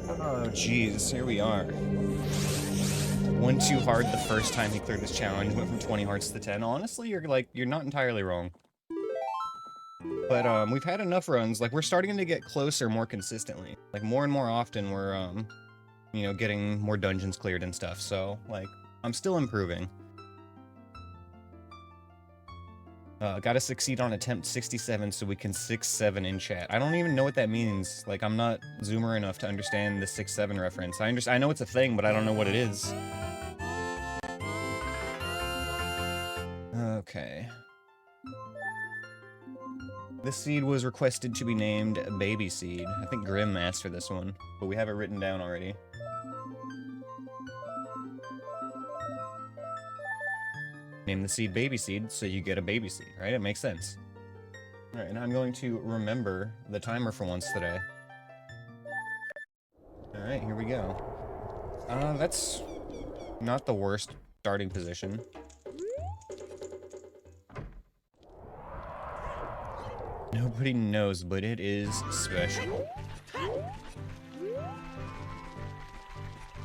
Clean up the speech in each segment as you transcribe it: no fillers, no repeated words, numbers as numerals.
Oh, jeez, here we are. One too hard the first time he cleared this challenge, went from 20 hearts to 10. Honestly, you're not entirely wrong. But, we've had enough runs, like, we're starting to get closer more consistently. Like, more and more often we're, you know, getting more dungeons cleared and stuff, so, like, I'm still improving. Gotta succeed on attempt 67 so we can 6-7 in chat. I don't even know what that means. Like, I'm not zoomer enough to understand the 6-7 reference. I know it's a thing, but I don't know what it is. Okay. This seed was requested to be named Baby Seed. I think Grim asked for this one, but we have it written down already. Name the seed Baby Seed, so you get a baby seed, right? It makes sense. Alright, and I'm going to remember the timer for once today. Alright, here we go. That's not the worst starting position. Nobody knows, but it is special.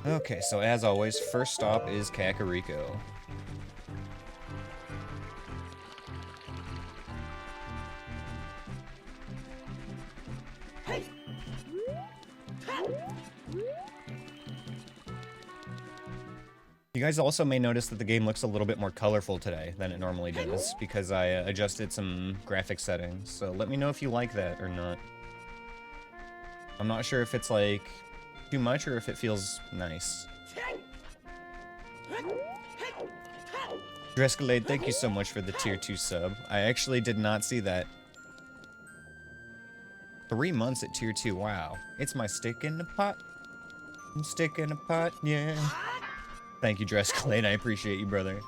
Okay, so as always, first stop is Kakariko. You guys also may notice that the game looks a little bit more colorful today than it normally does, because I adjusted some graphic settings, so let me know if you like that or not. I'm not sure if it's, like, too much or if it feels nice. Drescalade, thank you so much for the tier 2 sub. I actually did not see that. 3 months at tier 2, wow. It's my stick in the pot. Stick in the pot, yeah. Thank you, Drescalade, I appreciate you, brother.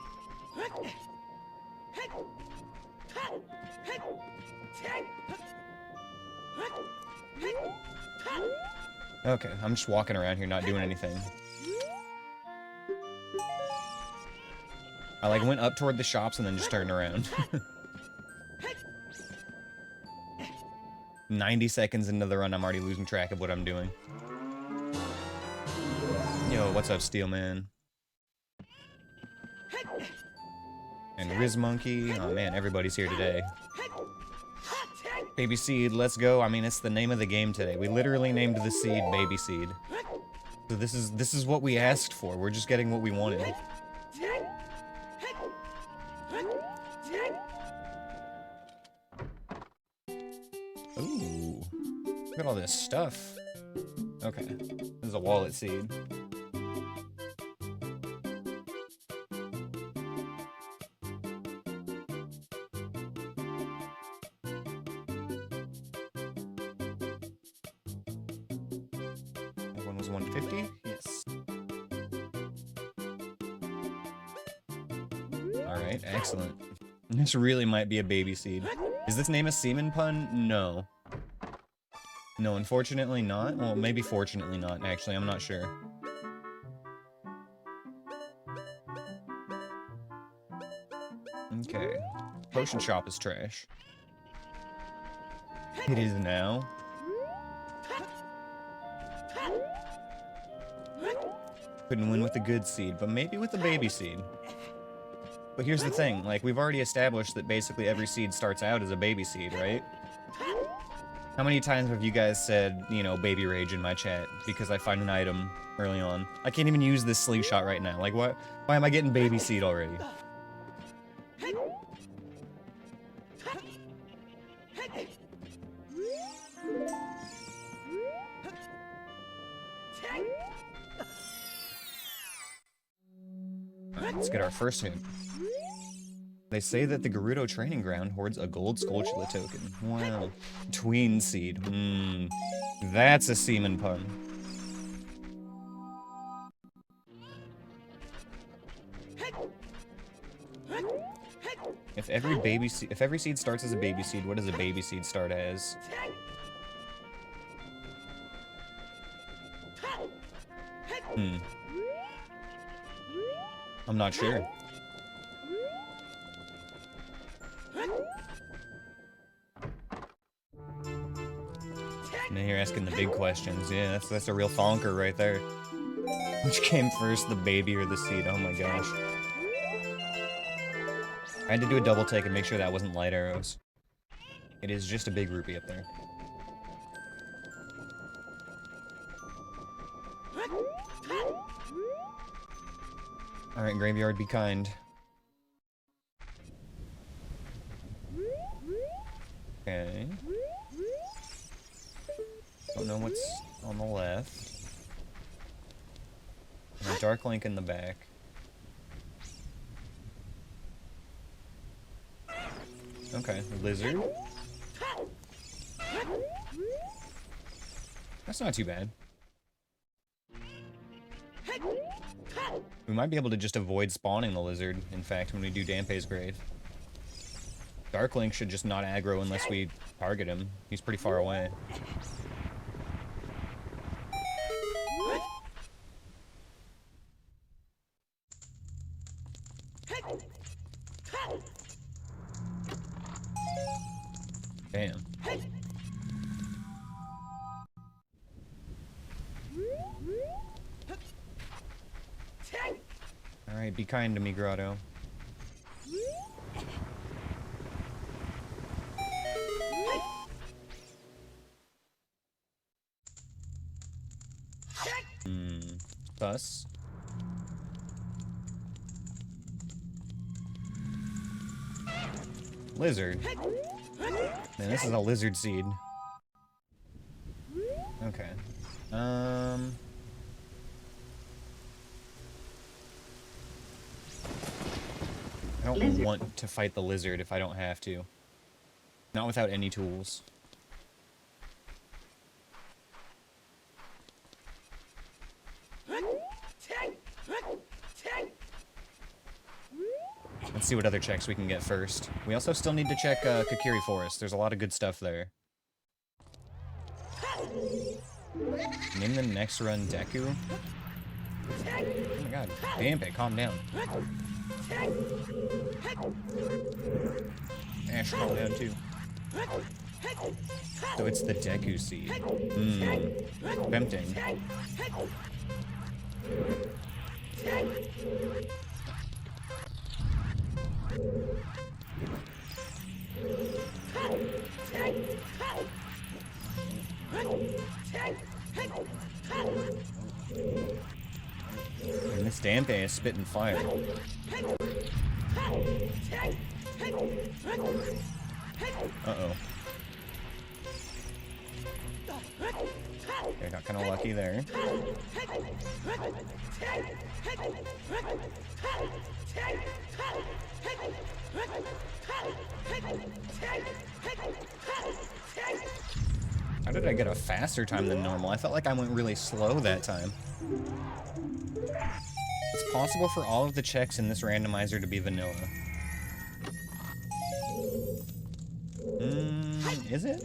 Okay, I'm just walking around here not doing anything. I, like, went up toward the shops and then just turned around. 90 seconds into the run, I'm already losing track of what I'm doing. Yo, what's up, Steel Man? And Riz Monkey. Oh man, everybody's here today. Baby Seed, let's go. I mean, it's the name of the game today. We literally named the seed Baby Seed. So this is what we asked for. We're just getting what we wanted. Ooh. Look at all this stuff. Okay. This is a wallet seed. That one was 150? Yes. Alright, excellent. This really might be a baby seed. Is this name a semen pun? No. No, unfortunately not. Well, maybe fortunately not, actually. I'm not sure. Okay. Potion shop is trash. It is now. Couldn't win with the good seed, but maybe with the baby seed. But here's the thing, like, we've already established that basically every seed starts out as a baby seed, right? How many times have you guys said, you know, baby rage in my chat because I find an item early on? I can't even use this slingshot right now. Like, why am I getting baby seed already? Alright, let's get our first hit. They say that the Gerudo training ground hoards a gold Skulltula token. Wow. Tween seed. That's a semen pun. If every seed starts as a baby seed, what does a baby seed start as? I'm not sure. And you're asking the big questions. Yeah, that's a real thonker right there. Which came first, the baby or the seed? Oh my gosh. I had to do a double take and make sure that wasn't light arrows. It is just a big rupee up there. Alright, Graveyard, be kind. Okay. Don't know what's on the left. And a Dark Link in the back. Okay, lizard. That's not too bad. We might be able to just avoid spawning the lizard, in fact, when we do Dampe's Grave. Dark Link should just not aggro unless we target him. He's pretty far away. Damn. Alright, be kind to me, Grotto. Thus. Lizard. Man, this is a lizard seed. Okay. I don't want to fight the lizard if I don't have to. Not without any tools. Let's see what other checks we can get first. We also still need to check Kokiri Forest. There's a lot of good stuff there. Name the next run Deku? Oh my god. Dampe, calm down. Ash, calm down too. So it's the Deku seed. Tempting. And this Dampe is spitting fire. Uh-oh. Okay, got kind of lucky there. How did I get a faster time than normal? I felt like I went really slow that time. It's possible for all of the checks in this randomizer to be vanilla. Is it?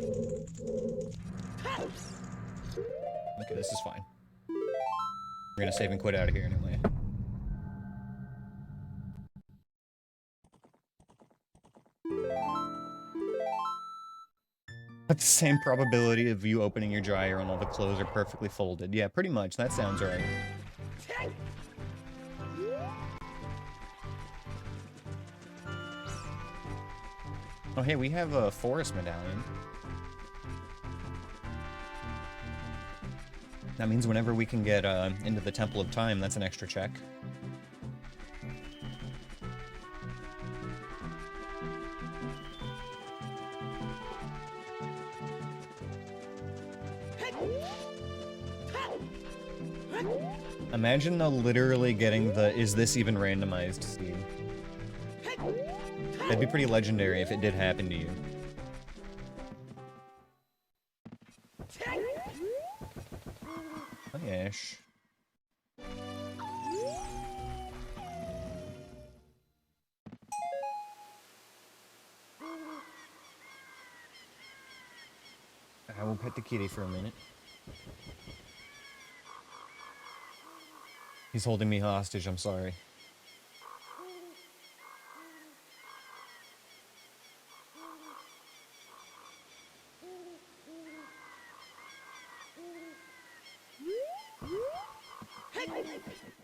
Okay, this is fine. We're gonna save and quit out of here anyway. That's the same probability of you opening your dryer and all the clothes are perfectly folded. Yeah, pretty much. That sounds right. Oh, hey, we have a forest medallion. That means whenever we can get into the Temple of Time, that's an extra check. Imagine though literally getting the "is this even randomized" seed. That'd be pretty legendary if it did happen to you. Hi, Ash. I will pet the kitty for a minute. He's holding me hostage, I'm sorry.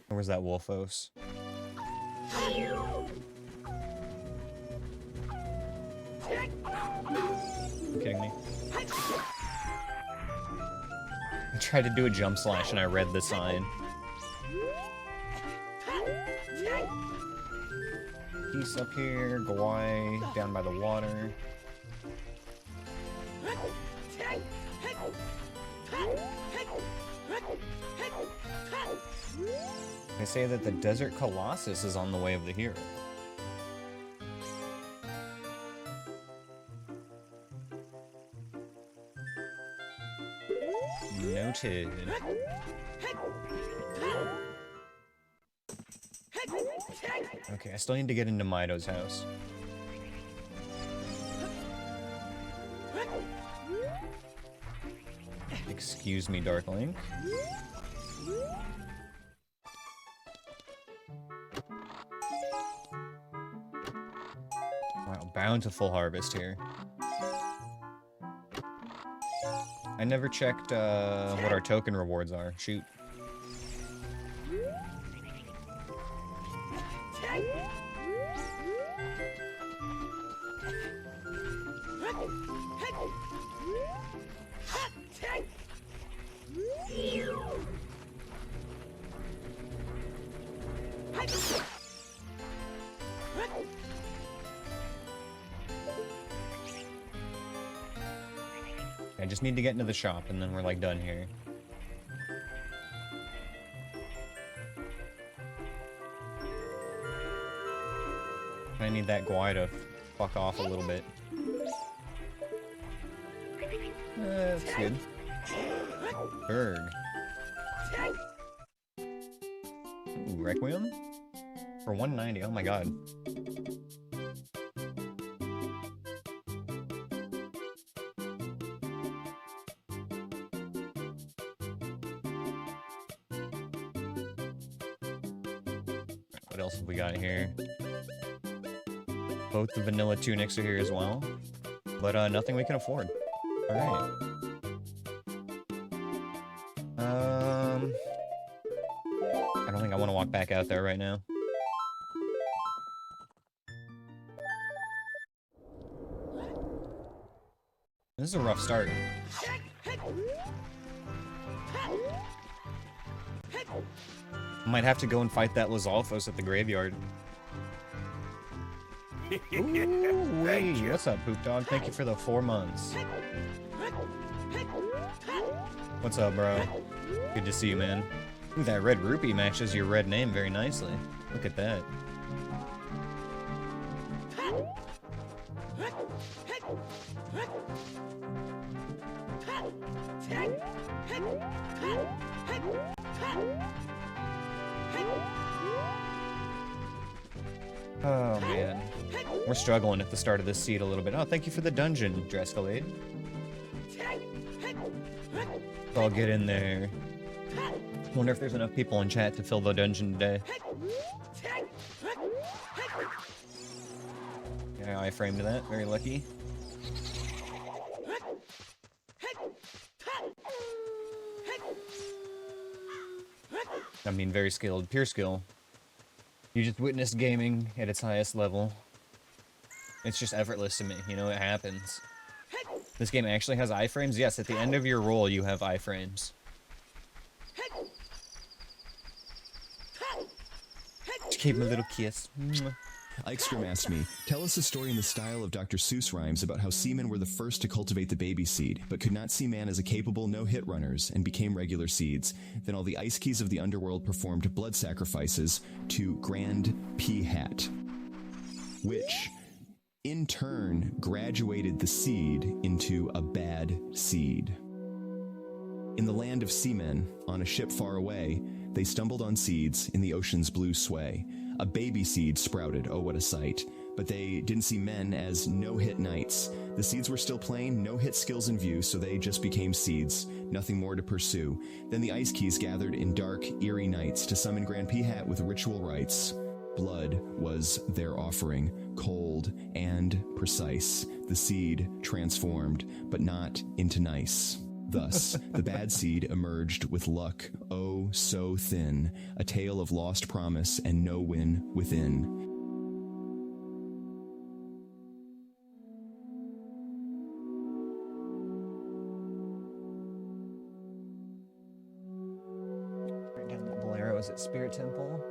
Or was that Wolfos? You kidding me? I tried to do a jump slash and I read the sign. Peace up here, Gawai, down by the water. They say that the Desert Colossus is on the way of the hero. Noted. Okay, I still need to get into Mido's house. Excuse me, Dark Link. Wow, bountiful harvest here. I never checked what our token rewards are. Shoot. I just need to get into the shop and then we're like done here. I need that Gawai to fuck off a little bit. That's good. Berg. Ooh, Requiem? For 190, oh my god. What else have we got here? Both the vanilla tunics are here as well. But nothing we can afford. Alright. I don't think I want to walk back out there right now. This is a rough start. I might have to go and fight that Lizalfos at the graveyard. Ooh, wait, what's up, Poop Dog? Thank you for the 4 months. What's up, bro? Good to see you, man. Ooh, that red rupee matches your red name very nicely. Look at that. Oh, man. We're struggling at the start of this seed a little bit. Oh, thank you for the dungeon, Drescalade. I'll get in there. Wonder if there's enough people in chat to fill the dungeon today. Yeah, I framed that. Very lucky. I mean, very skilled. Pure skill. You just witnessed gaming at its highest level. It's just effortless to me, you know, it happens. This game actually has iframes? Yes, at the end of your roll you have iframes. Just gave him a little kiss. Eichstrom asked me, tell us a story in the style of Dr. Seuss rhymes about how seamen were the first to cultivate the baby seed, but could not see man as a capable no-hit runners and became regular seeds. Then all the ice keys of the underworld performed blood sacrifices to Grand P-Hat, which in turn graduated the seed into a bad seed. In the land of seamen, on a ship far away, they stumbled on seeds in the ocean's blue sway. A baby seed sprouted, oh what a sight. But they didn't see men as no-hit knights. The seeds were still plain, no-hit skills in view, so they just became seeds, nothing more to pursue. Then the ice keys gathered in dark, eerie nights to summon Grand P-Hat with ritual rites. Blood was their offering, cold and precise. The seed transformed, but not into nice. Thus, the bad seed emerged with luck, oh so thin, a tale of lost promise and no win within. Right down the Bolero is at Spirit Temple.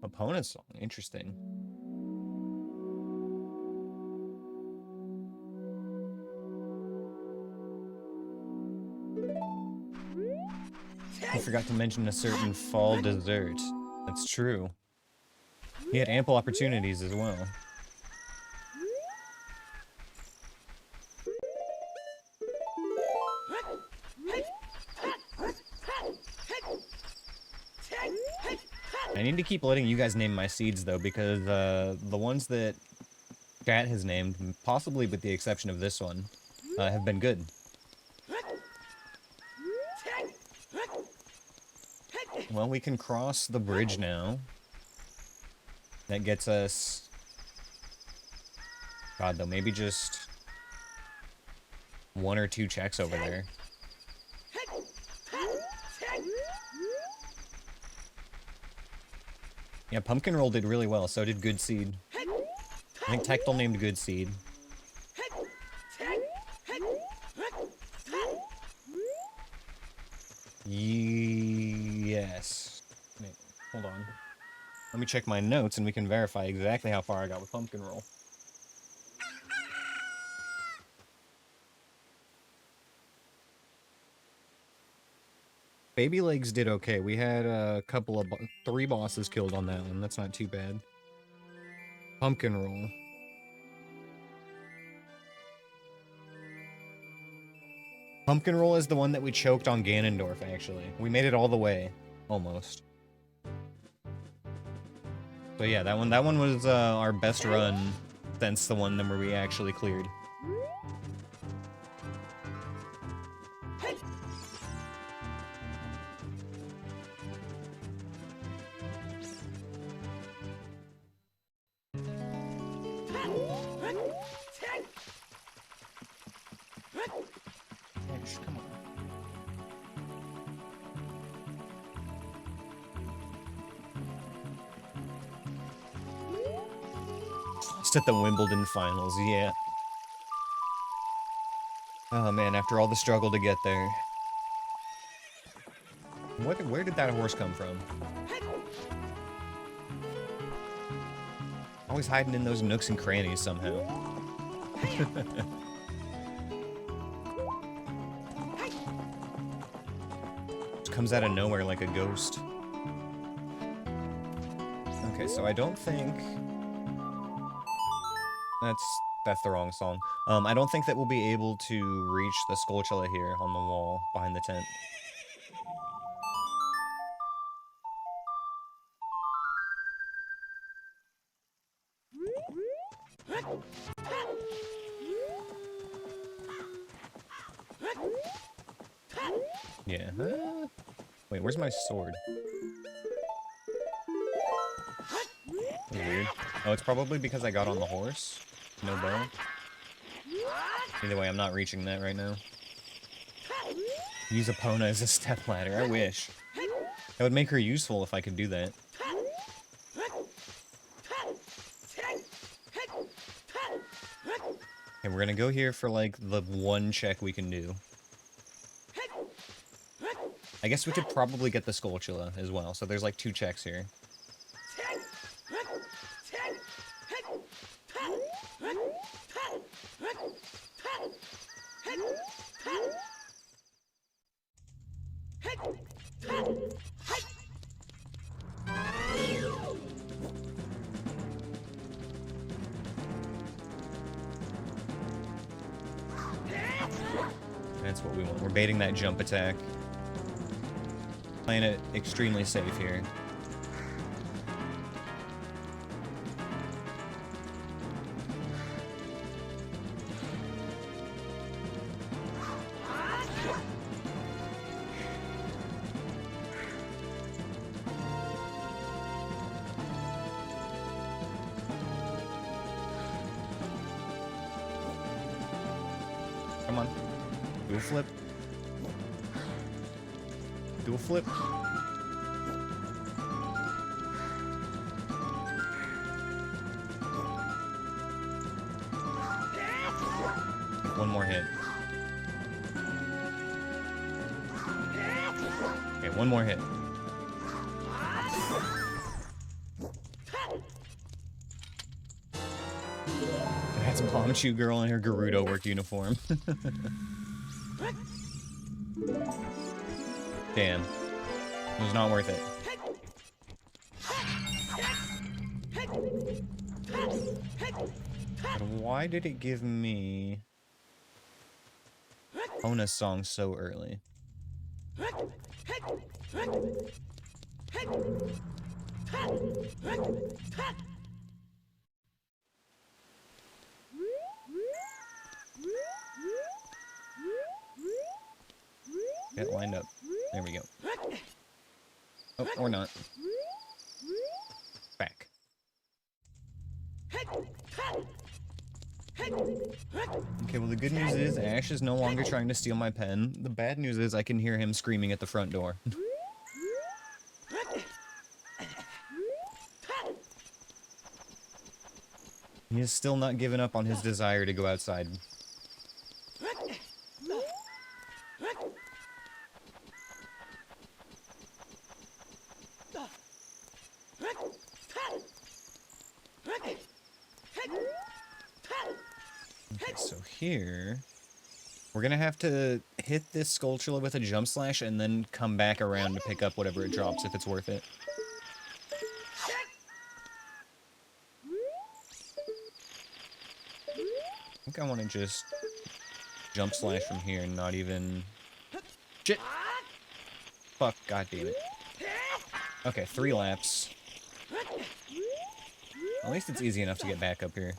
Opponent's song, interesting. I forgot to mention a certain fall dessert. That's true. He had ample opportunities as well. I need to keep letting you guys name my seeds, though, because the ones that chat has named, possibly with the exception of this one, have been good. Well, we can cross the bridge now. That gets us... God, though, maybe just 1 or 2 checks over there. Yeah, Pumpkin Roll did really well, so did Good Seed. I think Tectal named Good Seed. Yes. Wait, hold on. Let me check my notes and we can verify exactly how far I got with Pumpkin Roll. Baby Legs did okay. We had a couple of 3 bosses killed on that one. That's not too bad. Pumpkin Roll. Pumpkin Roll is the one that we choked on Ganondorf, actually. We made it all the way. Almost. So yeah, that one was our best run since the one where we actually cleared. Come on. Lost at the Wimbledon finals, yeah. Oh man, after all the struggle to get there. Where did that horse come from? Always hiding in those nooks and crannies somehow. Comes out of nowhere like a ghost. Okay, so I don't think... That's the wrong song. I don't think that we'll be able to reach the Skulltula here on the wall behind the tent. Yeah. Wait, where's my sword? Weird. Oh, it's probably because I got on the horse. No bow. Either way, I'm not reaching that right now. Use Epona as a stepladder. I wish. That would make her useful if I could do that. Okay, we're gonna go here for, like, the 1 check we can do. I guess we could probably get the Skulltula as well, so there's, like, 2 checks here. That's what we want. We're baiting that jump attack. Playing it extremely safe here. Come on. Do a flip. Do a flip. One more hit. Okay, one more hit. That's Bomb Chew Girl in her Gerudo work uniform. Damn. It was not worth it. But why did it give me Ona's song so early? Get lined up. There we go. Oh, or not. Back. Okay, well the good news is Ash is no longer trying to steal my pen. The bad news is I can hear him screaming at the front door. He has still not given up on his desire to go outside. Okay, so here, we're gonna have to hit this Skulltula with a jump slash and then come back around to pick up whatever it drops if it's worth it. I think I want to just jump slash from here and not even... Shit! Fuck, god damn it. Okay, 3 laps. At least it's easy enough to get back up here.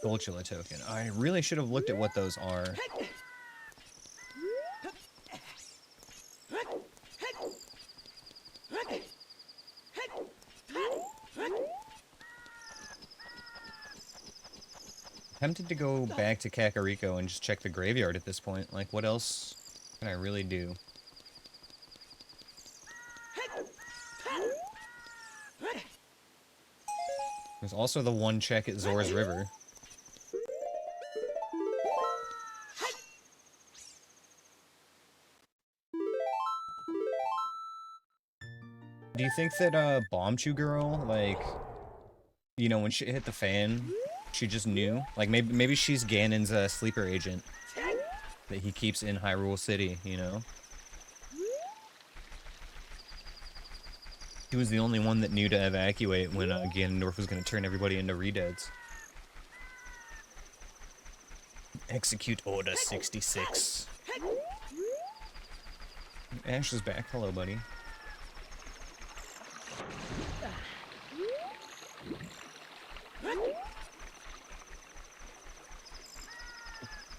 Skulltula token. I really should have looked at what those are. Tempted to go back to Kakariko and just check the graveyard at this point. Like, what else can I really do? There's also the one check at Zora's River. Do you think that, Bomb Chew Girl, like, you know, when she hit the fan, she just knew? Like, maybe she's Ganon's, sleeper agent that he keeps in Hyrule City, you know? She was the only one that knew to evacuate when, Ganondorf was gonna turn everybody into Redeads. Execute Order 66. Ash is back. Hello, buddy.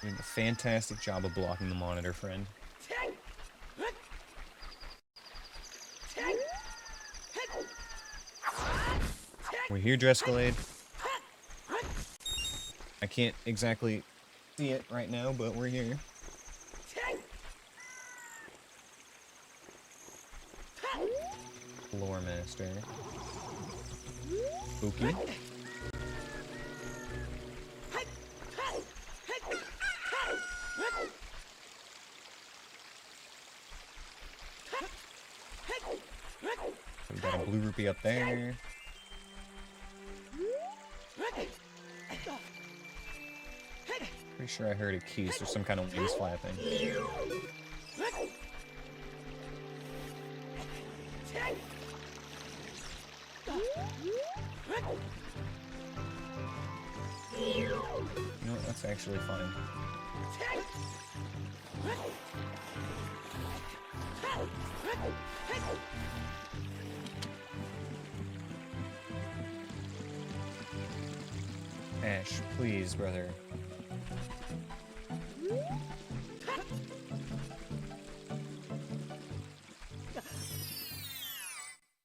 You're doing a fantastic job of blocking the monitor, friend. We're here, Drescalade. I can't exactly see it right now, but we're here. Lore Master. Spooky. We got a blue rupee up there. Pretty sure I heard a keys or some kind of wings flapping. You know what, that's actually fine. Ash, please, brother.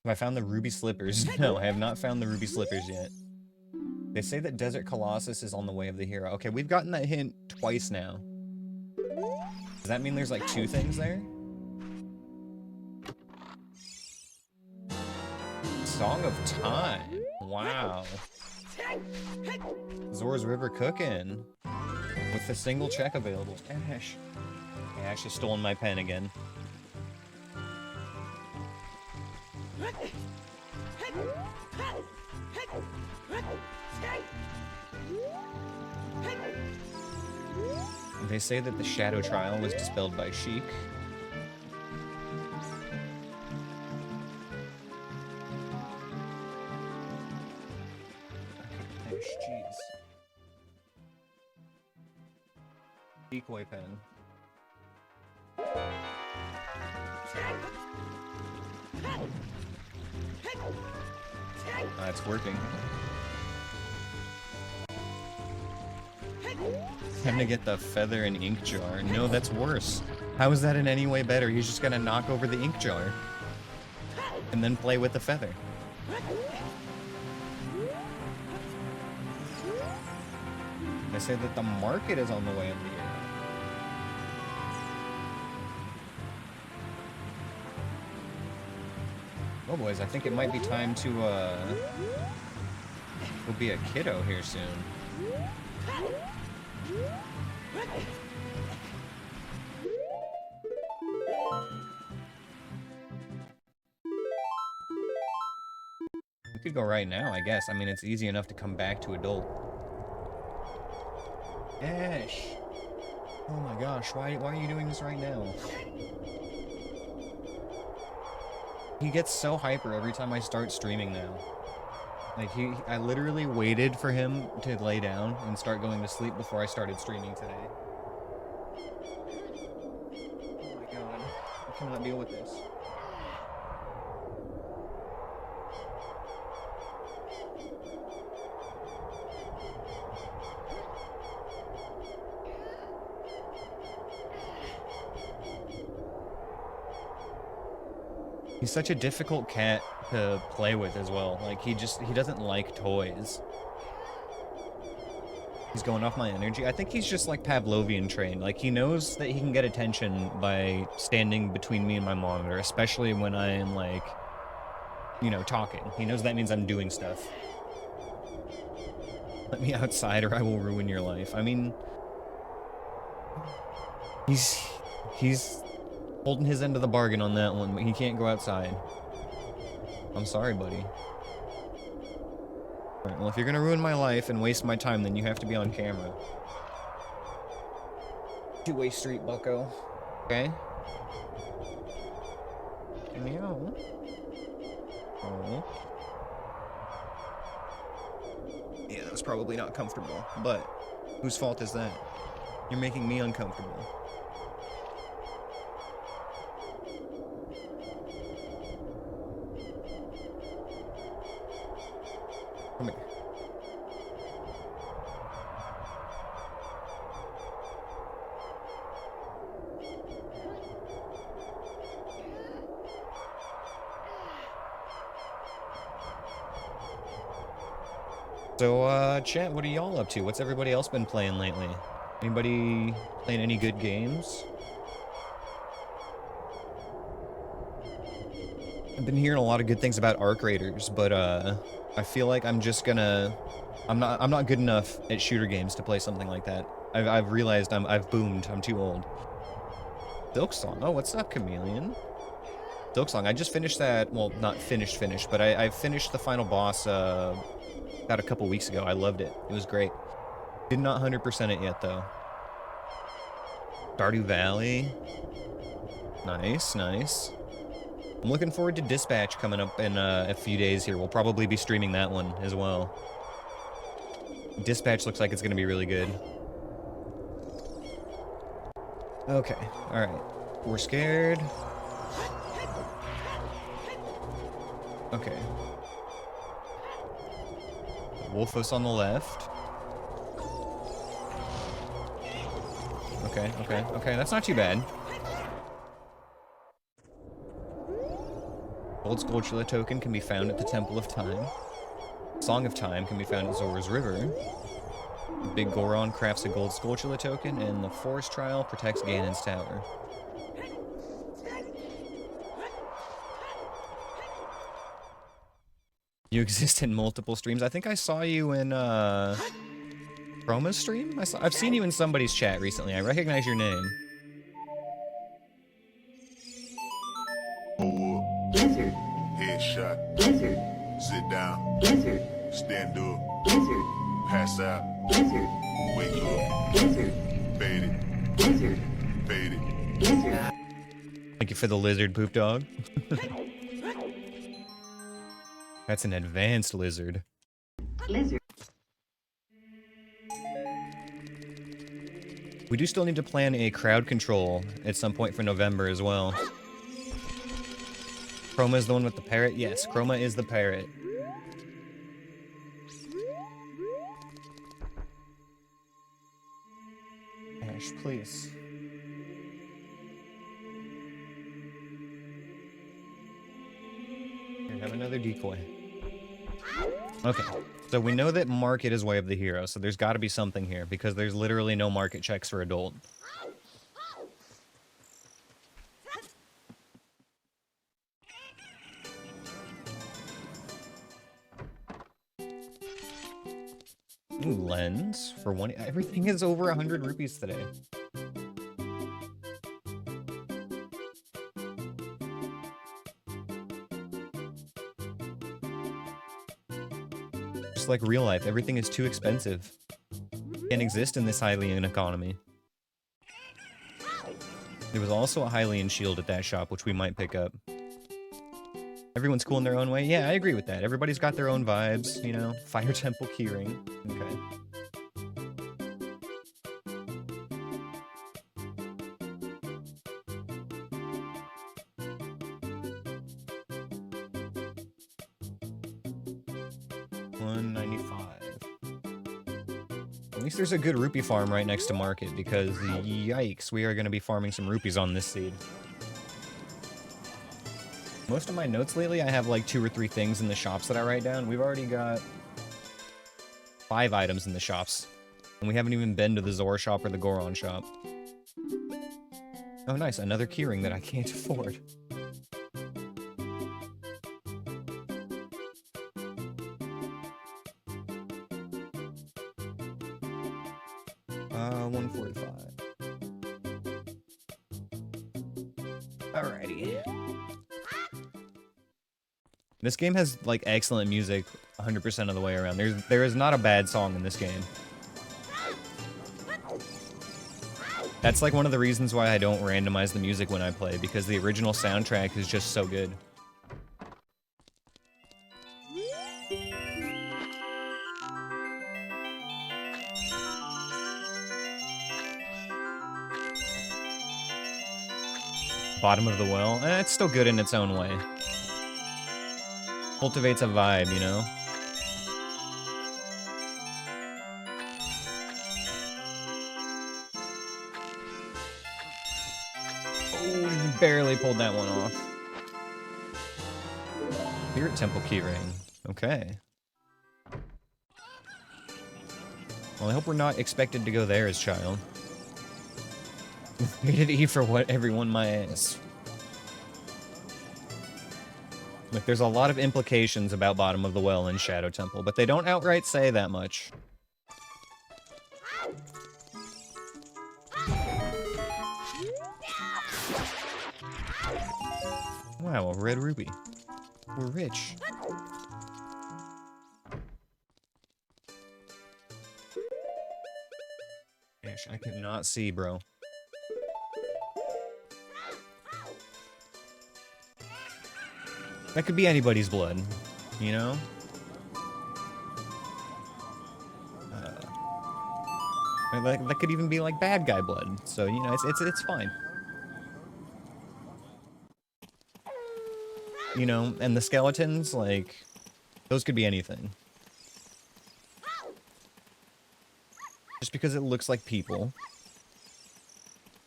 Have I found the ruby slippers? No, I have not found the ruby slippers yet. They say that Desert Colossus is on the way of the hero. Okay, we've gotten that hint twice now. Does that mean there's like 2 things there? Song of Time. Wow. Zora's River cooking. With a single check available. Ash. Ash has stolen my pen again. They say that the Shadow Trial was dispelled by Sheik. Jeez. Decoy pen. It's working. Time to get the feather and ink jar. No, that's worse. How is that in any way better? He's just gonna knock over the ink jar. And then play with the feather. They say that the market is on the way of the year. Oh boys, I think it might be time to go be a kiddo here soon. We could go right now, I guess. I mean, it's easy enough to come back to adult. Ash! Oh my gosh, why are you doing this right now? He gets so hyper every time I start streaming now. Like, I literally waited for him to lay down and start going to sleep before I started streaming today. Oh my god, I cannot deal with this. He's such a difficult cat to play with as well. Like, he doesn't like toys. He's going off my energy. I think he's just like Pavlovian trained. Like, he knows that he can get attention by standing between me and my monitor, especially when I am, like, you know, talking. He knows that means I'm doing stuff. Let me outside or I will ruin your life. I mean, he's holding his end of the bargain on that one, but he can't go outside. I'm sorry, buddy. Alright, well, if you're gonna ruin my life and waste my time, then you have to be on camera. Two-way street, bucko. Okay? Meow. Oh. Yeah, that was probably not comfortable, but whose fault is that? You're making me uncomfortable. Come here. So, chat, what are y'all up to? What's everybody else been playing lately? Anybody playing any good games? I've been hearing a lot of good things about Arc Raiders, but, I feel like I'm just gonna... I'm not good enough at shooter games to play something like that. I've realized I've boomed. I'm too old. Silksong. Oh, what's up, Chameleon? Silksong. I just finished that... Well, not finished, but I finished the final boss, about a couple weeks ago. I loved it. It was great. Did not 100% it yet, though. Stardew Valley. Nice, nice. I'm looking forward to Dispatch coming up in a few days here. We'll probably be streaming that one as well. Dispatch looks like it's going to be really good. Okay, alright. We're scared. Okay. Wolfos on the left. Okay, that's not too bad. Gold Skulltula token can be found at the Temple of Time. Song of Time can be found at Zora's River. Big Goron crafts a gold Skulltula token, and the Forest Trial protects Ganon's tower. You exist in multiple streams. I think I saw you in Chroma's stream? I've seen you in somebody's chat recently. I recognize your name. Blizzard. Headshot. Blizzard. Sit down. Blizzard. Stand up. Blizzard. Pass out. Blizzard. Wake up. Blizzard. Fade it. Blizzard. Fade it. Blizzard. Thank you for the lizard, poop dog. That's an advanced lizard. Lizard. We do still need to plan a crowd control at some point for November as well. Chroma is the one with the parrot? Yes, Chroma is the parrot. Ash, please. Here, have another decoy. Okay, so we know that market is way of the hero, so there's got to be something here, because there's literally no market checks for adult. Ooh, lens for one. Everything is over 100 rupees today. Just like real life, everything is too expensive. Can't exist in this Hylian economy. There was also a Hylian shield at that shop, which we might pick up. Everyone's cool in their own way. Yeah, I agree with that. Everybody's got their own vibes, you know. Fire Temple keyring. Okay. At least there's a good rupee farm right next to market, because yikes, we are going to be farming some rupees on this seed. Most of my notes lately, I have like 2 or 3 things in the shops that I write down. We've already got 5 items in the shops, and we haven't even been to the Zora shop or the Goron shop. Oh nice, another keyring that I can't afford. 145. Alrighty. This game has, like, excellent music 100% of the way around. There is not a bad song in this game. That's, like, one of the reasons why I don't randomize the music when I play, because the original soundtrack is just so good. Bottom of the well. It's still good in its own way. Cultivates a vibe, you know? Oh, barely pulled that one off. Spirit Temple keyring. Okay. Well, I hope we're not expected to go there as child. Rated E for what everyone my ass. Like, there's a lot of implications about Bottom of the Well in Shadow Temple, but they don't outright say that much. Wow, a red ruby. We're rich. Gosh, I cannot see, bro. That could be anybody's blood, you know? That could even be like bad guy blood, so you know it's fine. You know, and the skeletons, like, those could be anything. Just because it looks like people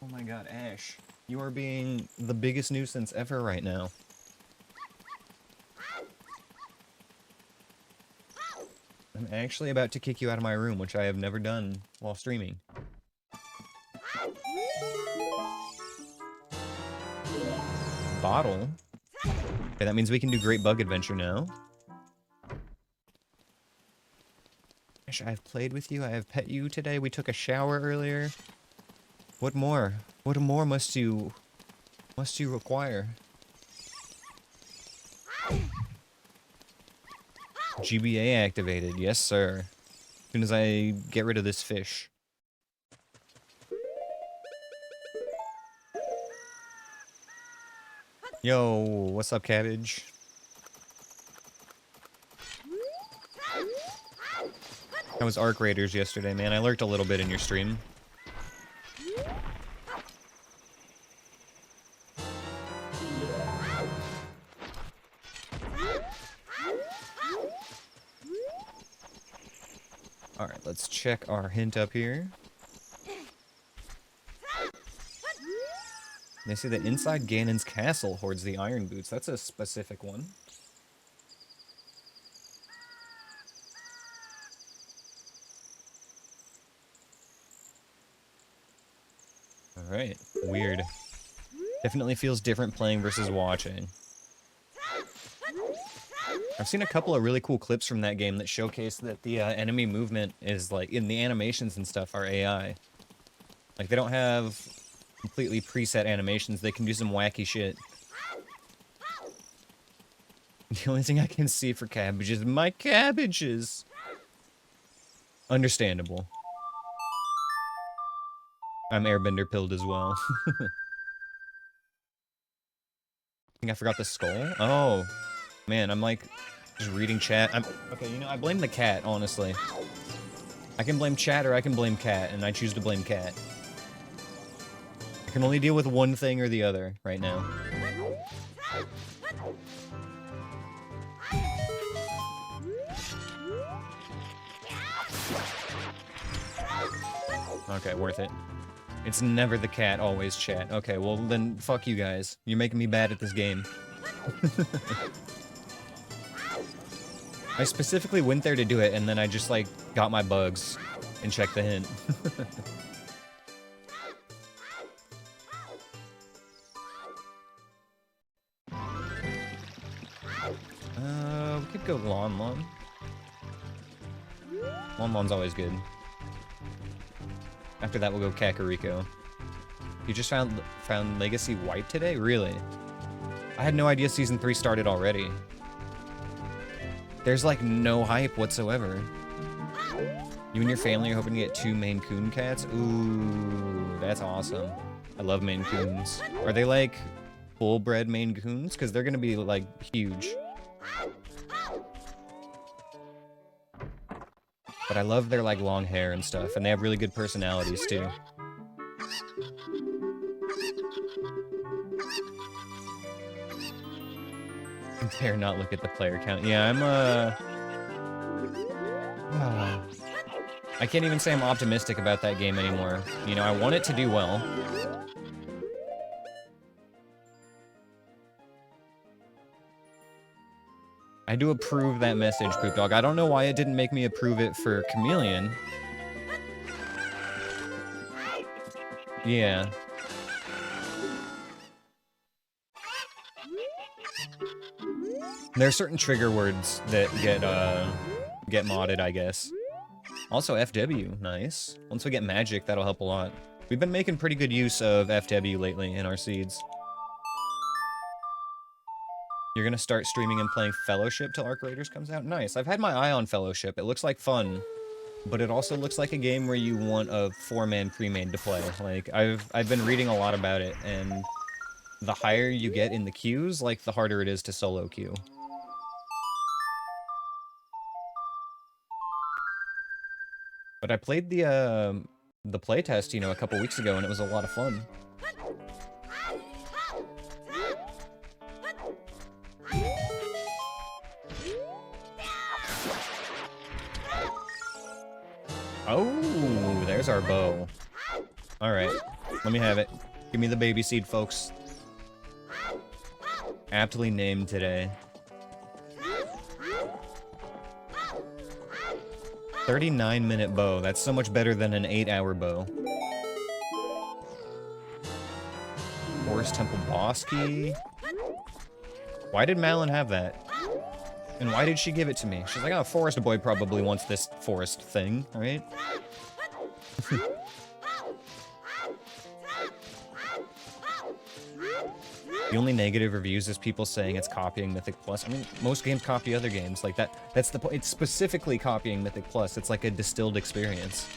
Oh my god, Ash. You are being the biggest nuisance ever right now. I'm actually about to kick you out of my room, which I have never done while streaming. Bottle? Okay, that means we can do Great Bug Adventure now. Ash, I've played with you, I have pet you today, we took a shower earlier. What more? What more must you require? GBA activated, yes sir. As soon as I get rid of this fish. Yo, what's up, cabbage? How was Arc Raiders yesterday, man? I lurked a little bit in your stream. Alright, let's check our hint up here. They say that inside Ganon's castle hoards the iron boots. That's a specific one. Alright, weird. Definitely feels different playing versus watching. I've seen a couple of really cool clips from that game that showcase that the enemy movement is, like, in the animations and stuff are AI. Like, they don't have completely preset animations, they can do some wacky shit. The only thing I can see for cabbages, my cabbages! Understandable. I'm airbender pilled as well. I think I forgot the skull? Oh. Man, I'm like, just reading chat. Okay, you know, I blame the cat, honestly. I can blame chat or I can blame cat, and I choose to blame cat. I can only deal with one thing or the other right now. Okay, worth it. It's never the cat, always chat. Okay, well then, fuck you guys. You're making me bad at this game. I specifically went there to do it, and then I just, like, got my bugs and checked the hint. We could go Lon Lon. Lon Lon's always good. After that, we'll go Kakariko. You just found Legacy White today? Really? I had no idea Season 3 started already. There's, like, no hype whatsoever. You and your family are hoping to get 2 Maine Coon cats? Ooh, that's awesome. I love Maine Coons. Are they, like, full-bred Maine Coons? Because they're gonna be, like, huge. But I love their, like, long hair and stuff, and they have really good personalities, too. Dare not look at the player count. Yeah, I'm, I can't even say I'm optimistic about that game anymore. You know, I want it to do well. I do approve that message, Poop Dog. I don't know why it didn't make me approve it for Chameleon. Yeah. There are certain trigger words that get modded, I guess. Also, FW, nice. Once we get magic, that'll help a lot. We've been making pretty good use of FW lately in our seeds. You're gonna start streaming and playing Fellowship till Arc Raiders comes out? Nice. I've had my eye on Fellowship. It looks like fun, but it also looks like a game where you want a 4-man pre-made to play. Like, I've been reading a lot about it, and the higher you get in the queues, like, the harder it is to solo queue. But I played the playtest, you know, a couple weeks ago, and it was a lot of fun. Oh, there's our bow. Alright. Let me have it. Give me the baby seed, folks. Aptly named today. 39-minute bow. That's so much better than an 8-hour bow. Forest Temple boss key. Why did Malin have that? And why did she give it to me? She's like, oh, Forest Boy probably wants this forest thing, right? The only negative reviews is people saying it's copying Mythic Plus. I mean, most games copy other games. Like that's the point. It's specifically copying Mythic Plus. It's like a distilled experience.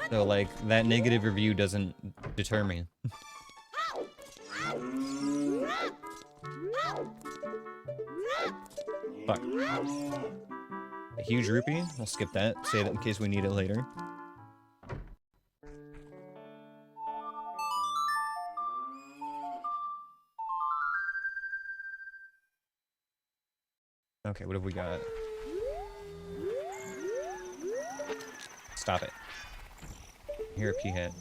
So like that negative review doesn't deter me. Fuck. A huge rupee? We'll skip that. Save it in case we need it later. Okay, what have we got? Stop it. Here, a P-hat.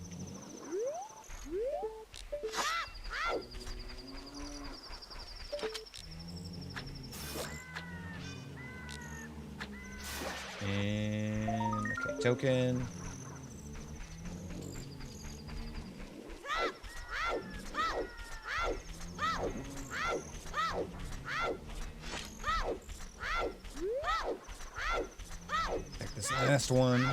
And okay, token. Take this last one.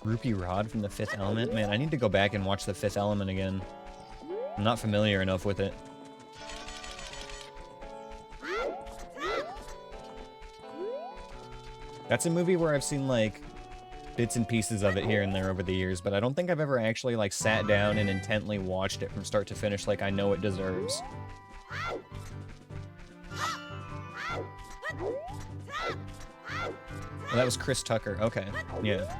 Rupee Rod from the Fifth Element? Man, I need to go back and watch the Fifth Element again. I'm not familiar enough with it. That's a movie where I've seen, like, bits and pieces of it here and there over the years, but I don't think I've ever actually, like, sat down and intently watched it from start to finish like I know it deserves. Oh, that was Chris Tucker. Okay. Yeah.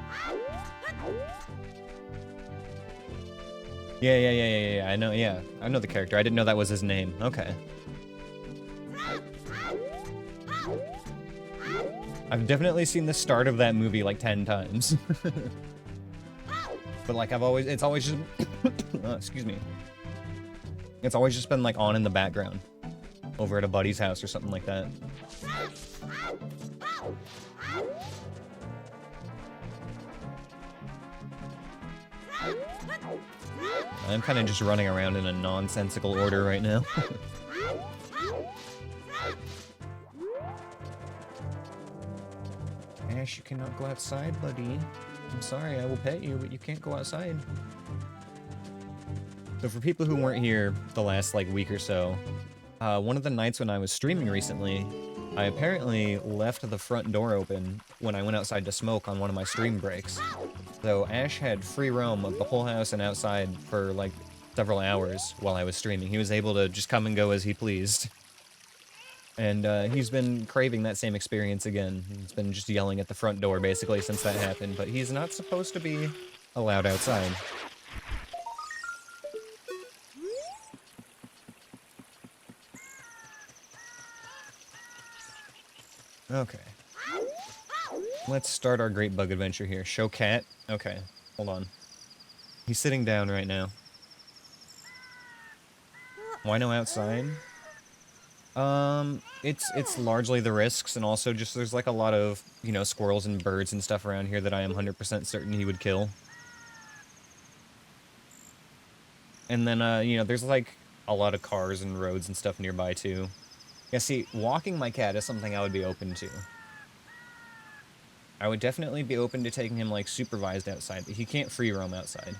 Yeah. I know, yeah. I know the character. I didn't know that was his name. Okay. I've definitely seen the start of that movie like 10 times. But like it's always just, excuse me. It's always just been like on in the background. Over at a buddy's house or something like that. I'm kind of just running around in a nonsensical order right now. Ash, you cannot go outside, buddy. I'm sorry, I will pet you, but you can't go outside. So for people who weren't here the last, like, week or so, one of the nights when I was streaming recently, I apparently left the front door open when I went outside to smoke on one of my stream breaks. So Ash had free roam of the whole house and outside for, like, several hours while I was streaming. He was able to just come and go as he pleased. And he's been craving that same experience again. He's been just yelling at the front door, basically, since that happened. But he's not supposed to be allowed outside. Okay. Let's start our great bug adventure here. Show cat. Okay, hold on. He's sitting down right now. Why no outside? It's largely the risks, and also just there's like a lot of, you know, squirrels and birds and stuff around here that I am 100% certain he would kill. And then, you know, there's like a lot of cars and roads and stuff nearby too. Yeah, see, walking my cat is something I would be open to. I would definitely be open to taking him, like, supervised outside, but he can't free roam outside.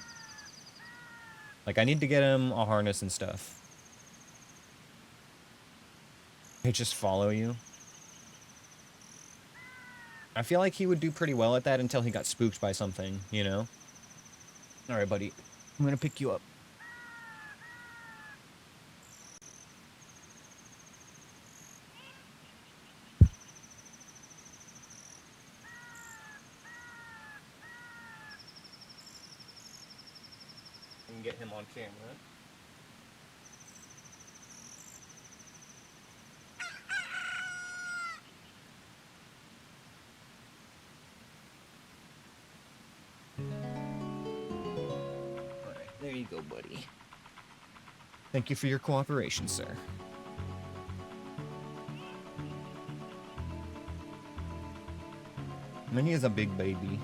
Like, I need to get him a harness and stuff. They just follow you. I feel like he would do pretty well at that until he got spooked by something, you know? Alright, buddy. I'm gonna pick you up. And get him on camera. There you go, buddy. Thank you for your cooperation, sir. And he is a big baby.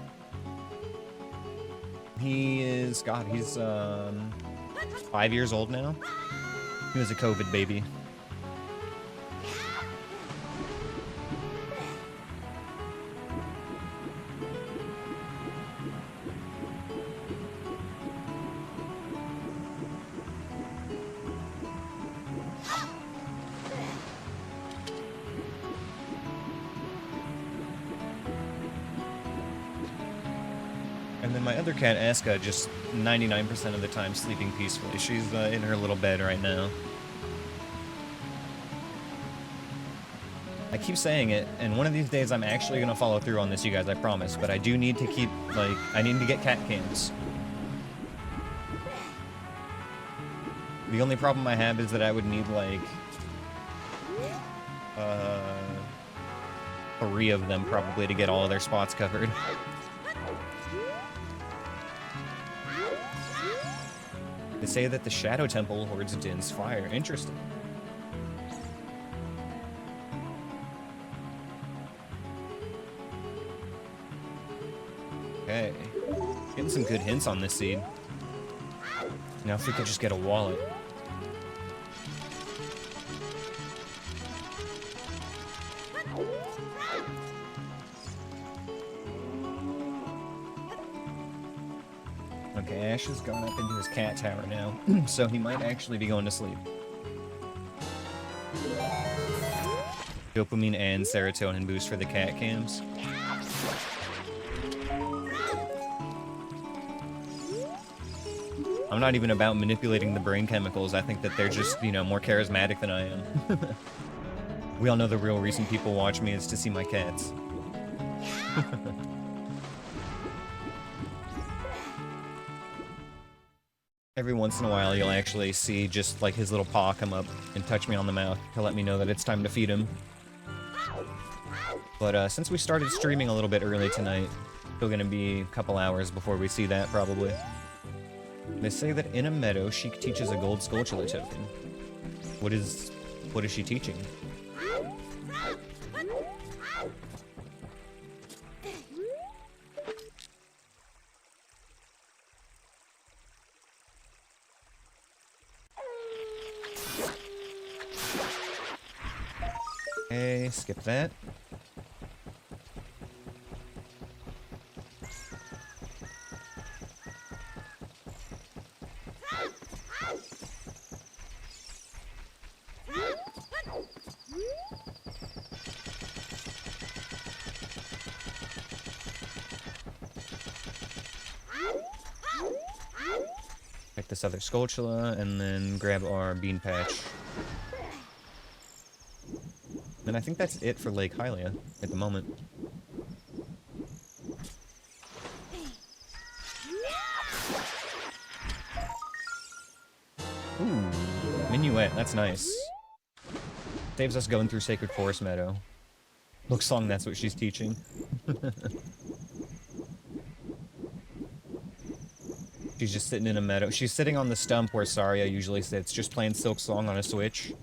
He is, God, he's 5 years old now. He was a COVID baby. And then my other cat, Aska, just 99% of the time sleeping peacefully. She's in her little bed right now. I keep saying it, and one of these days I'm actually going to follow through on this, you guys, I promise. But I do need to keep, like, I need to get cat cams. The only problem I have is that I would need, like, 3 of them probably to get all of their spots covered. They say that the Shadow Temple hoards Din's fire. Interesting. Okay. Getting some good hints on this seed. Now if we could just get a wallet. Okay, Ash has gone up into his cat tower now, so he might actually be going to sleep. Dopamine and serotonin boost for the cat cams. I'm not even about manipulating the brain chemicals. I think that they're just, you know, more charismatic than I am. We all know the real reason people watch me is to see my cats. Every once in a while, you'll actually see just, like, his little paw come up and touch me on the mouth to let me know that it's time to feed him. But, since we started streaming a little bit early tonight, still gonna be a couple hours before we see that, probably. They say that in a meadow, she teaches a gold Skulltula token. What is she teaching? Okay, skip that. Pick this other Skulltula and then grab our bean patch. And I think that's it for Lake Hylia at the moment. Ooh, Minuet, that's nice. Saves us going through Sacred Forest Meadow. Looks long that's what she's teaching. She's just sitting in a meadow. She's sitting on the stump where Saria usually sits, just playing Silk Song on a Switch.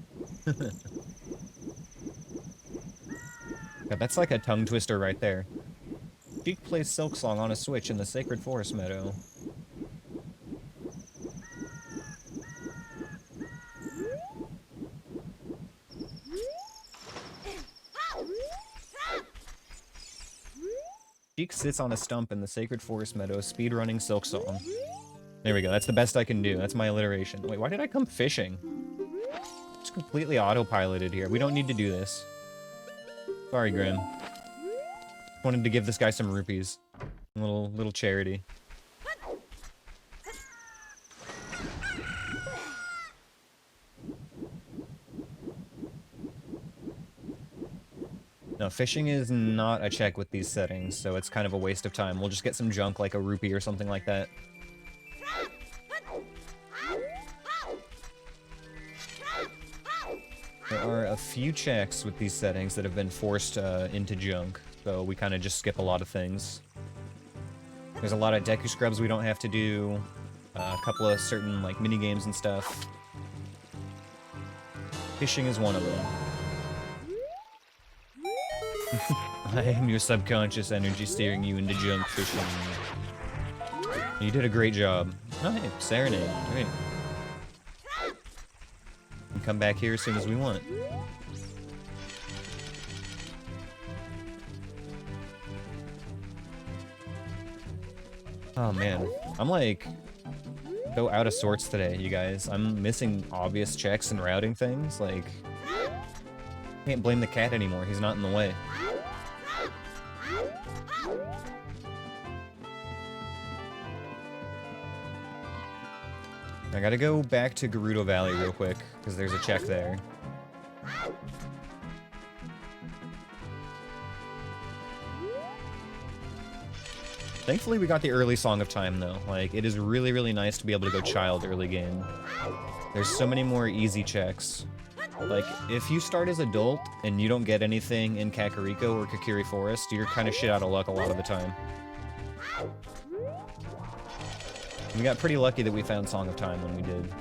Yeah, that's like a tongue twister right there. She plays Silk Song on a Switch in the Sacred Forest Meadow. Sheik sits on a stump in the Sacred Forest Meadow, speedrunning Silk Song. There we go, that's the best I can do. That's my alliteration. Wait, why did I come fishing? It's completely autopiloted here. We don't need to do this. Sorry, Grim. Wanted to give this guy some rupees. A little charity. No, fishing is not a check with these settings, so it's kind of a waste of time. We'll just get some junk like a rupee or something like that. There are a few checks with these settings that have been forced into junk, so we kind of just skip a lot of things. There's a lot of Deku scrubs we don't have to do, a couple of certain like mini games and stuff. Fishing is one of them. I am your subconscious energy steering you into junk fishing. You did a great job. Oh, hey, Serenade. Great. We can come back here as soon as we want. Oh man, I'm like so out of sorts today, you guys. I'm missing obvious checks and routing things. Like, can't blame the cat anymore. He's not in the way. I gotta go back to Gerudo Valley real quick, because there's a check there. Thankfully, we got the early Song of Time, though. Like, it is really, really nice to be able to go Child early game. There's so many more easy checks. Like, if you start as Adult and you don't get anything in Kakariko or Kakiri Forest, you're kind of shit out of luck a lot of the time. We got pretty lucky that we found Song of Time when we did.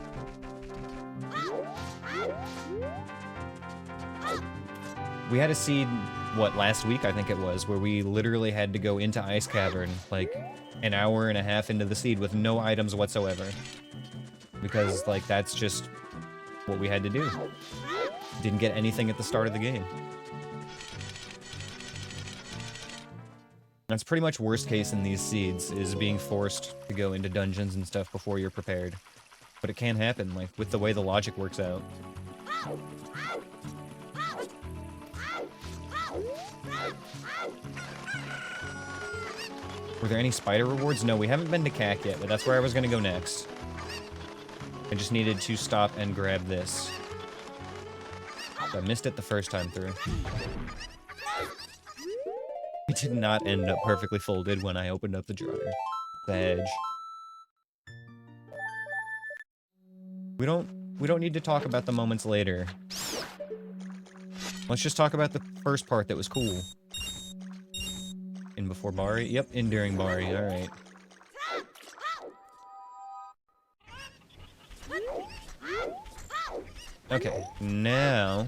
We had a seed, what, last week I think it was, where we literally had to go into Ice Cavern, like, an hour and a half into the seed with no items whatsoever. Because, like, that's just what we had to do. Didn't get anything at the start of the game. That's pretty much worst case in these seeds, is being forced to go into dungeons and stuff before you're prepared. But it can happen, like, with the way the logic works out. Were there any spider rewards? No, we haven't been to CAC yet, but that's where I was gonna go next. I just needed to stop and grab this. I missed it the first time through. It did not end up perfectly folded when I opened up the dryer. The edge. We don't need to talk about the moments later. Let's just talk about the first part that was cool. In before Bari? Yep, in during Bari, alright. Okay, now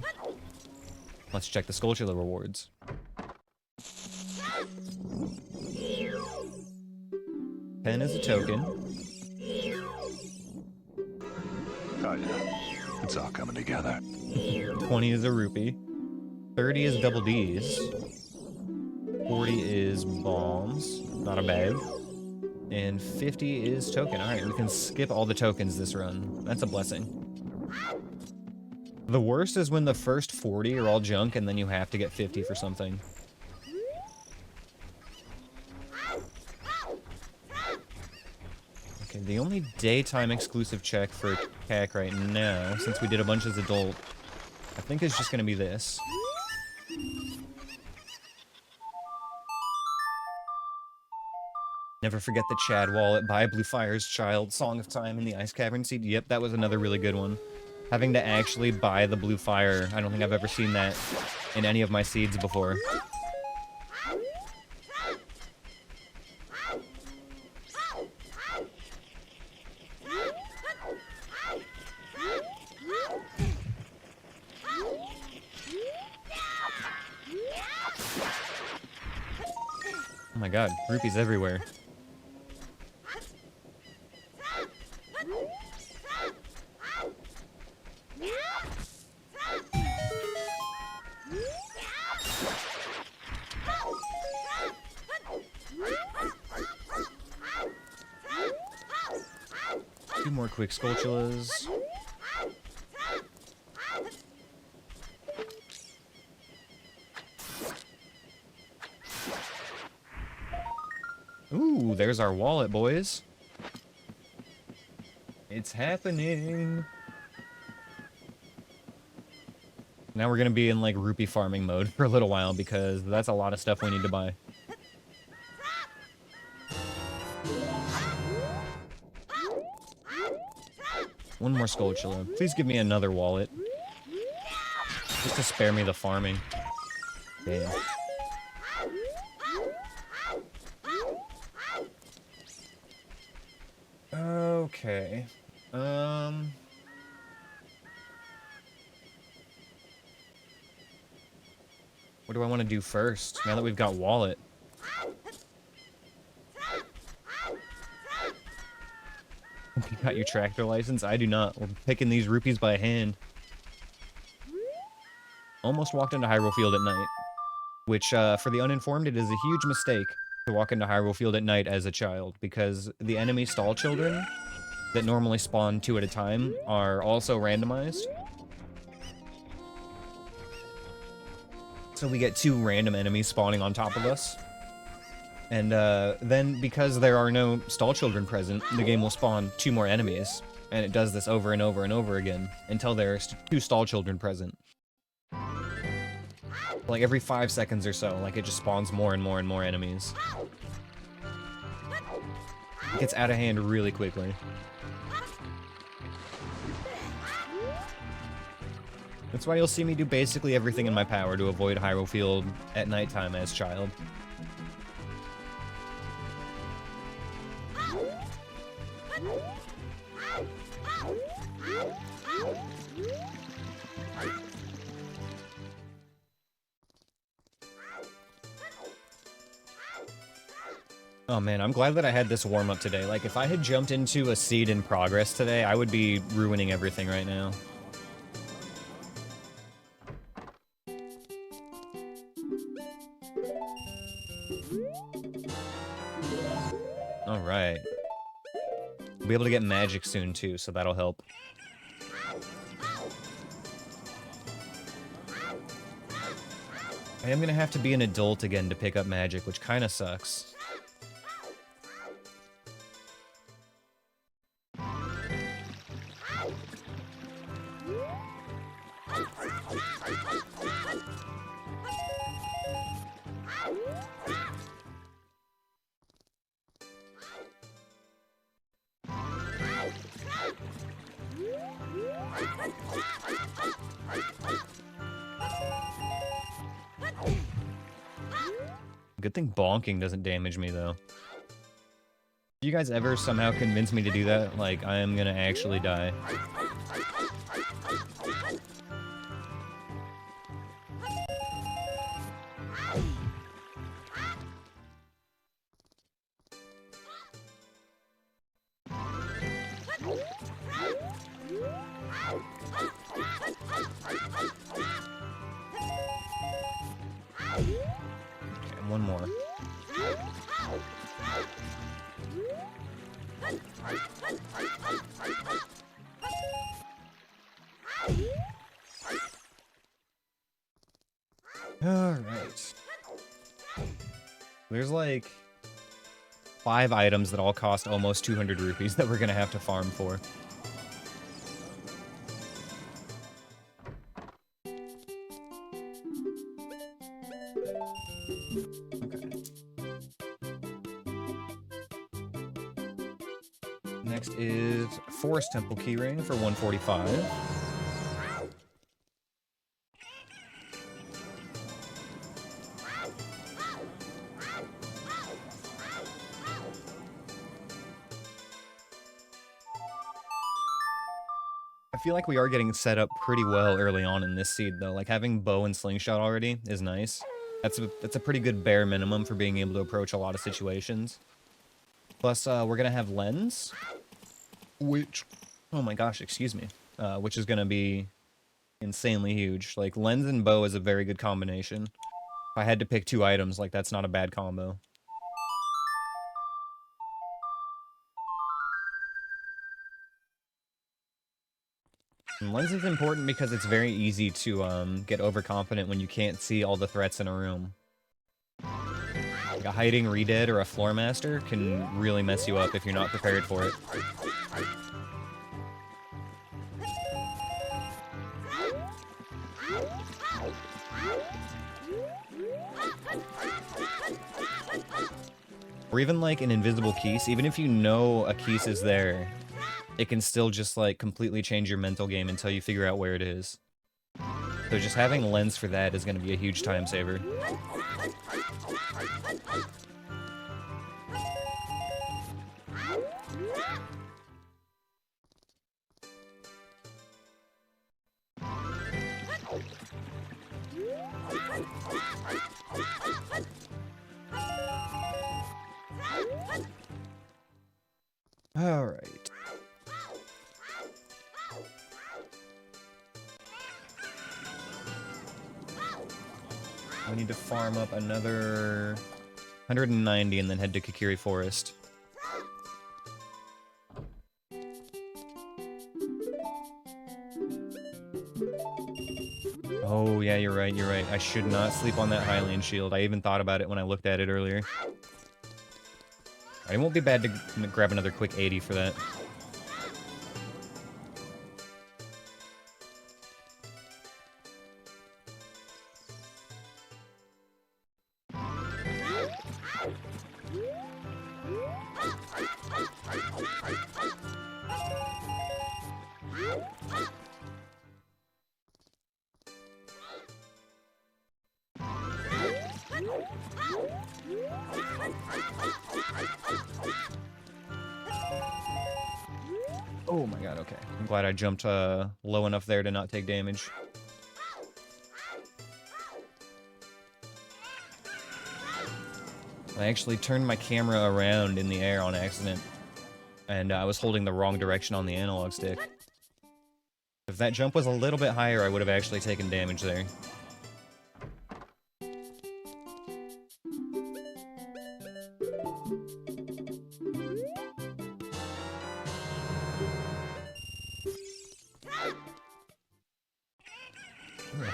let's check the Skulltula rewards. Pen is a token. Oh yeah, it's all coming together. 20 is a rupee. 30 is double D's. 40 is bombs, not a bag. And 50 is token. Alright, we can skip all the tokens this run. That's a blessing. The worst is when the first 40 are all junk and then you have to get 50 for something. Okay, the only daytime exclusive check for CAC right now, since we did a bunch as adult, I think is just gonna be this. Never forget the Chad wallet, buy Blue Fire's Child, Song of Time, and the Ice Cavern Seed. Yep, that was another really good one. Having to actually buy the Blue Fire, I don't think I've ever seen that in any of my seeds before. Oh my god, rupees everywhere. Two more quick Skulltulas. Ooh, there's our wallet, boys. It's happening. Now we're gonna be in, like, rupee farming mode for a little while, because that's a lot of stuff we need to buy. One more Skulltula. Please give me another wallet. Just to spare me the farming. Damn. Okay. What do I want to do first, now that we've got wallet? You got your tractor license? I do not. We're picking these rupees by hand. Almost walked into Hyrule Field at night. Which, for the uninformed, it is a huge mistake to walk into Hyrule Field at night as a child, because the enemy stall children that normally spawn 2 at a time are also randomized. So we get 2 random enemies spawning on top of us. And then, because there are no stall children present, the game will spawn 2 more enemies. And it does this over and over and over again, until there are 2 stall children present. Like every 5 seconds or so, like it just spawns more and more and more enemies. It gets out of hand really quickly. That's why you'll see me do basically everything in my power to avoid Hyrule Field at nighttime as child. Oh man, I'm glad that I had this warm-up today. Like, if I had jumped into a seed in progress today, I would be ruining everything right now. Alright. We'll be able to get magic soon, too, so that'll help. I am gonna have to be an adult again to pick up magic, which kinda sucks. Good thing bonking doesn't damage me, though. If you guys ever somehow convince me to do that, like, I am gonna actually die. One more. Alright. There's like 5 items that all cost almost 200 rupees that we're gonna have to farm for. Next is Forest Temple Keyring for 145. I feel like we are getting set up pretty well early on in this seed, though. Like, having bow and slingshot already is nice. That's a pretty good bare minimum for being able to approach a lot of situations. Plus, we're gonna have lens, which, oh my gosh, excuse me, which is gonna be insanely huge. Like, lens and bow is a very good combination. If I had to pick 2 items, like, that's not a bad combo. And lens is important because it's very easy to get overconfident when you can't see all the threats in a room. Like a hiding Redead or a Floor Master can really mess you up if you're not prepared for it. Or even like an invisible Keese, even if you know a Keese is there, it can still just like completely change your mental game until you figure out where it is. So just having lens for that is going to be a huge time saver. All right. We need to farm up another 190 and then head to Kokiri Forest. Oh, yeah, you're right, you're right. I should not sleep on that Hylian shield. I even thought about it when I looked at it earlier. It won't be bad to grab another quick 80 for that. Oh my god, okay. I'm glad I jumped low enough there to not take damage. I actually turned my camera around in the air on accident, and I was holding the wrong direction on the analog stick. If that jump was a little bit higher, I would have actually taken damage there.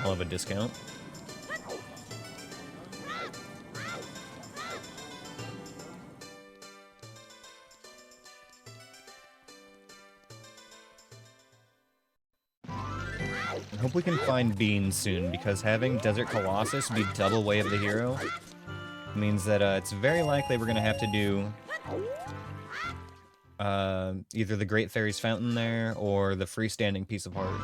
Hell of a discount. I hope we can find beans soon, because having Desert Colossus be double Way of the Hero means that it's very likely we're going to have to do either the Great Fairy's Fountain there, or the freestanding Piece of Heart.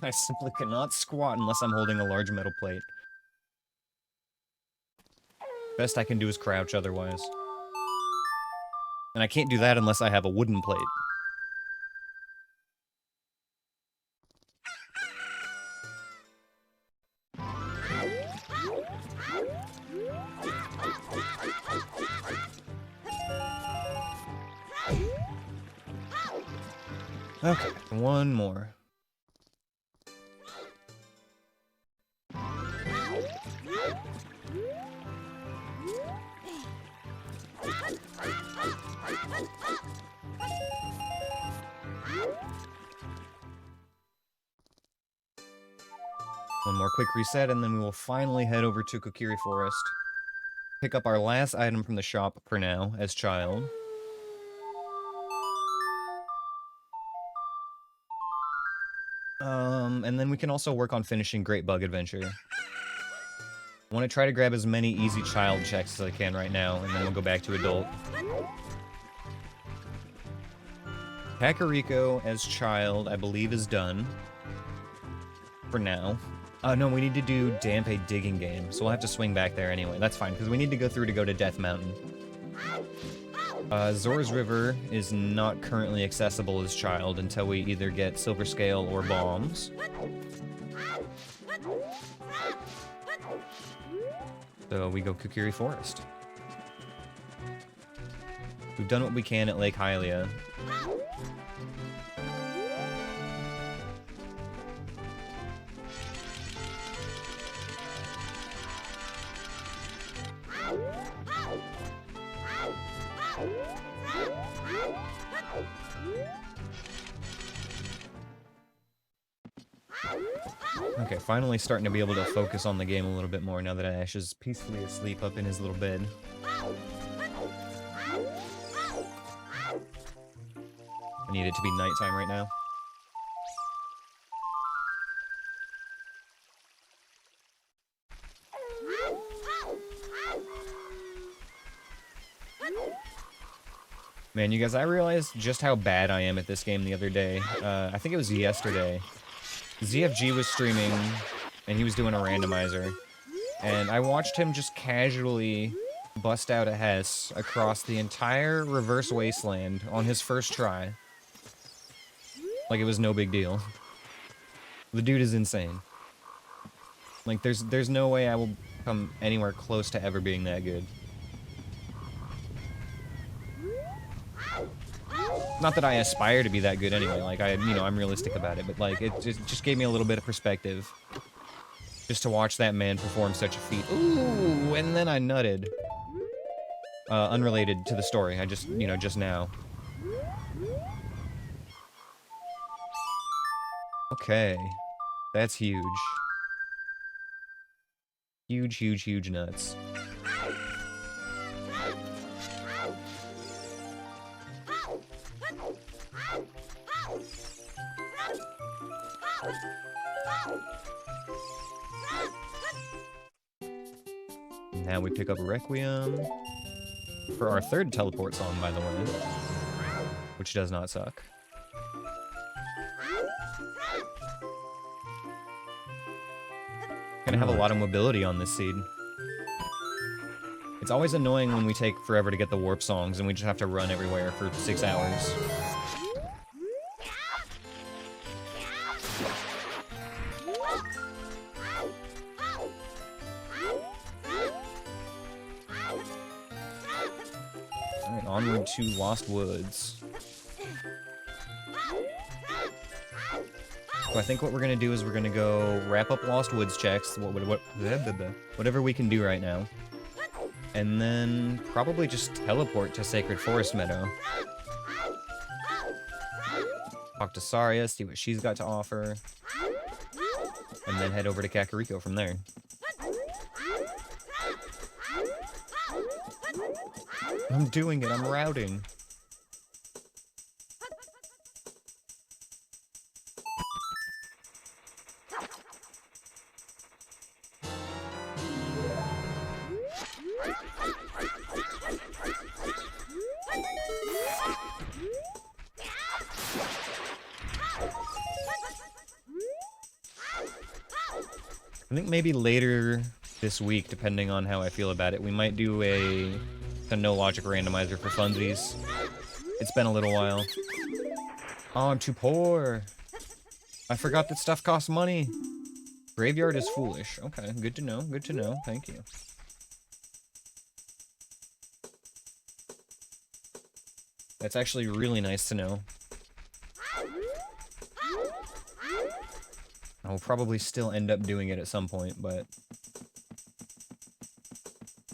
I simply cannot squat unless I'm holding a large metal plate. Best I can do is crouch otherwise. And I can't do that unless I have a wooden plate. Okay, one more. One more quick reset, and then we will finally head over to Kokiri Forest. Pick up our last item from the shop for now, as child. And then we can also work on finishing Great Bug Adventure. I want to try to grab as many easy child checks as I can right now, and then we'll go back to adult. Kakariko as child, I believe, is done. For now. No, we need to do Dampe Digging Game, so we'll have to swing back there anyway. That's fine, because we need to go through to go to Death Mountain. Zora's River is not currently accessible as child until we either get Silver Scale or Bombs. So we go Kokiri Forest. We've done what we can at Lake Hylia. Okay, finally starting to be able to focus on the game a little bit more now that Ash is peacefully asleep up in his little bed. I need it to be nighttime right now. Man, you guys, I realized just how bad I am at this game the other day. I think it was yesterday. ZFG was streaming, and he was doing a randomizer. And I watched him just casually bust out a Hess across the entire reverse wasteland on his first try. Like it was no big deal. The dude is insane. Like, there's no way I will come anywhere close to ever being that good. Not that I aspire to be that good anyway, like, I'm realistic about it, but, like, it just gave me a little bit of perspective. Just to watch that man perform such a feat. Ooh, and then I nutted. Unrelated to the story, I just, just now. Okay. That's huge. Huge, huge, huge nuts. Now we pick up Requiem for our third teleport song, by the way, which does not suck. Gonna have a lot of mobility on this seed. It's always annoying when we take forever to get the warp songs and we just have to run everywhere for 6 hours. Alright, onward to Lost Woods. So I think what we're gonna do is we're gonna go wrap up Lost Woods checks, whatever we can do right now. And then probably just teleport to Sacred Forest Meadow. Talk to Saria, see what she's got to offer. And then head over to Kakariko from there. I'm doing it, I'm routing. I think maybe later this week, depending on how I feel about it, we might do a no logic randomizer for funsies. It's been a little while. Oh, I'm too poor. I forgot that stuff costs money. Graveyard is foolish. Okay, good to know, good to know. Thank you. That's actually really nice to know. I will probably still end up doing it at some point, but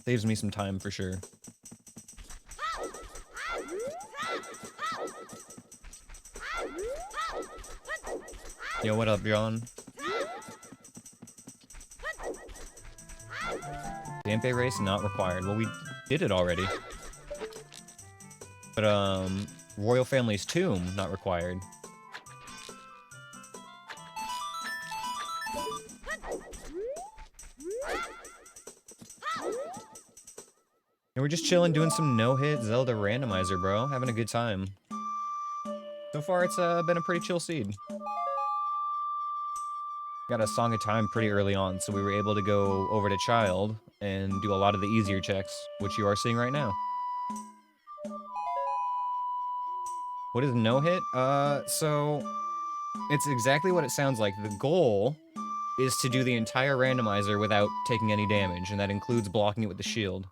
saves me some time for sure. Yo, what up, John? Dampe race not required. Well, we did it already. But, Royal Family's Tomb not required. And we're just chilling, doing some no-hit Zelda randomizer, bro. Having a good time. So far, it's been a pretty chill seed. Got a Song of Time pretty early on, so we were able to go over to Child and do a lot of the easier checks, which you are seeing right now. What is no-hit? So it's exactly what it sounds like. The goal is to do the entire randomizer without taking any damage, and that includes blocking it with the shield.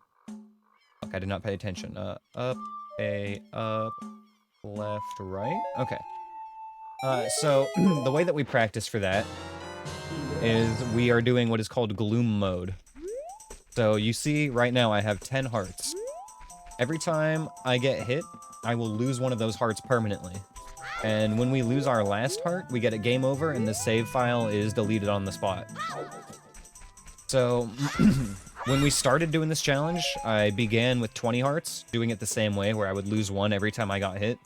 Fuck, I did not pay attention. Up, A, up, left, right? Okay. So the way that we practice for that is we are doing what is called Gloom mode. So you see, right now I have 10 hearts. Every time I get hit, I will lose one of those hearts permanently. And when we lose our last heart, we get a game over and the save file is deleted on the spot. So, when we started doing this challenge, I began with 20 hearts, doing it the same way, where I would lose one every time I got hit.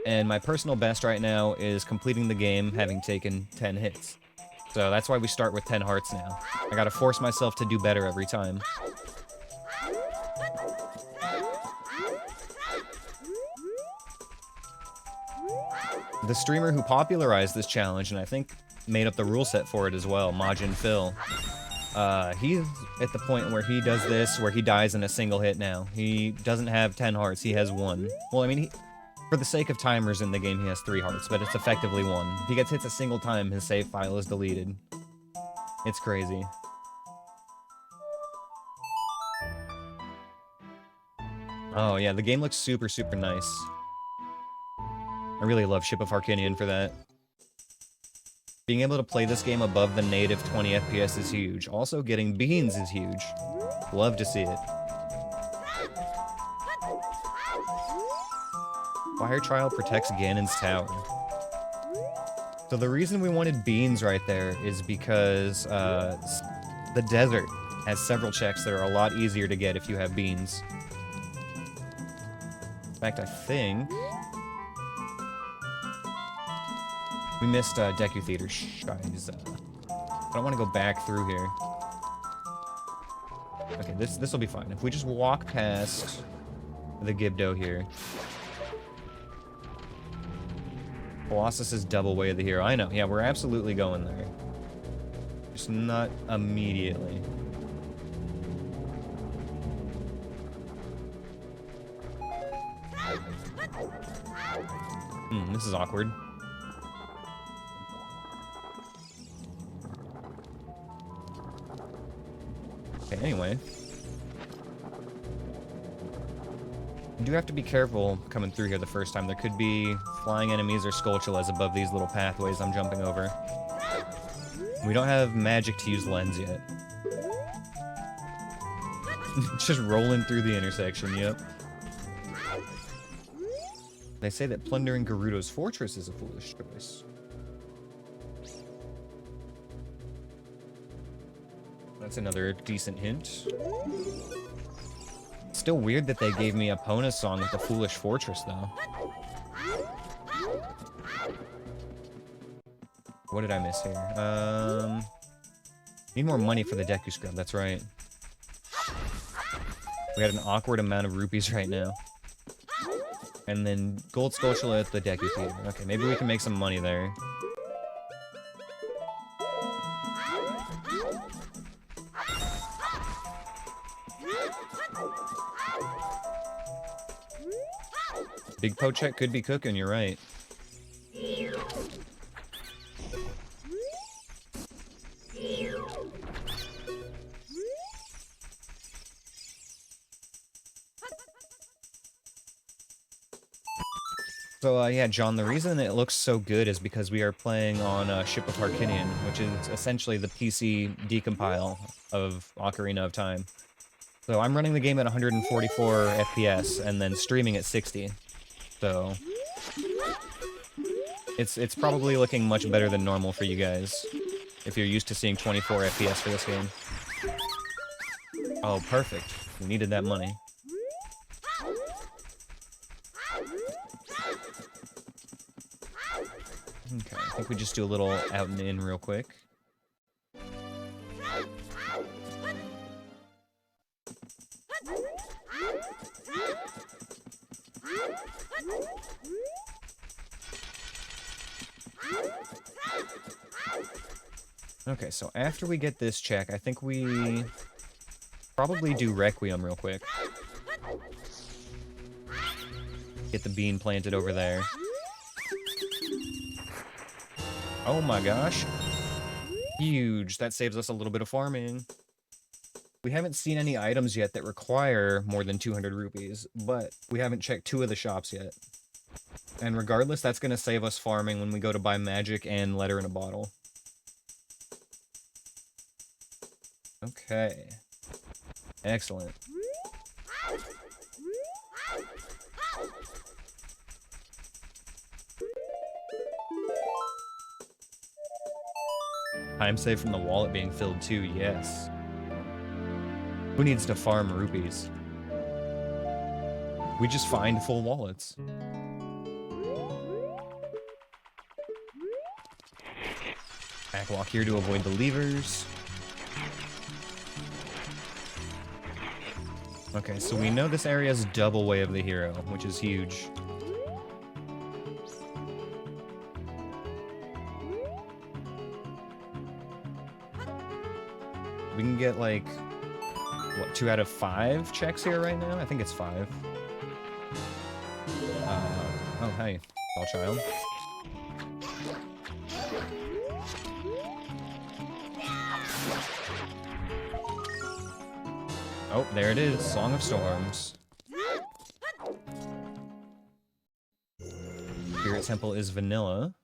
And my personal best right now is completing the game having taken 10 hits. So that's why we start with 10 hearts now. I gotta force myself to do better every time. The streamer who popularized this challenge, and I think made up the rule set for it as well, Majin Phil, he's at the point where he does this, where he dies in a single hit now. He doesn't have 10 hearts, he has 1. Well, I mean, for the sake of timers in the game, he has 3 hearts, but it's effectively 1. If he gets hit a single time, his save file is deleted. It's crazy. Oh yeah, the game looks super, super nice. I really love Ship of Harkinian for that. Being able to play this game above the native 20 FPS is huge. Also, getting beans is huge. Love to see it. Fire Trial protects Ganon's tower. So the reason we wanted beans right there is because the desert has several checks that are a lot easier to get if you have beans. In fact, I think we missed Deku Theater Shies. I don't want to go back through here. Okay, this will be fine. If we just walk past the Gibdo here. Colossus is double way of the hero. I know. Yeah, we're absolutely going there. Just not immediately. This is awkward. Okay, anyway. You do have to be careful coming through here the first time. There could be flying enemies or Skulltulas above these little pathways I'm jumping over. We don't have magic to use lens yet. Just rolling through the intersection, yep. They say that plundering Gerudo's fortress is a foolish choice. That's another decent hint. Still weird that they gave me a Epona song with a foolish fortress, though. What did I miss here? Need more money for the Deku Scrub, that's right. We had an awkward amount of rupees right now. And then Gold Skulltula at the Deku Theater. Okay, maybe we can make some money there. Big Pochette could be cooking, you're right. So, yeah, John, the reason it looks so good is because we are playing on Ship of Harkinian, which is essentially the PC decompile of Ocarina of Time. So I'm running the game at 144 FPS and then streaming at 60. So it's probably looking much better than normal for you guys, if you're used to seeing 24 FPS for this game. Oh, perfect. We needed that money. Okay, I think we just do a little out and in real quick. Okay, so after we get this check, I think we probably do Requiem real quick. Get the bean planted over there. Oh my gosh. Huge. That saves us a little bit of farming. We haven't seen any items yet that require more than 200 rupees, but we haven't checked 2 of the shops yet. And regardless, that's going to save us farming when we go to buy magic and letter in a bottle. Okay. Excellent. Time save from the wallet being filled too, yes. Who needs to farm rupees? We just find full wallets. Backwalk here to avoid the levers. Okay, so we know this area is double way of the hero, which is huge. We can get like, what, 2 out of 5 checks here right now? I think it's 5. Oh, hey, small child. Oh, there it is, Song of Storms. Spirit Temple is vanilla.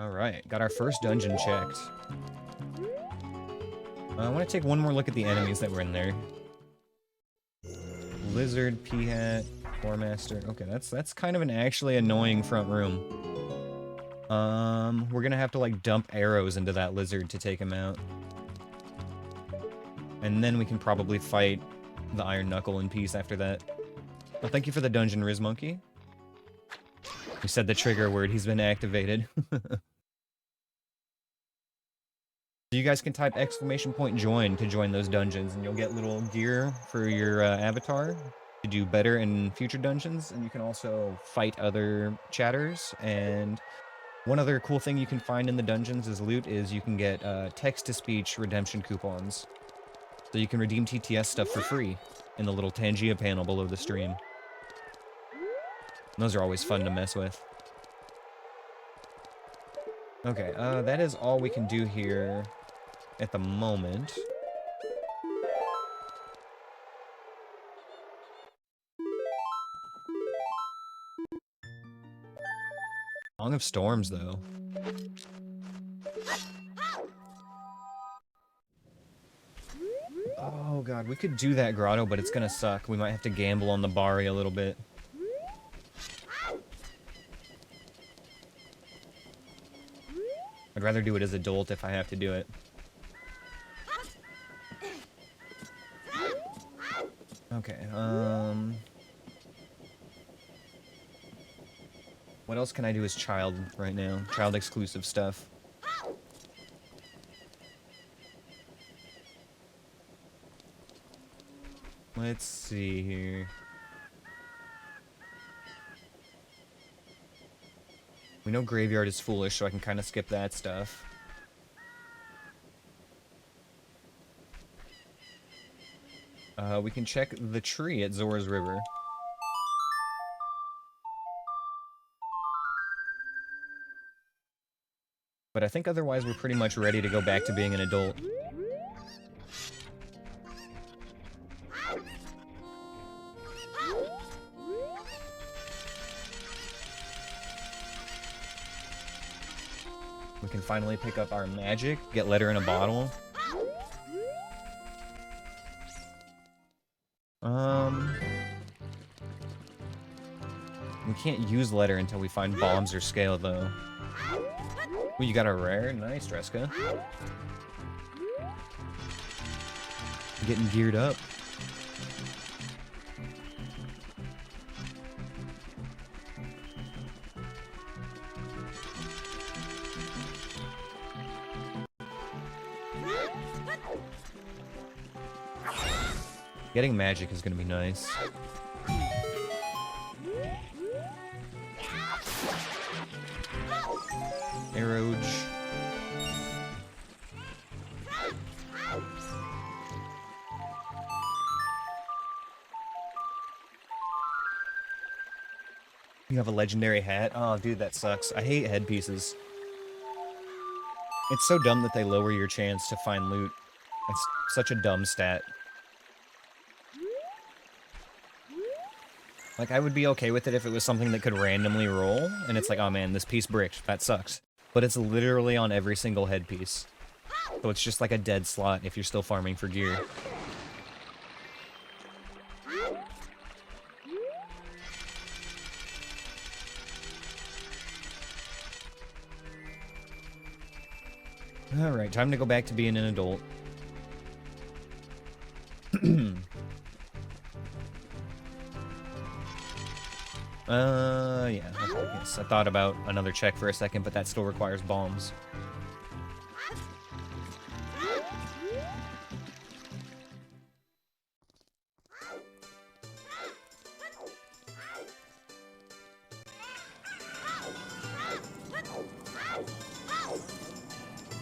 Alright, got our first dungeon checked. I want to take one more look at the enemies that were in there. Lizard, Peahat, Master. Okay, that's kind of an actually annoying front room. We're gonna have to like dump arrows into that lizard to take him out. And then we can probably fight the Iron Knuckle in peace after that. Well, thank you for the dungeon, Riz Monkey. You said the trigger word, he's been activated. You guys can type !join to join those dungeons, and you'll get little gear for your avatar to do better in future dungeons, and you can also fight other chatters. And one other cool thing you can find in the dungeons as loot is you can get text-to-speech redemption coupons. So you can redeem TTS stuff for free in the little Tangia panel below the stream. And those are always fun to mess with. Okay, that is all we can do here at the moment. Song of Storms, though. Oh god, we could do that grotto, but it's gonna suck. We might have to gamble on the Bari a little bit. I'd rather do it as adult if I have to do it. Okay, what else can I do as child right now? Child exclusive stuff. Let's see here. We know Graveyard is foolish, so I can kind of skip that stuff. We can check the tree at Zora's River. But I think otherwise we're pretty much ready to go back to being an adult. We can finally pick up our magic, get letter in a bottle. We can't use letter until we find bombs or scale, though. Ooh, you got a rare? Nice, Dreska. Getting geared up. Getting magic is gonna be nice. Arrowge. You have a legendary hat? Oh, dude, that sucks. I hate headpieces. It's so dumb that they lower your chance to find loot. It's such a dumb stat. Like, I would be okay with it if it was something that could randomly roll, and it's like, oh man, this piece bricked, that sucks. But it's literally on every single headpiece. So it's just like a dead slot if you're still farming for gear. Alright, time to go back to being an adult. Yeah. Okay, yes. I thought about another check for a second, but that still requires bombs.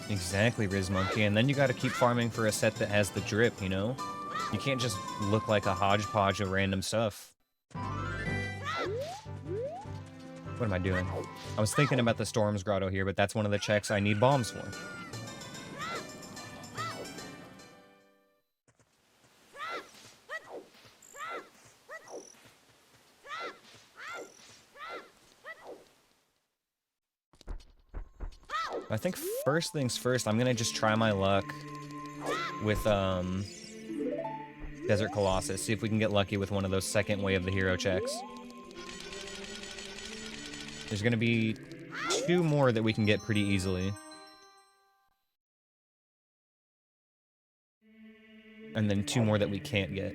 Exactly, Riz Monkey. And then you gotta keep farming for a set that has the drip, you know? You can't just look like a hodgepodge of random stuff. What am I doing? I was thinking about the Storm's Grotto here, but that's one of the checks I need bombs for. I think first things first, I'm gonna just try my luck with, Desert Colossus. See if we can get lucky with one of those second wave of the hero checks. There's gonna be 2 more that we can get pretty easily. And then 2 more that we can't get.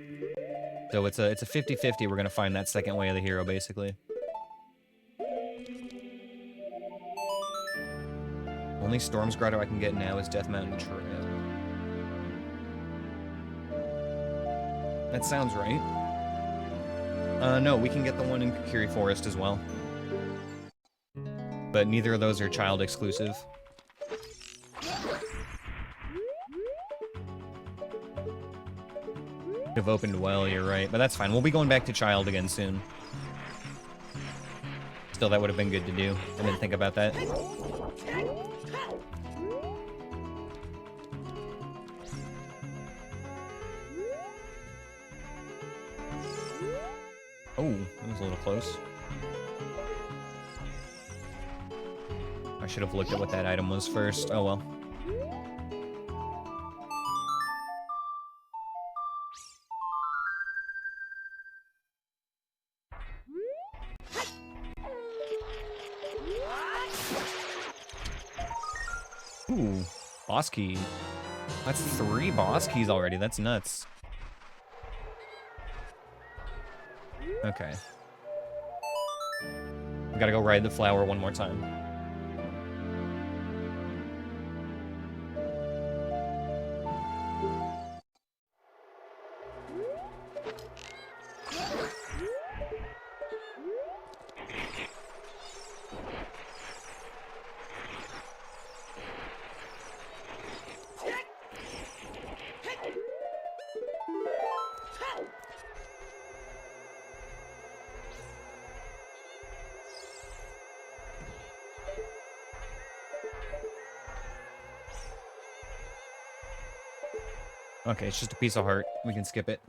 So it's a 50-50, we're gonna find that second way of the hero, basically. Only Storm's Grotto I can get now is Death Mountain Trail. That sounds right. No, we can get the one in Kukiri Forest as well. But neither of those are child exclusive. Have opened well, you're right. But that's fine. We'll be going back to child again soon. Still, that would have been good to do. I didn't think about that. Oh, that was a little close. I should have looked at what that item was first. Oh well. Ooh, boss key. That's 3 boss keys already. That's nuts. Okay. We gotta go ride the flower one more time. Okay, it's just a piece of heart. We can skip it.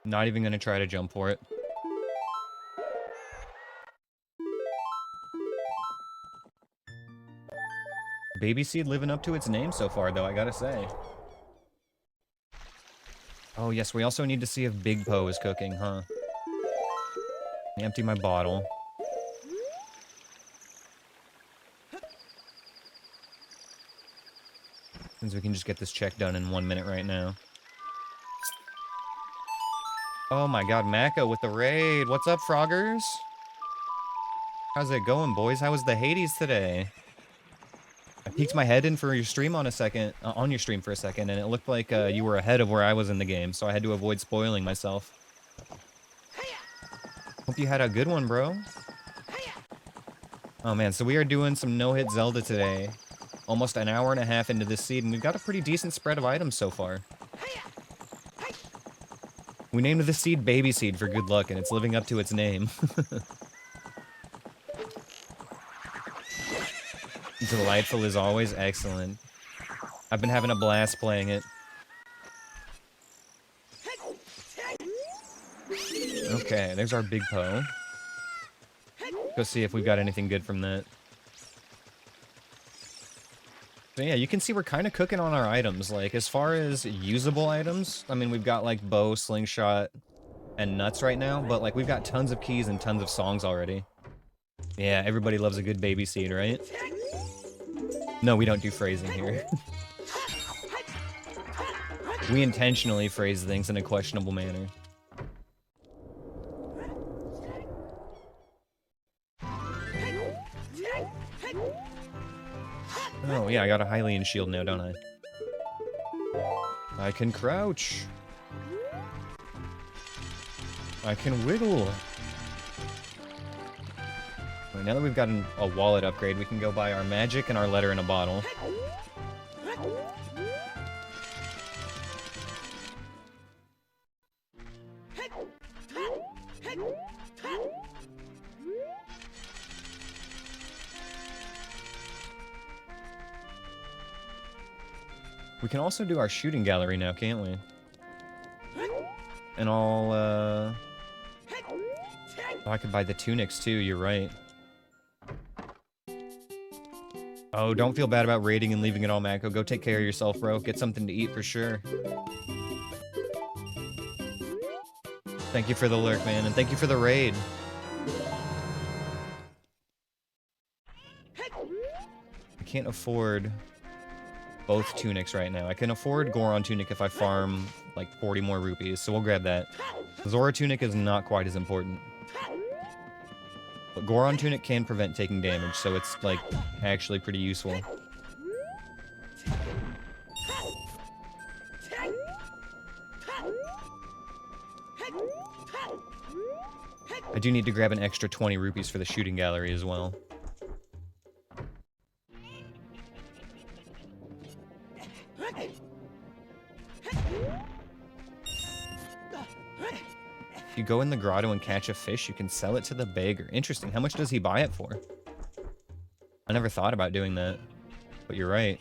Not even gonna try to jump for it. Baby seed living up to its name so far, though, I gotta say. Oh, yes, we also need to see if Big Po is cooking, huh? Let me empty my bottle. Since we can just get this check done in 1 minute right now. Oh my god, Mako with the raid. What's up, Froggers? How's it going, boys? How was the Hades today? I peeked my head in for your stream on your stream for a second, and it looked like you were ahead of where I was in the game, so I had to avoid spoiling myself. Hope you had a good one, bro. Oh man, so we are doing some no-hit Zelda today. Almost an hour and a half into this seed, and we've got a pretty decent spread of items so far. We named the seed Baby Seed for good luck, and it's living up to its name. Delightful as always. Excellent. I've been having a blast playing it. Okay, there's our Big Po. Go see if we've got anything good from that. So yeah, you can see we're kind of cooking on our items. Like, as far as usable items, I mean, we've got, like, bow, slingshot, and nuts right now, but, like, we've got tons of keys and tons of songs already. Yeah, everybody loves a good baby seed, right? No, we don't do phrasing here. We intentionally phrase things in a questionable manner. Oh, yeah, I got a Hylian shield now, don't I? I can crouch. I can wiggle. Right, now that we've gotten a wallet upgrade, we can go buy our magic and our letter in a bottle. We can also do our shooting gallery now, can't we? And I'll, oh, I could buy the tunics too, you're right. Oh, don't feel bad about raiding and leaving it all, Mako. Go take care of yourself, bro. Get something to eat for sure. Thank you for the lurk, man, and thank you for the raid. I can't afford both tunics right now. I can afford Goron tunic if I farm like 40 more rupees, so we'll grab that. Zora tunic is not quite as important. But Goron tunic can prevent taking damage, so it's like actually pretty useful. I do need to grab an extra 20 rupees for the shooting gallery as well. If you go in the grotto and catch a fish, you can sell it to the beggar. Interesting. How much does he buy it for? I never thought about doing that. But you're right.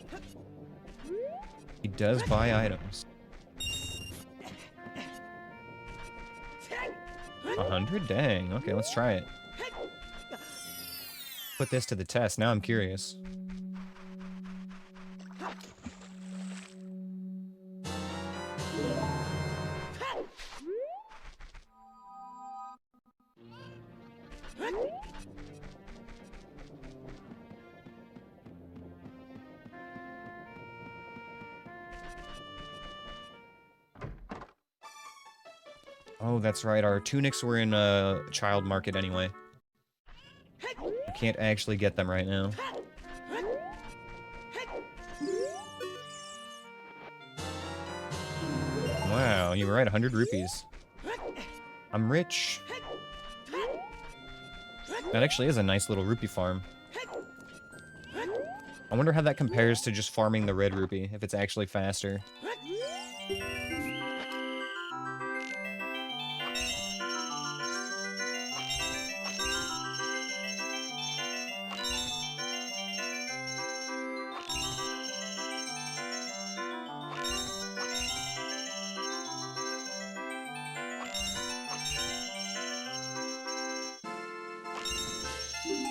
He does buy items. 100? Dang. Okay, let's try it. Put this to the test. Now I'm curious. Oh, that's right. Our tunics were in a child market anyway. I can't actually get them right now. Wow, you were right. 100 rupees. I'm rich. That actually is a nice little rupee farm. I wonder how that compares to just farming the red rupee, if it's actually faster.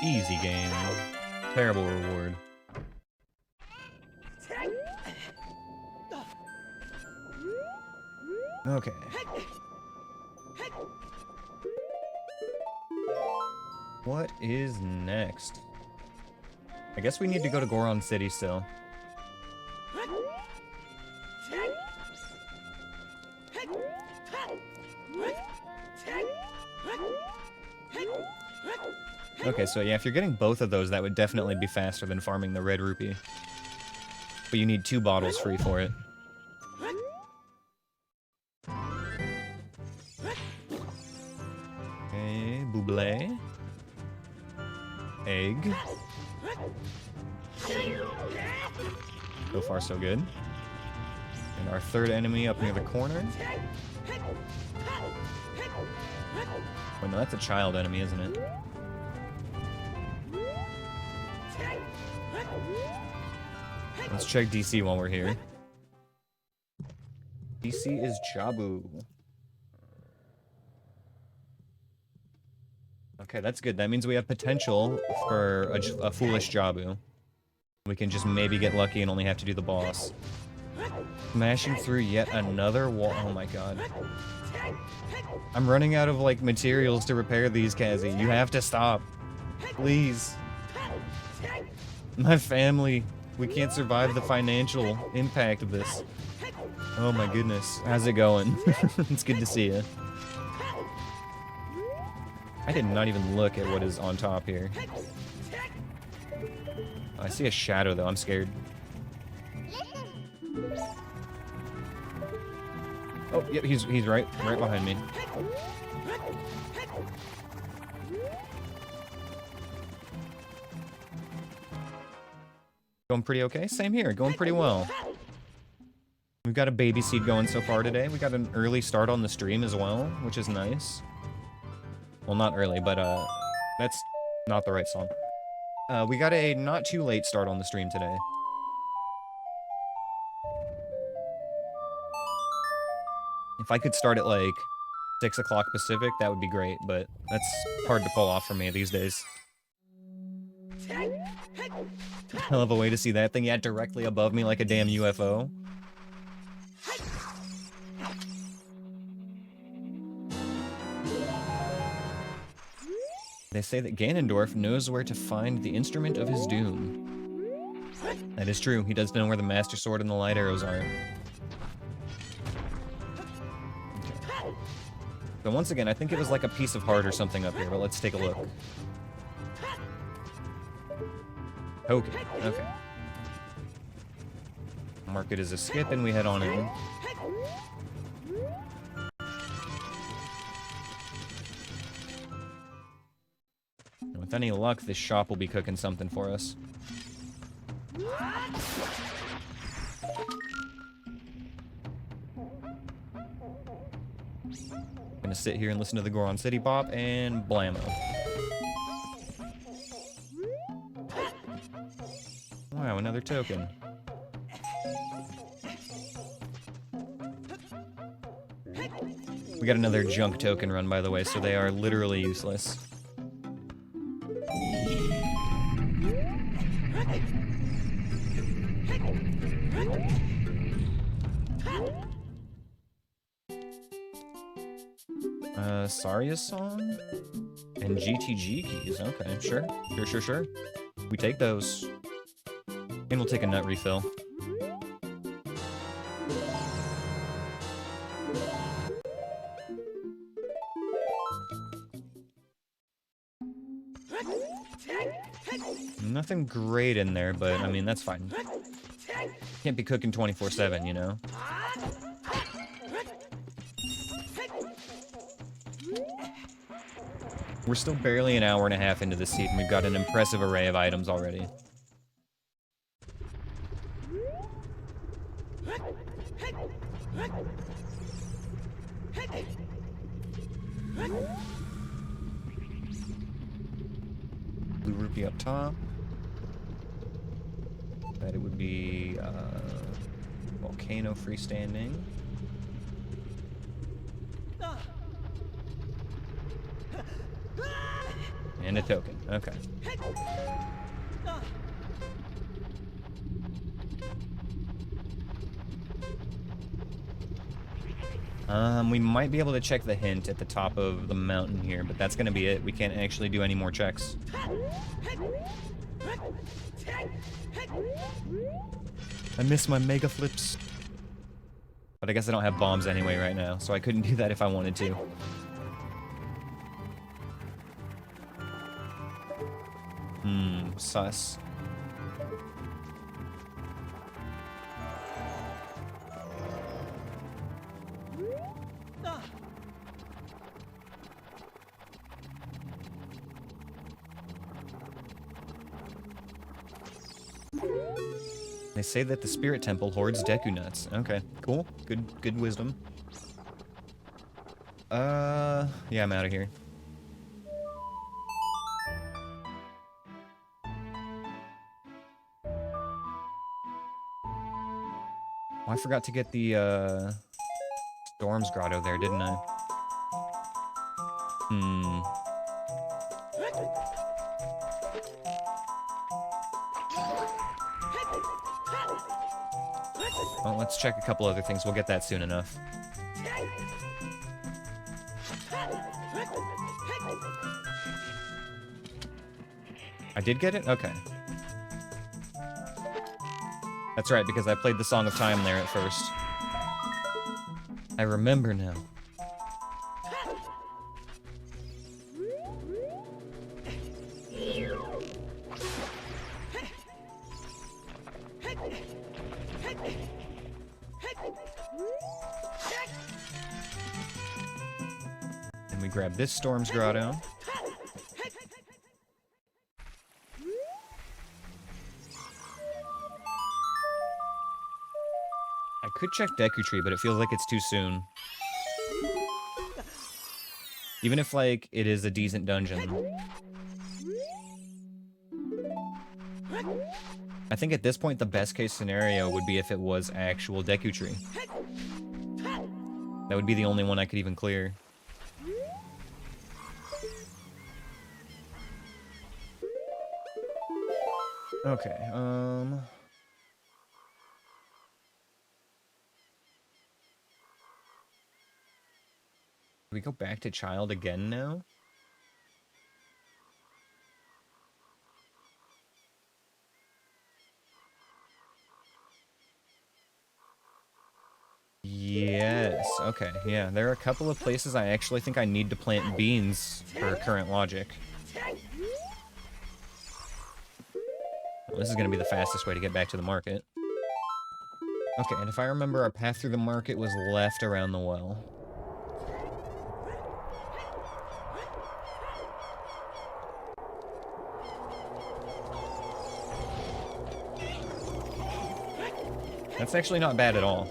Easy game. Terrible reward. Okay. What is next? I guess we need to go to Goron City still. Okay, so yeah, if you're getting both of those, that would definitely be faster than farming the red rupee. But you need 2 bottles free for it. Okay, Buble. Egg. So far, so good. And our third enemy up near the corner. Oh no, that's a child enemy, isn't it? Let's check DC while we're here. DC is Jabu. Okay, that's good. That means we have potential for a foolish Jabu. We can just maybe get lucky and only have to do the boss. Smashing through yet another wall. Oh my god. I'm running out of, like, materials to repair these, Kazi. You have to stop. Please. My family. We can't survive the financial impact of this. Oh my goodness. How's it going? It's good to see you. I did not even look at what is on top here. I see a shadow though, I'm scared. Oh, yep, he's right behind me. Going pretty okay? Same here, going pretty well. We've got a baby seed going so far today. We got an early start on the stream as well, which is nice. Well, not early, but that's not the right song. We got a not too late start on the stream today. If I could start at like 6 o'clock Pacific, that would be great, but that's hard to pull off for me these days. Hell of a way to see that thing, yeah, directly above me like a damn UFO. They say that Ganondorf knows where to find the instrument of his doom. That is true, he does know where the Master Sword and the light arrows are. Okay. So once again, I think it was like a piece of heart or something up here, but let's take a look. Okay, okay. Mark it as a skip and we head on in. With any luck, this shop will be cooking something for us. Gonna sit here and listen to the Goron City Bop and blammo. Wow, another token. We got another junk token run, by the way, so they are literally useless. Saria's song? And GTG keys, okay, sure. We take those. And we'll take a nut refill. Nothing great in there, but I mean, that's fine. Can't be cooking 24/7, you know? We're still barely an hour and a half into the seed, and we've got an impressive array of items already. Blue rupee up top. That it would be volcano freestanding. And a token. Okay. We might be able to check the hint at the top of the mountain here, but that's gonna be it. We can't actually do any more checks. I miss my mega flips. But I guess I don't have bombs anyway right now, so I couldn't do that if I wanted to. Sus. They say that the Spirit Temple hoards Deku nuts. Okay, cool. Good wisdom. Yeah, I'm out of here. Oh, I forgot to get the, Storm's Grotto there, didn't I? Well, let's check a couple other things. We'll get that soon enough. I did get it? Okay. That's right, because I played the Song of Time there at first. I remember now. And we grab this Storm's Grotto. I could check Deku Tree, but it feels like it's too soon. Even if, like, it is a decent dungeon. I think at this point the best case scenario would be if it was actual Deku Tree. That would be the only one I could even clear. Okay, we go back to Child again now? Yes, okay, yeah. There are a couple of places I actually think I need to plant beans for current logic. Well, this is gonna be the fastest way to get back to the market. Okay, and if I remember, our path through the market was left around the well. That's actually not bad at all.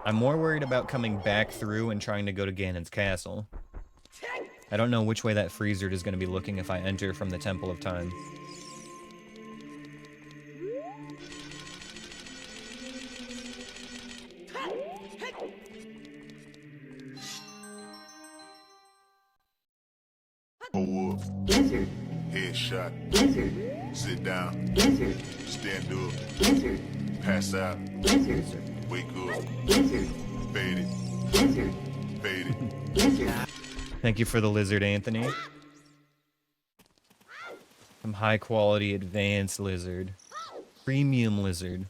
I'm more worried about coming back through and trying to go to Ganon's castle. I don't know which way that Freezer is going to be looking if I enter from the Temple of Time. Wolf. Headshot. Sit down. Stand up. Pass out. Wake up. Fade it. Fade it. Thank you for the lizard, Anthony. Some high quality advanced lizard. Premium lizard.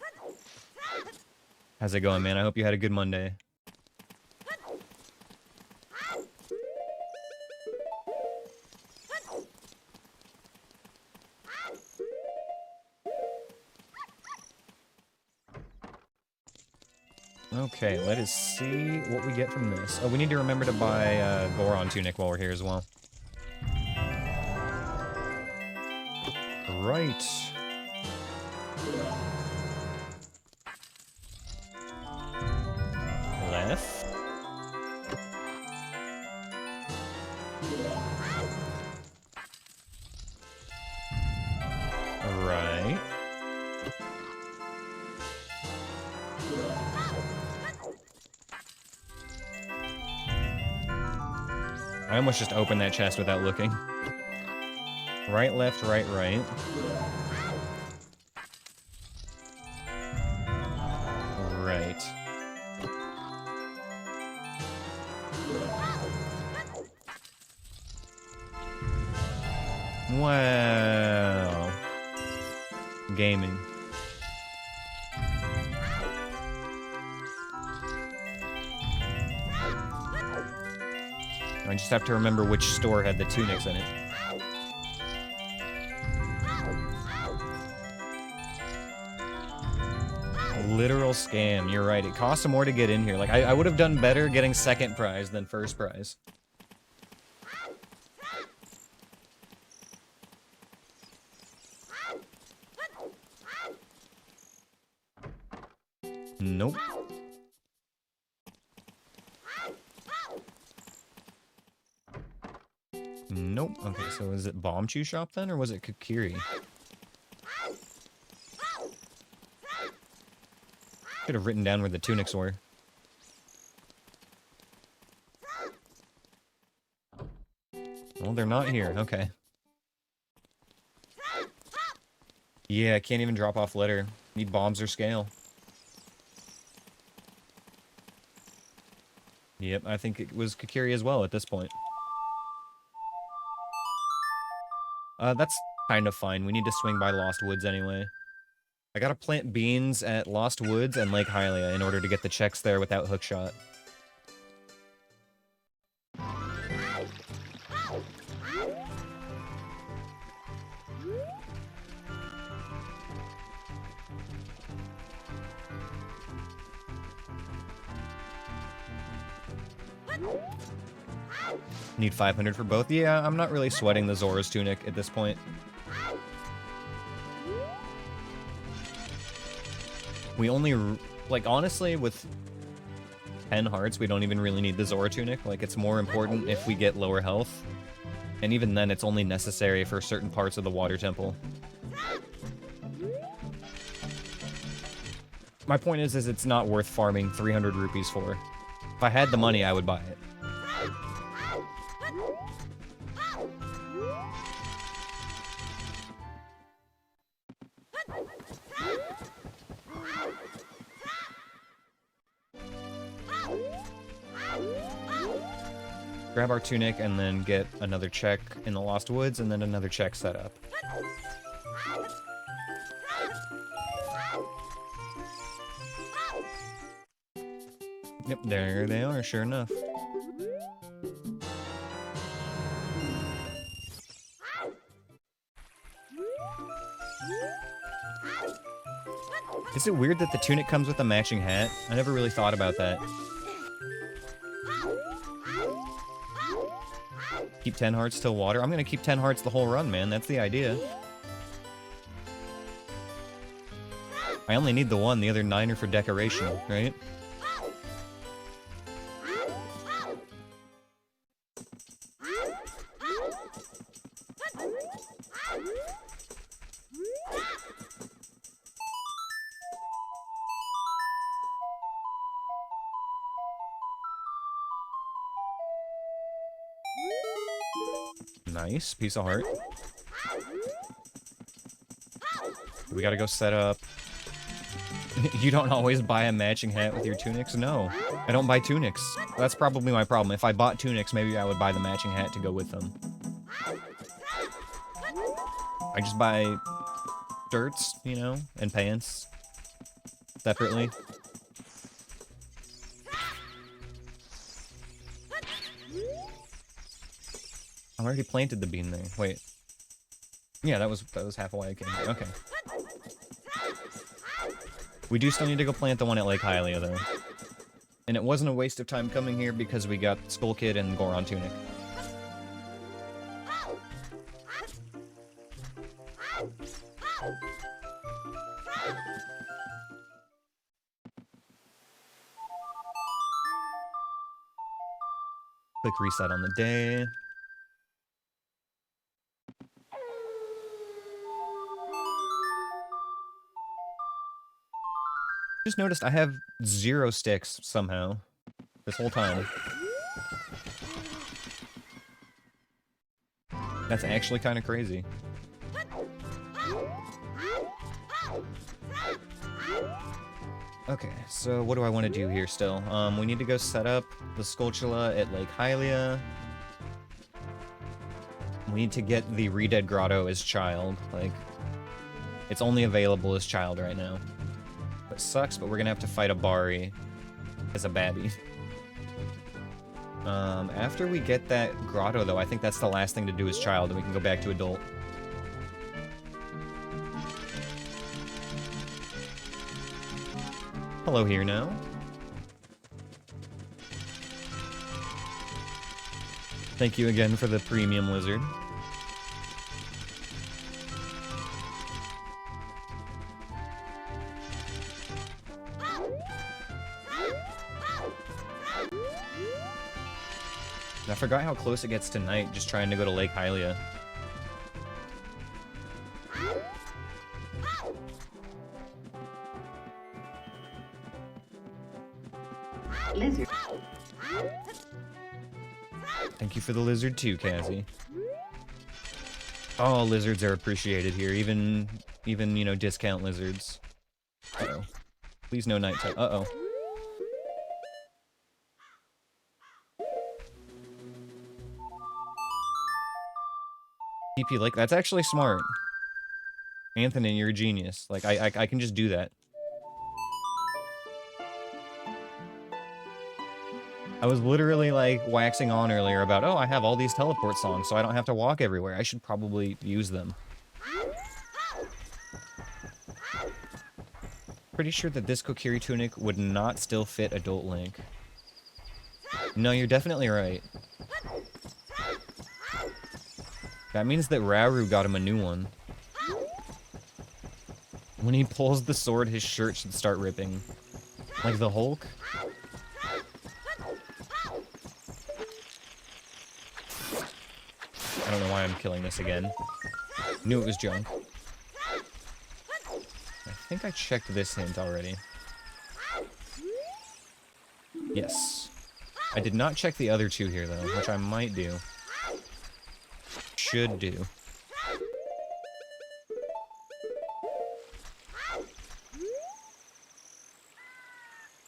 How's it going, man? I hope you had a good Monday. Okay, let us see what we get from this. Oh, we need to remember to buy Goron Tunic while we're here as well. Right. Left. Right. I almost just opened that chest without looking. Right, left, right, right. Right. Wow. Gaming. I just have to remember which store had the tunics in it. Literal scam, you're right. It costs more to get in here. Like, I would have done better getting second prize than first prize. Nope. Nope. Okay, so is it Bomb Chew Shop then, or was it Kokiri? Could have written down where the tunics were. Well, they're not here. Okay. Yeah, I can't even drop off litter. Need bombs or scale. Yep, I think it was Kokiri as well at this point. That's kind of fine. We need to swing by Lost Woods anyway. I gotta plant beans at Lost Woods and Lake Hylia in order to get the checks there without hookshot. Need 500 for both? Yeah, I'm not really sweating the Zora's Tunic at this point. We only, like, honestly, with 10 hearts, we don't even really need the Zora Tunic. Like, it's more important if we get lower health. And even then, it's only necessary for certain parts of the Water Temple. My point is it's not worth farming 300 rupees for. If I had the money, I would buy it. Grab our tunic and then get another check in the Lost Woods and then another check set up. Yep, there they are, sure enough. Is it weird that the tunic comes with a matching hat? I never really thought about that. Keep 10 hearts till water? I'm gonna keep 10 hearts the whole run, man. That's the idea. I only need the one, the other 9 are for decoration, right? Nice, piece of heart. We gotta go set up. You don't always buy a matching hat with your tunics? No, I don't buy tunics. That's probably my problem. If I bought tunics, maybe I would buy the matching hat to go with them. I just buy shirts, you know, and pants separately. I already planted the bean there. Wait. Yeah, that was half why I came here. Okay. We do still need to go plant the one at Lake Hylia, though. And it wasn't a waste of time coming here because we got Skull Kid and Goron Tunic. Click reset on the day. Just noticed I have 0 sticks somehow this whole time. That's actually kind of crazy. Okay, so what do I want to do here still? We need to go set up the Skulltula at Lake Hylia. We need to get the Redead Grotto as child. Like, it's only available as child right now. It sucks, but we're gonna have to fight a Bari as a babby. After we get that grotto, though, I think that's the last thing to do as child, and we can go back to adult. Hello here now. Thank you again for the premium lizard. I forgot how close it gets tonight just trying to go to Lake Hylia. Lizard. Thank you for the lizard too, Cassie. Oh, lizards are appreciated here, even you know, discount lizards. Uh-oh. Please no nighttime. Uh-oh. TP Lake, that's actually smart. Anthony, you're a genius. Like, I can just do that. I was literally, like, waxing on earlier about, oh, I have all these teleport songs, so I don't have to walk everywhere. I should probably use them. Pretty sure that this Kokiri tunic would not still fit adult Link. No, you're definitely right. That means that Rauru got him a new one. When he pulls the sword, his shirt should start ripping. Like the Hulk. I don't know why I'm killing this again. Knew it was junk. I think I checked this hint already. Yes. I did not check the other two here, though, which I might do. Should do.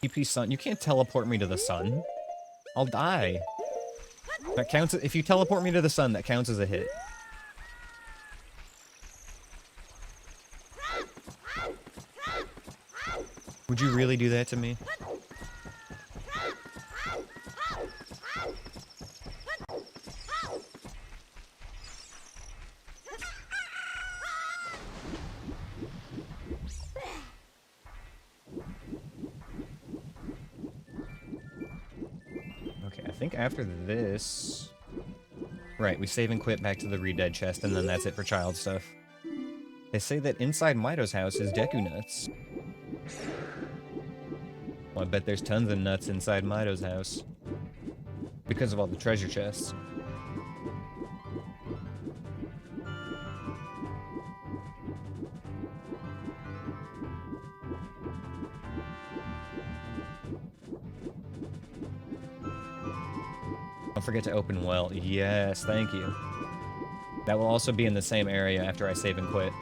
TP sun. You can't teleport me to the sun. I'll die. That counts. If you teleport me to the sun, that counts as a hit. Would you really do that to me? Okay, I think after this... Right, we save and quit back to the Redead chest, and then that's it for child stuff. They say that inside Mido's house is Deku nuts. Well, I bet there's tons of nuts inside Mido's house. Because of all the treasure chests. Don't forget to open well. Yes, thank you. That will also be in the same area after I save and quit.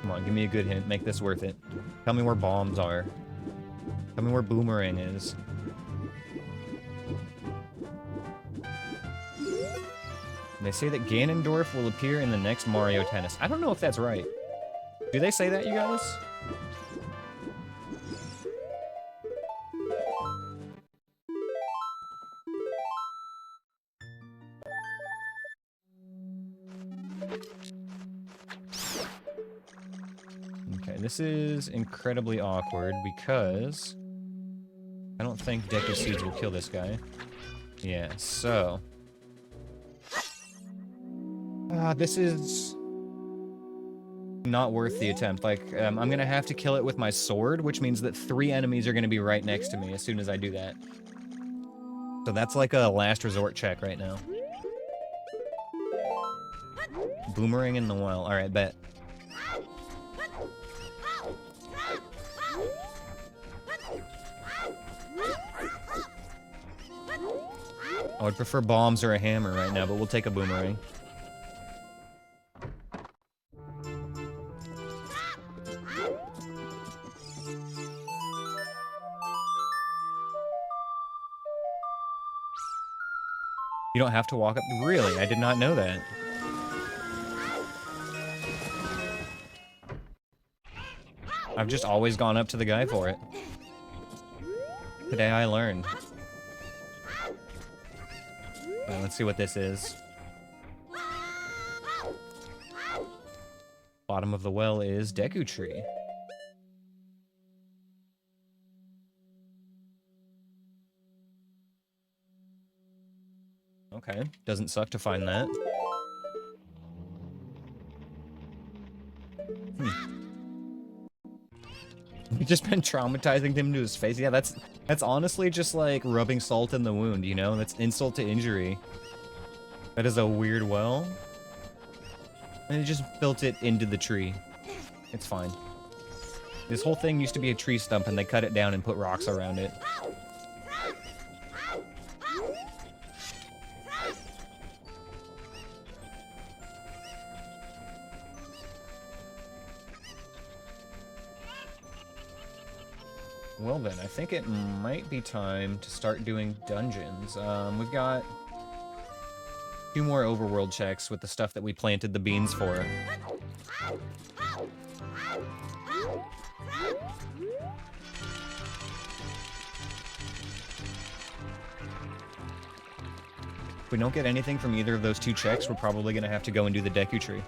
Come on, give me a good hint. Make this worth it. Tell me where bombs are. Tell me where Boomerang is. They say that Ganondorf will appear in the next Mario Tennis. I don't know if that's right. Do they say that, you guys? Okay, this is incredibly awkward because I don't think Deku Seeds will kill this guy. Yeah, so... this is not worth the attempt. Like, I'm gonna have to kill it with my sword, which means that 3 enemies are gonna be right next to me as soon as I do that. So that's like a last resort check right now. Boomerang in the well. Alright, bet. I would prefer bombs or a hammer right now, but we'll take a boomerang. You don't have to walk up. Really? I did not know that. I've just always gone up to the guy for it. Today I learned. Alright, let's see what this is. Bottom of the well is Deku Tree. Okay, doesn't suck to find that. We've just been traumatizing him to his face. Yeah, that's honestly just like rubbing salt in the wound, you know? That's insult to injury. That is a weird well. And it just built it into the tree. It's fine. This whole thing used to be a tree stump and they cut it down and put rocks around it. Well then, I think it might be time to start doing dungeons. We've got 2 more overworld checks with the stuff that we planted the beans for. If we don't get anything from either of those 2 checks, we're probably going to have to go and do the Deku Tree.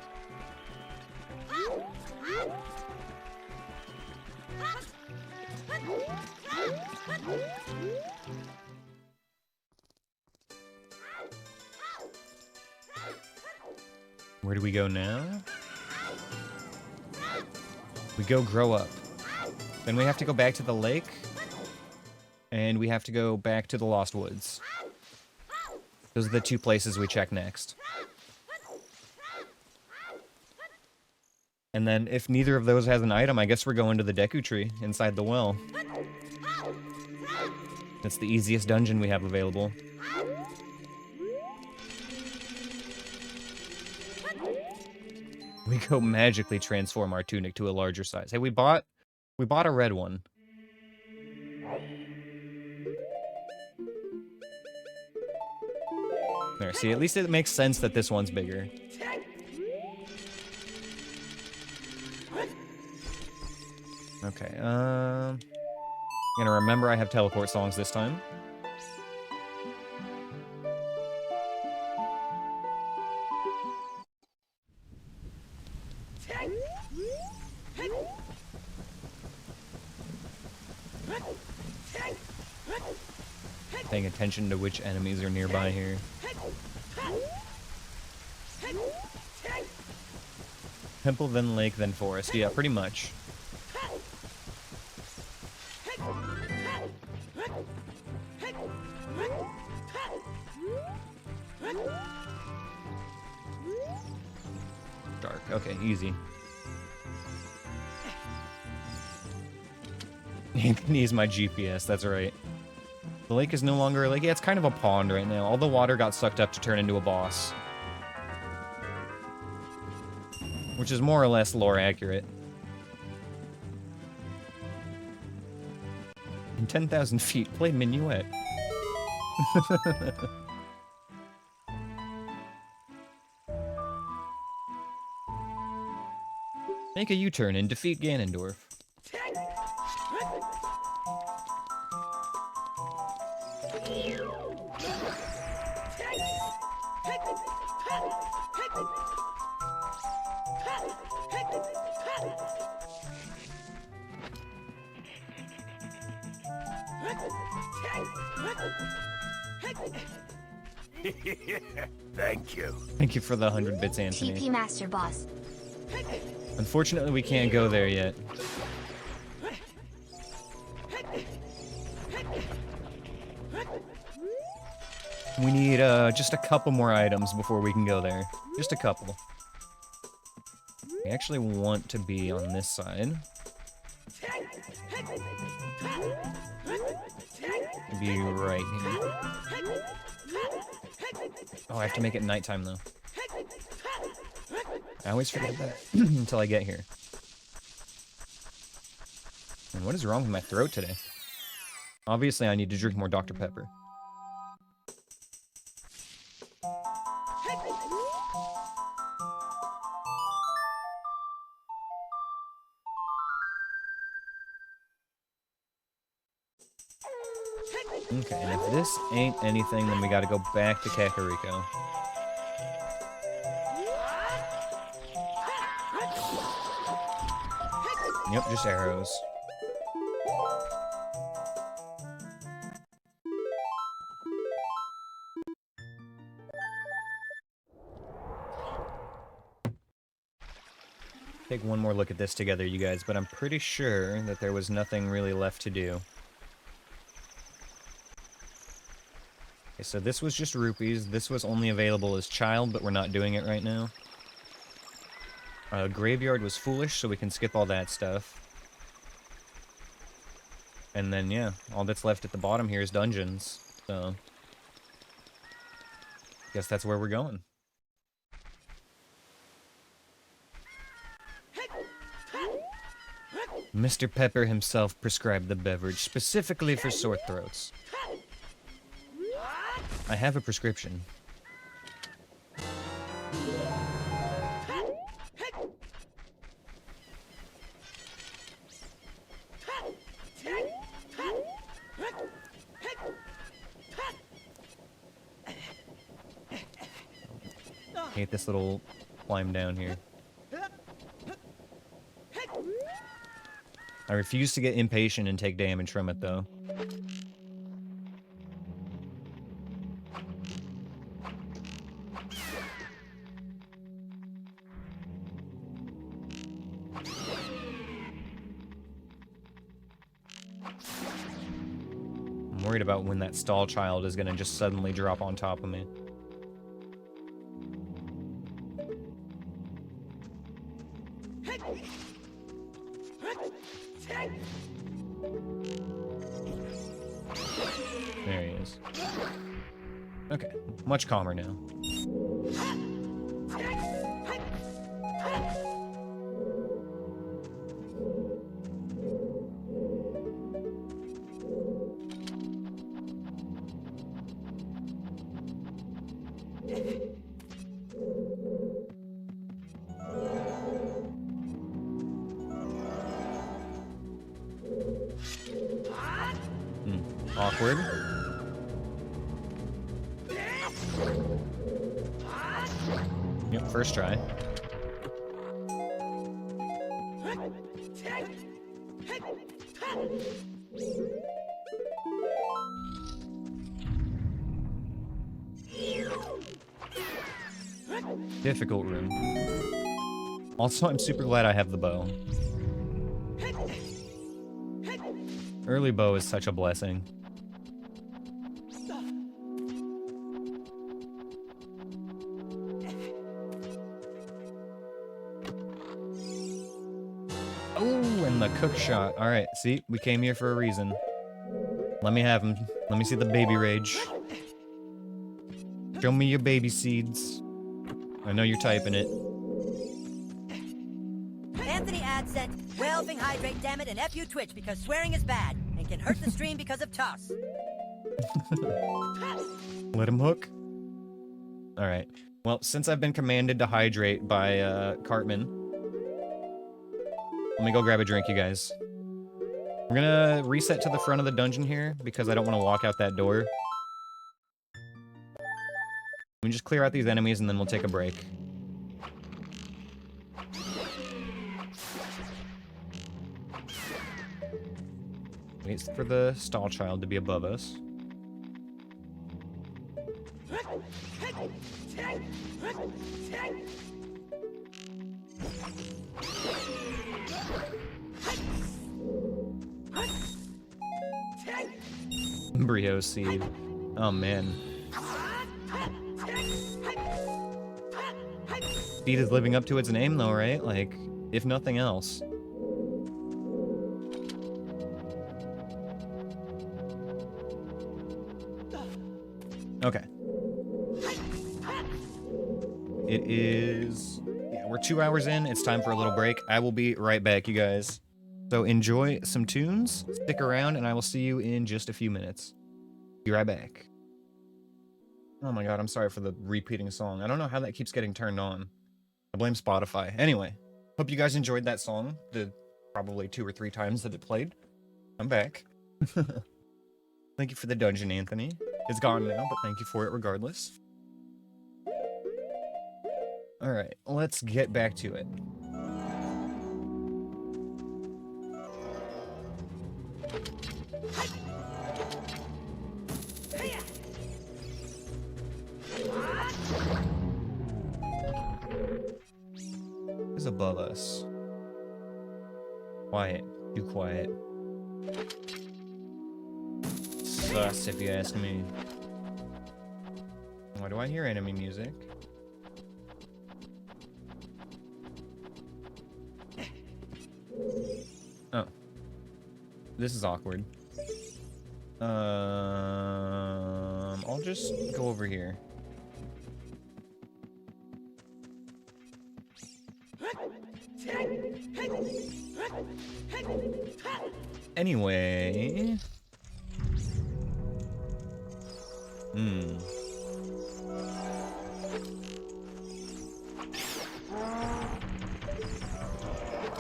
Where do we go now? We go grow up. Then we have to go back to the lake. And we have to go back to the Lost Woods. Those are the 2 places we check next. And then if neither of those has an item, I guess we're going to the Deku Tree inside the well. That's the easiest dungeon we have available. We go magically transform our tunic to a larger size. Hey, we bought a red one. There, see, at least it makes sense that this one's bigger. Okay, I'm gonna remember I have teleport songs this time. Paying attention to which enemies are nearby here. Temple, then lake, then forest. Yeah, pretty much. Dark. Okay, easy. He's my GPS, that's right. The lake is no longer a lake. Yeah, it's kind of a pond right now. All the water got sucked up to turn into a boss. Which is more or less lore accurate. In 10,000 feet, play Minuet. Make a U-turn and defeat Ganondorf. Thank you. Thank you for the 100 bits, Anthony. TP Master Boss. Unfortunately, we can't go there yet. We need just a couple more items before we can go there. Just a couple. We actually want to be on this side. Be right here. Oh, I have to make it nighttime though. I always forget that until I get here. And what is wrong with my throat today? Obviously, I need to drink more Dr. Pepper. Okay, and if this ain't anything, then we gotta go back to Kakariko. Yep, just arrows. Take one more look at this together, you guys, but I'm pretty sure that there was nothing really left to do. Okay, so this was just rupees. This was only available as child, but we're not doing it right now. Graveyard was foolish, so we can skip all that stuff. And then, yeah, all that's left at the bottom here is dungeons. So, guess that's where we're going. Mr. Pepper himself prescribed the beverage specifically for sore throats. I have a prescription. Hate this little climb down here. I refuse to get impatient and take damage from it, though. I'm worried about when that stall child is gonna just suddenly drop on top of me. There he is. Okay, much calmer now. Awkward. Yep, first try. Difficult room. Also, I'm super glad I have the bow. Early bow is such a blessing. Oh, and the cook shot. Alright, see, we came here for a reason. Let me have him. Let me see the baby rage. Show me your baby seeds. I know you're typing it. Anthony Ad sent 12 hydrate, damn it, and F you Twitch because swearing is bad and can hurt the stream because of toss. Let him hook. Alright. Well, since I've been commanded to hydrate by Cartman, let me go grab a drink, you guys. We're gonna reset to the front of the dungeon here because I don't want to walk out that door. Let me just clear out these enemies and then we'll take a break. Wait for the stall child to be above us. Embryo seed. Oh man. Seed is living up to its name though, right? Like, if nothing else. Okay. It is... yeah, we're 2 hours in. It's time for a little break. I will be right back, you guys. So enjoy some tunes, stick around, and I will see you in just a few minutes. Be right back. Oh my god, I'm sorry for the repeating song. I don't know how that keeps getting turned on. I blame Spotify. Anyway, hope you guys enjoyed that song, the probably 2 or 3 times that it played. I'm back. Thank you for the dungeon, Anthony. It's gone now, but thank you for it regardless. Alright, let's get back to it. Who's above us? Quiet. Too quiet. Sus, if you ask me. Why do I hear enemy music? Oh. This is awkward. I'll just go over here. Anyway...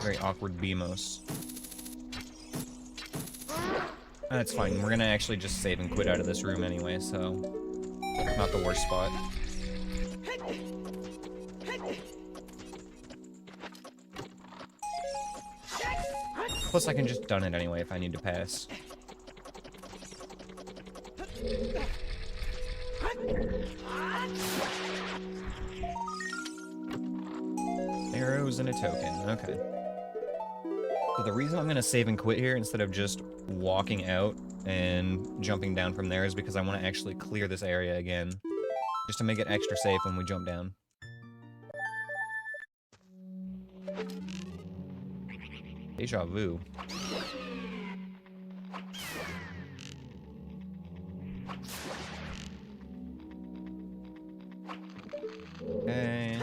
Very awkward BMOS. That's fine. We're gonna actually just save and quit out of this room anyway, so... Not the worst spot. Plus, I can just done it anyway if I need to pass. Arrows and a token. Okay. So the reason I'm gonna save and quit here instead of just walking out and jumping down from there is because I want to actually clear this area again. Just to make it extra safe when we jump down. Deja vu. Okay.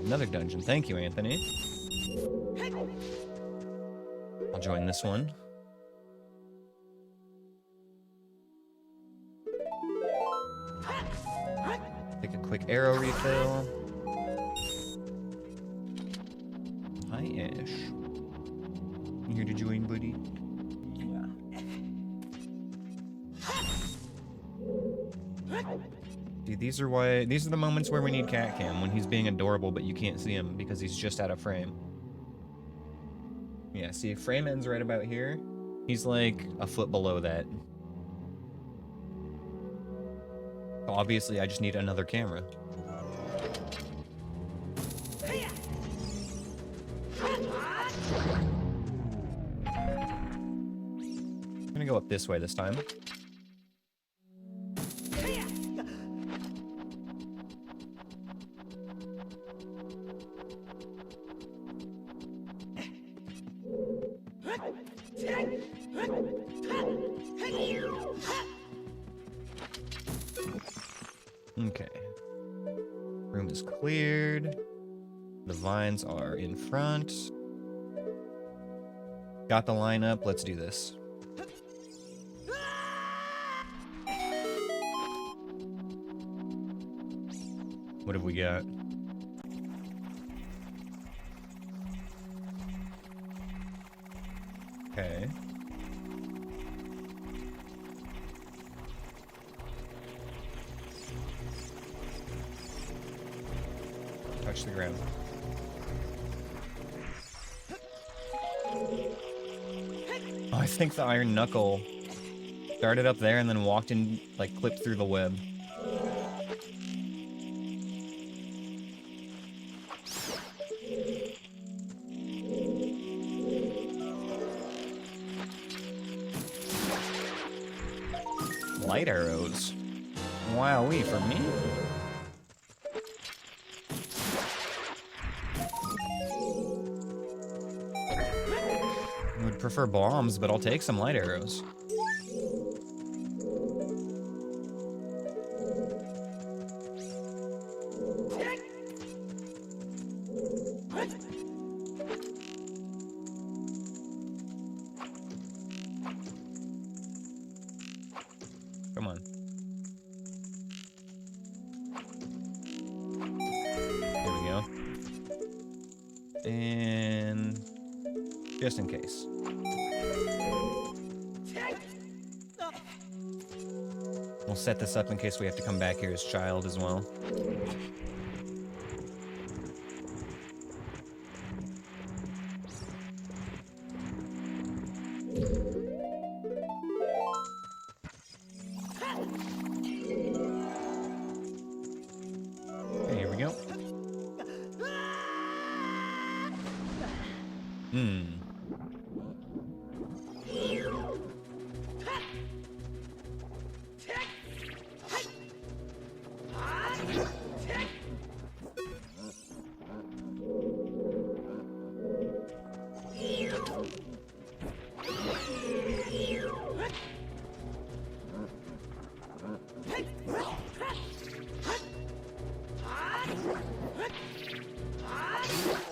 Another dungeon. Thank you, Anthony. I'll join this one. Take a quick arrow refill. Hi, Ash. You here to join, buddy? See, these are the moments where we need cat cam, when he's being adorable but you can't see him because he's just out of frame. Yeah, see, frame ends right about here. He's like a foot below that. So obviously I just need another camera. I'm gonna go up this way this time. Okay. Room is cleared. The vines are in front. Got the line up. Let's do this. What have we got? Okay. Touch the ground. Oh, I think the iron knuckle started up there and then walked in, like, clipped through the web. Light arrows. Wowee, for me? I would prefer bombs, but I'll take some light arrows. Come on. There we go. And just in case. We'll set this up in case we have to come back here as child as well. Okay, here we go.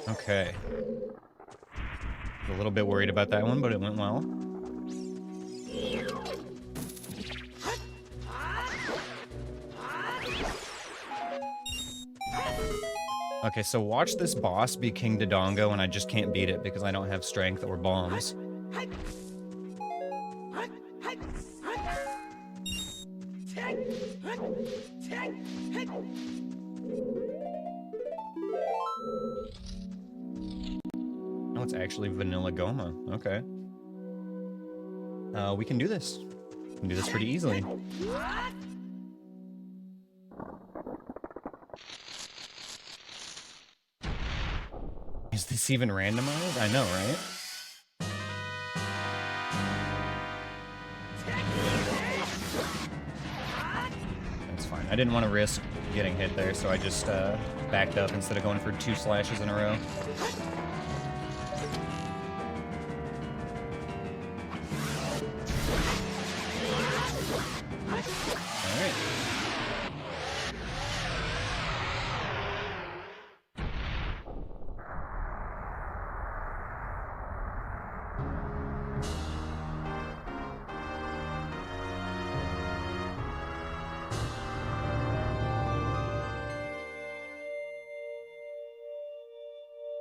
Okay. A little bit worried about that one, but it went well. Okay, so watch this boss be King Dodongo, and I just can't beat it because I don't have strength or bombs. Oh, it's actually Vanilla Goma. Okay. We can do this. We can do this pretty easily. Is this even randomized? I know, right? That's fine. I didn't want to risk getting hit there, so I just backed up instead of going for 2 slashes in a row. Alright.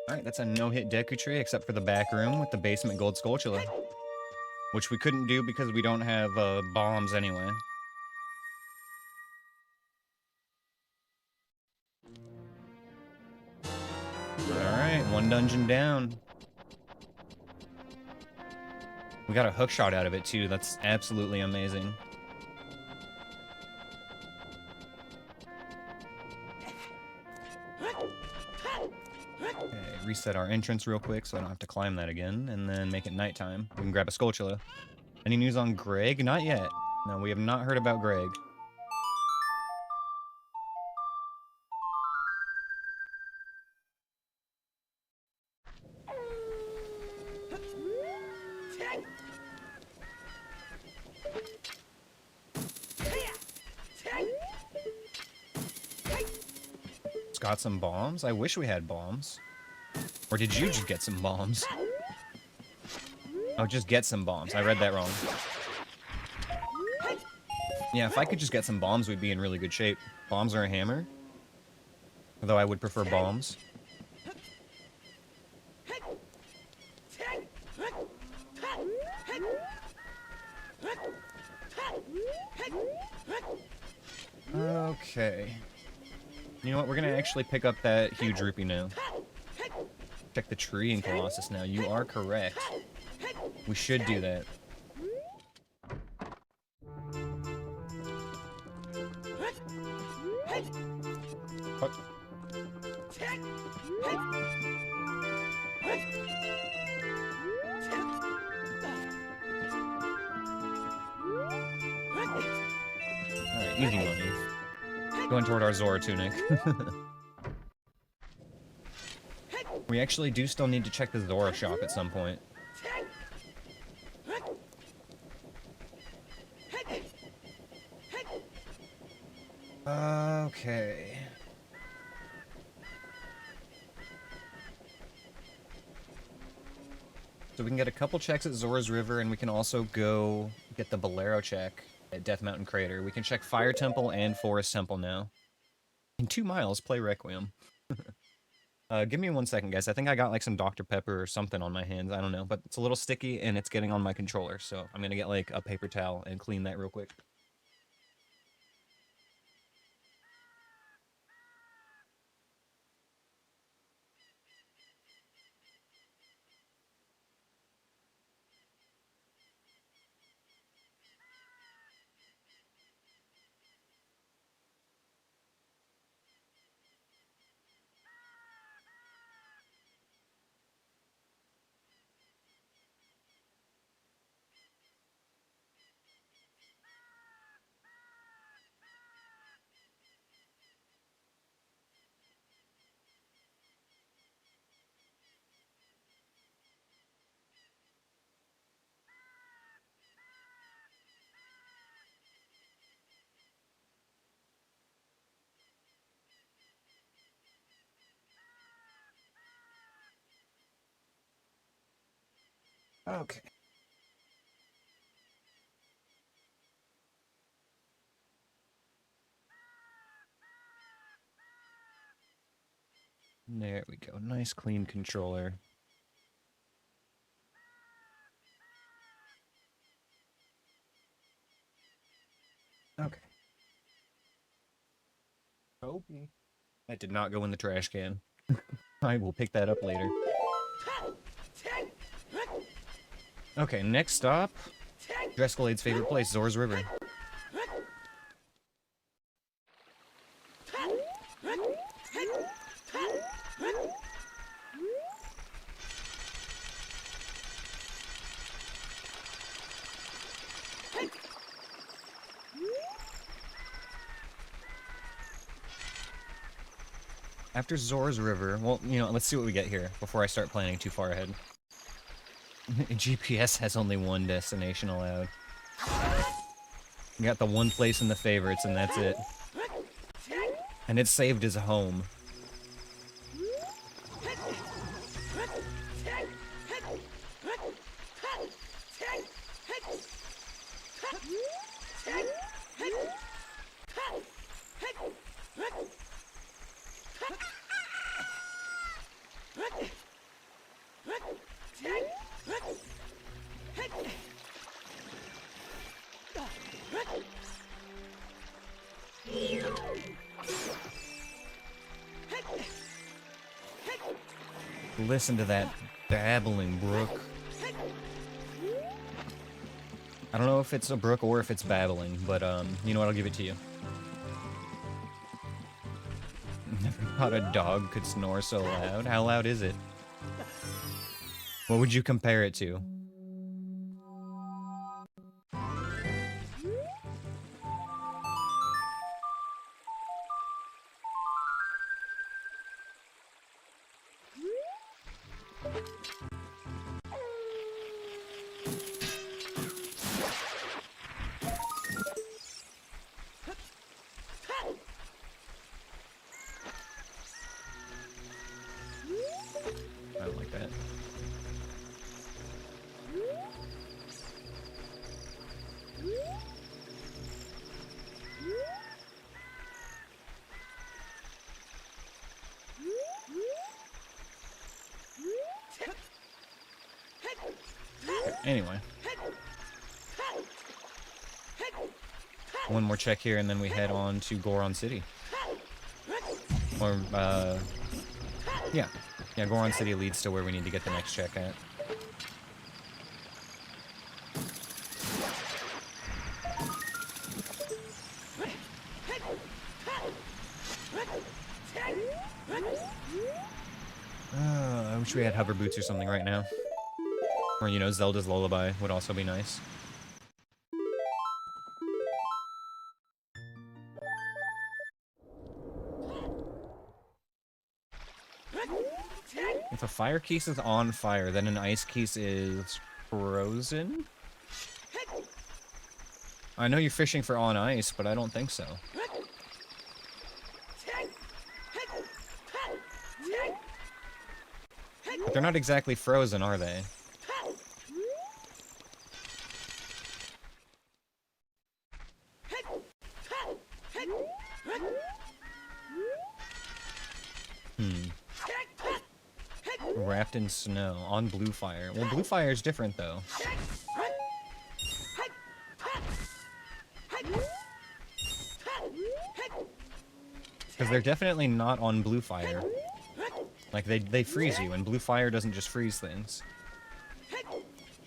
Alright, that's a no-hit Deku Tree, except for the back room with the basement gold Skulltula. Which we couldn't do because we don't have bombs anyway. Alright, 1 dungeon down. We got a hook shot out of it too, that's absolutely amazing. Okay, reset our entrance real quick so I don't have to climb that again, and then make it nighttime. We can grab a Skulltula. Any news on Greg? Not yet. No, we have not heard about Greg. It's got some bombs? I wish we had bombs. Or did you just get some bombs? Oh, just get some bombs. I read that wrong. Yeah, if I could just get some bombs, we'd be in really good shape. Bombs or a hammer? Although I would prefer bombs. Okay. You know what? We're gonna actually pick up that huge rupee now. Check the tree in Colossus now. You are correct. We should do that. What? Alright, easy money. Going toward our Zora tunic. We actually do still need to check the Zora shop at some point. Okay. So we can get a couple checks at Zora's River, and we can also go get the Bolero check at Death Mountain Crater. We can check Fire Temple and Forest Temple now. In 2 miles, play Requiem. Give me 1 second, guys. I think I got like some Dr. Pepper or something on my hands. I don't know, but it's a little sticky and it's getting on my controller. So I'm gonna get like a paper towel and clean that real quick. Okay. There we go. Nice clean controller. Okay. Kobe. That did not go in the trash can. I will pick that up later. Okay, next stop. Drescalade's favorite place, Zora's River. After Zora's River, well, you know, let's see what we get here before I start planning too far ahead. GPS has only one destination allowed. You got the one place in the favorites, and that's it. And it's saved as home. Listen to that babbling brook. I don't know if it's a brook or if it's babbling, but you know what, I'll give it to you. Never thought a dog could snore so loud. How loud is it? What would you compare it to? I don't like that. Anyway. One more check here and then we head on to Goron City. Or, yeah. Yeah, Goron City leads to where we need to get the next check at. I wish we had hover boots or something right now. Or, you know, Zelda's Lullaby would also be nice. If a fire keys is on fire, then an ice keys is frozen? I know you're fishing for on ice, but I don't think so. But they're not exactly frozen, are they? Wrapped in snow, on blue fire. Well, blue fire is different, though. Because they're definitely not on blue fire. Like, they freeze you, and blue fire doesn't just freeze things.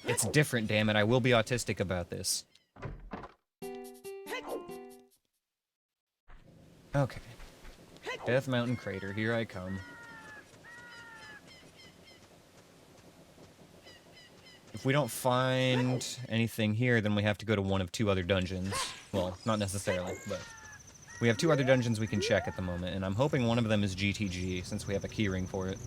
It's different, damn it. I will be autistic about this. Okay. Death Mountain Crater, here I come. If we don't find anything here, then we have to go to one of two other dungeons. Well, not necessarily, but we have two other dungeons we can check at the moment, and I'm hoping one of them is GTG, since we have a keyring for it.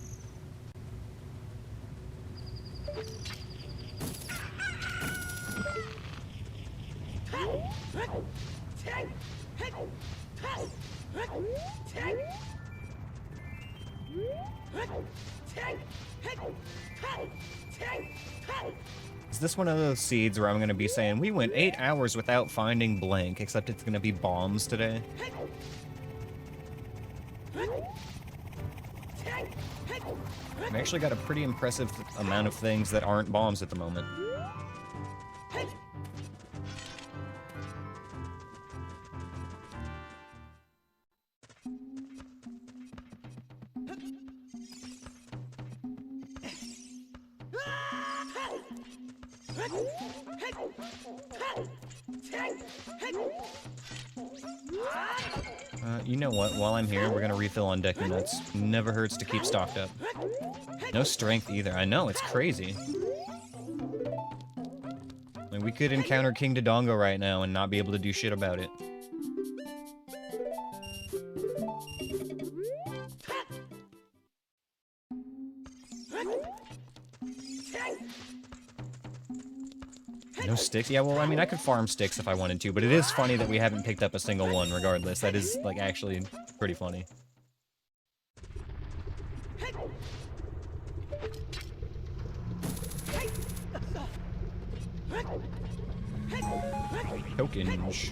Is this one of those seeds where I'm going to be saying, we went 8 hours without finding blank, except it's going to be bombs today? I've actually got a pretty impressive amount of things that aren't bombs at the moment. You know what? While I'm here, we're gonna refill on Deku Nuts. Never hurts to keep stocked up. No strength either. I know, it's crazy. I mean, we could encounter King Dodongo right now and not be able to do shit about it. No sticks? Yeah, well, I mean, I could farm sticks if I wanted to, but it is funny that we haven't picked up a single one regardless. That is, like, actually pretty funny. Tokens.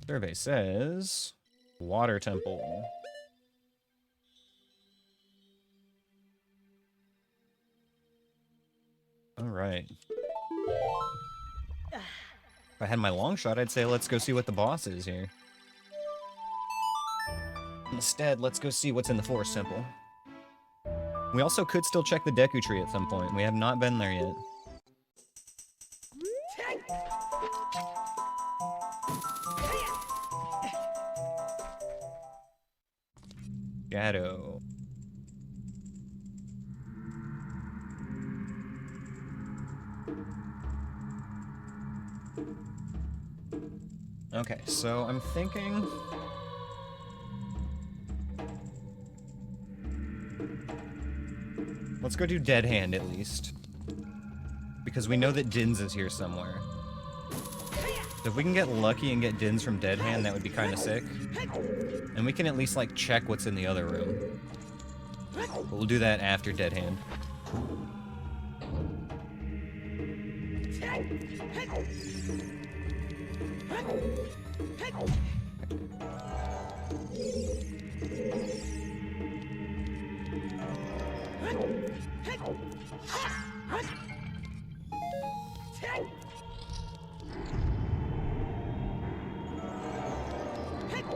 Survey says water temple. All right. If I had my long shot, I'd say let's go see what the boss is here. Instead, let's go see what's in the forest temple. We also could still check the Deku tree at some point. We have not been there yet. Shadow. Okay, so I'm thinking... let's go do Dead Hand at least. Because we know that Din's is here somewhere. So if we can get lucky and get Din's from Dead Hand, that would be kind of sick. And we can at least, like, check what's in the other room. But we'll do that after Dead Hand.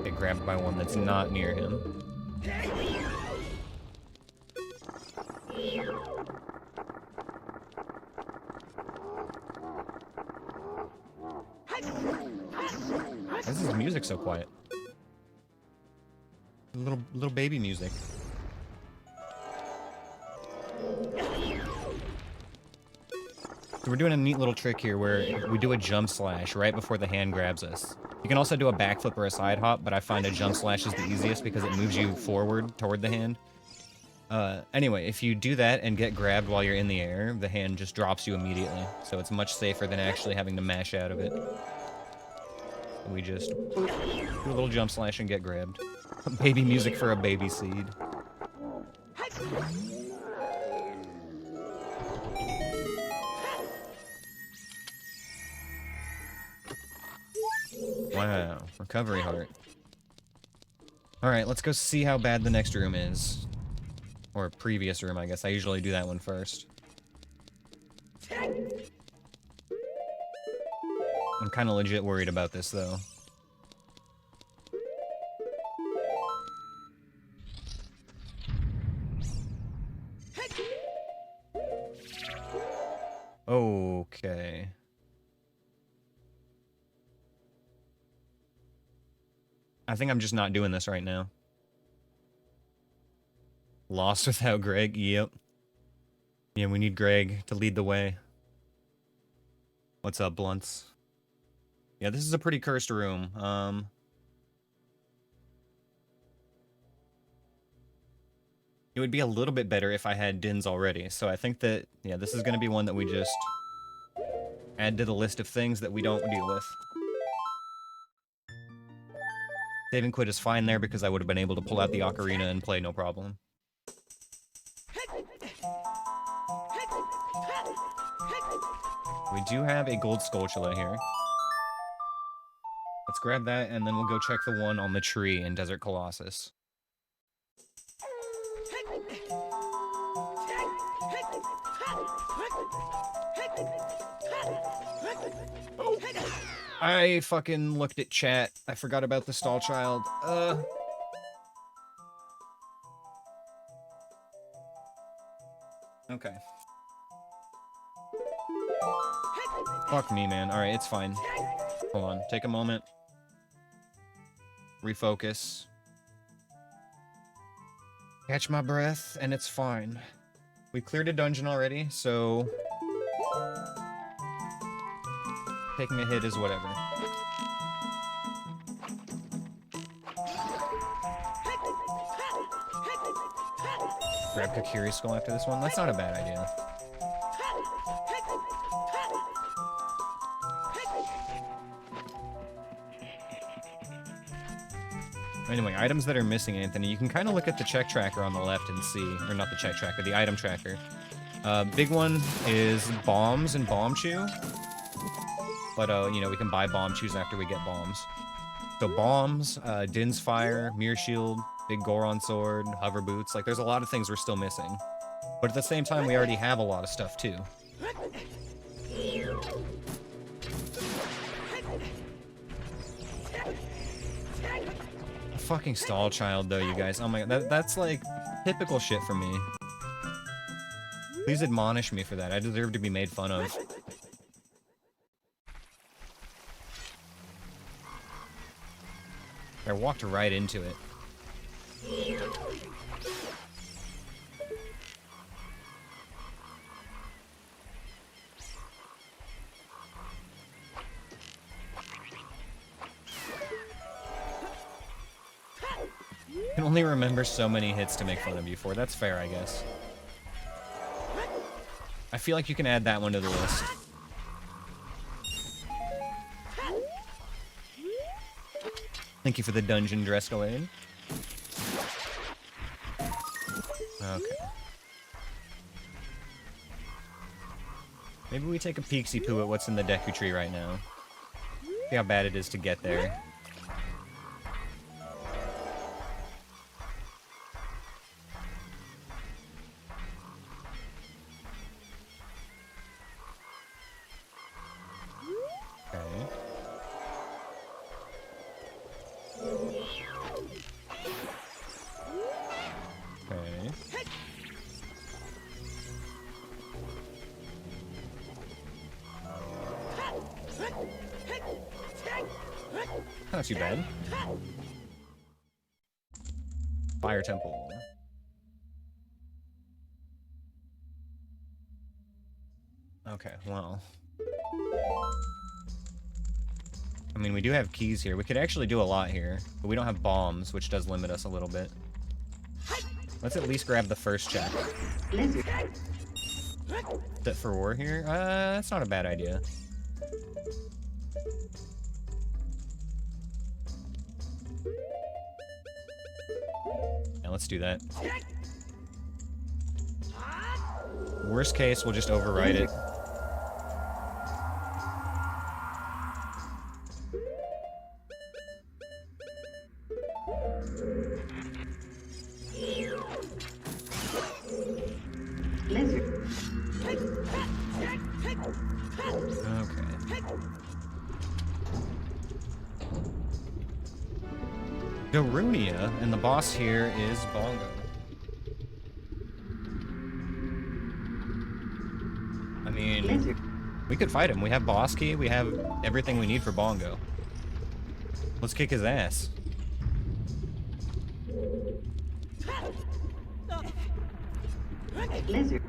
Get grabbed by one that's not near him. Why is his music so quiet? Little baby music. So we're doing a neat little trick here where we do a jump slash right before the hand grabs us. You can also do a backflip or a side hop, but I find a jump slash is the easiest because it moves you forward toward the hand. Anyway, if you do that and get grabbed while you're in the air, the hand just drops you immediately. So it's much safer than actually having to mash out of it. We just do a little jump slash and get grabbed. Baby music for a baby seed. Wow, recovery heart. Alright, let's go see how bad the next room is. Or previous room, I guess. I usually do that one first. I'm kind of legit worried about this, though. Okay. I think I'm just not doing this right now. Lost without Greg? Yep. Yeah, we need Greg to lead the way. What's up, Blunts? Yeah, this is a pretty cursed room. It would be a little bit better if I had Dins already. So I think that, yeah, this is going to be one that we just add to the list of things that we don't deal with. Save and quit is fine there because I would have been able to pull out the Ocarina and play no problem. We do have a gold Skulltula here. Let's grab that, and then we'll go check the one on the tree in Desert Colossus. I fucking looked at chat. I forgot about the stall child. Okay. Fuck me, man. Alright, it's fine. Hold on. Take a moment. Refocus. Catch my breath, and it's fine. We cleared a dungeon already, so... taking a hit is whatever. Grab Kakiri's skull after this one? That's not a bad idea. Anyway, items that are missing, Anthony. You can kind of look at the check tracker on the left and see, or not the check tracker, the item tracker. Big one is bombs and bomb chew. But, you know, we can buy bomb chews after we get bombs. So bombs, Din's Fire, Mirror Shield, Big Goron Sword, Hover Boots. Like, there's a lot of things we're still missing. But at the same time, we already have a lot of stuff, too. Fucking stall child, though, you guys. Oh my god, that's like typical shit for me. Please admonish me for that. I deserve to be made fun of. I walked right into it. I can only remember so many hits to make fun of you for. That's fair, I guess. I feel like you can add that one to the list. Thank you for the dungeon Drescalade. Okay. Maybe we take a peeksy-poo at what's in the Deku Tree right now. See how bad it is to get there. Not too bad. Fire Temple. Okay, well. I mean, we do have keys here. We could actually do a lot here, but we don't have bombs, which does limit us a little bit. Let's at least grab the first check. Set for war here? That's not a bad idea. Yeah, let's do that. Worst case, we'll just override it. Darunia, and the boss here is Bongo. I mean, we could fight him. We have boss key, we have everything we need for Bongo. Let's kick his ass. Lizard.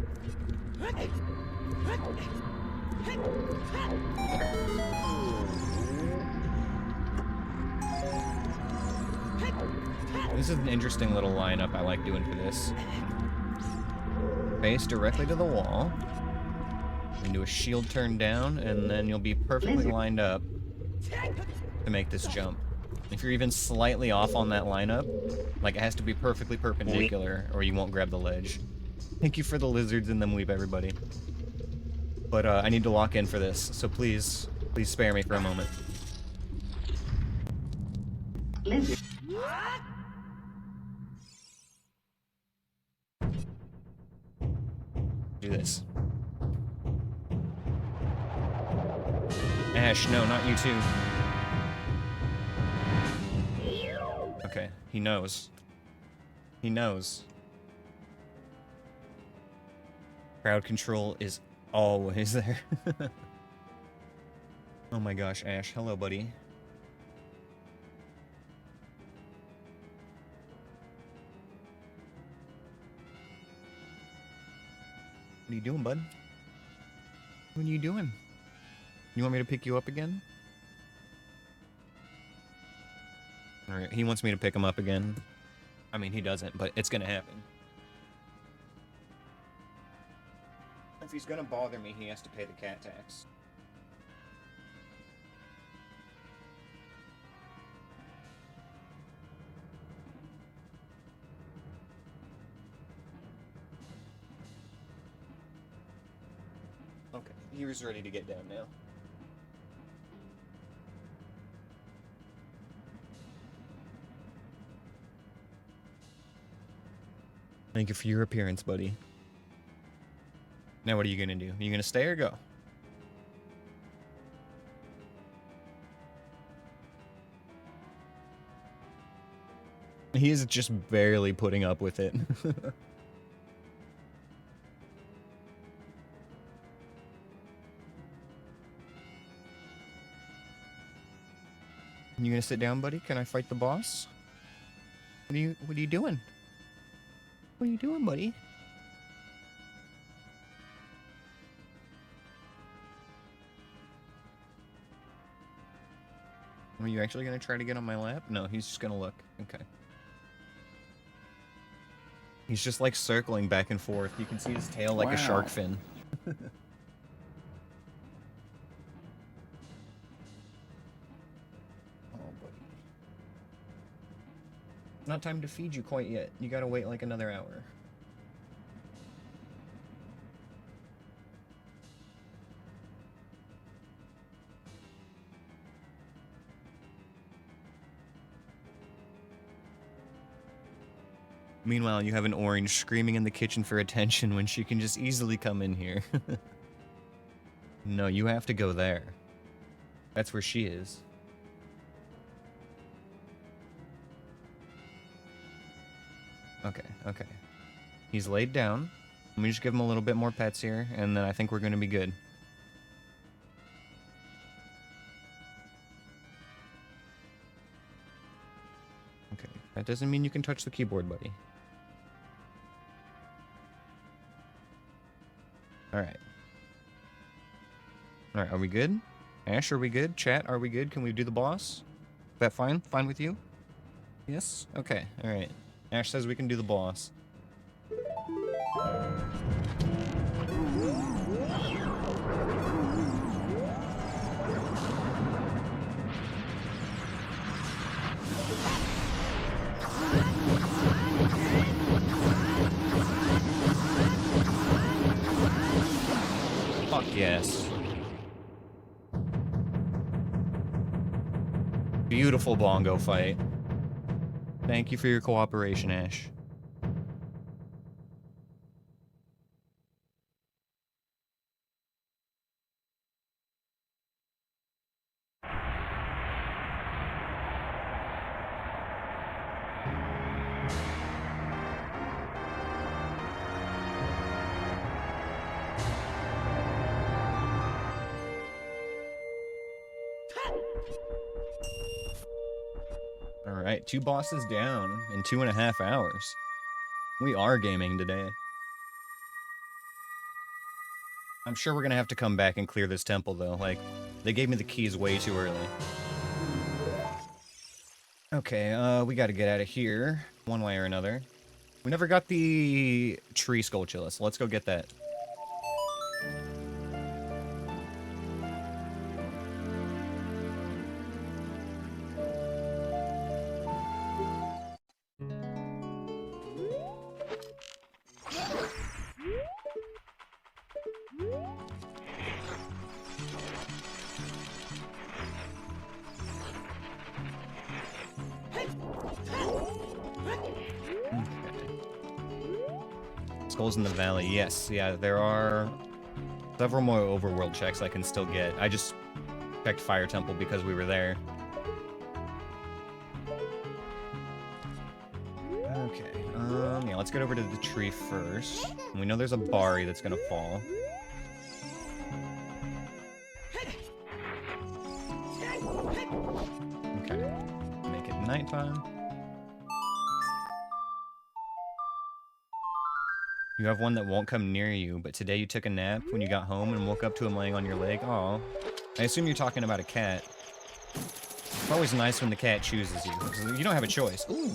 This is an interesting little lineup I like doing for this. Face directly to the wall. And do a shield turn down, and then you'll be perfectly lined up to make this jump. If you're even slightly off on that lineup, like it has to be perfectly perpendicular or you won't grab the ledge. Thank you for the lizards and them weep, everybody. But I need to lock in for this, so please spare me for a moment. Lizard. Do this. Ash, no, not you too. Okay, he knows. He knows. Crowd control is always there. Oh my gosh, Ash. Hello, buddy. What are you doing, bud? What are you doing? You want me to pick you up again? Alright, he wants me to pick him up again. I mean, he doesn't, but it's gonna happen. If he's gonna bother me, he has to pay the cat tax. Okay, he was ready to get down now. Thank you for your appearance, buddy. Now what are you gonna do? Are you gonna stay or go? He is just barely putting up with it. You gonna sit down, buddy? Can I fight the boss? What are you doing? What are you doing, buddy? Are you actually gonna try to get on my lap? No, he's just gonna look. Okay. He's just like circling back and forth. You can see his tail like a shark fin. Oh, buddy. It's not time to feed you quite yet. You gotta wait like another hour. Meanwhile, you have an orange screaming in the kitchen for attention when she can just easily come in here. No, you have to go there. That's where she is. Okay, okay. He's laid down. Let me just give him a little bit more pets here, and then I think we're gonna be good. Okay, that doesn't mean you can touch the keyboard, buddy. Alright. Alright, are we good? Ash, are we good? Chat, are we good? Can we do the boss? Is that fine? Fine with you? Yes? Okay, alright. Ash says we can do the boss. Fuck yes. Beautiful bongo fight. Thank you for your cooperation, Ash. Alright, 2 bosses down in 2.5 hours. We are gaming today. I'm sure we're gonna have to come back and clear this temple, though. Like, they gave me the keys way too early. Okay, we gotta get out of here, one way or another. We never got the tree Skulltula, so let's go get that. Skulls in the Valley, yes. Yeah, there are several more overworld checks I can still get. I just checked Fire Temple because we were there. Okay, yeah, let's get over to the tree first. We know there's a Bari that's gonna fall. Okay, make it nighttime. You have one that won't come near you, but today you took a nap when you got home and woke up to him laying on your leg. Aw. I assume you're talking about a cat. It's always nice when the cat chooses you. You don't have a choice. Ooh.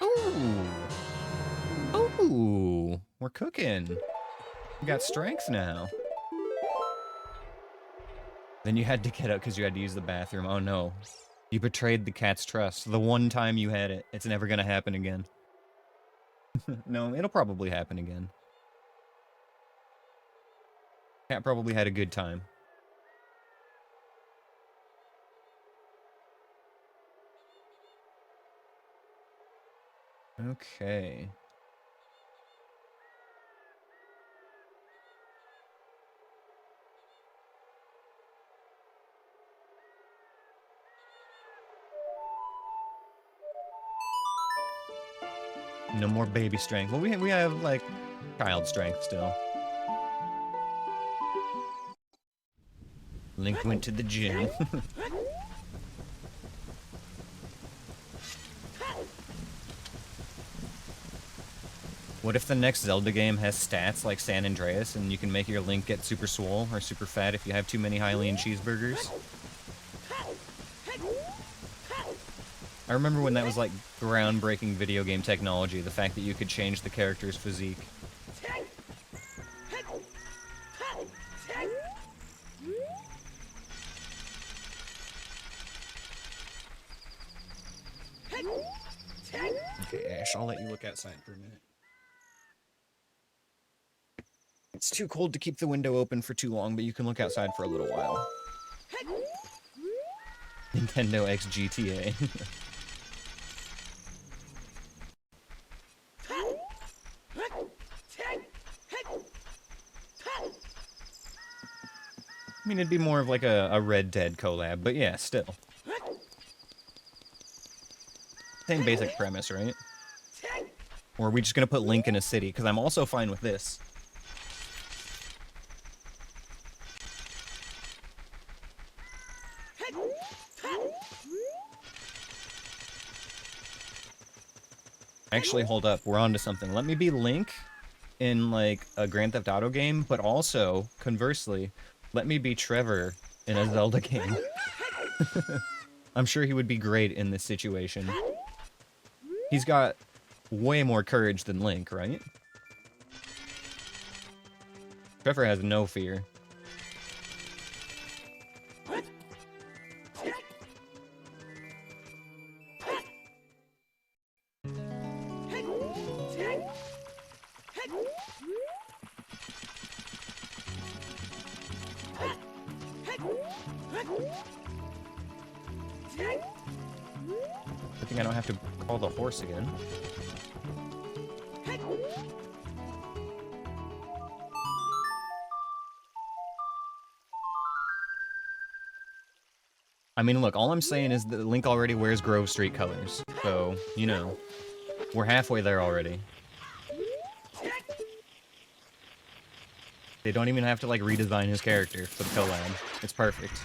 Ooh. Ooh. We're cooking. We got strength now. Then you had to get up because you had to use the bathroom. Oh no. You betrayed the cat's trust. The one time you had it. It's never gonna happen again. No, it'll probably happen again. Cat probably had a good time. Okay. No more baby strength. Well, we have, like, child strength still. Link went to the gym. What if the next Zelda game has stats like San Andreas and you can make your Link get super swole or super fat if you have too many Hylian cheeseburgers? I remember when that was like groundbreaking video game technology, the fact that you could change the character's physique. Okay, Ash, I'll let you look outside for a minute. It's too cold to keep the window open for too long, but you can look outside for a little while. Nintendo X GTA. I mean, it'd be more of like a Red Dead collab, but yeah, still. Same basic premise, right? Or are we just gonna put Link in a city? Because I'm also fine with this. Actually, hold up. We're onto something. Let me be Link in, like, a Grand Theft Auto game, but also, conversely, let me be Trevor in a Zelda game. I'm sure he would be great in this situation. He's got way more courage than Link, right? Trevor has no fear. I think I don't have to call the horse again. I mean, look, all I'm saying is that Link already wears Grove Street colors. So, you know, we're halfway there already. They don't even have to, like, redesign his character for the collab. It's perfect.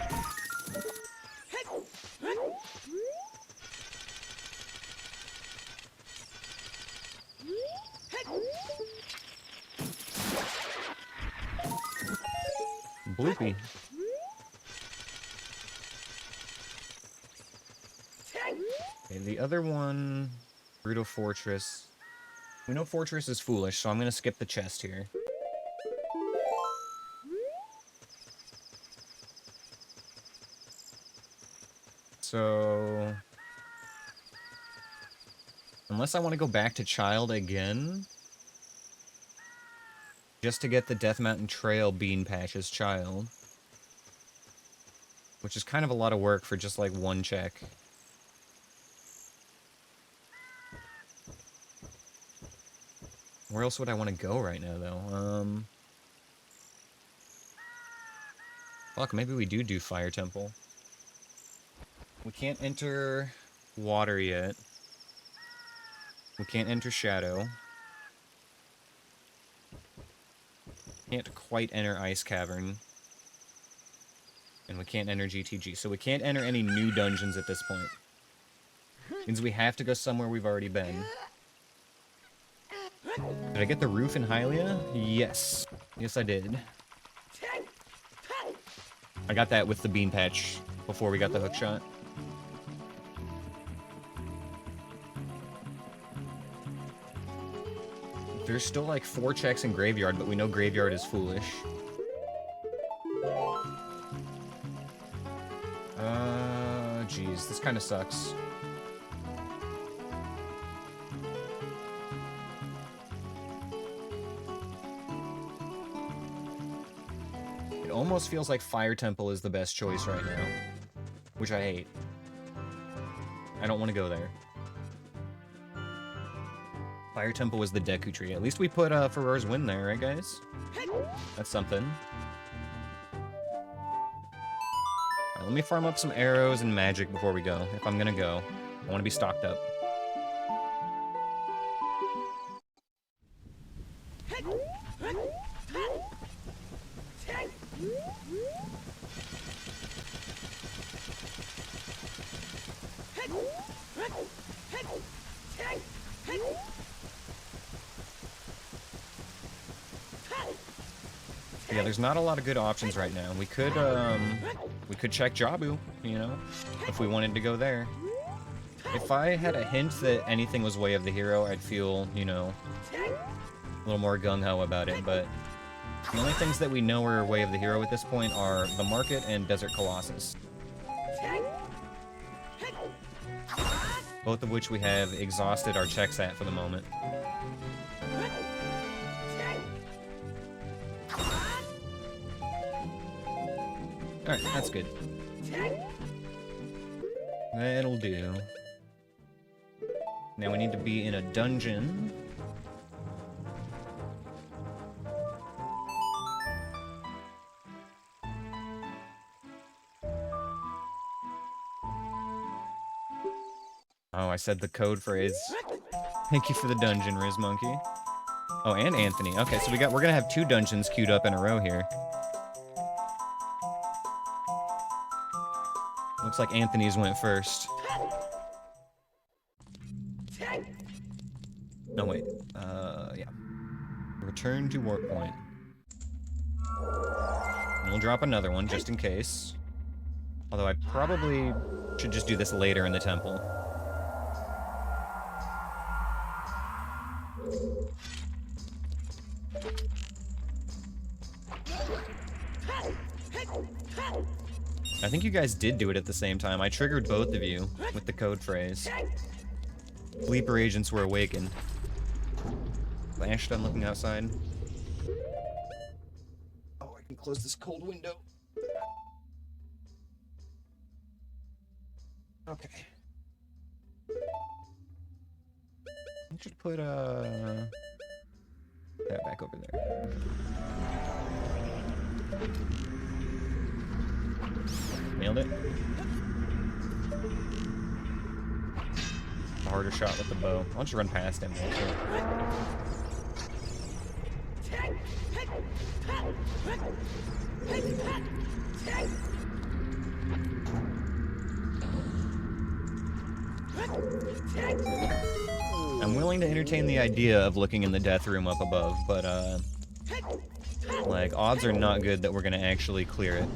Bloopy. Okay, the other one... Brutal Fortress. We know Fortress is foolish, so I'm gonna skip the chest here. So... Unless I want to go back to Child again... Just to get the Death Mountain Trail Bean Patch as Child. Which is kind of a lot of work for just, like, one check. Where else would I want to go right now, though? Fuck, maybe we do Fire Temple. We can't enter water yet. We can't enter Shadow. Can't quite enter Ice Cavern. And we can't enter GTG. So we can't enter any new dungeons at this point. Means we have to go somewhere we've already been. Did I get the roof in Hylia? Yes. Yes, I did. I got that with the bean patch before we got the hook shot. There's still like 4 checks in Graveyard, but we know Graveyard is foolish. Jeez, this kind of sucks. It almost feels like Fire Temple is the best choice right now, which I hate. I don't want to go there. Fire Temple was the Deku Tree. At least we put Ferrar's Wind there, right, guys? That's something. Alright, let me farm up some arrows and magic before we go, if I'm gonna go. I want to be stocked up. Yeah, there's not a lot of good options right now. We could check Jabu, you know, if we wanted to go there. If I had a hint that anything was Way of the Hero, I'd feel, you know, a little more gung-ho about it, but the only things that we know are Way of the Hero at this point are the Market and Desert Colossus. Both of which we have exhausted our checks at for the moment. Alright, that's good. That'll do. Now we need to be in a dungeon. Oh, I said the code phrase. Thank you for the dungeon, Riz Monkey. Oh, and Anthony. Okay, so we're gonna have 2 dungeons queued up in a row here. Looks like Anthony's went first. No, wait. Yeah. Return to Warp Point. And we'll drop another one, just in case. Although I probably should just do this later in the temple. I think you guys did do it at the same time. I triggered both of you with the code phrase. Sleeper agents were awakened. Flash done looking outside. Oh, I can close this cold window. Okay. I should put that back over there. Nailed it. A harder shot with the bow. I'll just run past him. I'm willing to entertain the idea of looking in the death room up above, but like, odds are not good that we're gonna actually clear it.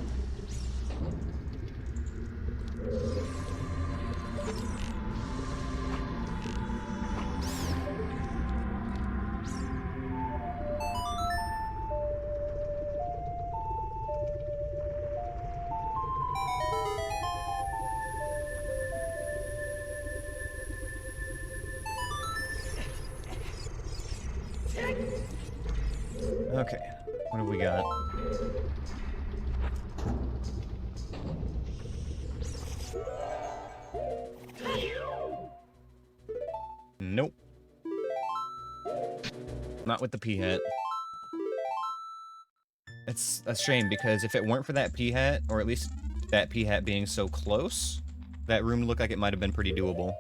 Okay, what have we got? Nope. Not with the pea hat. It's a shame, because if it weren't for that pea hat, or at least that pea hat being so close, that room looked like it might have been pretty doable.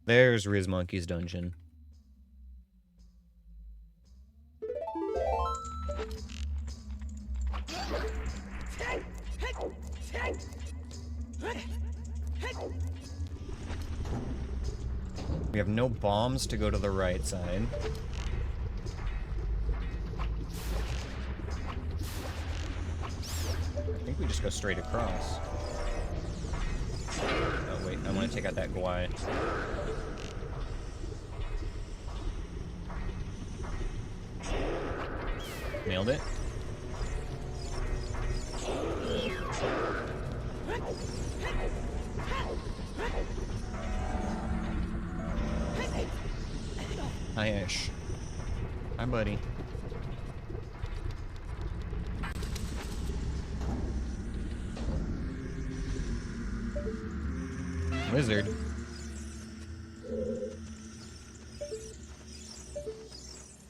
There's Riz Monkey's dungeon. We have no bombs to go to the right side. I think we just go straight across. Oh wait, I want to take out that Guai. Nailed it. Hi, Ash. Hi, buddy. Lizard.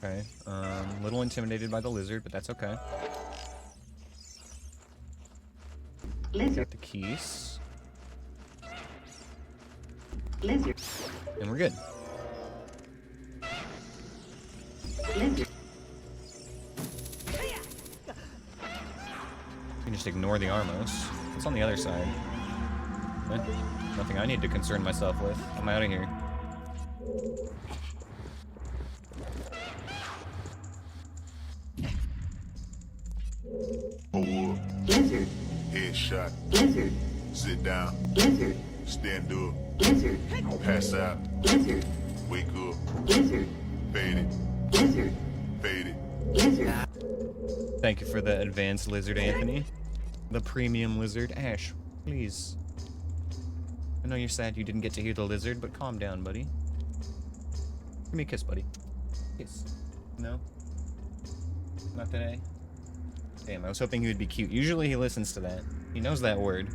Okay, a little intimidated by the lizard, but that's okay. Lizard. Got the keys. Lizard. And we're good. Lizard. You can just ignore the Armos. It's on the other side. Eh, nothing I need to concern myself with. I'm out of here. Forward. Lizard. Headshot. Lizard. Sit down. Lizard. Stand up. Lizard. Pass out. Lizard. Wake up. Lizard. Fade it. Lizard. Fade it. Lizard. Thank you for the advanced lizard, Anthony. The premium lizard. Ash, please. I know you're sad you didn't get to hear the lizard, but calm down, buddy. Give me a kiss, buddy. Kiss. No? Not today? Damn, I was hoping he would be cute. Usually he listens to that. He knows that word.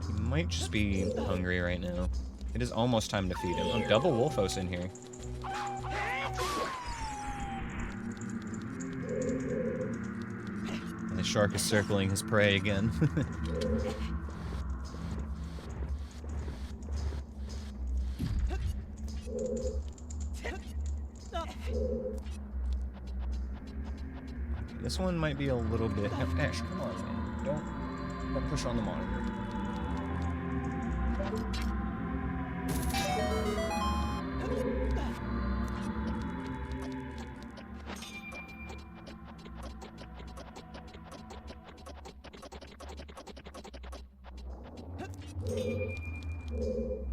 He might just be hungry right now. It is almost time to feed him. Oh, double Wolfos in here. And the shark is circling his prey again. This one might be a little bit... Ash, come on, man. Don't push on the monitor.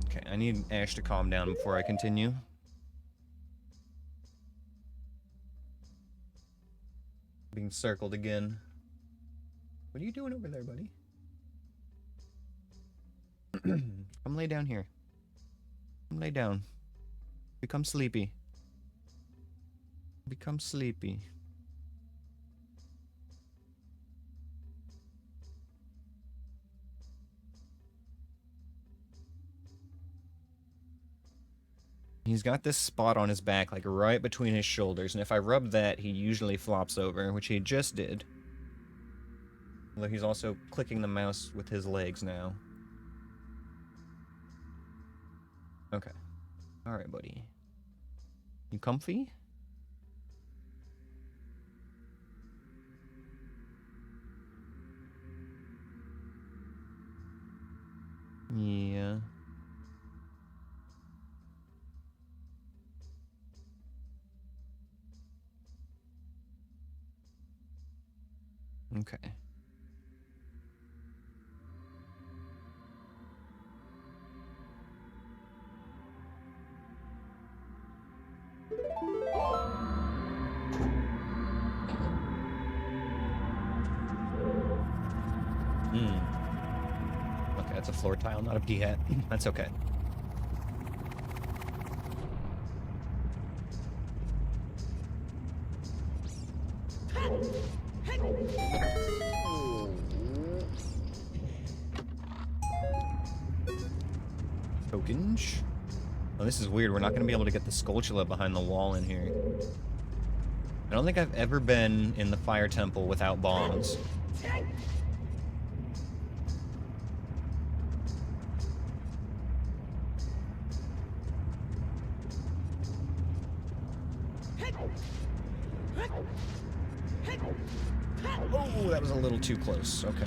Okay, I need Ash to calm down before I continue. Being circled again. What are you doing over there, buddy? Come lay down here. Come lay down. Become sleepy. Become sleepy. He's got this spot on his back, like right between his shoulders, and if I rub that, he usually flops over, which he just did. Although he's also clicking the mouse with his legs now. Okay. Alright, buddy. You comfy? Yeah. Okay. Okay, that's a floor tile, not a p-hat. That's okay. Tokens. Oh, this is weird. We're not going to be able to get the Skulltula behind the wall in here. I don't think I've ever been in the Fire Temple without bombs. Oh, that was a little too close. Okay.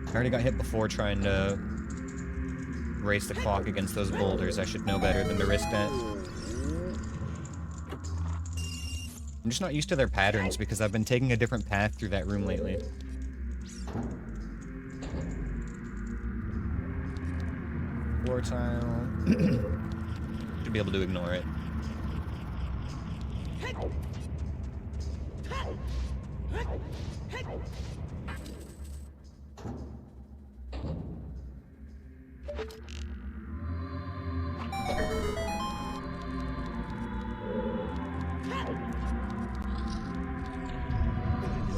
I already got hit before trying to race the clock against those boulders. I should know better than to risk that. I'm just not used to their patterns because I've been taking a different path through that room lately. Floor tile. Should be able to ignore it.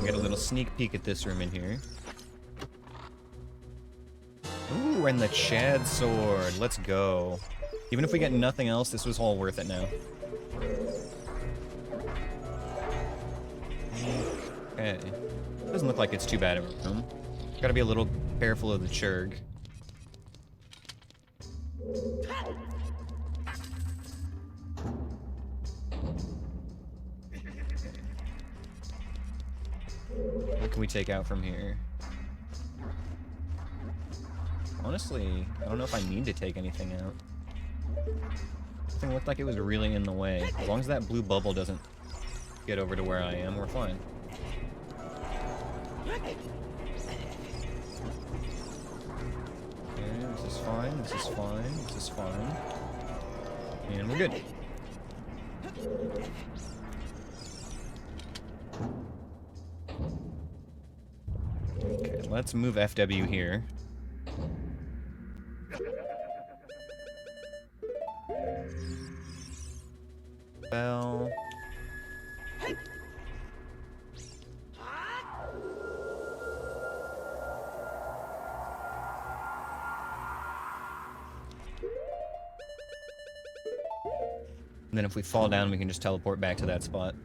Get a little sneak peek at this room in here. Ooh, and the Chad sword. Let's go. Even if we get nothing else, this was all worth it now. Okay. Doesn't look like it's too bad of a room. Gotta be a little careful of the Churg. What can we take out from here? Honestly, I don't know if I need to take anything out. Everything looked like it was really in the way. As long as that blue bubble doesn't get over to where I am, we're fine. Okay, this is fine, this is fine, this is fine. And we're good. Okay, let's move FW here. Bell. And then if we fall down, we can just teleport back to that spot.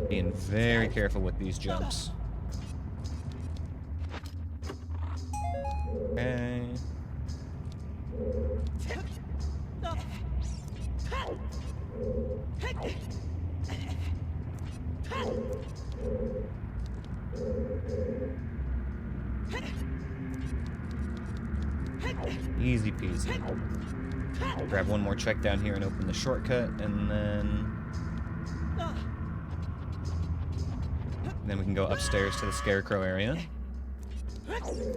Being very careful with these jumps. Okay. Easy peasy. Grab one more check down here and open the shortcut, and then we can go upstairs to the Scarecrow area.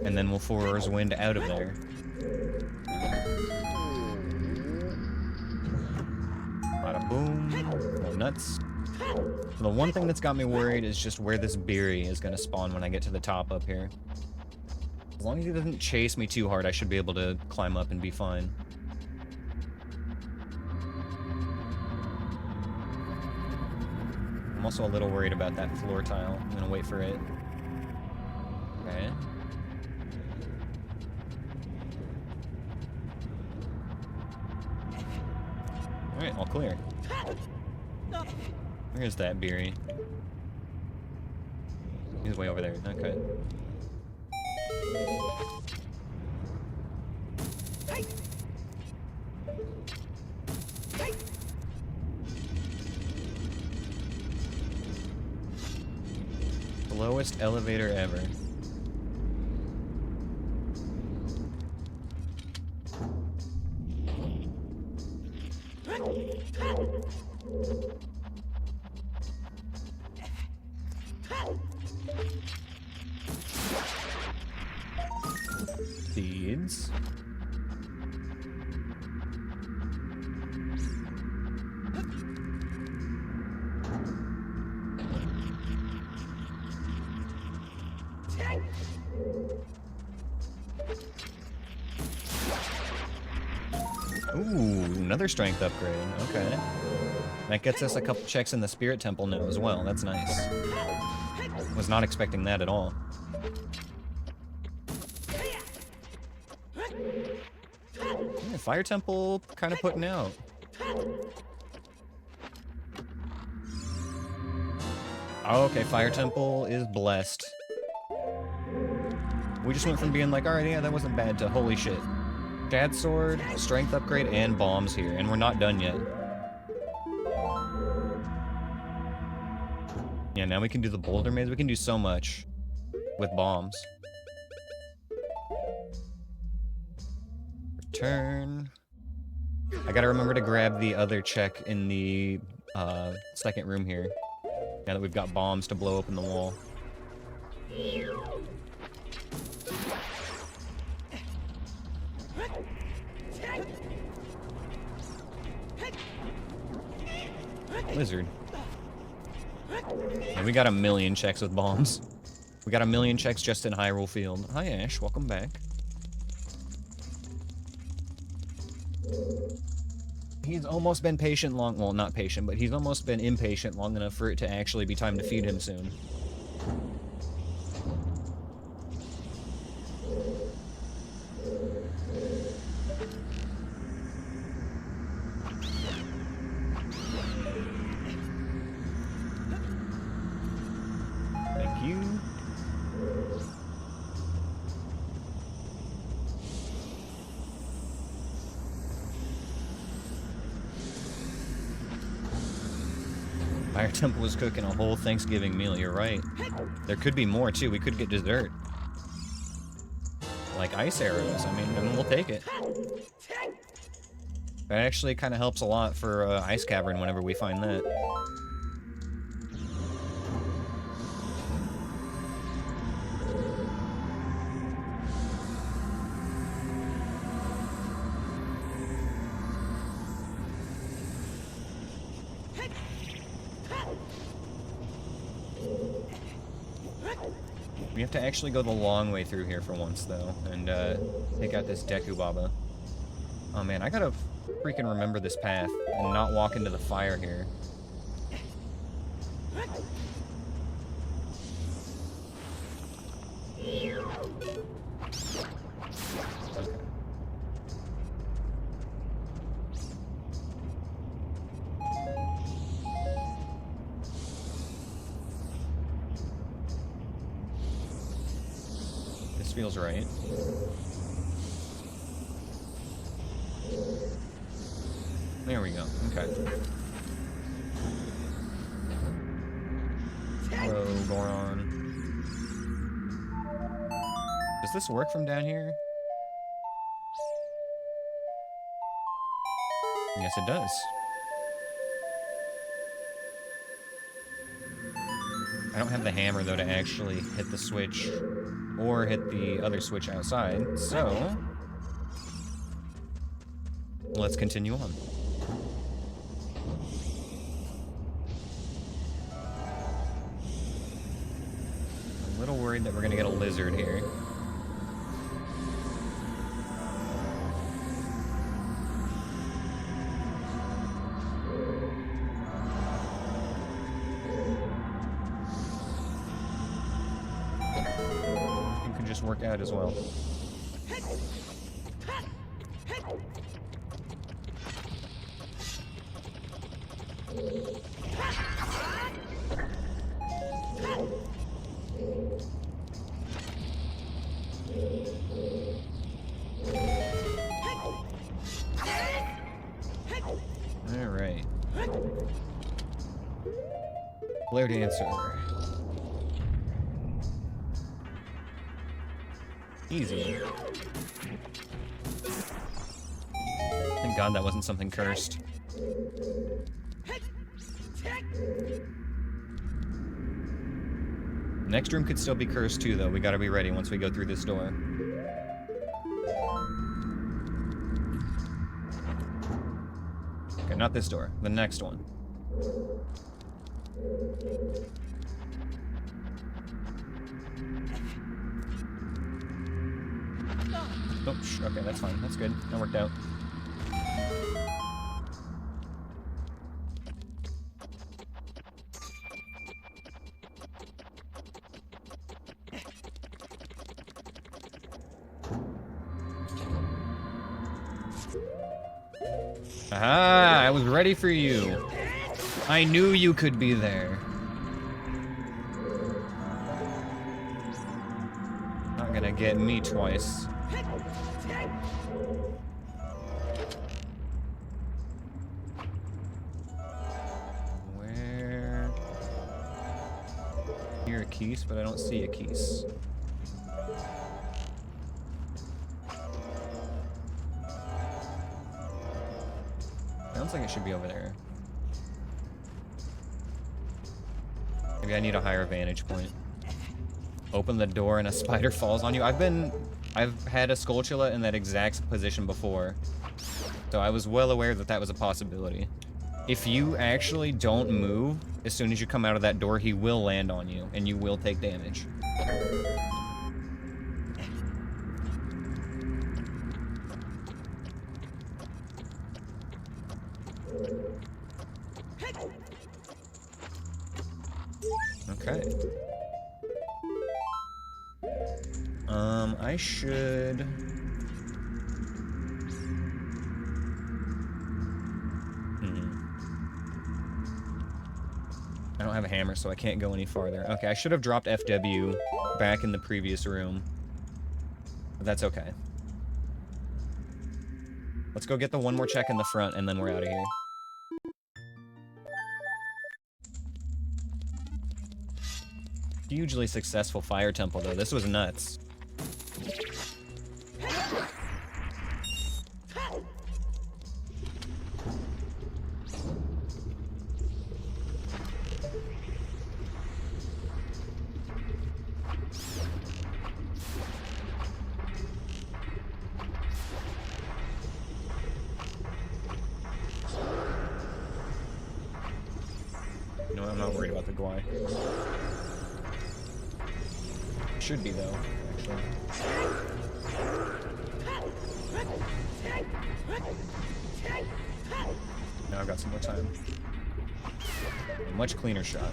And then we'll Four's Wind out of there. Bada boom. Go nuts. The one thing that's got me worried is just where this Beery is going to spawn when I get to the top up here. As long as he doesn't chase me too hard, I should be able to climb up and be fine. I'm also a little worried about that floor tile. I'm gonna wait for it. Okay. Alright, all clear. Where's that Beery? He's way over there. Okay. Slowest elevator ever. Seeds. Ooh, another strength upgrade. Okay. That gets us a couple checks in the Spirit Temple now as well. That's nice. Was not expecting that at all. Yeah, Fire Temple kind of putting out. Oh, okay, Fire Temple is blessed. We just went from being like, alright, yeah, that wasn't bad, to holy shit. Shad Sword, Strength Upgrade, and Bombs here, and we're not done yet. Yeah, now we can do the Boulder Maze. We can do so much with Bombs. Return. I gotta remember to grab the other check in the second room here. Now that we've got bombs to blow open the wall. Lizard. And we got a million checks with bombs. We got a million checks just in Hyrule Field. Hi Ash, welcome back. He's almost been patient long, well, not patient, but he's almost been impatient long enough for it to actually be time to feed him soon. Thank you. Fire Temple was cooking a whole Thanksgiving meal, you're right. There could be more, too. We could get dessert. Like ice arrows, I mean, and we'll take it. That actually kind of helps a lot for Ice Cavern whenever we find that. We have to actually go the long way through here for once, though, and take out this Deku Baba. Oh man, I gotta freaking remember this path and not walk into the fire here. Okay. Feels right. There we go. Okay. Hello, Goron. Does this work from down here? Yes, it does. I don't have the hammer, though, to actually hit the switch or hit the other switch outside, so let's continue on. I'm a little worried that we're gonna get a lizard here. Work out as well. All right. Flare Dancer. Easy. Thank God that wasn't something cursed. Next room could still be cursed too, though. We gotta be ready once we go through this door. Okay, not this door. The next one. Oh, okay, that's fine. That's good. That worked out. Aha! I was ready for you. I knew you could be there. Not gonna get me twice. Where? Hear a keys, but I don't see a keys. Sounds like it should be over there. Maybe I need a higher vantage point. Open the door and a spider falls on you. I've had a Skulltula in that exact position before. So I was well aware that that was a possibility. If you actually don't move, as soon as you come out of that door, he will land on you, and you will take damage. Okay. I should... I don't have a hammer, so I can't go any farther. Okay, I should have dropped FW back in the previous room. But that's okay. Let's go get the one more check in the front, and then we're out of here. Hugely successful fire temple, though. This was nuts. You know what? I'm not worried about the Gwai. Should be, though, actually. Now I've got some more time. A much cleaner shot.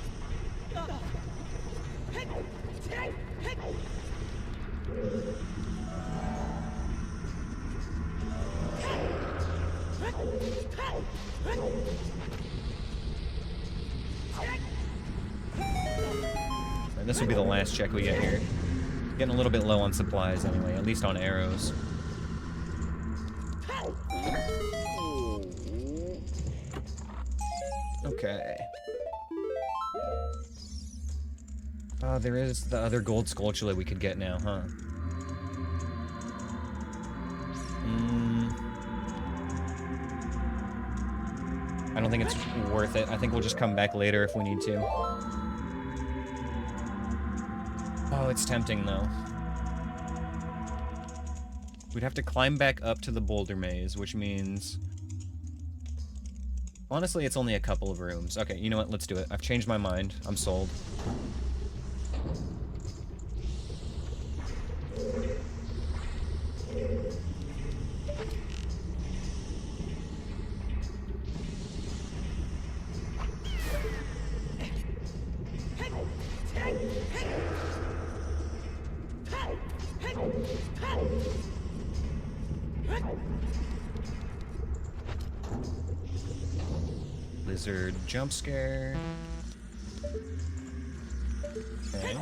And this will be the last check we get here. Getting a little bit low on supplies anyway, at least on arrows. Okay. There is the other gold Skulltula we could get now, huh? I don't think it's worth it. I think we'll just come back later if we need to. Oh, it's tempting, though. We'd have to climb back up to the boulder maze, which means... Honestly, it's only a couple of rooms. Okay, you know what? Let's do it. I've changed my mind. I'm sold. Lizard jump scare. Okay.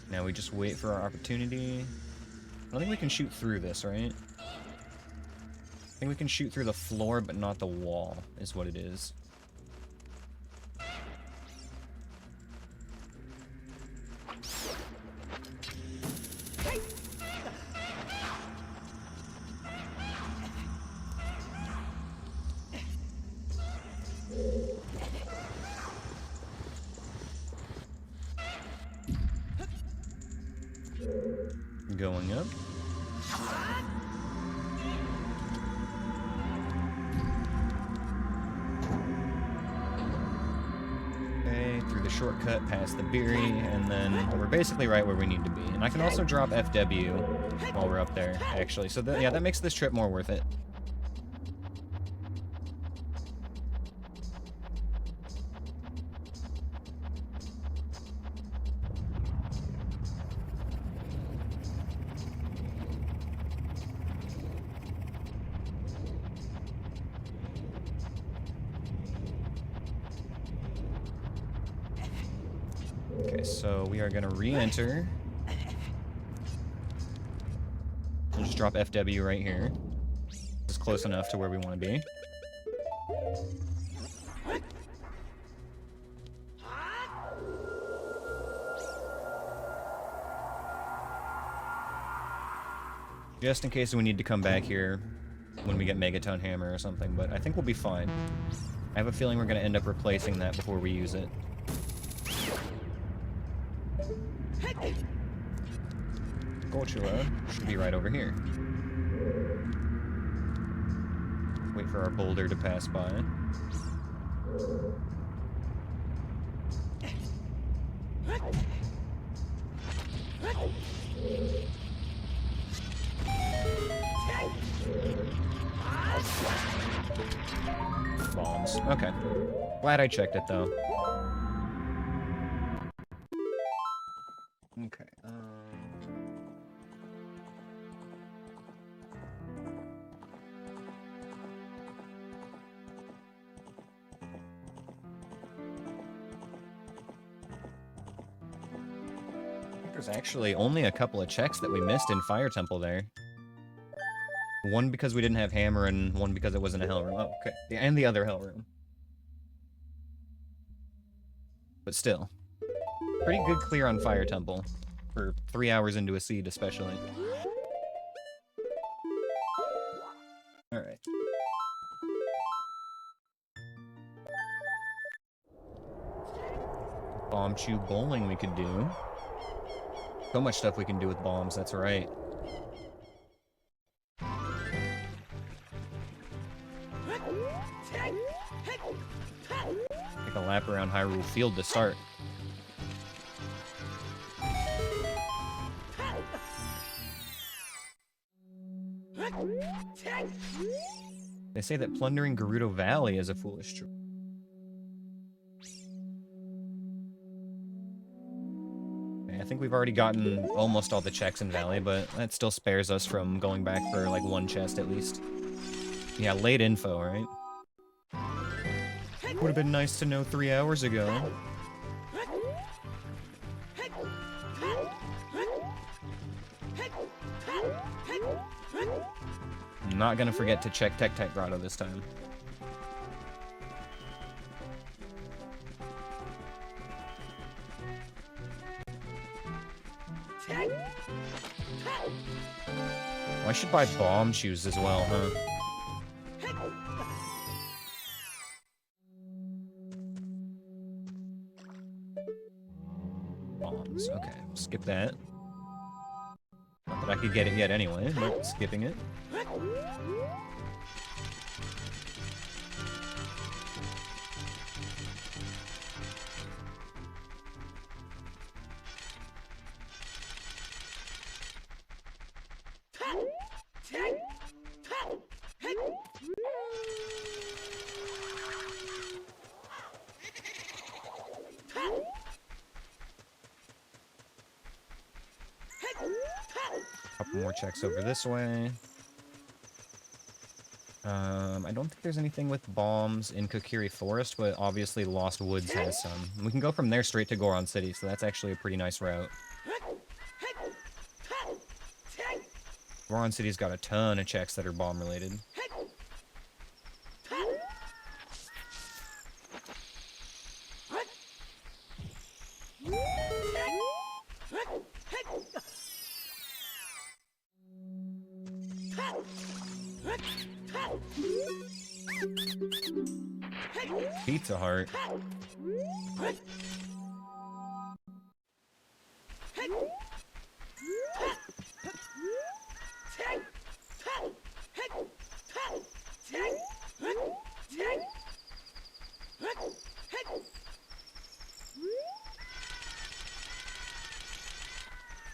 Now we just wait for our opportunity. I don't think we can shoot through this, right? I think we can shoot through the floor, but not the wall, is what it is. going up. Okay, through the shortcut past the Beery, and then we're basically right where we need to be. And I can also drop FW while we're up there, actually. So yeah, that makes this trip more worth it. Okay, so we are going to re-enter. We'll just drop FW right here. This is close enough to where we want to be. Just in case we need to come back here when we get Megaton Hammer or something, but I think we'll be fine. I have a feeling we're going to end up replacing that before we use it. Gochula should be right over here. Wait for our boulder to pass by. Bombs. Okay. Glad I checked it, though. Okay, there's actually only a couple of checks that we missed in Fire Temple there. One because we didn't have Hammer, and one because it wasn't a Hell Room. Oh, okay. And the other Hell Room. But still. Pretty good clear on Fire Temple. For 3 hours into a seed, especially. Alright. Bomb Chew Bowling we could do. So much stuff we can do with bombs, that's right. Take a lap around Hyrule Field to start. They say that plundering Gerudo Valley is a foolish choice. I think we've already gotten almost all the checks in Valley, but that still spares us from going back for, like, one chest at least. Yeah, late info, right? Would have been nice to know 3 hours ago. I'm not gonna forget to check Tech Grotto this time. Oh, I should buy bomb shoes as well, huh? Bombs, okay. Skip that. Not that I could get it yet anyway, but skipping it. Couple more checks over this way. I don't think there's anything with bombs in Kokiri Forest, but obviously Lost Woods has some. We can go from there straight to Goron City, so that's actually a pretty nice route. Goron City's got a ton of checks that are bomb-related. Pizza Heart.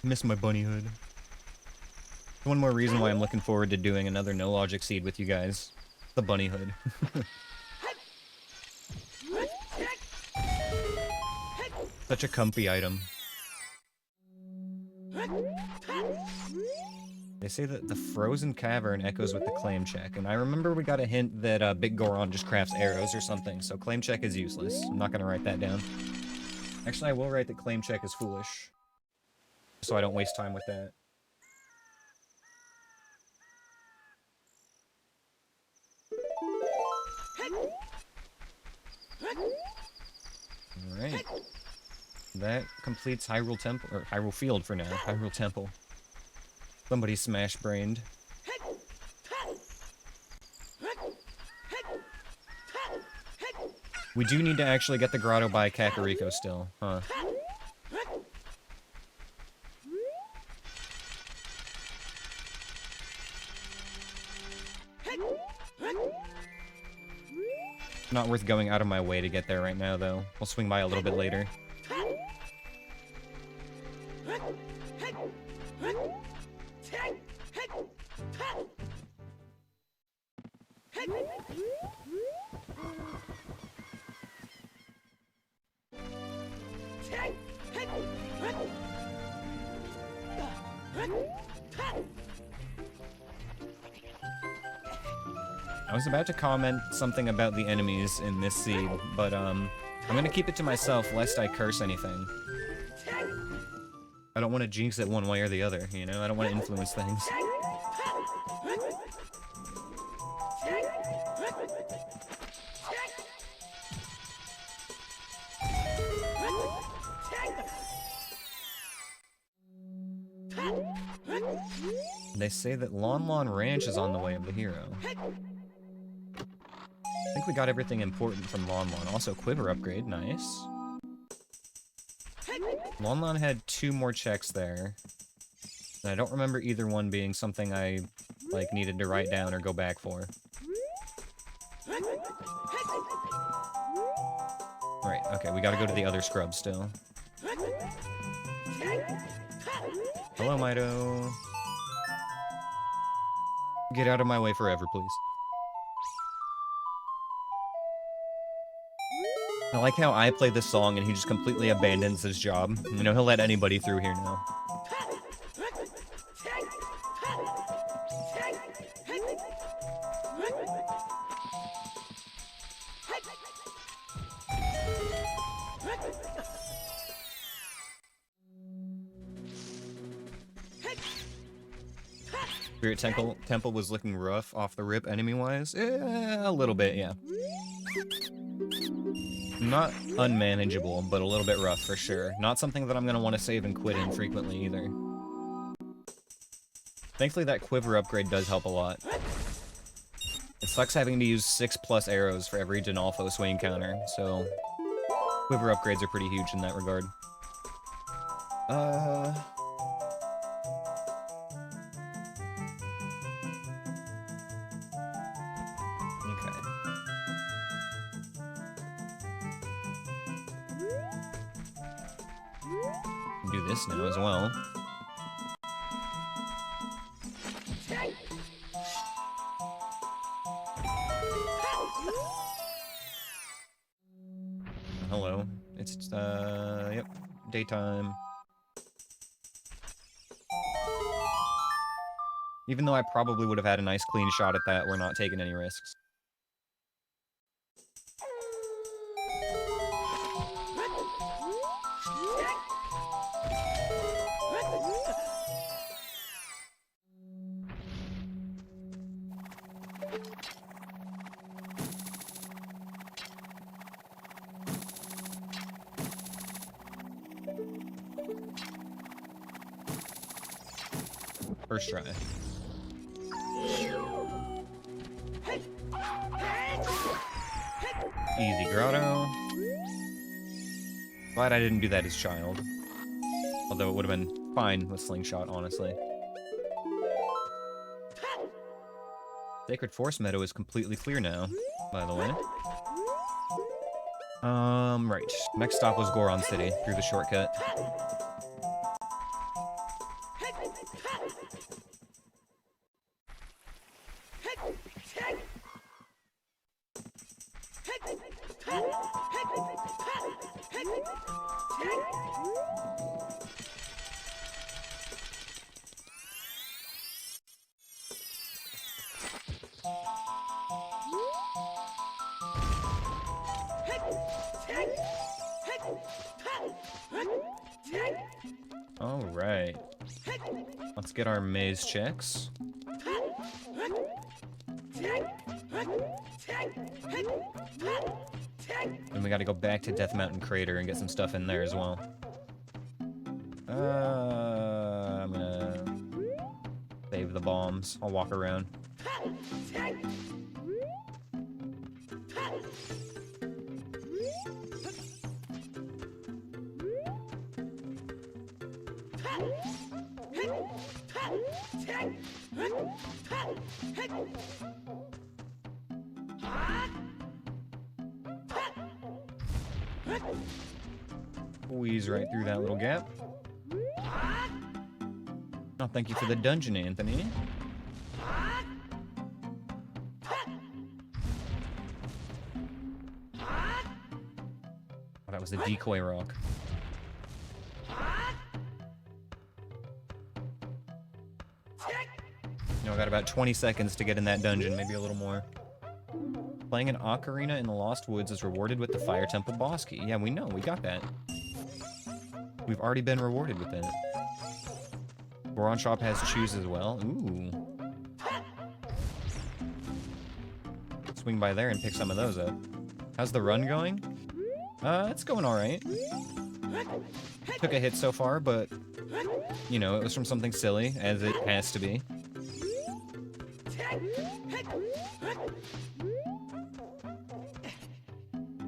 Miss my bunny hood. One more reason why I'm looking forward to doing another No Logic Seed with you guys. The bunny hood. Such a comfy item. They say that the frozen cavern echoes with the claim check, and I remember we got a hint that Big Goron just crafts arrows or something, so claim check is useless. I'm not gonna write that down. Actually, I will write that claim check is foolish, so I don't waste time with that. Alright. That completes Hyrule Temple, or Hyrule Field for now. Hyrule Temple. Somebody smash-brained. We do need to actually get the grotto by Kakariko still, huh? Not worth going out of my way to get there right now, though. We'll swing by a little bit later. I was about to comment something about the enemies in this seed, but I'm gonna keep it to myself lest I curse anything. I don't want to jinx it one way or the other, you know? I don't want to influence things. They say that Lon Lon Ranch is on the way of the hero. I think we got everything important from Lon Lon. Also, quiver upgrade, nice. Lon Lon had 2 more checks there. And I don't remember either one being something I, like, needed to write down or go back for. Right, okay, we gotta go to the other scrub still. Hello, Mido. Get out of my way forever, please. I like how I play this song and he just completely abandons his job. You know, he'll let anybody through here now. Spirit Temple was looking rough off the rip enemy-wise. A little bit, yeah. Not unmanageable, but a little bit rough for sure. Not something that I'm gonna want to save and quit in frequently either. Thankfully that quiver upgrade does help a lot. It sucks having to use 6+ arrows for every Dinalfos we encounter, so quiver upgrades are pretty huge in that regard. Do this now as well. Hello. It's, yep, daytime. Even though I probably would have had a nice clean shot at that, we're not taking any risks. First try. Easy grotto. Glad I didn't do that as child. Although it would have been fine with slingshot, honestly. Sacred Forest Meadow is completely clear now, by the way. Right. Next stop was Goron City, through the shortcut. Alright. Let's get our maze checks. And we gotta go back to Death Mountain Crater and get some stuff in there as well. I'm gonna save the bombs. I'll walk around. Squeeze right through that little gap. Oh, thank you for the dungeon, Anthony. Oh, that was the decoy rock. You know, I got about 20 seconds to get in that dungeon, maybe a little more. Playing an Ocarina in the Lost Woods is rewarded with the Fire Temple boss key. Yeah, we know, we got that. We've already been rewarded with that. Goron Shop has choose as well. Ooh. Swing by there and pick some of those up. How's the run going? It's going alright. Took a hit so far, but, you know, it was from something silly, as it has to be.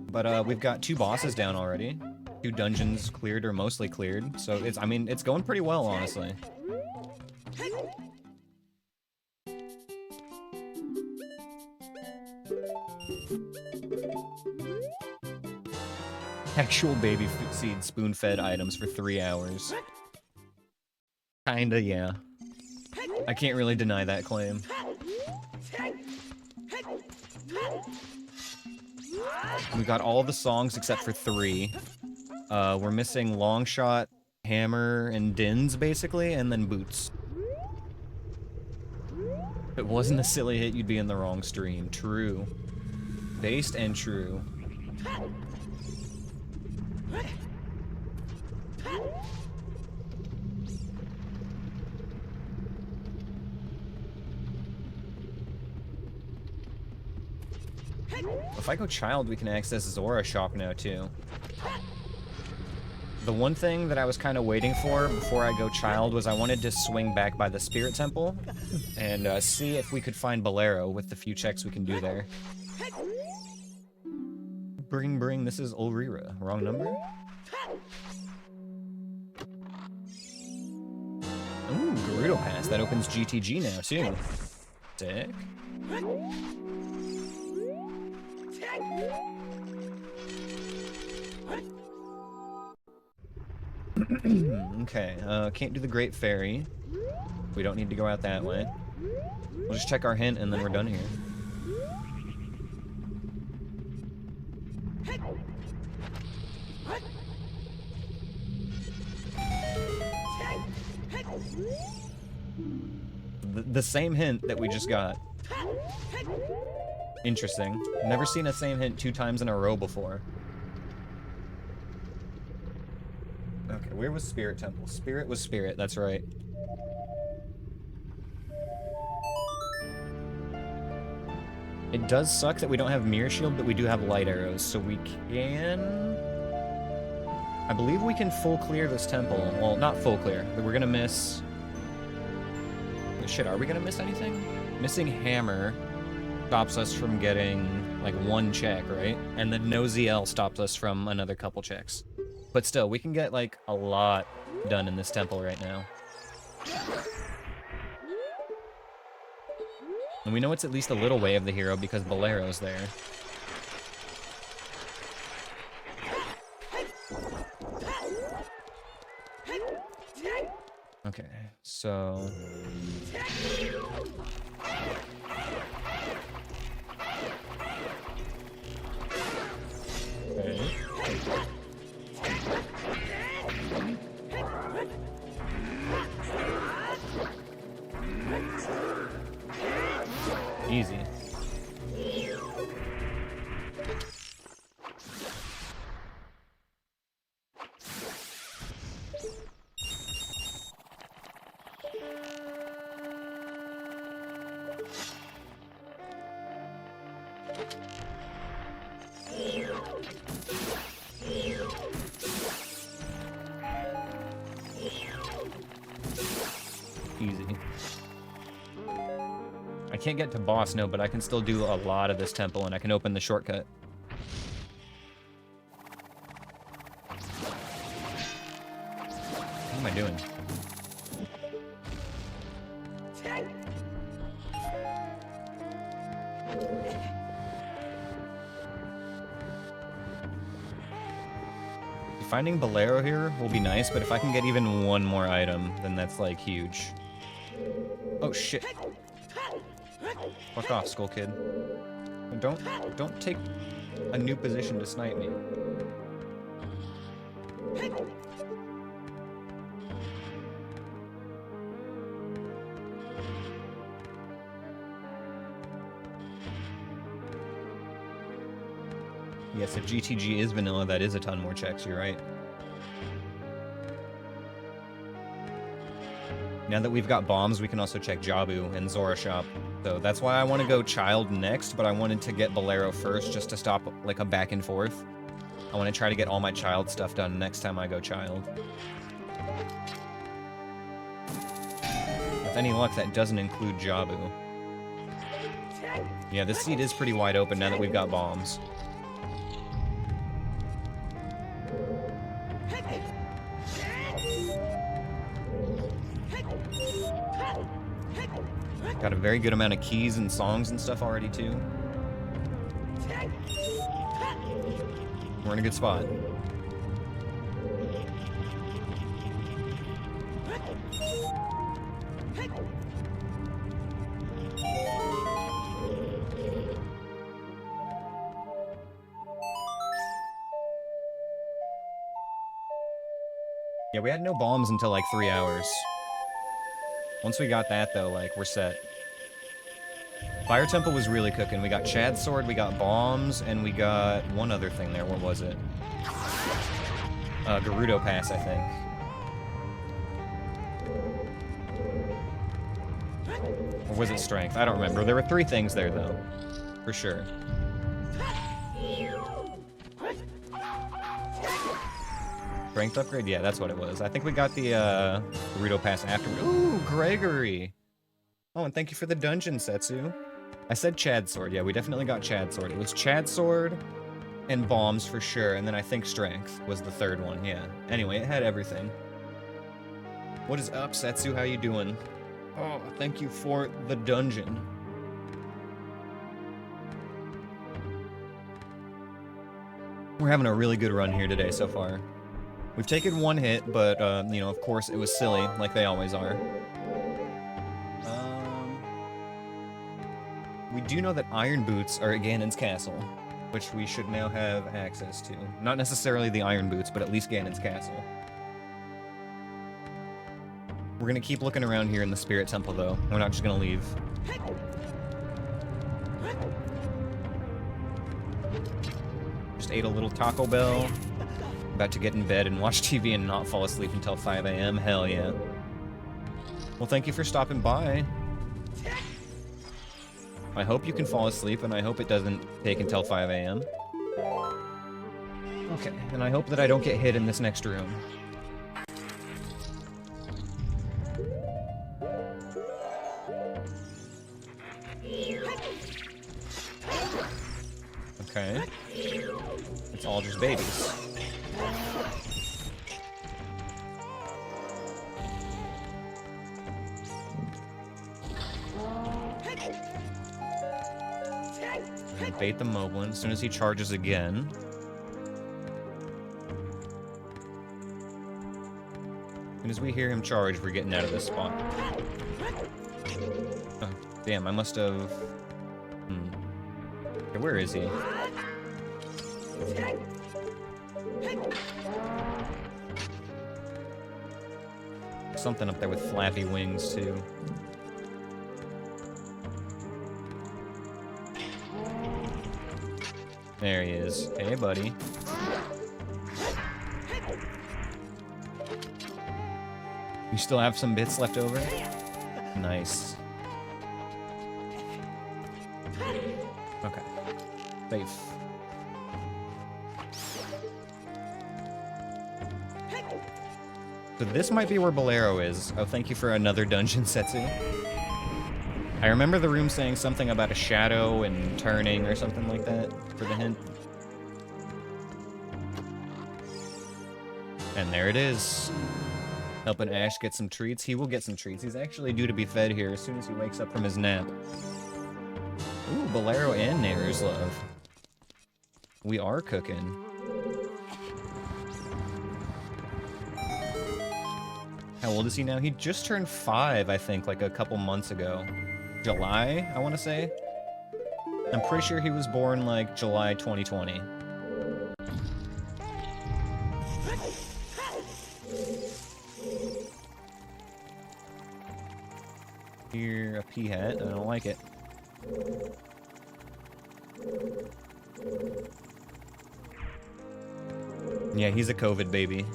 But, we've got 2 bosses down already. 2 dungeons cleared or mostly cleared, so it's, I mean, it's going pretty well, honestly. Actual baby seed spoon-fed items for 3 hours. Kinda, yeah. I can't really deny that claim. We got all the songs except for 3. We're missing Longshot, Hammer, and Dins, basically, and then Boots. If it wasn't a silly hit, you'd be in the wrong stream. True. Based and true. If I go Child, we can access Zora Shop now, too. The one thing that I was kind of waiting for before I go Child was I wanted to swing back by the Spirit Temple and see if we could find Bolero with the few checks we can do there. Bring, this is Ulrira. Wrong number? Ooh, Gerudo Pass. That opens GTG now, too. Sick. Okay, can't do the Great Fairy. We don't need to go out that way. We'll just check our hint and then we're done here. The same hint that we just got. Interesting. Never seen a same hint 2 times in a row before. Okay, where was Spirit Temple? Spirit was Spirit, that's right. It does suck that we don't have Mirror Shield, but we do have Light Arrows, so we can... I believe we can full clear this temple. Well, not full clear. We're gonna miss... Shit, are we gonna miss anything? Missing Hammer stops us from getting, like, 1 check, right? And then no ZL stops us from another couple checks. But still, we can get, like, a lot done in this temple right now. And we know it's at least a little way of the hero because Bolero's there. Okay, so... Okay. Easy. Easy. I can't get to boss, no, but I can still do a lot of this temple, and I can open the shortcut. What am I doing? Finding Bolero here will be nice, but if I can get even one more item, then that's, like, huge. Oh, shit. Fuck off, Skull Kid. Don't take a new position to snipe me. Yes, if GTG is vanilla, that is a ton more checks, you're right. Now that we've got bombs, we can also check Jabu and Zora Shop. So that's why I want to go Child next, but I wanted to get Bolero first just to stop like a back and forth. I want to try to get all my Child stuff done next time I go Child. With any luck, that doesn't include Jabu. Yeah, this seat is pretty wide open now that we've got bombs. Got a very good amount of keys and songs and stuff already, too. We're in a good spot. Yeah, we had no bombs until like 3 hours. Once we got that, though, like, we're set. Fire Temple was really cooking. We got Chad's Sword, we got bombs, and we got one other thing there. What was it? Gerudo Pass, I think. Or was it Strength? I don't remember. There were 3 things there, though. For sure. Strength upgrade? Yeah, that's what it was. I think we got the Gerudo Pass afterward. Ooh, Gregory! Oh, and thank you for the dungeon, Setsu. I said Chad's Sword. Yeah, we definitely got Chad's Sword. It was Chad's Sword and bombs for sure, and then I think Strength was the 3rd one, yeah. Anyway, it had everything. What is up, Setsu? How you doing? Oh, thank you for the dungeon. We're having a really good run here today so far. We've taken 1 hit, but, you know, of course, it was silly, like they always are. We do know that Iron Boots are at Ganon's castle, which we should now have access to. Not necessarily the Iron Boots, but at least Ganon's castle. We're gonna keep looking around here in the Spirit Temple, though. We're not just gonna leave. Just ate a little Taco Bell. About to get in bed and watch TV and not fall asleep until 5 a.m. Hell yeah. Well, thank you for stopping by. I hope you can fall asleep, and I hope it doesn't take until 5 a.m. Okay, and I hope that I don't get hit in this next room. Okay. It's all just babies. Bait the Moblin as soon as he charges again. As soon as we hear him charge, we're getting out of this spot. Oh, damn, I must have... Okay, where is he? Something up there with flappy wings, too. There he is. Hey, buddy. You still have some bits left over? Nice. Okay. Safe. So this might be where Bolero is. Oh, thank you for another dungeon, Setsu. I remember the room saying something about a shadow and turning or something like that for the hint. And there it is. Helping Ash get some treats. He will get some treats. He's actually due to be fed here as soon as he wakes up from his nap. Ooh, Bolero and Nehru's Love. We are cooking. How old is he now? He just turned 5, I think, like a couple months ago. July, I want to say. I'm pretty sure he was born, like, July 2020. Here, a pea hat. I don't like it. Yeah, he's a COVID baby.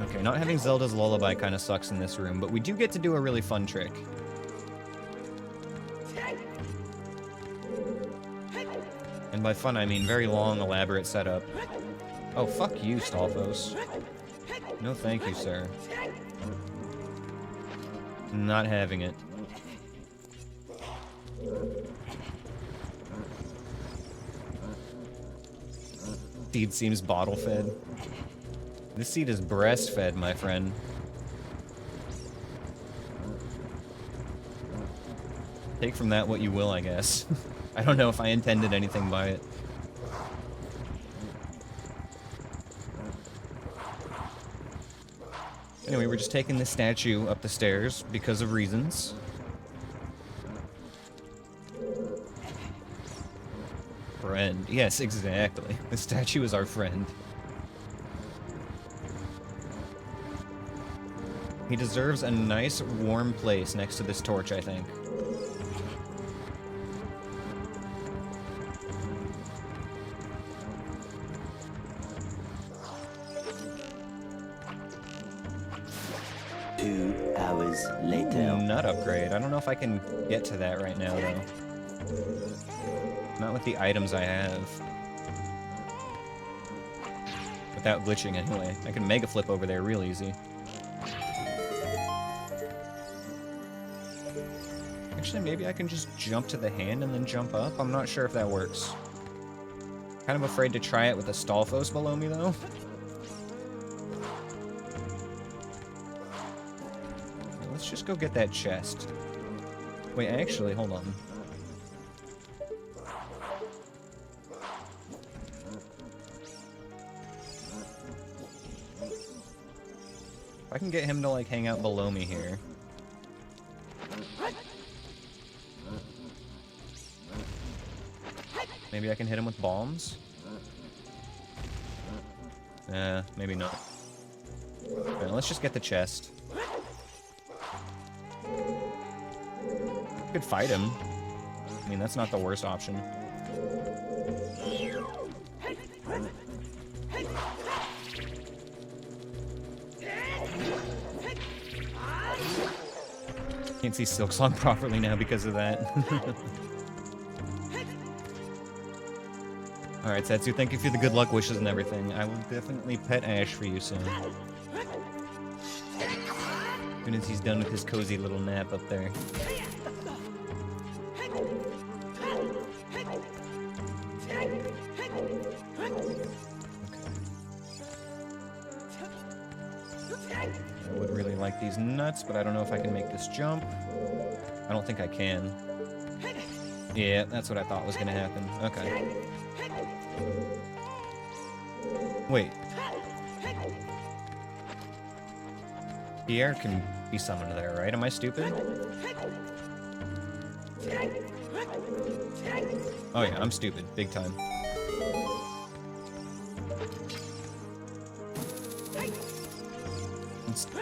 Okay, not having Zelda's Lullaby kind of sucks in this room, but we do get to do a really fun trick. And by fun, I mean very long, elaborate setup. Oh, fuck you, Stalfos. No thank you, sir. Not having it. Seed seems bottle-fed. This seed is breastfed, my friend. Take from that what you will, I guess. I don't know if I intended anything by it. Anyway, we're just taking this statue up the stairs because of reasons. Friend. Yes, exactly. The statue is our friend. He deserves a nice, warm place next to this torch, I think. Nut upgrade. I don't know if I can get to that right now, though. Not with the items I have. Without glitching, anyway. I can mega flip over there real easy. Actually, maybe I can just jump to the hand and then jump up? I'm not sure if that works. Kind of afraid to try it with a Stalfos below me, though. Let's just go get that chest. Wait, actually, hold on. If I can get him to, like, hang out below me here. Maybe I can hit him with bombs? Maybe not. Okay, let's just get the chest. Could fight him. I mean, that's not the worst option. Can't see Silksong properly now because of that. Alright, Setsu, thank you for the good luck wishes and everything. I will definitely pet Ash for you soon. As soon as he's done with his cozy little nap up there. I would really like these nuts, but I don't know if I can make this jump. I don't think I can. Yeah, that's what I thought was gonna happen. Okay. Wait. Pierre can be summoned there, right? Am I stupid? Oh yeah, I'm stupid. Big time.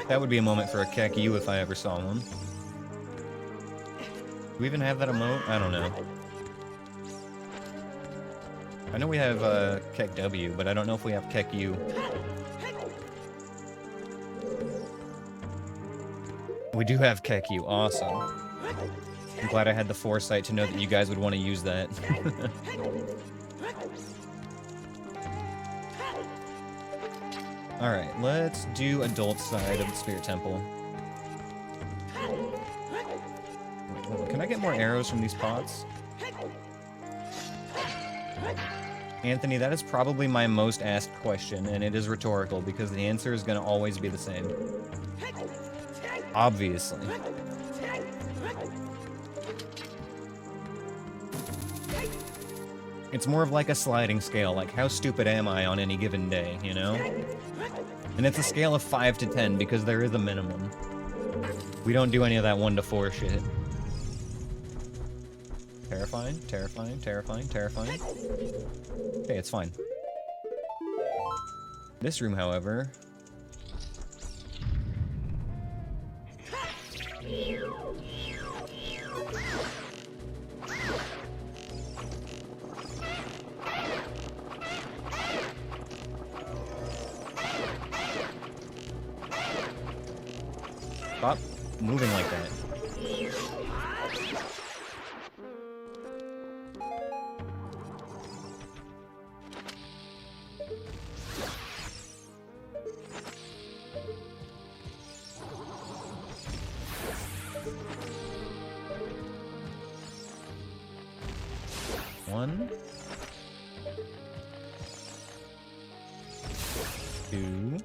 That would be a moment for a Kekiu if I ever saw one. Do we even have that emote? I don't know. I know we have Kek W, but I don't know if we have Kek U. We do have Kek U. Awesome. I'm glad I had the foresight to know that you guys would want to use that. Alright, let's do adult side of the Spirit Temple. Wait, hold on. Can I get more arrows from these pots? Anthony, that is probably my most asked question, and it is rhetorical, because the answer is going to always be the same. Obviously. It's more of like a sliding scale, like how stupid am I on any given day, you know? And it's a scale of 5 to 10, because there is a minimum. We don't do any of that 1 to 4 shit. Terrifying, terrifying, terrifying, terrifying. Okay, it's fine. This room, however... Stop moving like that. One, 2,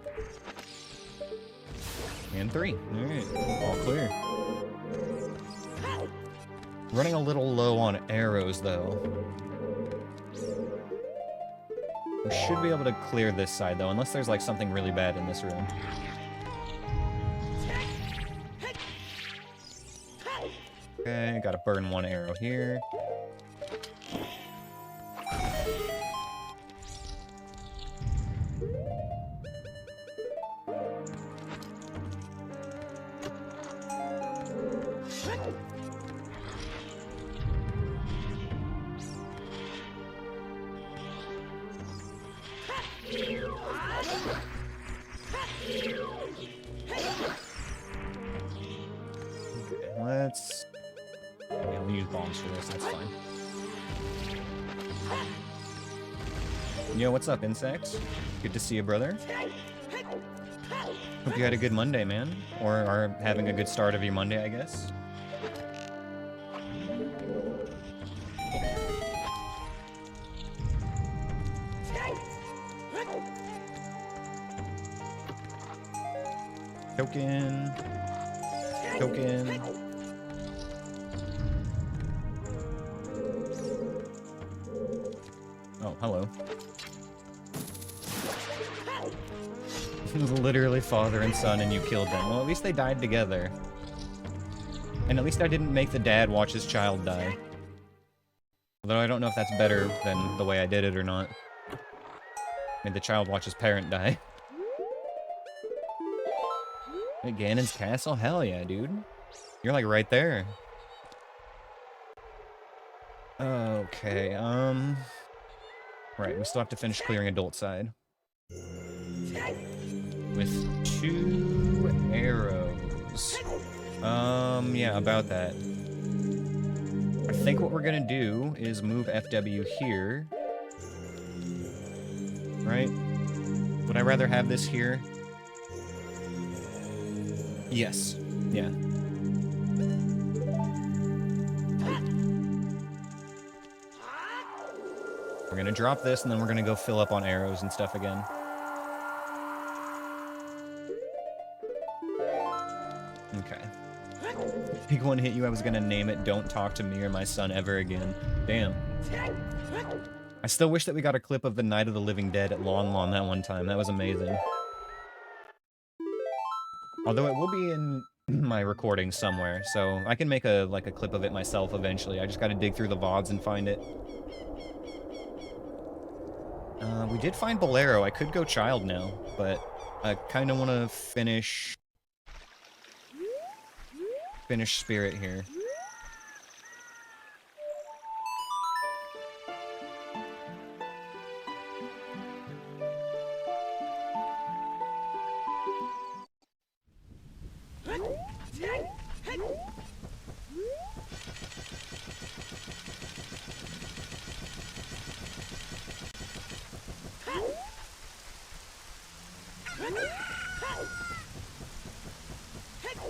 and 3. Alright, all clear. Running a little low on arrows, though. We should be able to clear this side, though, unless there's, like, something really bad in this room. Okay, gotta burn 1 arrow here. Let's... Yeah, we'll use bombs for this, that's fine. Yo, what's up, insects? Good to see you, brother. Hope you had a good Monday, man. Or are having a good start of your Monday, I guess. Token. Token. Oh, hello. Literally father and son, and you killed them. Well, at least they died together. And at least I didn't make the dad watch his child die. Although I don't know if that's better than the way I did it or not. Made the child watch his parent die. Hey, Ganon's castle? Hell yeah, dude. You're like right there. Okay, right, we still have to finish clearing adult side. With 2 arrows. Yeah, about that. I think what we're gonna do is move FW here. Right? Would I rather have this here? Yes. Yeah. We're gonna drop this, and then we're gonna go fill up on arrows and stuff again. Okay. Big one hit you, I was gonna name it Don't Talk to Me or My Son Ever Again. Damn. I still wish that we got a clip of the Night of the Living Dead at Lon Lon that one time. That was amazing. Although it will be in my recording somewhere, so I can make a clip of it myself eventually. I just gotta dig through the VODs and find it. We did find Bolero. I could go Child now, but I kind of want to finish Spirit here.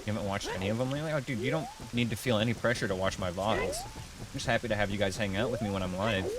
You haven't watched any of them lately? Oh, dude, you don't need to feel any pressure to watch my VODs. I'm just happy to have you guys hang out with me when I'm live.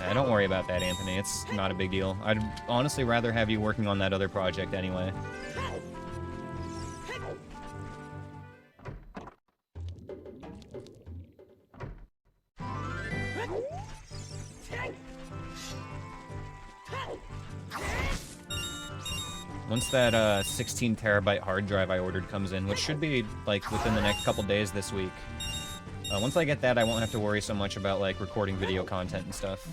Yeah, don't worry about that, Anthony. It's not a big deal. I'd honestly rather have you working on that other project anyway. Once that 16 terabyte hard drive I ordered comes in, which should be like within the next couple days this week. Once I get that, I won't have to worry so much about like recording video content and stuff.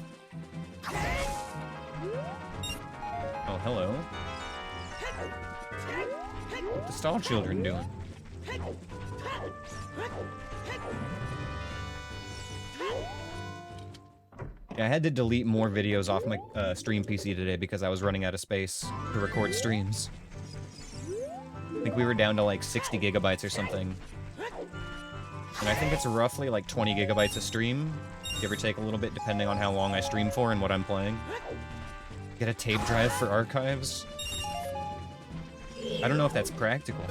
Oh, hello. What the stall children doing? Yeah, I had to delete more videos off my stream PC today because I was running out of space to record streams. I think we were down to like 60 gigabytes or something. And I think it's roughly like 20 gigabytes a stream, give or take a little bit depending on how long I stream for and what I'm playing. Get a tape drive for archives? I don't know if that's practical.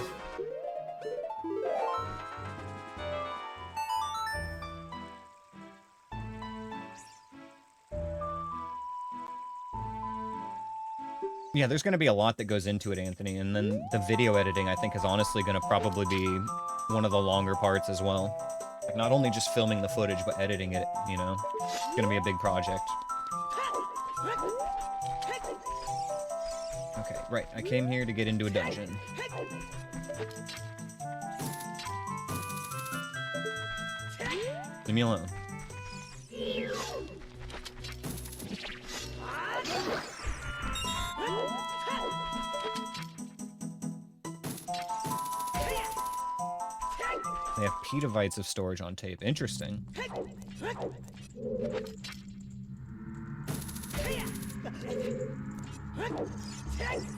Yeah, there's going to be a lot that goes into it, Anthony, and then the video editing, I think, is honestly going to probably be one of the longer parts as well. Like, not only just filming the footage, but editing it, you know? It's going to be a big project. Okay, right, I came here to get into a dungeon. Leave me alone. They have petabytes of storage on tape. Interesting.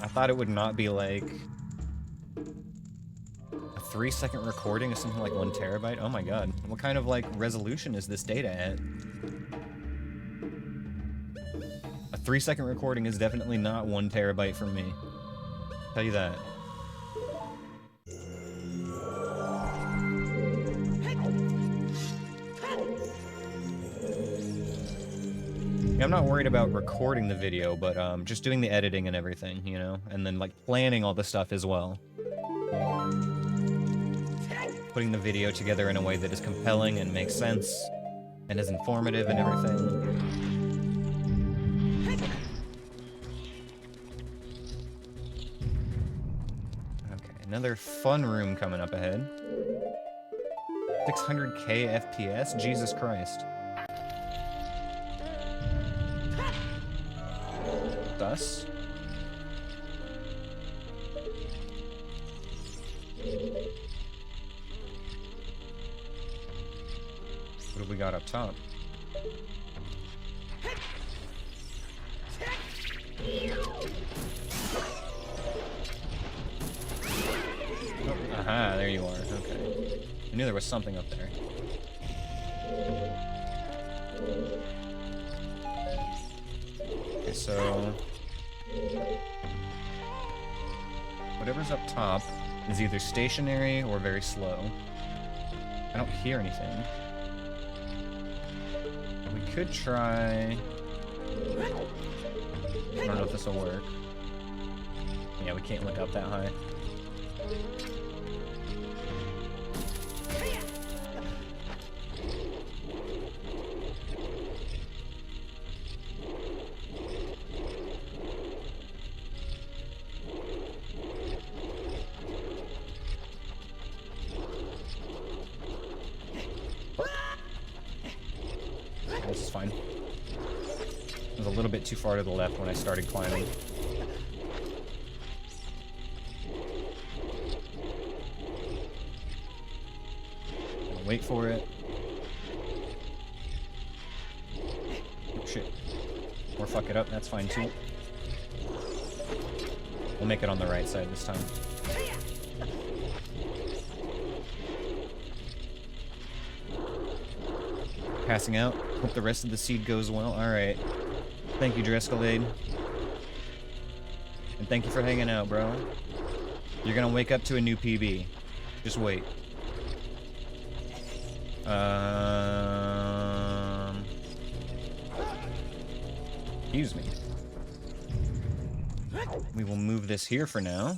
I thought it would not be like a 3-second recording of something like 1 terabyte. Oh my god. What kind of like resolution is this data at? A 3-second recording is definitely not 1 terabyte for me. I'll tell you that. Yeah, I'm not worried about recording the video, but just doing the editing and everything, you know? And then, like, planning all the stuff as well. Putting the video together in a way that is compelling and makes sense, and is informative and everything. Okay, another fun room coming up ahead. 600k FPS? Jesus Christ. Thus. What have we got up top? Oh, aha, there you are. Okay. I knew there was something up there. Okay, so whatever's up top is either stationary or very slow. I don't hear anything. We could try... I don't know if this will work. Yeah, we can't look up that high. This is fine. It was a little bit too far to the left when I started climbing. Wait for it. Oh, shit. Or fuck it up, that's fine too. We'll make it on the right side this time. Passing out. Hope the rest of the seed goes well. Alright. Thank you, Drescalade. And thank you for hanging out, bro. You're gonna wake up to a new PB. Just wait. Excuse me. We will move this here for now.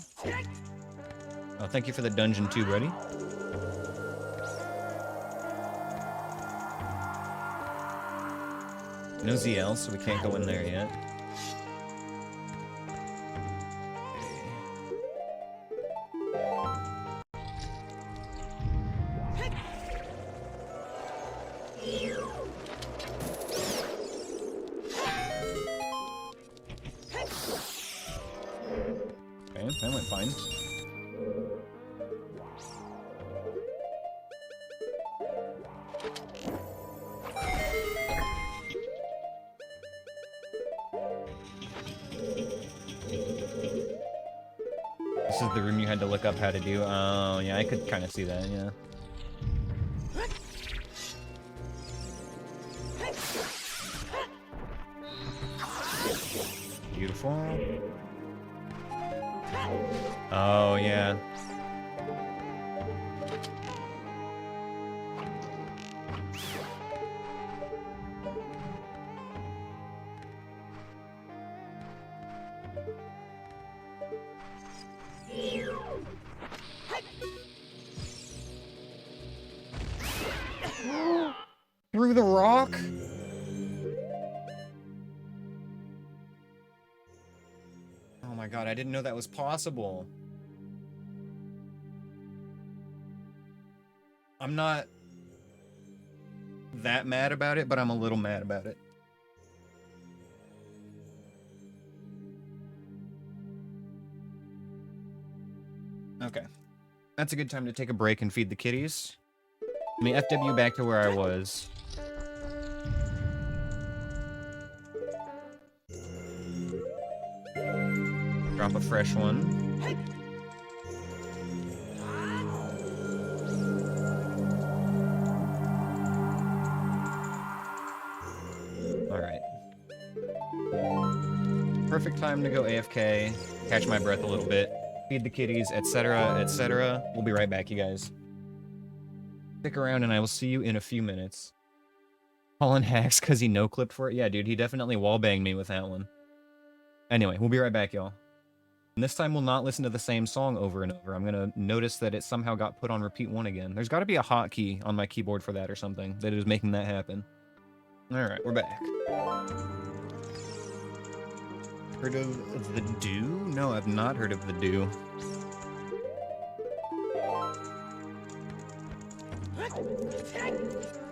Oh, thank you for the dungeon too, buddy. No ZL, so we can't go in there yet. Okay, that went fine. This is the room you had to look up how to do. Oh, yeah, I could kind of see that, yeah. Beautiful. Oh, yeah. Through the rock? Oh my god, I didn't know that was possible. I'm not that mad about it, but I'm a little mad about it. Okay. That's a good time to take a break and feed the kitties. Let me FW back to where I was. Drop a fresh one. Alright. Perfect time to go AFK, catch my breath a little bit, feed the kitties, etc., etc. We'll be right back, you guys. Stick around and I will see you in a few minutes. Colin hacks because he no-clipped for it? Yeah, dude, he definitely wallbanged me with that one. Anyway, we'll be right back, y'all. And this time we'll not listen to the same song over and over. I'm gonna notice that it somehow got put on repeat 1 again. There's gotta be a hotkey on my keyboard for that or something that is making that happen. Alright, we're back. Heard of the Dew? No, I've not heard of the Dew.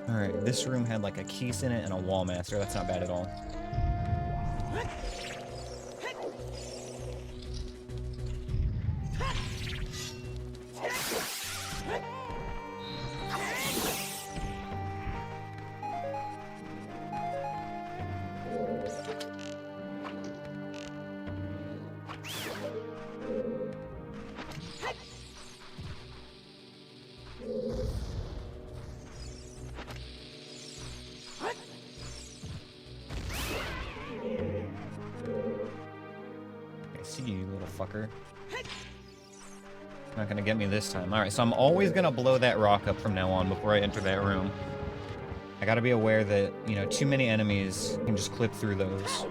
Alright, this room had like a keys in it and a wall master. That's not bad at all. fucker. Not gonna get me this time. Alright, so I'm always gonna blow that rock up from now on before I enter that room. I gotta be aware that, you know, too many enemies can just clip through those.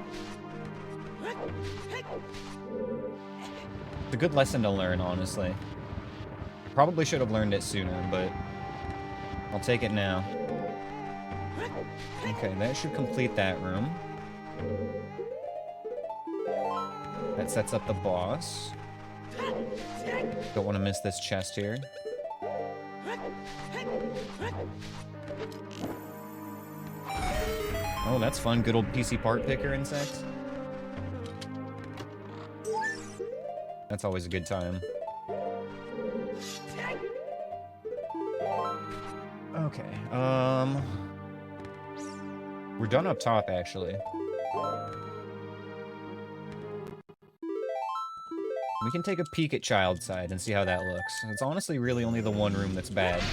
It's a good lesson to learn, honestly. Probably should have learned it sooner, but I'll take it now. Okay, that should complete that room. That sets up the boss. Don't want to miss this chest here. Oh, that's fun. Good old PC part picker insect. That's always a good time. Okay, we're done up top, actually. We can take a peek at Child Side and see how that looks. It's honestly really only the one room that's bad.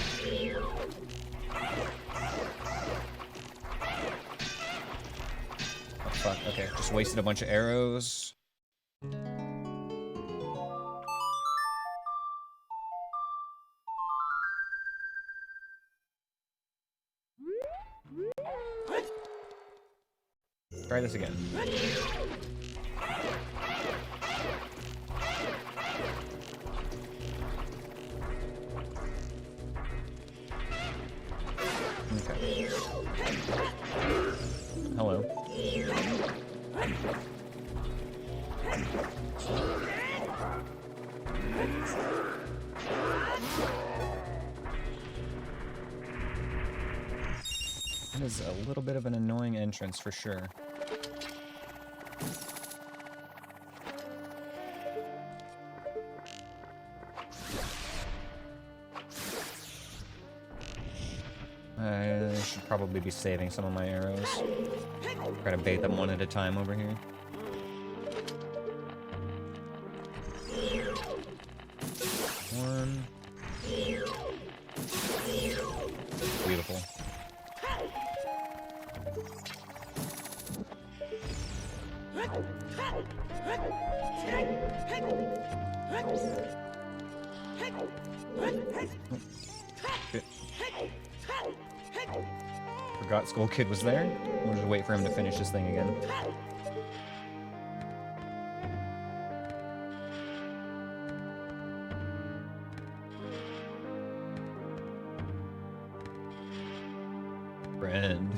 Oh, fuck, okay. Just wasted a bunch of arrows. Try this again. Okay. Hello. That is a little bit of an annoying entrance for sure. I should probably be saving some of my arrows. Try to bait them one at a time over here. One. Beautiful. Shit. Forgot Skull Kid was there. We'll just wait for him to finish this thing again. Friend.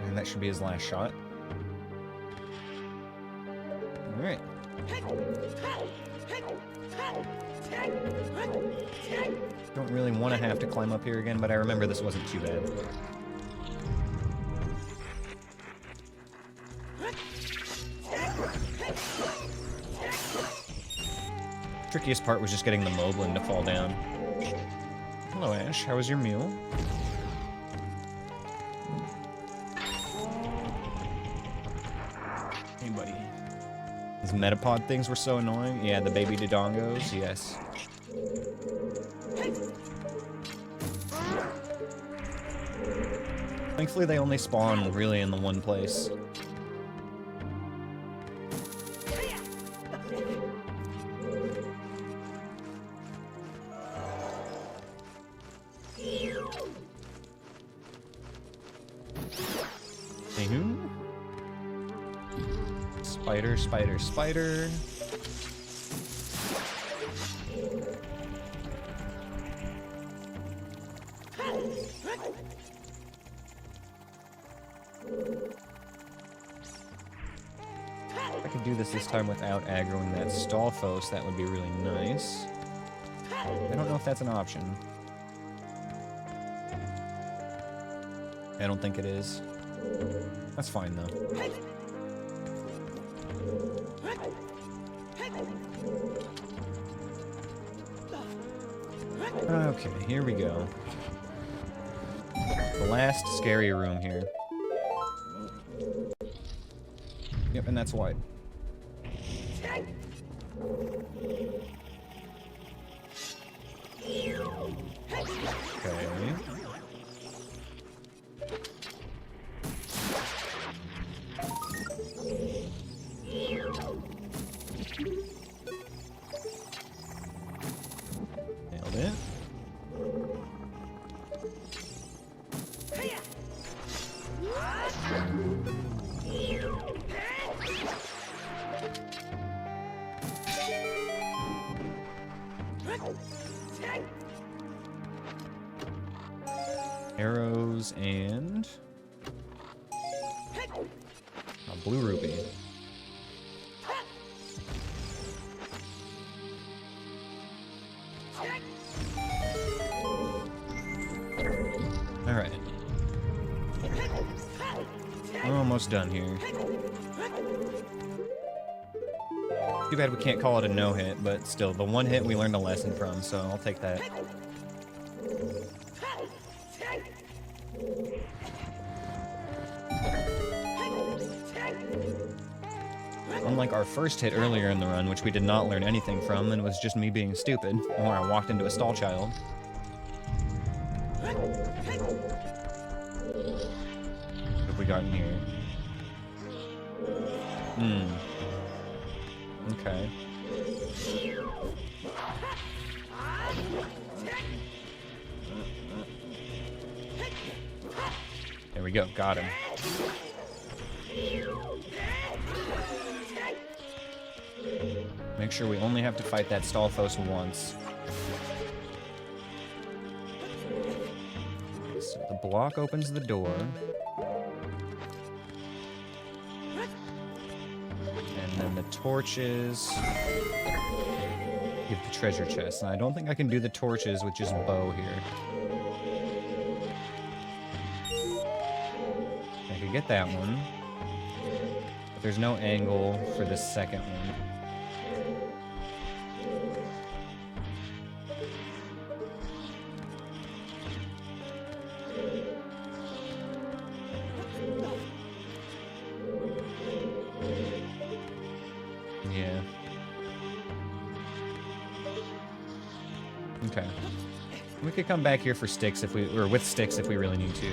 And that should be his last shot. Alright. Don't really want to have to climb up here again, but I remember this wasn't too bad. Trickiest part was just getting the Moblin to fall down. Hello, Ash. How was your meal? Hey, buddy. These Metapod things were so annoying. Yeah, the baby Dodongos, yes. Thankfully, they only spawn really in the one place. Anywho. Spider, spider, spider. If I could do this time without aggroing that Stalfos, that would be really nice. I don't know if that's an option. I don't think it is. That's fine, though. Okay, here we go. The last scary room here. Yep, and that's white. Okay. Arrows and a blue ruby. All right. We're almost done here. Too bad we can't call it a no-hit, but still, the one hit we learned a lesson from, so I'll take that. Unlike our first hit earlier in the run, which we did not learn anything from, and it was just me being stupid, or I walked into a stall child. What have we got in here? Okay. There we go, got him. Make sure we only have to fight that Stalfos once. So the block opens the door. And then the torches give the treasure chest. And I don't think I can do the torches with just bow here. I could get that one. But there's no angle for the second one. Yeah. Okay. We could come back here for sticks if we, or with sticks if we really need to,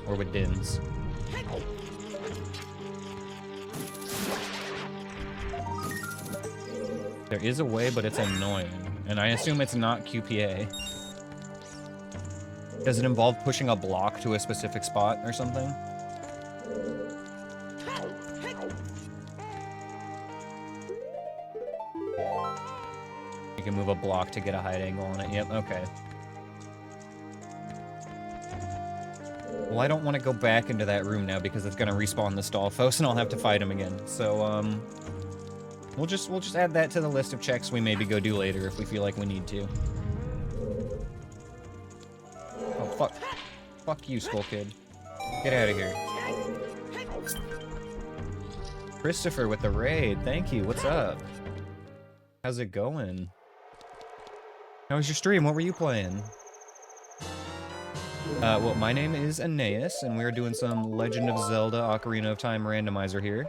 or with dins. There is a way, but it's annoying, and I assume it's not QPA. Does it involve pushing a block to a specific spot or something? You can move a block to get a height angle on it. Yep, okay. Well, I don't want to go back into that room now because it's gonna respawn the Stalfos and I'll have to fight him again. So, we'll just add that to the list of checks we maybe go do later if we feel like we need to. Oh, fuck. Fuck you, Skull Kid. Get out of here. Christopher with the raid. Thank you. What's up? How's it going? How was your stream? What were you playing? Well, my name is Aneyus, and we're doing some Legend of Zelda Ocarina of Time randomizer here.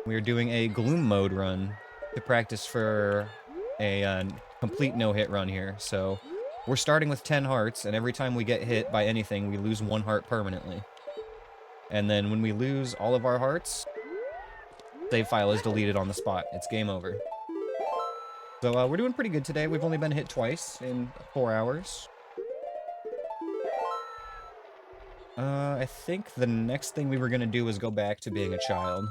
We're doing a Gloom mode run to practice for a complete no-hit run here. So, we're starting with 10 hearts, and every time we get hit by anything, we lose 1 heart permanently. And then when we lose all of our hearts, save file is deleted on the spot. It's game over. So we're doing pretty good today. We've only been hit twice in 4 hours. I think the next thing we were gonna do was go back to being a child.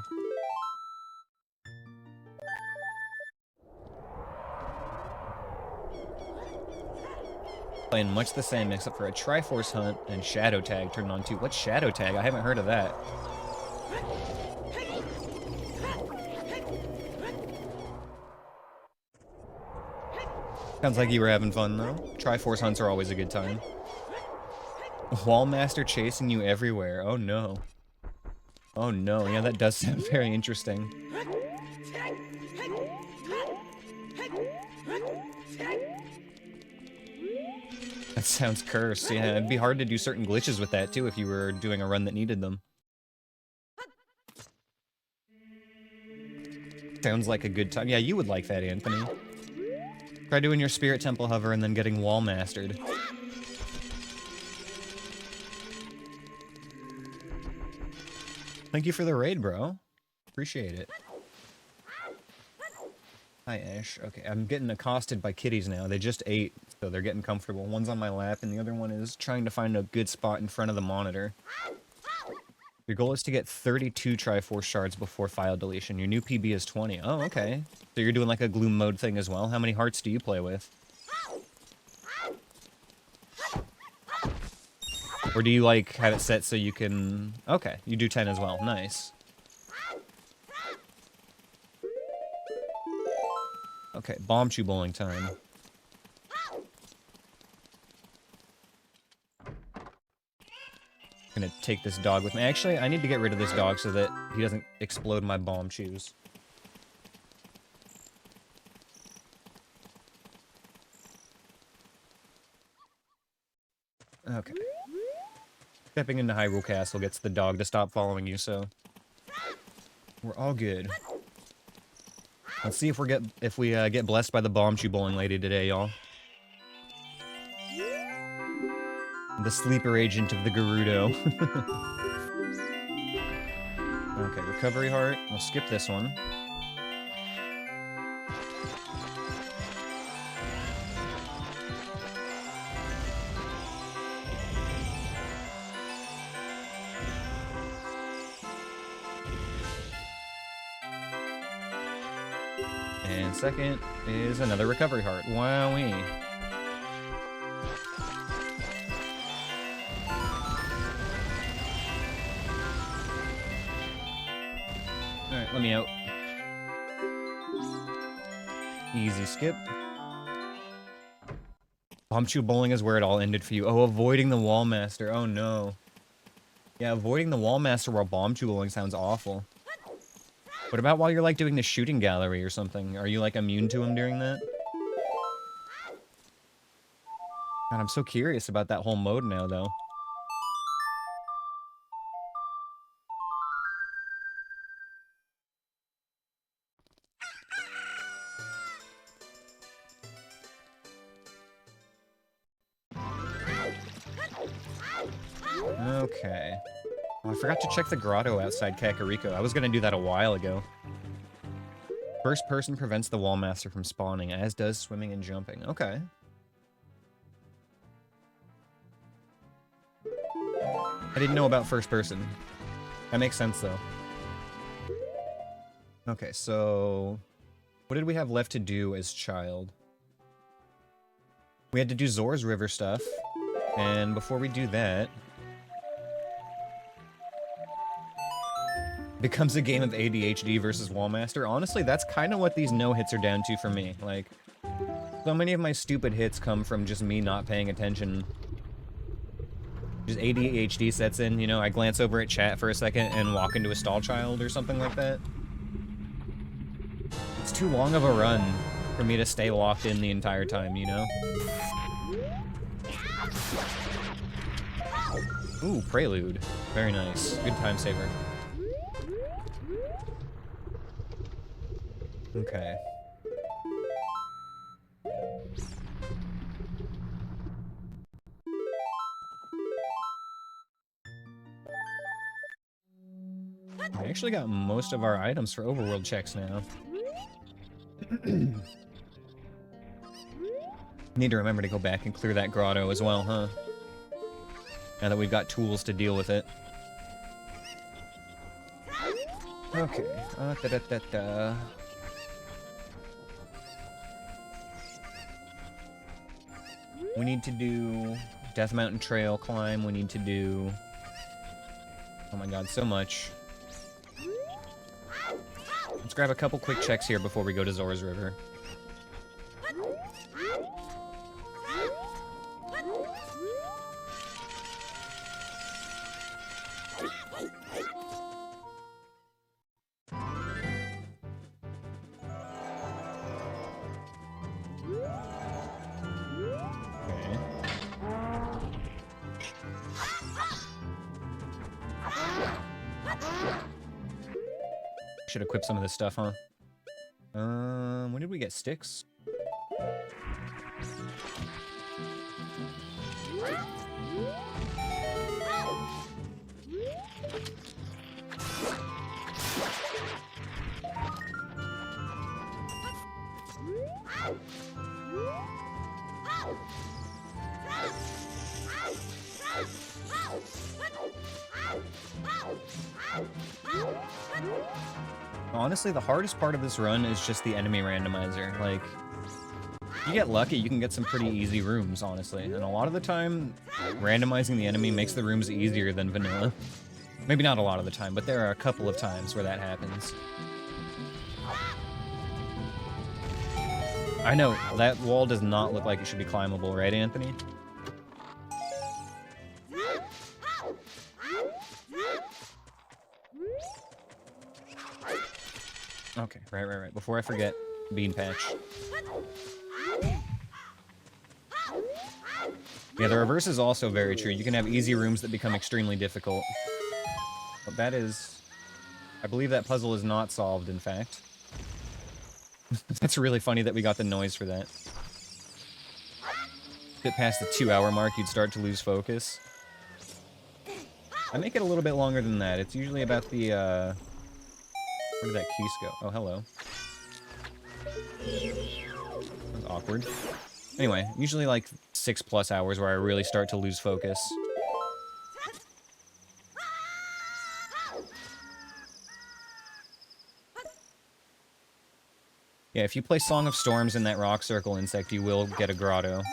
Playing much the same except for a Triforce Hunt and Shadow Tag turned on too. What's Shadow Tag? I haven't heard of that. Sounds like you were having fun, though. Triforce hunts are always a good time. Wallmaster chasing you everywhere. Oh, no. Oh, no. Yeah, that does sound very interesting. That sounds cursed. Yeah, it'd be hard to do certain glitches with that, too, if you were doing a run that needed them. Sounds like a good time. Yeah, you would like that, Anthony. Try doing your Spirit Temple hover and then getting wall mastered. Thank you for the raid, bro. Appreciate it. Hi, Ash. Okay, I'm getting accosted by kitties now. They just ate, so they're getting comfortable. One's on my lap, and the other one is trying to find a good spot in front of the monitor. Your goal is to get 32 Triforce shards before file deletion. Your new PB is 20. Oh, okay. So you're doing like a gloom mode thing as well. How many hearts do you play with? Or do you like have it set so you can... Okay, you do 10 as well. Nice. Okay, bomb chew bowling time. Gonna take this dog with me. Actually, I need to get rid of this dog so that he doesn't explode my bomb chews. Okay. Stepping into Hyrule Castle gets the dog to stop following you, so we're all good. Let's see if we get blessed by the bomb chew bowling lady today, y'all. The sleeper agent of the Gerudo. Okay, recovery heart. We'll skip this one. And second is another recovery heart. Wowee. Alright, let me out. Easy skip. Bomb chew bowling is where it all ended for you. Oh, avoiding the wall master. Oh no. Yeah, avoiding the wall master while bomb chew bowling sounds awful. What about while you're like doing the shooting gallery or something? Are you like immune to him during that? God, I'm so curious about that whole mode now though. Okay. Oh, I forgot to check the grotto outside Kakariko. I was gonna do that a while ago. First person prevents the wall master from spawning, as does swimming and jumping. Okay. I didn't know about first person. That makes sense, though. Okay, so... what did we have left to do as child? We had to do Zora's River stuff. And before we do that... becomes a game of ADHD versus Wallmaster. Honestly, that's kind of what these no-hits are down to for me. Like, so many of my stupid hits come from just me not paying attention. Just ADHD sets in, you know, I glance over at chat for a second and walk into a stall child or something like that. It's too long of a run for me to stay locked in the entire time, you know? Ooh, Prelude. Very nice. Good time saver. Okay. I actually got most of our items for overworld checks now. Need to remember to go back and clear that grotto as well, huh? Now that we've got tools to deal with it. Okay. We need to do Death Mountain Trail climb. We need to do... oh my god, so much. Let's grab a couple quick checks here before we go to Zora's River. Should equip some of this stuff, huh? When did we get sticks? Honestly, the hardest part of this run is just the enemy randomizer. Like, if you get lucky, you can get some pretty easy rooms, honestly. And a lot of the time, randomizing the enemy makes the rooms easier than vanilla. Maybe not a lot of the time, but there are a couple of times where that happens. I know, that wall does not look like it should be climbable, right, Anthony? Okay, right. Before I forget, bean patch. Yeah, the reverse is also very true. You can have easy rooms that become extremely difficult. But that is... I believe that puzzle is not solved, in fact. That's really funny that we got the noise for that. Get past the 2-hour mark, you'd start to lose focus. I make it a little bit longer than that. It's usually about the, where did that keys go? Oh, hello. That was awkward. Anyway, usually like 6+ hours where I really start to lose focus. Yeah, if you play Song of Storms in that rock circle insect, you will get a grotto.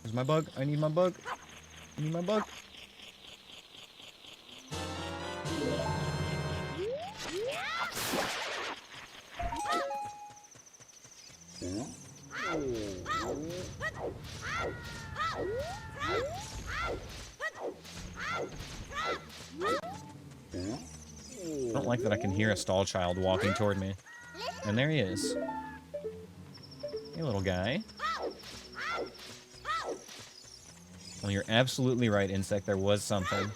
Where's my bug? I need my bug. I need my bug. I don't like that I can hear a stall child walking toward me. And there he is. Hey, little guy. Well, you're absolutely right, Insect. There was something.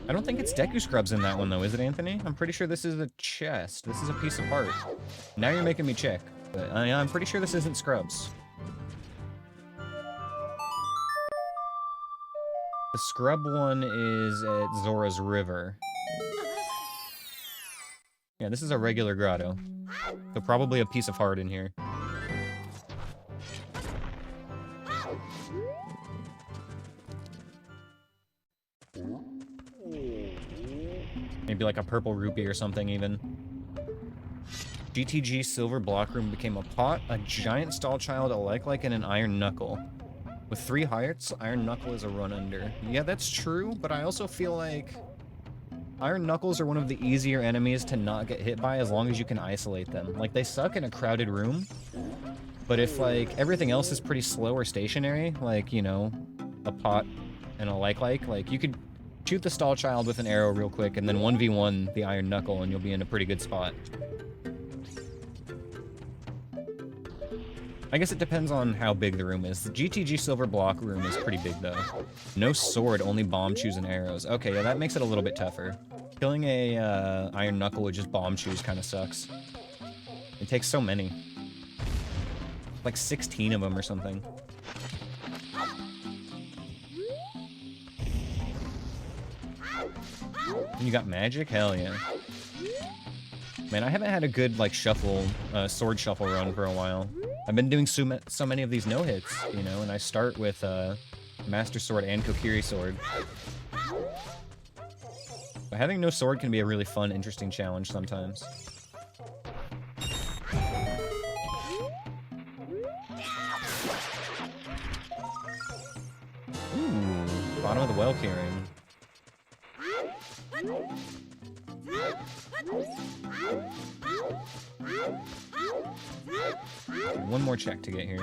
I don't think it's Deku Scrubs in that one, though, is it, Anthony? I'm pretty sure this is a chest. This is a piece of heart. Now you're making me check. But I'm pretty sure this isn't Scrubs. The Scrub one is at Zora's River. Yeah, this is a regular grotto. So probably a piece of heart in here. Maybe like a purple rupee or something, even. GTG Silver Block Room became a pot, a giant stall child, a like, and an iron knuckle. With 3 hearts, iron knuckle is a run under. Yeah, that's true, but I also feel like iron knuckles are one of the easier enemies to not get hit by as long as you can isolate them. Like, they suck in a crowded room, but if, like, everything else is pretty slow or stationary, like, you know, a pot and a like, you could shoot the stall child with an arrow real quick, and then 1v1 the iron knuckle, and you'll be in a pretty good spot. I guess it depends on how big the room is. The GTG Silver Block Room is pretty big, though. No sword, only bomb chews and arrows. Okay, yeah, that makes it a little bit tougher. Killing a iron knuckle with just bomb chews kind of sucks. It takes so many. Like 16 of them or something. You got magic? Hell yeah. Man, I haven't had a good, like, shuffle, sword shuffle run for a while. I've been doing so many of these no-hits, you know, and I start with, Master Sword and Kokiri Sword. But having no sword can be a really fun, interesting challenge sometimes. Ooh, bottom of the well clearing. One more check to get here.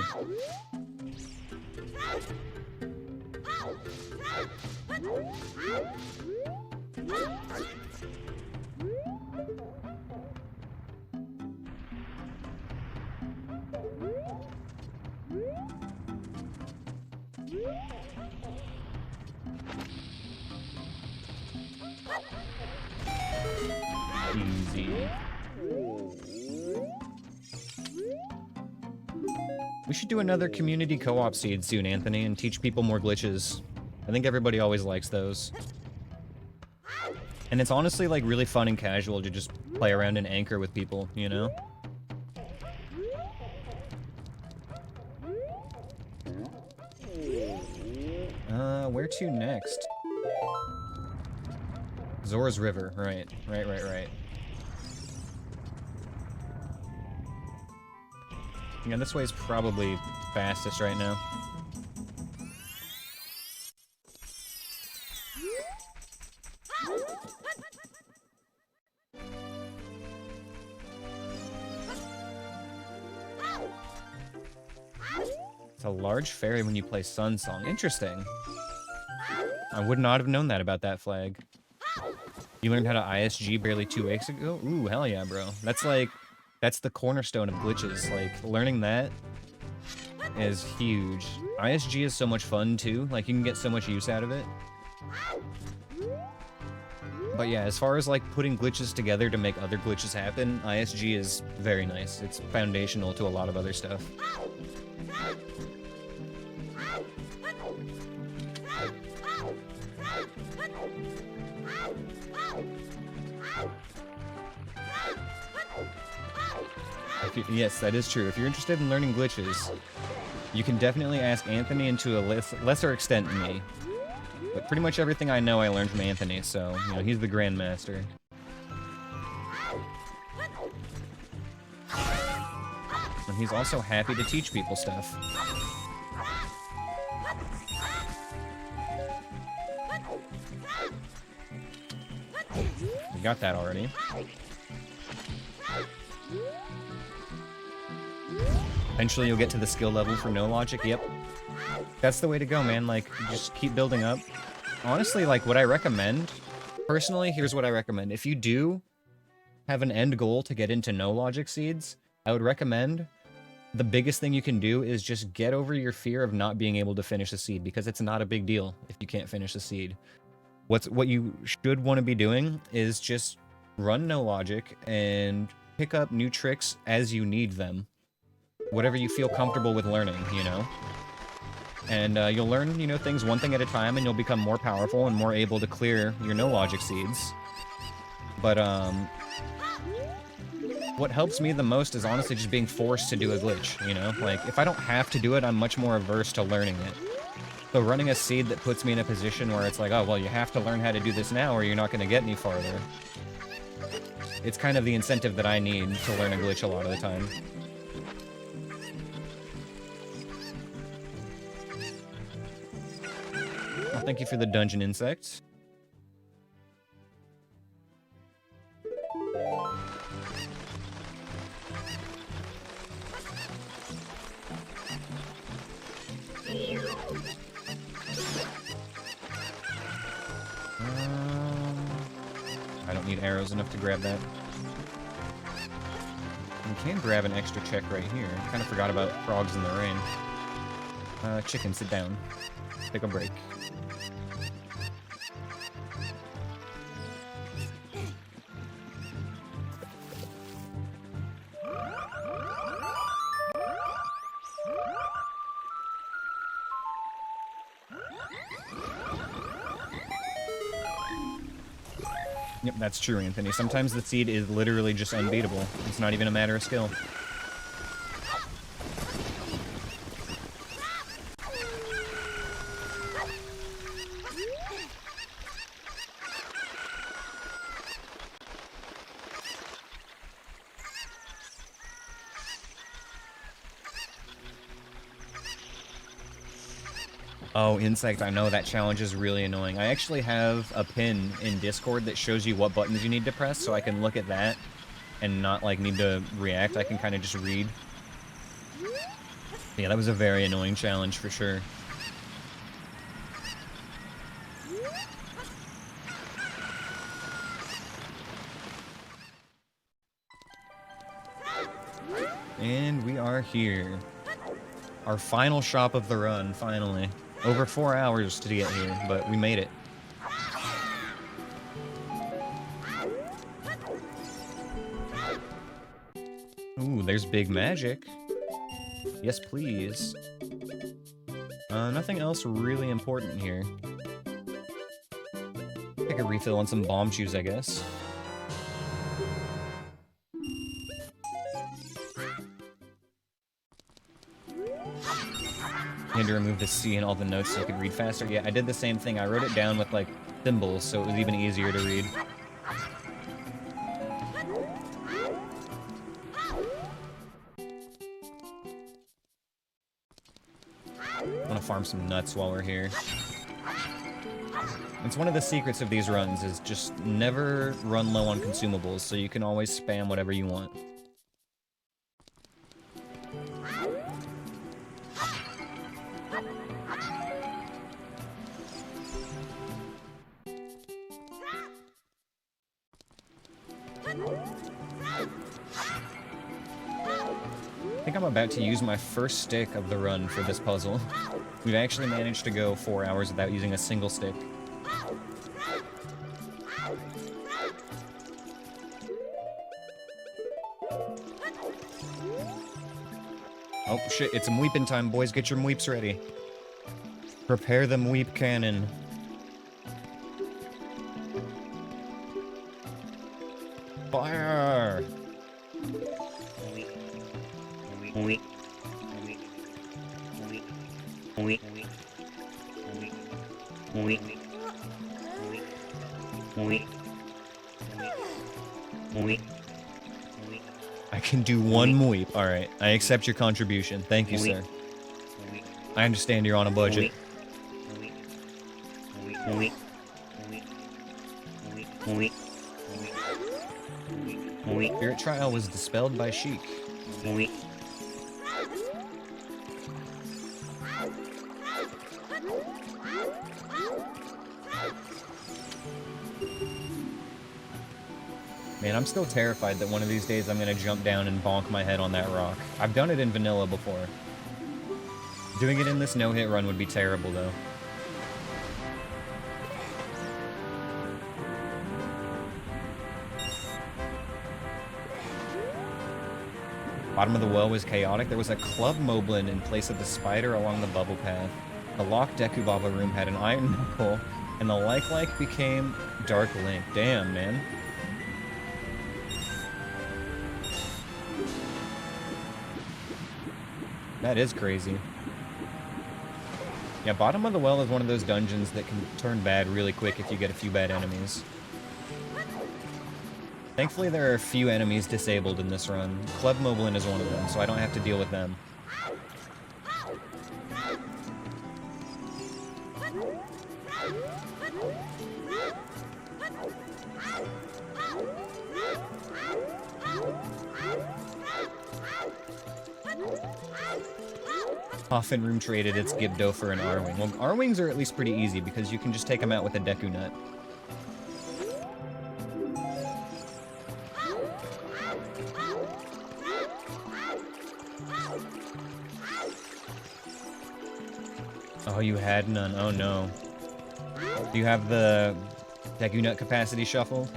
Easy. We should do another community co-op seed soon, Anthony, and teach people more glitches. I think everybody always likes those. And it's honestly like really fun and casual to just play around and anchor with people, you know? Where to next? Zora's River, right. Right. Yeah, this way is probably fastest right now. It's a large fairy when you play Sun Song. Interesting. I would not have known that about that flag. You learned how to ISG barely 2 weeks ago? Ooh, hell yeah, bro. That's like, that's the cornerstone of glitches. Like, learning that is huge. ISG is so much fun, too. Like, you can get so much use out of it. But yeah, as far as, like, putting glitches together to make other glitches happen, ISG is very nice. It's foundational to a lot of other stuff. Yes, that is true. If you're interested in learning glitches, you can definitely ask Anthony, and to a lesser extent me. But pretty much everything I know I learned from Anthony, so, you know, he's the grandmaster. And he's also happy to teach people stuff. We got that already. Eventually you'll get to the skill level for no logic. Yep. That's the way to go, man. Like, just keep building up. Honestly, like, what I recommend, personally, here's what I recommend. If you do have an end goal to get into no logic seeds, I would recommend the biggest thing you can do is just get over your fear of not being able to finish a seed, because it's not a big deal if you can't finish a seed. What you should want to be doing is just run no logic and pick up new tricks as you need them. Whatever you feel comfortable with learning, you know? And you'll learn, you know, things one thing at a time, and you'll become more powerful and more able to clear your no logic seeds. But, what helps me the most is honestly just being forced to do a glitch, you know? Like, if I don't have to do it, I'm much more averse to learning it. So running a seed that puts me in a position where it's like, oh, well, you have to learn how to do this now or you're not going to get any farther. It's kind of the incentive that I need to learn a glitch a lot of the time. Well, thank you for the dungeon insect. I don't need arrows enough to grab that. We can grab an extra check right here. Kind of forgot about frogs in the rain. Chicken, sit down. Take a break. Yep, that's true, Anthony. Sometimes the seed is literally just unbeatable. It's not even a matter of skill. Oh, Insect, I know that challenge is really annoying. I actually have a pin in Discord that shows you what buttons you need to press, so I can look at that and not, like, need to react. I can kind of just read. Yeah, that was a very annoying challenge for sure. And we are here. Our final shop of the run, finally. Over 4 hours to get here, but we made it. Ooh, there's big magic. Yes, please. Nothing else really important here. Okay, Take a refill on some bomb chews, I guess. I had to remove the C and all the notes so you could read faster. Yeah, I did the same thing. I wrote it down with, like, symbols, so it was even easier to read. I want to farm some nuts while we're here. It's one of the secrets of these runs, is just never run low on consumables, so you can always spam whatever you want. I think I'm about to use my first stick of the run for this puzzle. We've actually managed to go 4 hours without using a single stick. Oh shit, it's mweepin' time, boys. Get your mweeps ready. Prepare the mweep cannon. Fire! I can do one mweep. Alright, I accept your contribution. Thank you, sir. I understand you're on a budget. Spirit trial was dispelled by Sheik. Man, I'm still terrified that one of these days I'm gonna jump down and bonk my head on that rock. I've done it in vanilla before. Doing it in this no-hit run would be terrible, though. Bottom of the well was chaotic. There was a club moblin in place of the spider along the bubble path. The locked Dekubaba room had an iron knuckle, and the like became Dark Link. Damn, man. That is crazy. Yeah, bottom of the well is one of those dungeons that can turn bad really quick if you get a few bad enemies. Thankfully, there are a few enemies disabled in this run. Club Moblin is one of them, so I don't have to deal with them. Coffin room traded its Gibdo for an Arwing. Well, Arwings are at least pretty easy because you can just take them out with a Deku Nut. Oh, you had none. Oh no. Do you have the Deku Nut capacity shuffled?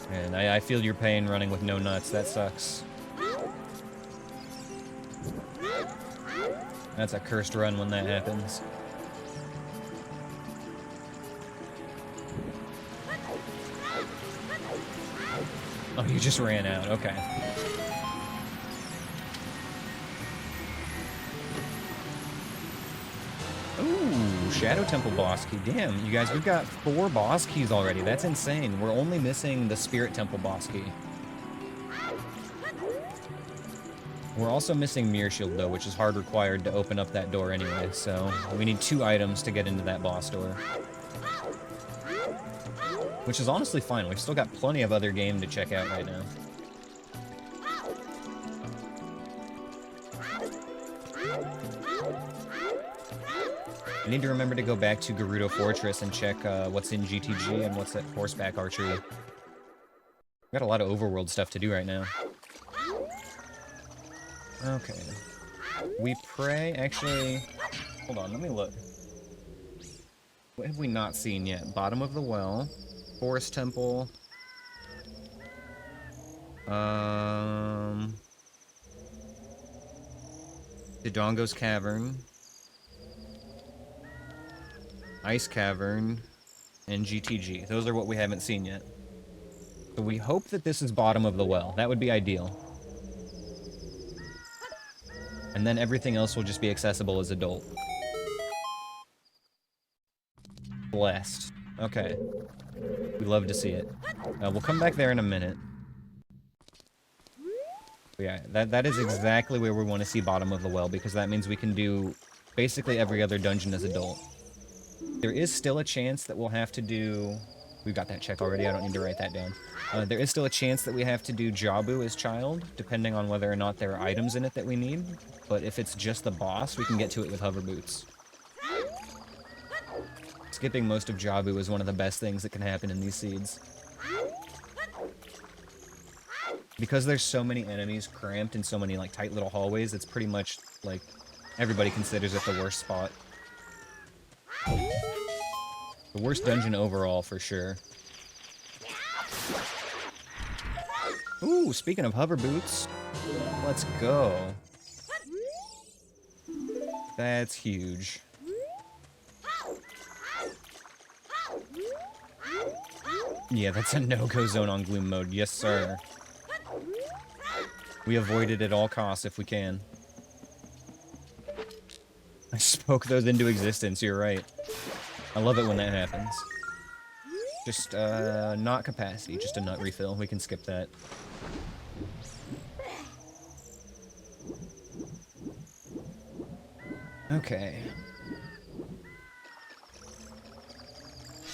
Man, I feel your pain running with no nuts. That sucks. That's a cursed run when that happens. Oh, you just ran out. Okay. Ooh, Shadow Temple boss key. Damn, you guys, we've got 4 boss keys already. That's insane. We're only missing the Spirit Temple boss key. We're also missing Mirror Shield, though, which is hard required to open up that door anyway, so we need 2 items to get into that boss door. Which is honestly fine. We've still got plenty of other game to check out right now. I need to remember to go back to Gerudo Fortress and check what's in GTG and what's at horseback archery. We've got a lot of overworld stuff to do right now. Okay. We pray, actually... Hold on, let me look. What have we not seen yet? Bottom of the well. Forest Temple. Dodongo's Cavern. Ice Cavern, and GTG. Those are what we haven't seen yet. So we hope that this is bottom of the well. That would be ideal. And then everything else will just be accessible as adult. Blessed. Okay. We love to see it. We'll come back there in a minute. But yeah, that is exactly where we want to see bottom of the well, because that means we can do basically every other dungeon as adult. There is still a chance that we'll have to do... We've got that check already, I don't need to write that down. There is still a chance that we have to do Jabu as child, depending on whether or not there are items in it that we need. But if it's just the boss, we can get to it with hover boots. Skipping most of Jabu is one of the best things that can happen in these seeds. Because there's so many enemies cramped in so many like tight little hallways, it's pretty much like everybody considers it the worst spot. The worst dungeon overall, for sure. Ooh, speaking of hover boots, let's go. That's huge. Yeah, that's a no-go zone on Gloom mode. Yes, sir. We avoid it at all costs if we can. I spoke those into existence, you're right. I love it when that happens. Just, not capacity, just a nut refill. We can skip that. Okay.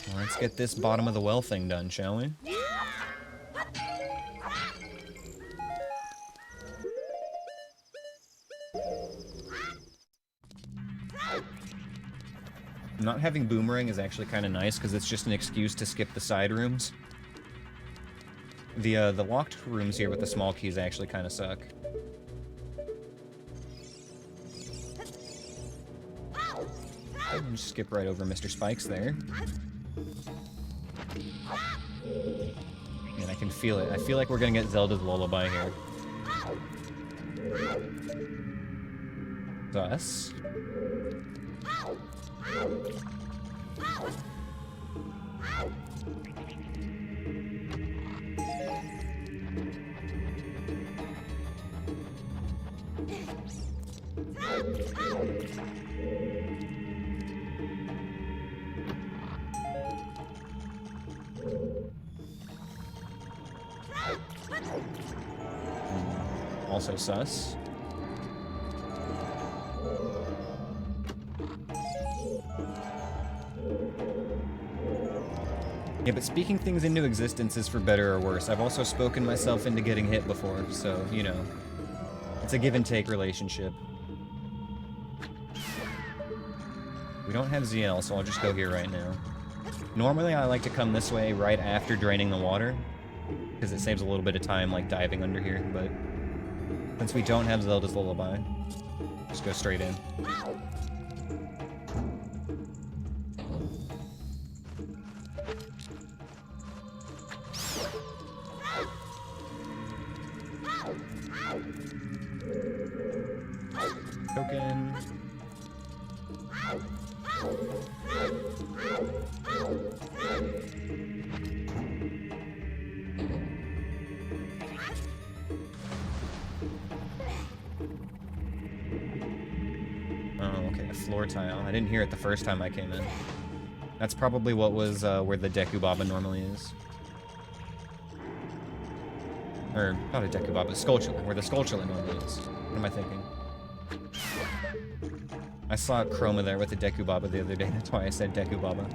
Well, let's get this bottom of the well thing done, shall we? Not having Boomerang is actually kind of nice, because it's just an excuse to skip the side rooms. The locked rooms here with the small keys actually kind of suck. Just skip right over Mr. Spikes there. And I can feel it. I feel like we're gonna get Zelda's Lullaby here. Thus. Also sus. Yeah, but speaking things into existence is for better or worse. I've also spoken myself into getting hit before, so, you know. It's a give and take relationship. We don't have ZL, so I'll just go here right now. Normally I like to come this way right after draining the water, because it saves a little bit of time, like, diving under here, but since we don't have Zelda's Lullaby, just go straight in. Token. Oh, okay, a floor tile. I didn't hear it the first time I came in. That's probably what was where the Deku Baba normally is. Or, not a Deku Baba, Skulltula, where the Skulltula normally is. What am I thinking? I saw Chroma there with the Deku Baba the other day, that's why I said Deku Baba.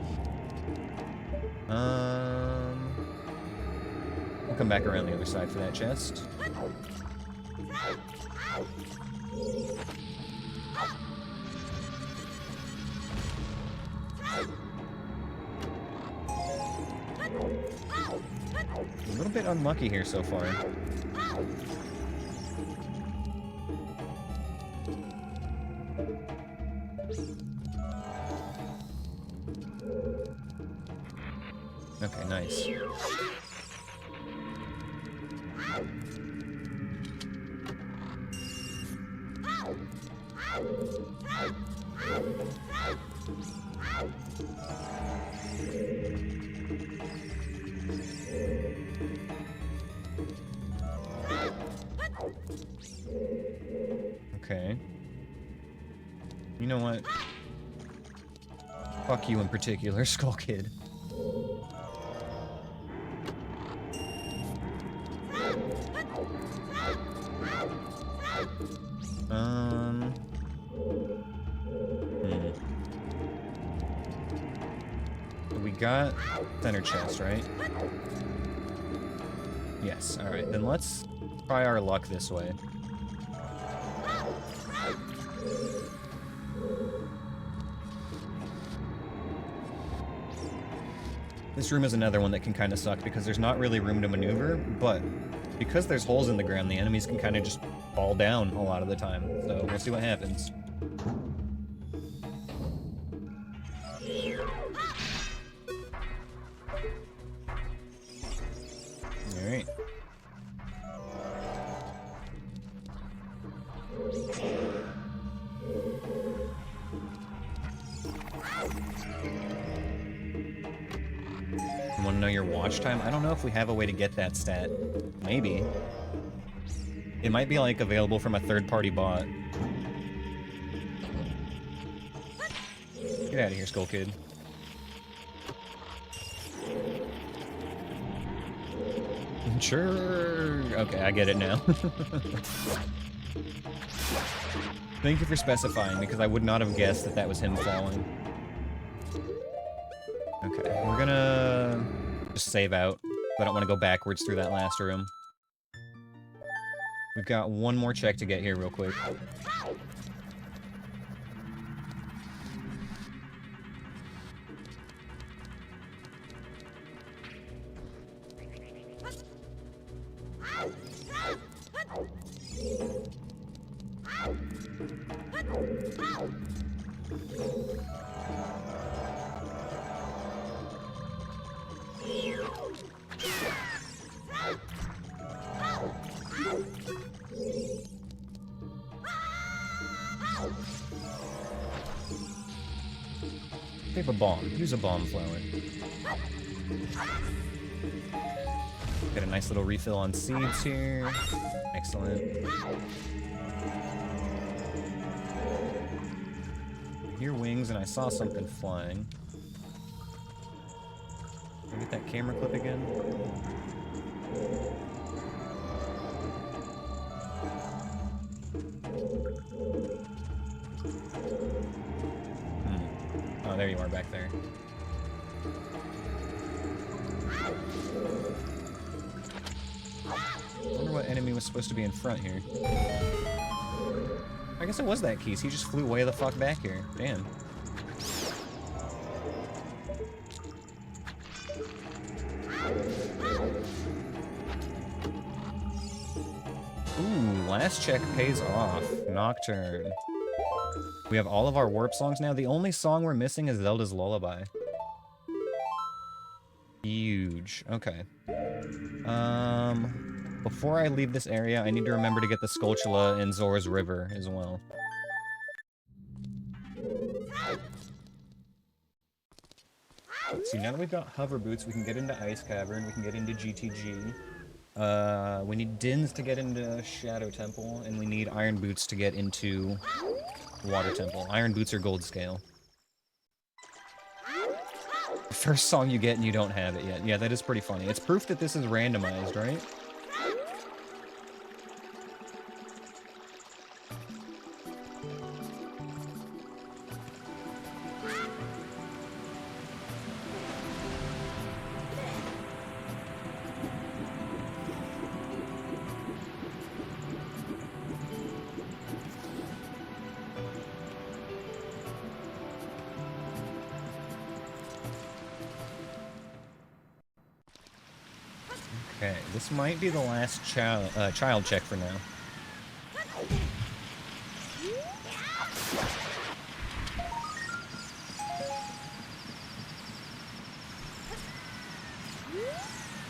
We'll come back around the other side for that chest. A little bit unlucky here so far. Okay, nice. Okay. You know what? Fuck you in particular, Skull Kid. So we got center chest, right? Yes, alright. Then let's try our luck this way. This room is another one that can kind of suck because there's not really room to maneuver, but because there's holes in the ground, the enemies can kind of just fall down a lot of the time. So we'll see what happens. Alright. You want to know your watch time? I don't know if we have a way to get that stat. Maybe. It might be, like, available from a third-party bot. Get out of here, Skull Kid. Sure. Okay, I get it now. Thank you for specifying, because I would not have guessed that that was him falling. Okay, we're gonna just save out. I don't want to go backwards through that last room. We've got one more check to get here real quick. Take a bomb. Use a bomb flower. Get a nice little refill on seeds here. Excellent. I hear wings and I saw something flying. Can I get that camera clip again? Oh, there you are back there. I wonder what enemy was supposed to be in front here. I guess it was that Keys. He just flew way the fuck back here. Damn. Ooh, last check pays off. Nocturne. We have all of our warp songs now. The only song we're missing is Zelda's Lullaby. Huge. Okay. Before I leave this area, I need to remember to get the Skulltula in Zora's River as well. See, now that we've got hover boots, we can get into Ice Cavern, we can get into GTG. We need Dins to get into Shadow Temple, and we need Iron Boots to get into Water Temple. Iron Boots are gold scale. The first song you get and you don't have it yet. Yeah, that is pretty funny. It's proof that this is randomized, right? Okay, this might be the last child check for now.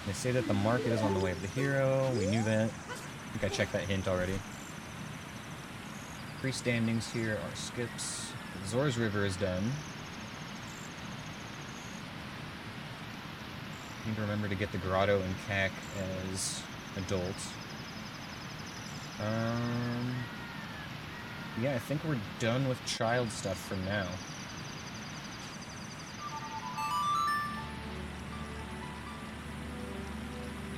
They say that the market is on the way of the hero. We knew that. I think I checked that hint already. Freestandings here are skips. Zora's River is done. Need to remember to get the Grotto and Cac as adults. Yeah, I think we're done with child stuff for now.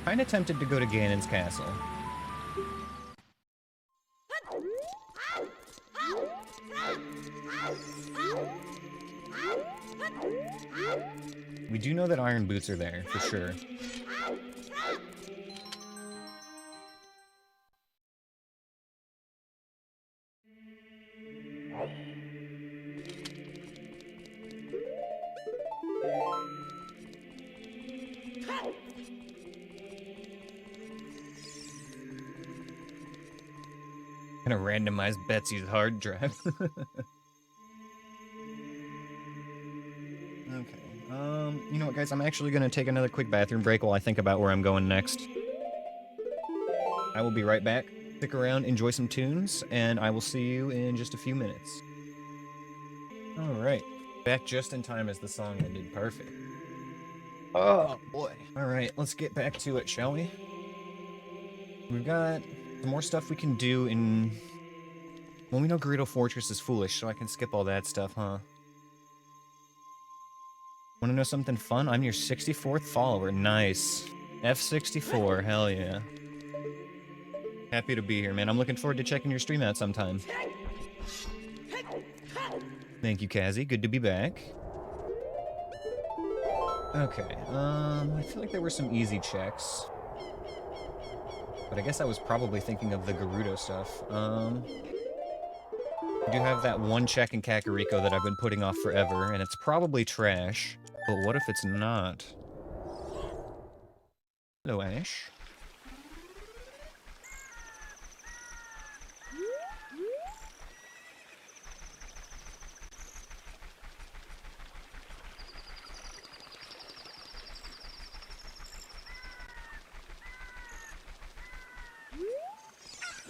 Kinda tempted to go to Ganon's castle. We do know that iron boots are there, for sure. Gonna randomize Betsy's hard drive. Okay. You know what, guys? I'm actually gonna take another quick bathroom break while I think about where I'm going next. I will be right back. Stick around, enjoy some tunes, and I will see you in just a few minutes. Alright. Back just in time as the song ended. Perfect. Oh, boy. Alright, let's get back to it, shall we? We've got some more stuff we can do in... Well, we know Gerudo Fortress is foolish, so I can skip all that stuff, huh? Wanna know something fun? I'm your 64th follower. Nice. F64, hell yeah. Happy to be here, man. I'm looking forward to checking your stream out sometime. Thank you, Kazzy. Good to be back. Okay, I feel like there were some easy checks. But I guess I was probably thinking of the Gerudo stuff. I do have that one check in Kakariko that I've been putting off forever, and it's probably trash. But what if it's not? Hello, Ash.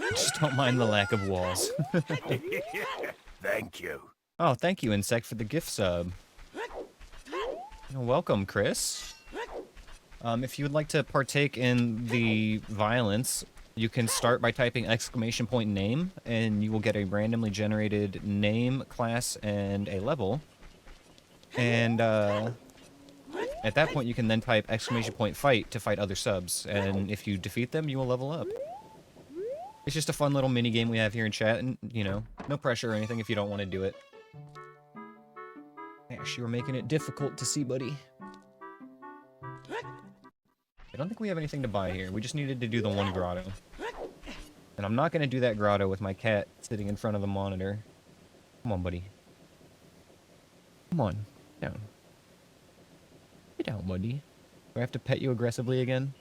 Just don't mind the lack of walls. Thank you. Oh, thank you, Insect, for the gift sub. Welcome, Chris. If you would like to partake in the violence, you can start by typing !name, and you will get a randomly generated name, class, and a level. And at that point, you can then type !fight to fight other subs, and if you defeat them, you will level up. It's just a fun little mini game we have here in chat, and, you know, no pressure or anything if you don't want to do it. Ash, you were making it difficult to see, buddy. I don't think we have anything to buy here. We just needed to do the one grotto. And I'm not going to do that grotto with my cat sitting in front of the monitor. Come on, buddy. Come on. Down. Get down, buddy. Do I have to pet you aggressively again?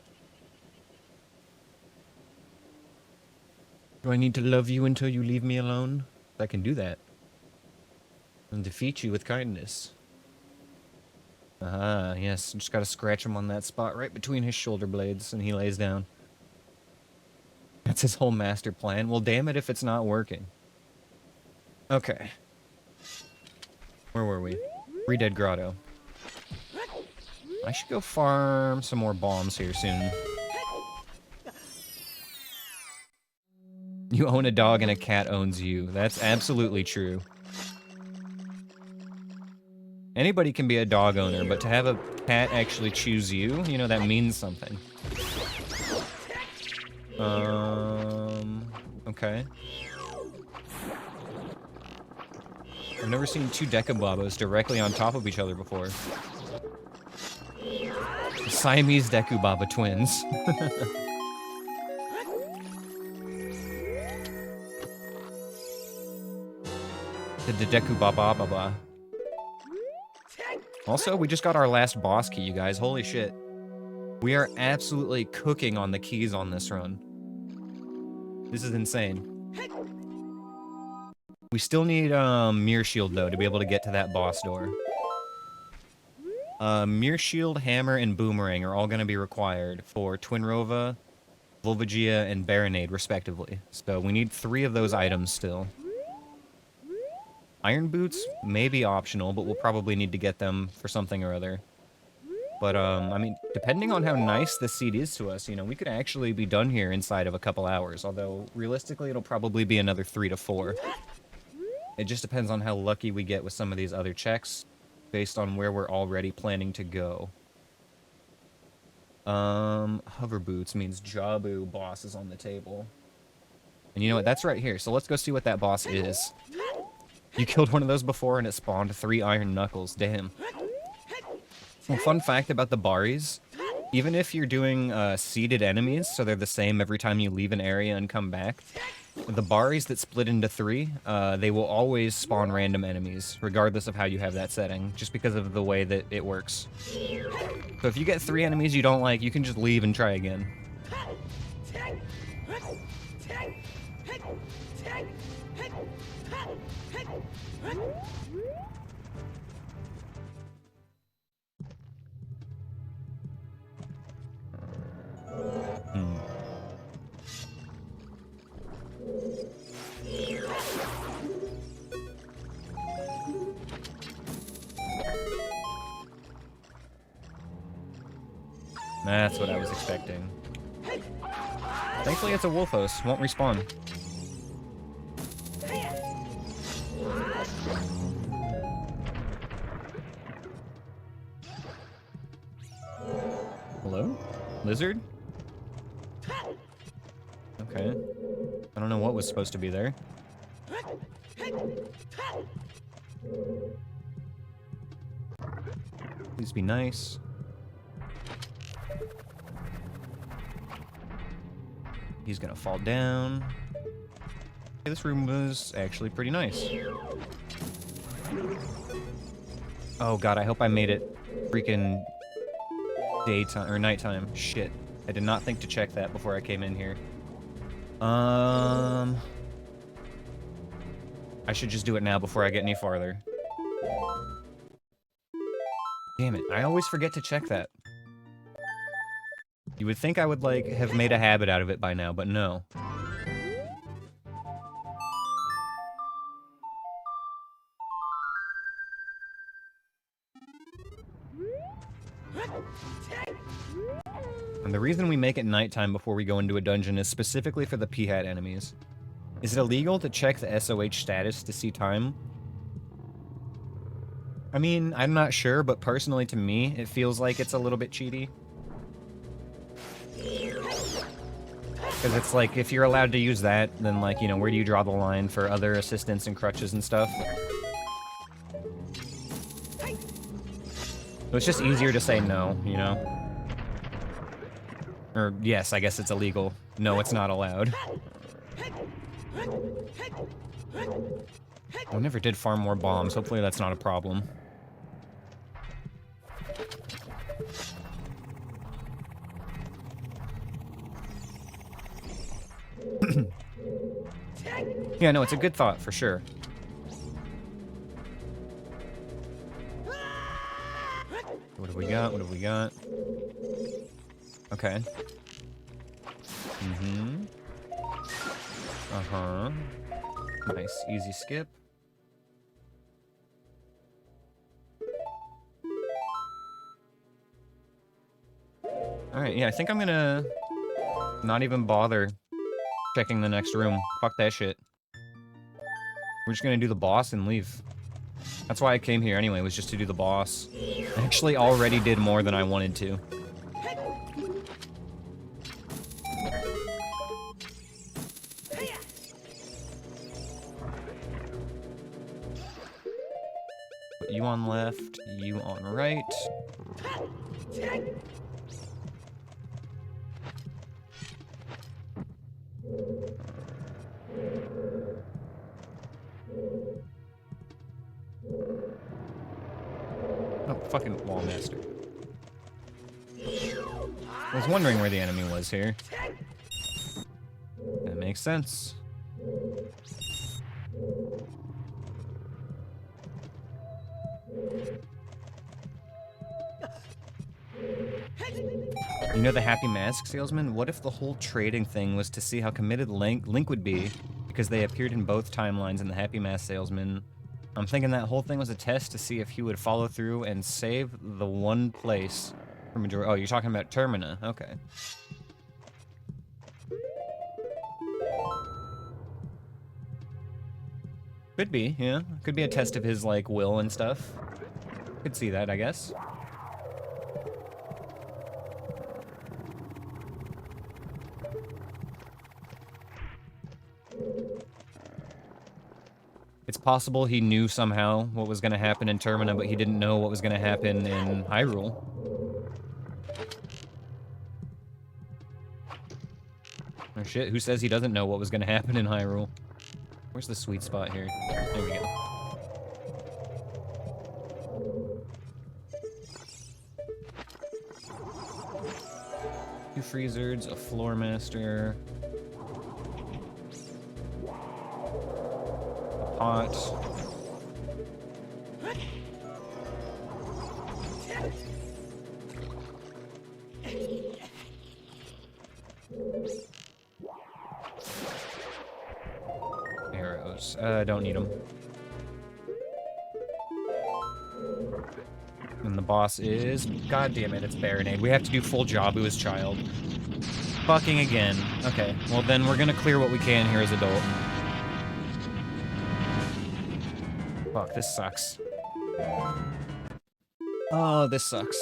Do I need to love you until you leave me alone? I can do that. And defeat you with kindness. Ah, yes. Just gotta scratch him on that spot right between his shoulder blades, and he lays down. That's his whole master plan. Well, damn it if it's not working. Okay. Where were we? Re-Dead Grotto. I should go farm some more bombs here soon. You own a dog and a cat owns you. That's absolutely true. Anybody can be a dog owner, but to have a cat actually choose you, you know, that means something. Okay. I've never seen two Dekubabos directly on top of each other before. The Siamese Dekubaba twins. The Dekubaba. Also, we just got our last boss key, you guys. Holy shit. We are absolutely cooking on the keys on this run. This is insane. We still need Mirror Shield, though, to be able to get to that boss door. Mirror Shield, Hammer, and Boomerang are all going to be required for Twinrova, Volvagia, and Baronade, respectively. So we need 3 of those items still. Iron Boots may be optional, but we'll probably need to get them for something or other. But, I mean, depending on how nice this seed is to us, you know, we could actually be done here inside of a couple hours. Although, realistically, it'll probably be another 3 to 4. It just depends on how lucky we get with some of these other checks, based on where we're already planning to go. Hover boots means Jabu boss is on the table. And you know what? That's right here. So let's go see what that boss is. You killed one of those before and it spawned 3 iron knuckles. Damn. Well, fun fact about the Baris. Even if you're doing seeded enemies, so they're the same every time you leave an area and come back, the Baris that split into 3, they will always spawn random enemies, regardless of how you have that setting, just because of the way that it works. So if you get 3 enemies you don't like, you can just leave and try again. That's what I was expecting. Thankfully it's a Wolfos, won't respawn. Hello? Lizard? Okay. I don't know what was supposed to be there. Please be nice. He's gonna fall down. Okay, this room was actually pretty nice. Oh god, I hope I made it freaking daytime or nighttime. Shit. I did not think to check that before I came in here. I should just do it now before I get any farther. Damn it, I always forget to check that. You would think I would, like, have made a habit out of it by now, but no. And the reason we make it nighttime before we go into a dungeon is specifically for the P-Hat enemies. Is it illegal to check the SOH status to see time? I mean, I'm not sure, but personally to me, it feels like it's a little bit cheaty. Because it's like, if you're allowed to use that, then, like, you know, where do you draw the line for other assistants and crutches and stuff? So it's just easier to say no, you know? Or, yes, I guess it's illegal. No, it's not allowed. I never did farm more bombs. Hopefully that's not a problem. Yeah, no, it's a good thought, for sure. What have we got? What have we got? Okay. Mm-hmm. Uh-huh. Nice, easy skip. Alright, yeah, I think I'm gonna not even bother checking the next room. Fuck that shit. We're just gonna do the boss and leave. That's why I came here anyway, was just to do the boss. I actually already did more than I wanted to. Put you on left, you on right. Oh, fucking Wallmaster. I was wondering where the enemy was here. That makes sense. You know the Happy Mask salesman? What if the whole trading thing was to see how committed Link would be because they appeared in both timelines in the Happy Mask salesman? I'm thinking that whole thing was a test to see if he would follow through and save the one place for majority. Oh, you're talking about Termina. Okay. Could be, yeah. Could be a test of his, like, will and stuff. Could see that, I guess. It's possible he knew somehow what was going to happen in Termina, but he didn't know what was going to happen in Hyrule. Oh shit, who says he doesn't know what was going to happen in Hyrule? Where's the sweet spot here? There we go. Two Freezards, a Floor Master. A pot. Arrows. Don't need them. And the boss is... God damn it, it's Baronade. We have to do full Jabu as child. Fucking again. Okay, well then we're gonna clear what we can here as adult. Fuck, this sucks. Oh, this sucks.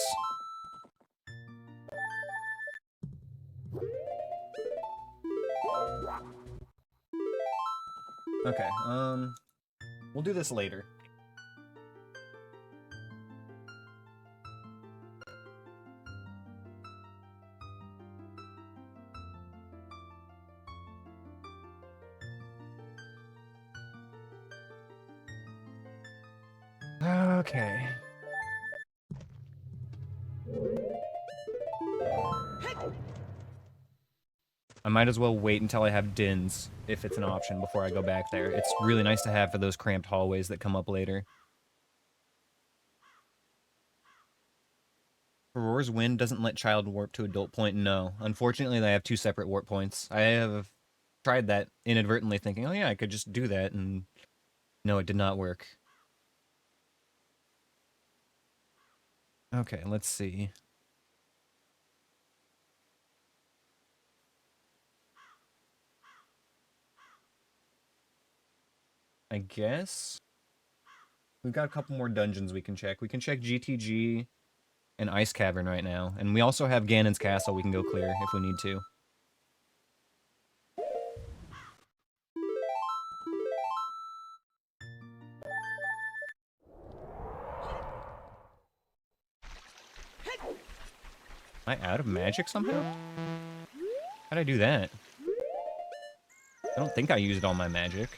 Okay, we'll do this later. Okay. I might as well wait until I have Dins, if it's an option, before I go back there. It's really nice to have for those cramped hallways that come up later. Aurora's Wind doesn't let child warp to adult point? No. Unfortunately, they have two separate warp points. I have tried that inadvertently, thinking, oh yeah, I could just do that, and no, it did not work. Okay, let's see. I guess we've got a couple more dungeons we can check. We can check GTG and Ice Cavern right now, and we also have Ganon's Castle we can go clear if we need to. Am I out of magic somehow? How'd I do that? I don't think I used all my magic.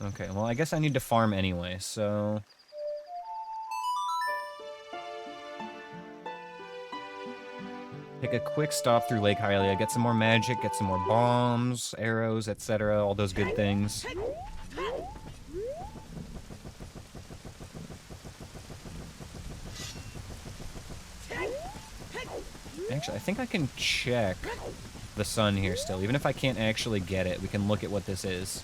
Okay, well, I guess I need to farm anyway, so... Take a quick stop through Lake Hylia, get some more magic, get some more bombs, arrows, etc., all those good things. Actually, I think I can check the sun here still. Even if I can't actually get it, we can look at what this is.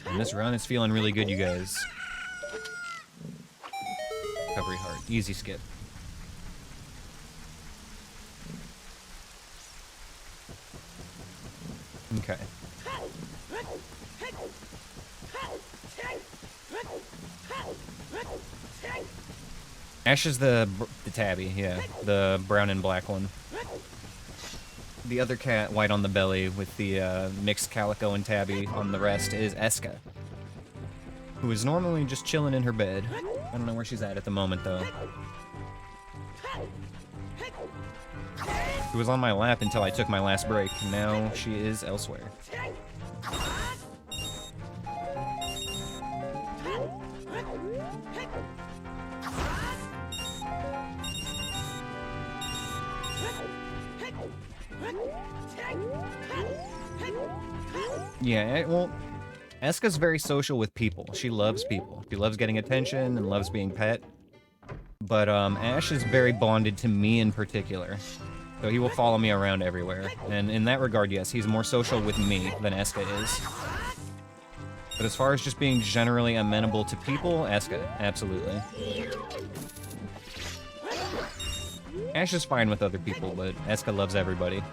And this run is feeling really good, you guys. Recovery heart. Easy skip. Okay. Ash is the tabby, yeah. The brown and black one. The other cat, white on the belly, with the mixed calico and tabby on the rest, is Eska. Who is normally just chilling in her bed. I don't know where she's at the moment, though. She was on my lap until I took my last break. Now she is elsewhere. Yeah, well, Eska's very social with people. She loves people. She loves getting attention and loves being pet. But Ash is very bonded to me in particular. So he will follow me around everywhere. And in that regard, yes, he's more social with me than Eska is. But as far as just being generally amenable to people, Eska, absolutely. Ash is fine with other people, but Eska loves everybody.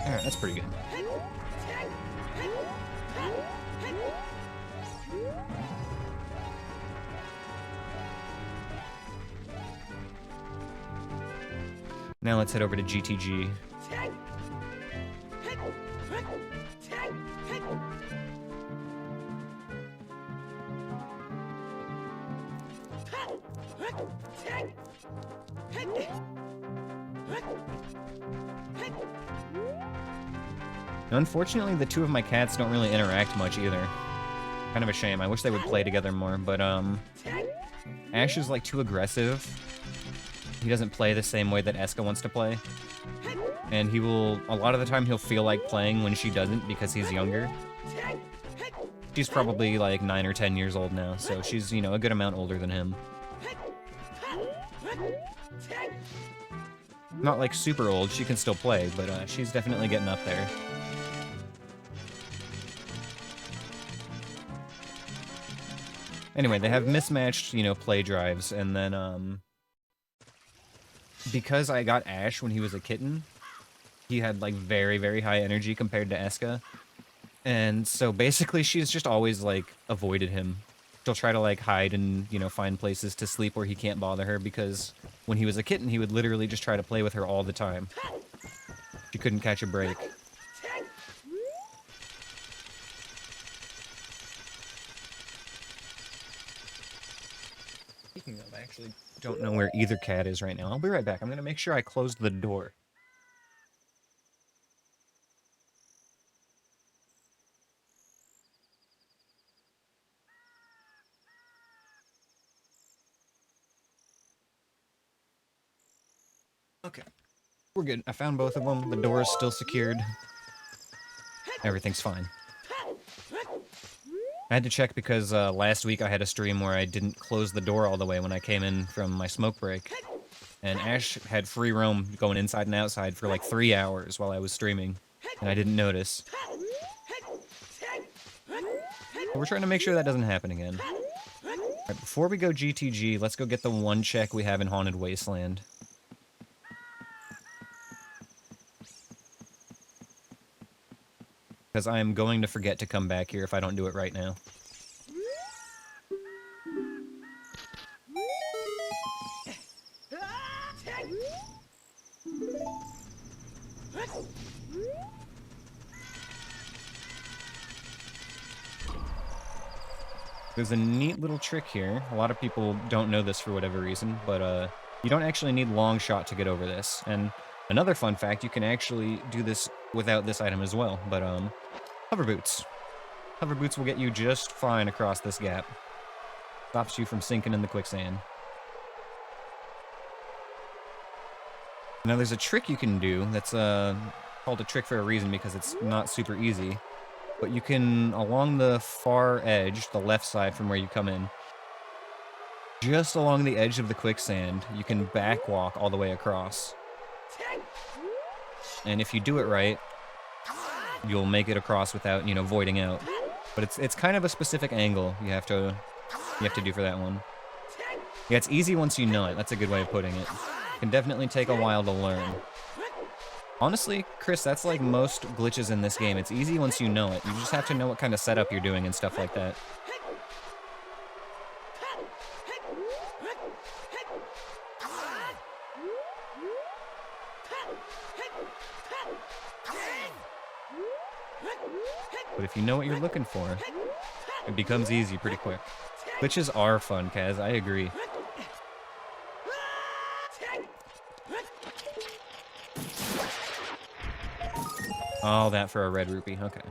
Alright, that's pretty good. Now let's head over to GTG. Unfortunately, the two of my cats don't really interact much either. Kind of a shame. I wish they would play together more, but Ash is like too aggressive. He doesn't play the same way that Eska wants to play. And he will, a lot of the time, he'll feel like playing when she doesn't because he's younger. She's probably like 9 or 10 years old now, so she's, you know, a good amount older than him. Not like super old, she can still play, but she's definitely getting up there. Anyway, they have mismatched, you know, play drives, and then, because I got Ash when he was a kitten, he had, like, very, very high energy compared to Eska. And so basically she's just always, like, avoided him. She'll try to, like, hide and, you know, find places to sleep where he can't bother her, because when he was a kitten, he would literally just try to play with her all the time. She couldn't catch a break. Speaking of, I actually don't know where either cat is right now. I'll be right back. I'm gonna make sure I closed the door. Okay. We're good. I found both of them. The door is still secured. Everything's fine. I had to check because last week I had a stream where I didn't close the door all the way when I came in from my smoke break. And Ash had free roam going inside and outside for like 3 hours while I was streaming. And I didn't notice. But we're trying to make sure that doesn't happen again. Alright, before we go GTG, let's go get the one check we have in Haunted Wasteland. Because I am going to forget to come back here if I don't do it right now. There's a neat little trick here. A lot of people don't know this for whatever reason, but you don't actually need long shot to get over this. And another fun fact, you can actually do this without this item as well, but hover boots. Hover boots will get you just fine across this gap. Stops you from sinking in the quicksand. Now there's a trick you can do that's called a trick for a reason because it's not super easy. But you can, along the far edge, the left side from where you come in, just along the edge of the quicksand, you can backwalk all the way across. And if you do it right, you'll make it across without, you know, voiding out. But it's kind of a specific angle you have to do for that one. Yeah, it's easy once you know it. That's a good way of putting it. It can definitely take a while to learn. Honestly, Chris, that's like most glitches in this game. It's easy once you know it. You just have to know what kind of setup you're doing and stuff like that. But if you know what you're looking for, it becomes easy pretty quick. Glitches are fun, Kaz, I agree. All that for a red rupee, okay.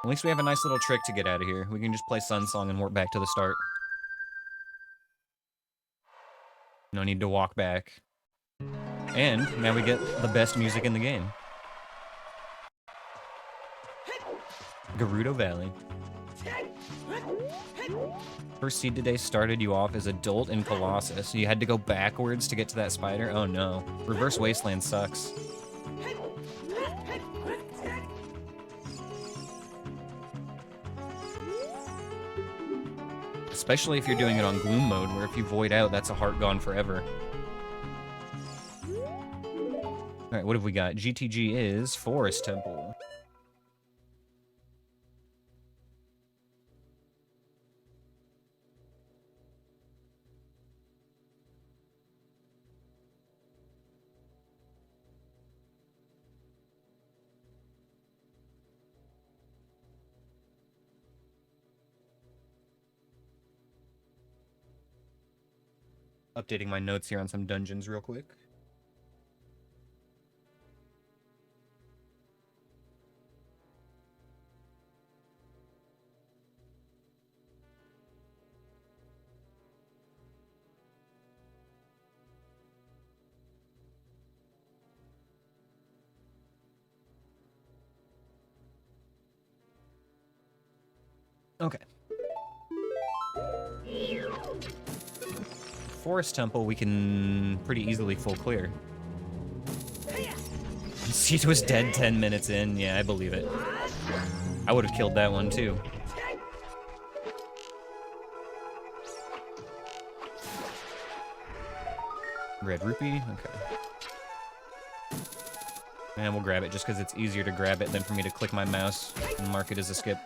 At least we have a nice little trick to get out of here. We can just play Sun Song and warp back to the start. No need to walk back. And now we get the best music in the game. Gerudo Valley. First seed today started you off as adult in Colossus. You had to go backwards to get to that spider? Oh no. Reverse Wasteland sucks. Especially if you're doing it on Gloom mode, where if you void out, that's a heart gone forever. Alright, what have we got? GTG is Forest Temple. Updating my notes here on some dungeons real quick. Okay. Forest Temple, we can pretty easily full clear. Seed was dead 10 minutes in. Yeah, I believe it. I would have killed that one too. Red rupee, okay. And we'll grab it just because it's easier to grab it than for me to click my mouse and mark it as a skip.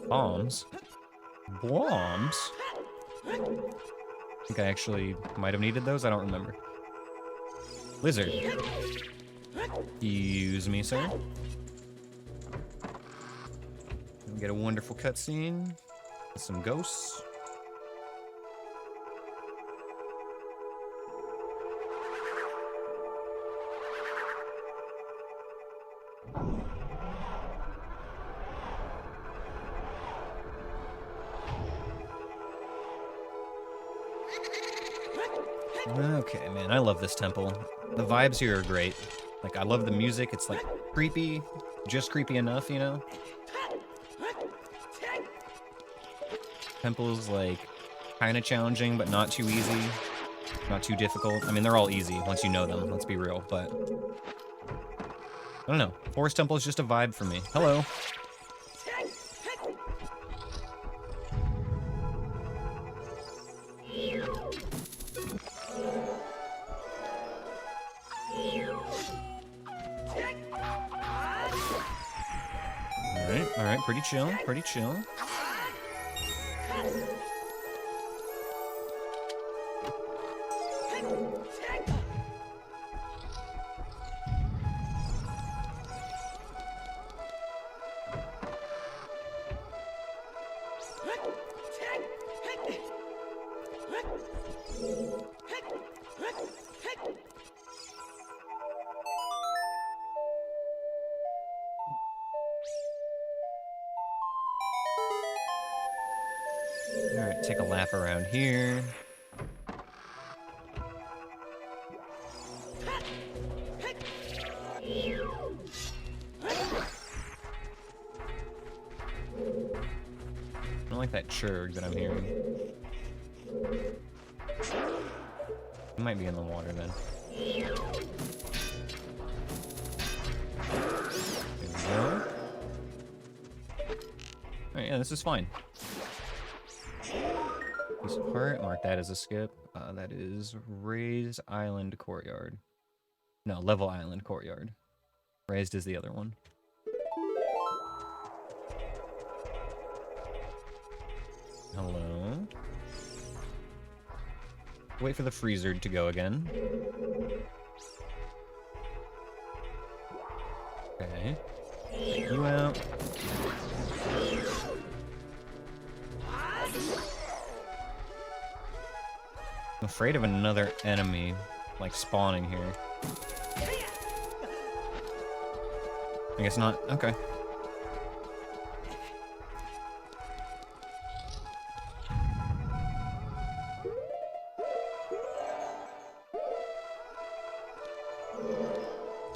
Bombs? Bombs? I think I actually might have needed those, I don't remember. Lizard. Excuse me, sir. We get a wonderful cutscene. Some ghosts. Okay, man, I love this temple. The vibes here are great. Like, I love the music. It's, like, creepy. Just creepy enough, you know? Temple's, like, kind of challenging, but not too easy. Not too difficult. I mean, they're all easy once you know them, let's be real, but... I don't know. Forest Temple is just a vibe for me. Hello. Alright, pretty chill, pretty chill. Alright, take a lap around here. I don't like that churg that I'm hearing. It might be in the water then. There we go. Alright, yeah, this is fine. Piece of heart, mark that as a skip. That is Raised Island Courtyard. No, Level Island Courtyard. Raised is the other one. Hello. Wait for the freezer to go again. Okay. Take you out. I'm afraid of another enemy. like, spawning here. I guess not. Okay.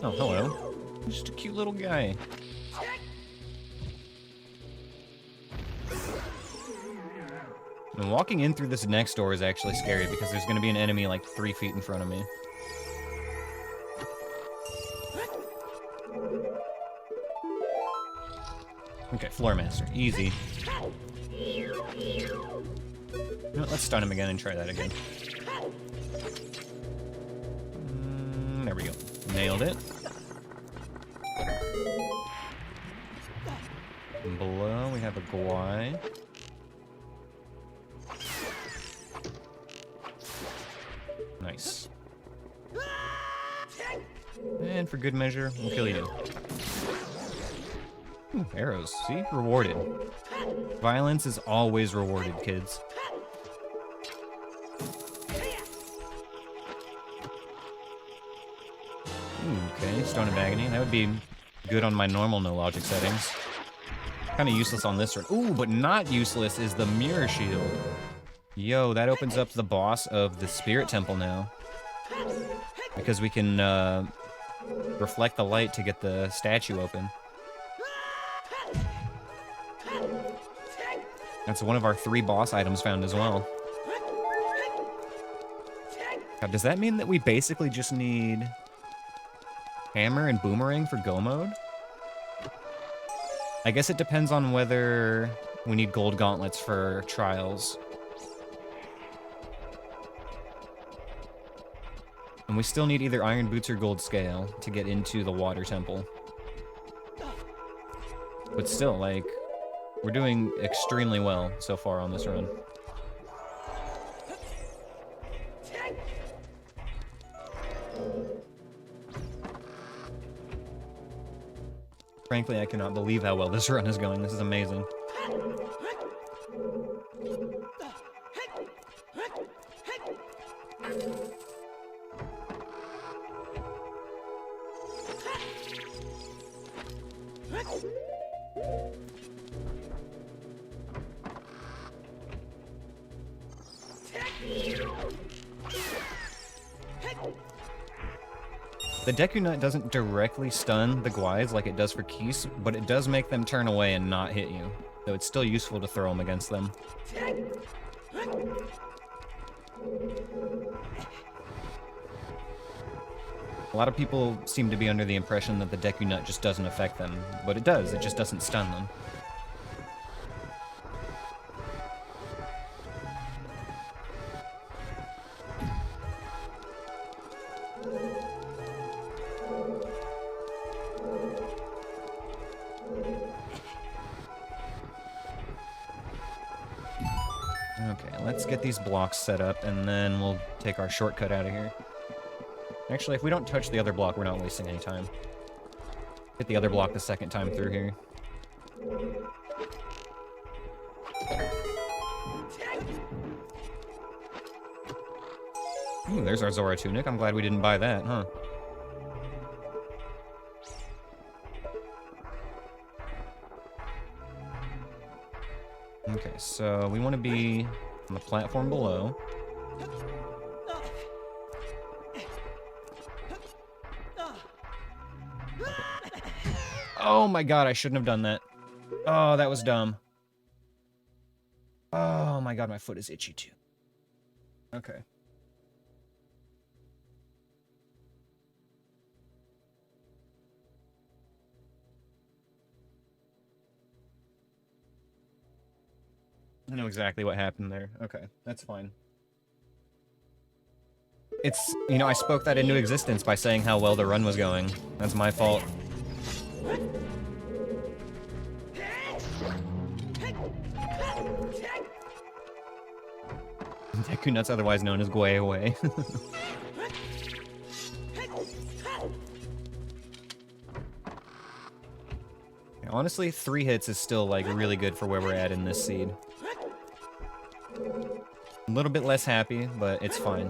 Oh, hello. Just a cute little guy. And walking in through this next door is actually scary because there's going to be an enemy like 3 feet in front of me. Okay, Floor Master. Easy. You know what, let's stun him again and try that again. There we go. Nailed it. And below we have a Gwai. Nice. And for good measure, we'll kill you. Ooh, arrows. See? Rewarded. Violence is always rewarded, kids. Ooh, okay, Stone of Agony. That would be good on my normal no logic settings. Kind of useless on this one. Ooh, but not useless is the Mirror Shield. Yo, that opens up the boss of the Spirit Temple now. Because we can reflect the light to get the statue open. That's one of our 3 boss items found as well. God, does that mean that we basically just need Hammer and Boomerang for Go mode? I guess it depends on whether we need gold gauntlets for trials. And we still need either iron boots or gold scale to get into the water temple. But still, like, we're doing extremely well so far on this run. Frankly, I cannot believe how well this run is going. This is amazing. The Deku Nut doesn't directly stun the Gwais like it does for Keese, but it does make them turn away and not hit you. So it's still useful to throw them against them. A lot of people seem to be under the impression that the Deku Nut just doesn't affect them, but it does, it just doesn't stun them. Okay, let's get these blocks set up, and then we'll take our shortcut out of here. Actually, if we don't touch the other block, we're not wasting any time. Hit the other block the second time through here. Ooh, there's our Zora tunic. I'm glad we didn't buy that, huh? Okay, so we want to be on the platform below. Oh my god, I shouldn't have done that. Oh, that was dumb. Oh my god, my foot is itchy too. Okay. I know exactly what happened there. Okay, that's fine. It's, you know, I spoke that into existence by saying how well the run was going. That's my fault. Deku Nuts, otherwise known as Gwei Away. Honestly, 3 hits is still, like, really good for where we're at in this seed. A little bit less happy, but it's fine.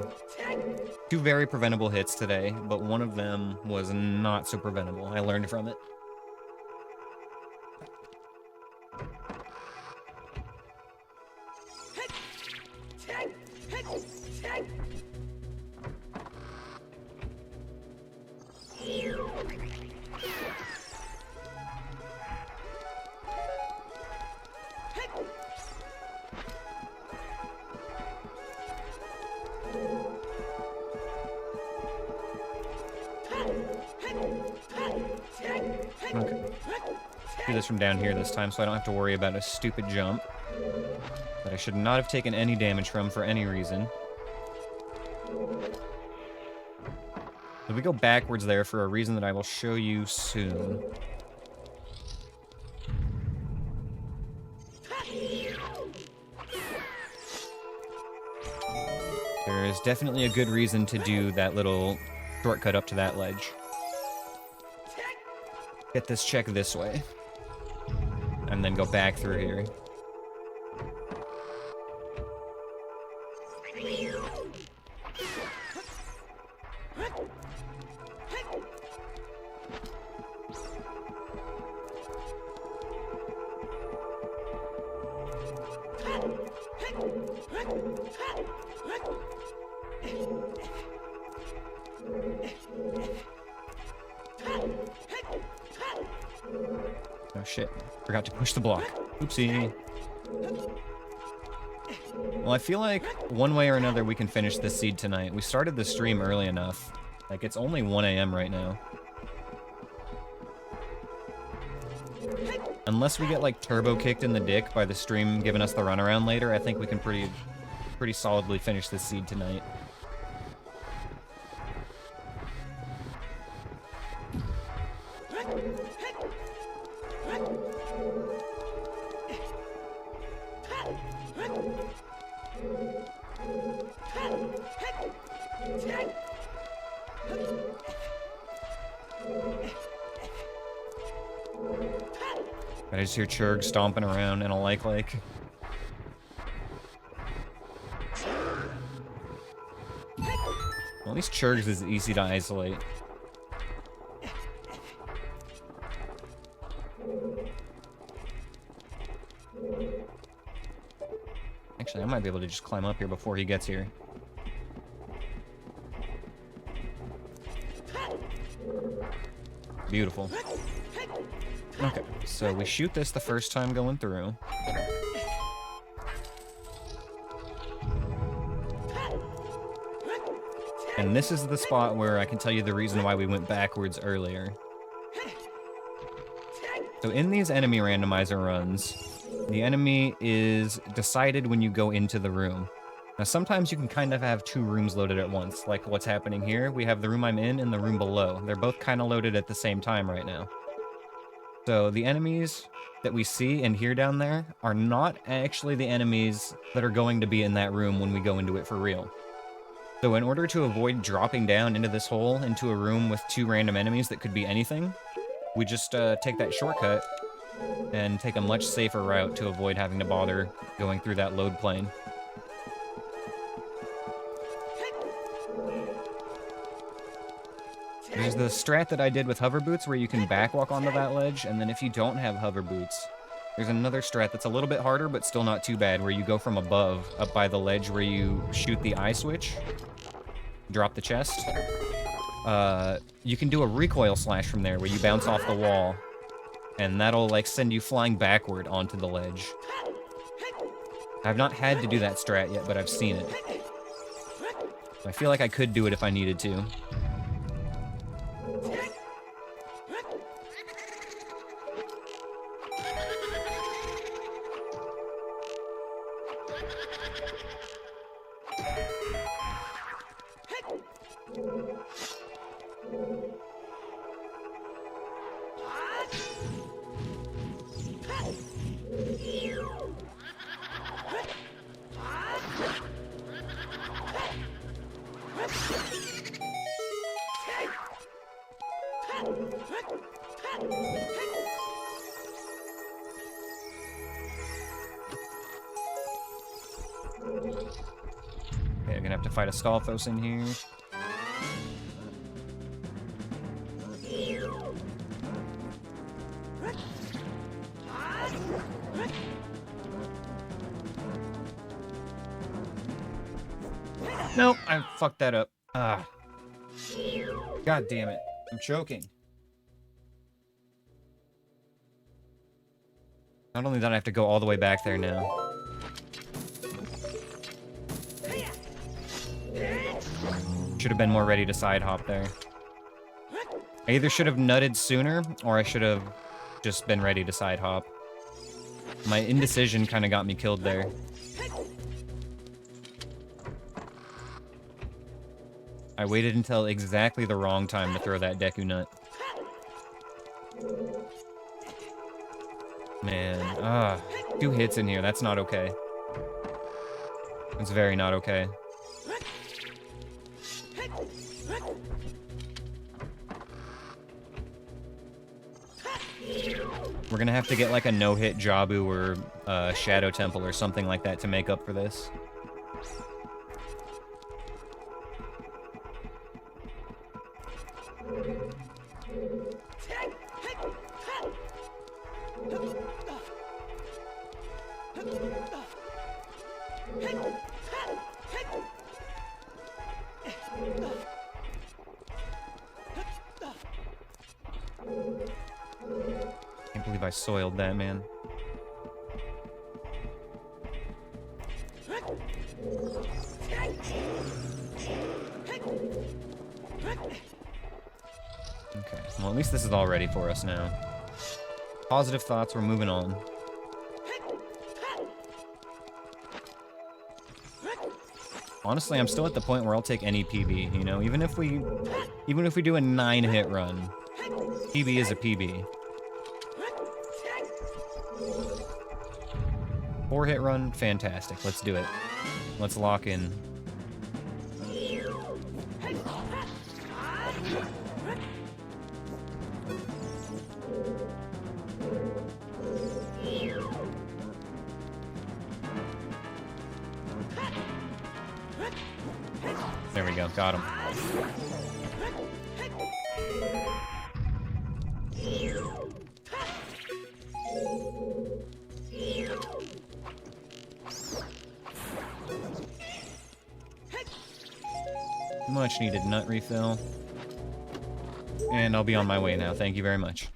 Two very preventable hits today, but one of them was not so preventable. I learned from it. Okay. Do this from down here this time so I don't have to worry about a stupid jump that I should not have taken any damage from for any reason. So we go backwards there for a reason that I will show you soon. There is definitely a good reason to do that little shortcut up to that ledge. Get this check this way. And then go back through here. Oh shit, forgot to push the block. Oopsie. Well, I feel like one way or another we can finish this seed tonight. We started the stream early enough. Like, it's only 1 a.m. right now. Unless we get, like, turbo kicked in the dick by the stream giving us the runaround later, I think we can pretty solidly finish this seed tonight. I just hear Churg stomping around and a like. Well, at least Churg's is easy to isolate. Actually, I might be able to just climb up here before he gets here. Beautiful. Okay, so we shoot this the first time going through. And this is the spot where I can tell you the reason why we went backwards earlier. So in these enemy randomizer runs, the enemy is decided when you go into the room. Now sometimes you can kind of have two rooms loaded at once, like what's happening here. We have the room I'm in and the room below. They're both kind of loaded at the same time right now. So the enemies that we see and hear down there are not actually the enemies that are going to be in that room when we go into it for real. So in order to avoid dropping down into this hole, into a room with two random enemies that could be anything, we just take that shortcut and take a much safer route to avoid having to bother going through that load plane. There's the strat that I did with hover boots where you can backwalk onto that ledge, and then if you don't have hover boots, there's another strat that's a little bit harder but still not too bad, where you go from above, up by the ledge where you shoot the eye switch, drop the chest. You can do a recoil slash from there where you bounce off the wall, and that'll like send you flying backward onto the ledge. I've not had to do that strat yet, but I've seen it. I feel like I could do it if I needed to. Okay, I'm gonna have to fight a Stalfos in here. Nope, I fucked that up. Ah. God damn it. I'm choking. Not only that, I have to go all the way back there now. Should have been more ready to side hop there. I either should have nutted sooner, or I should have just been ready to side hop. My indecision kind of got me killed there. I waited until exactly the wrong time to throw that Deku Nut. Man, 2 hits in here, that's not okay. It's very not okay. We're gonna have to get like a no-hit Jabu or Shadow Temple or something like that to make up for this. Can't believe I soiled that, man. Okay, well at least this is all ready for us now. Positive thoughts, we're moving on. Honestly, I'm still at the point where I'll take any PB, you know? Even if we do a 9-hit run, PB is a PB. 4-hit run, fantastic. Let's do it. Let's lock in. There we go, got him. Much needed nut refill. And I'll be on my way now, thank you very much.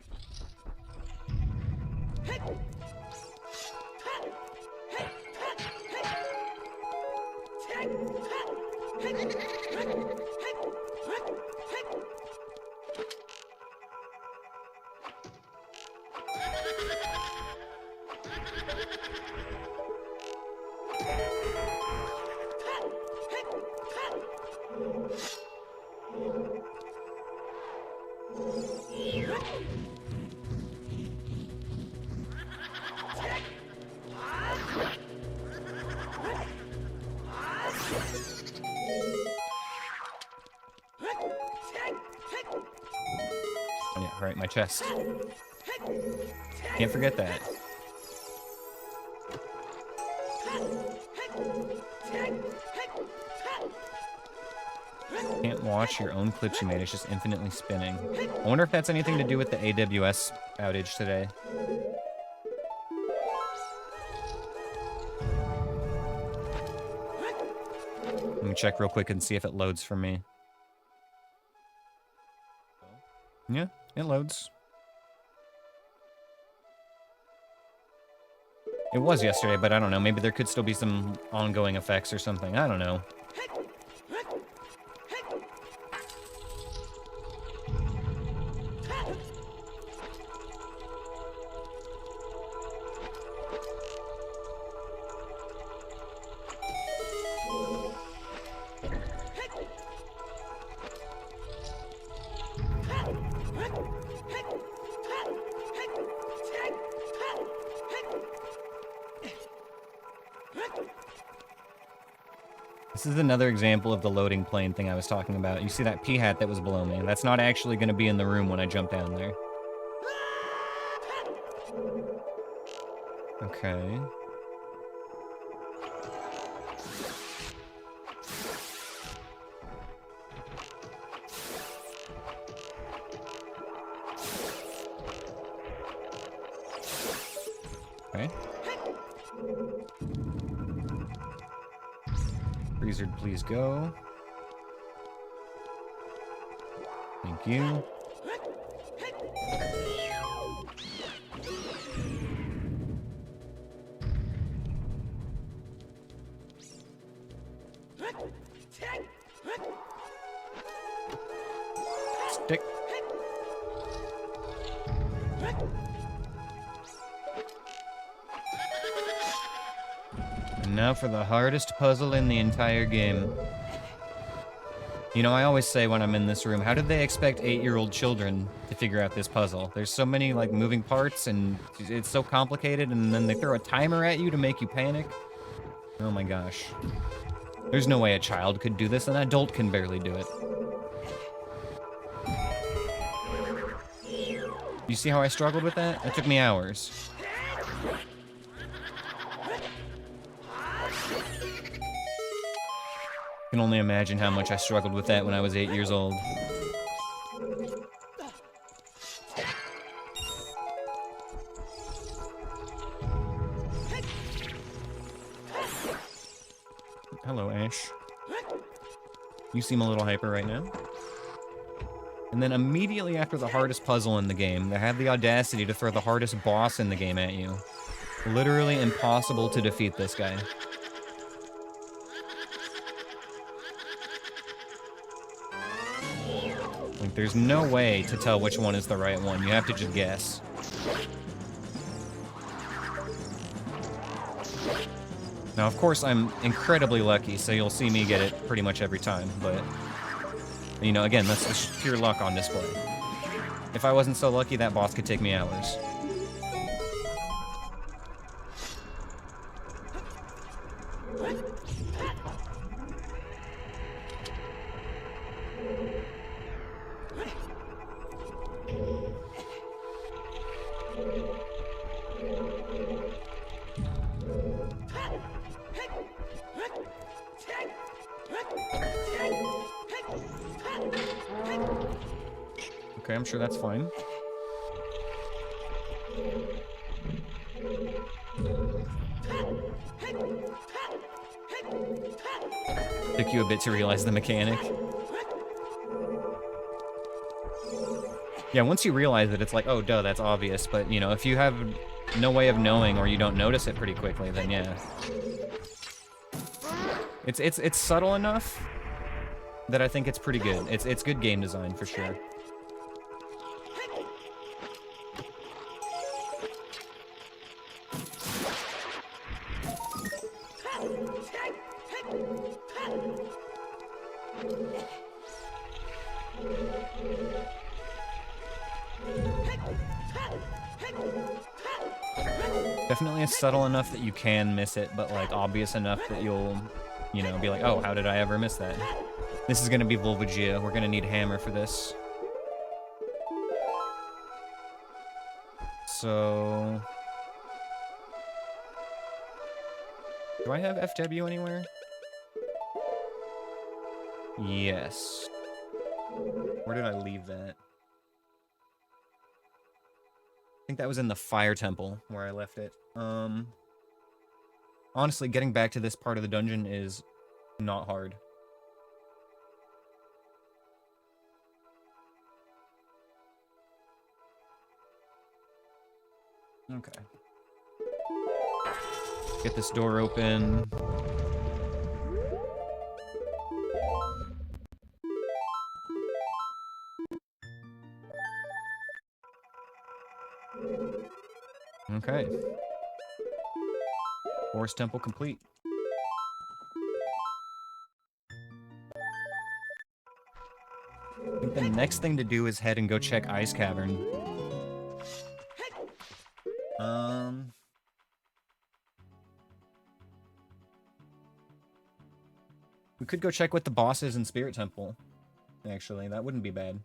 Oh, yeah, right, my chest. Can't forget that. Can't watch your own clips you made, it's just infinitely spinning. I wonder if that's anything to do with the AWS outage today. Let me check real quick and see if it loads for me. Yeah, it loads. It was yesterday, but I don't know. Maybe there could still be some ongoing effects or something. I don't know. This is another example of the loading plane thing I was talking about. You see that P-hat that was below me? That's not actually going to be in the room when I jump down there. Okay. Okay. Freezer, please go. Thank you. Stick. And now for the hardest puzzle in the entire game. You know, I always say when I'm in this room, how did they expect 8-year-old children to figure out this puzzle? There's so many, like, moving parts, and it's so complicated, and then they throw a timer at you to make you panic. Oh my gosh. There's no way a child could do this, an adult can barely do it. You see how I struggled with that? It took me hours. I can only imagine how much I struggled with that when I was 8 years old. Hello, Ash. You seem a little hyper right now. And then immediately after the hardest puzzle in the game, they had the audacity to throw the hardest boss in the game at you. Literally impossible to defeat this guy. Like, there's no way to tell which one is the right one. You have to just guess. Now, of course, I'm incredibly lucky, so you'll see me get it pretty much every time, but... You know, again, that's just pure luck on display. If I wasn't so lucky, that boss could take me hours. Okay, I'm sure that's fine. Took you a bit to realize the mechanic. Yeah, once you realize it, it's like, oh, duh, that's obvious. But, you know, if you have no way of knowing or you don't notice it pretty quickly, then yeah. It's subtle enough that I think it's pretty good. It's good game design for sure. Definitely it's subtle enough that you can miss it, but like obvious enough that you'll, you know, be like, oh, how did I ever miss that? This is gonna be Volvagia. We're gonna need Hammer for this. So... do I have FW anywhere? Yes. Where did I leave that? I think that was in the Fire Temple where I left it. Honestly, getting back to this part of the dungeon is not hard. Okay. Get this door open. Okay. Forest Temple complete. I think the next thing to do is head and go check Ice Cavern. We could go check what the boss is in Spirit Temple. Actually, that wouldn't be bad.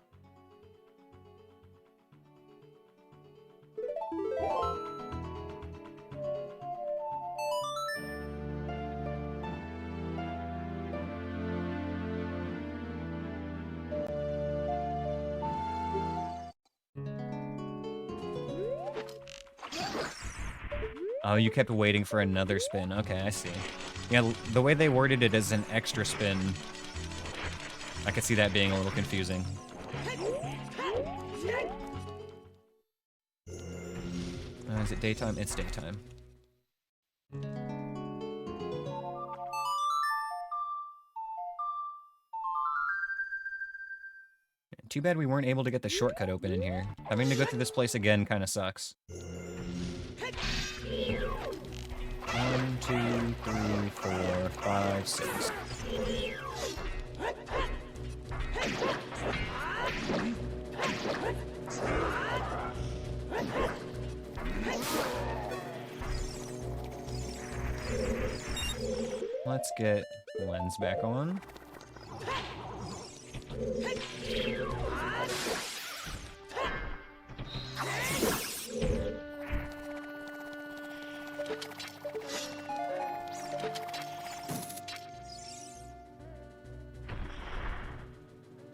Oh, you kept waiting for another spin. Okay, I see. Yeah, the way they worded it as an extra spin, I could see that being a little confusing. Is it daytime? It's daytime. Too bad we weren't able to get the shortcut open in here. Having to go through this place again kind of sucks. 1, 2, 3, 4, 5, 6. Let's get the lens back on.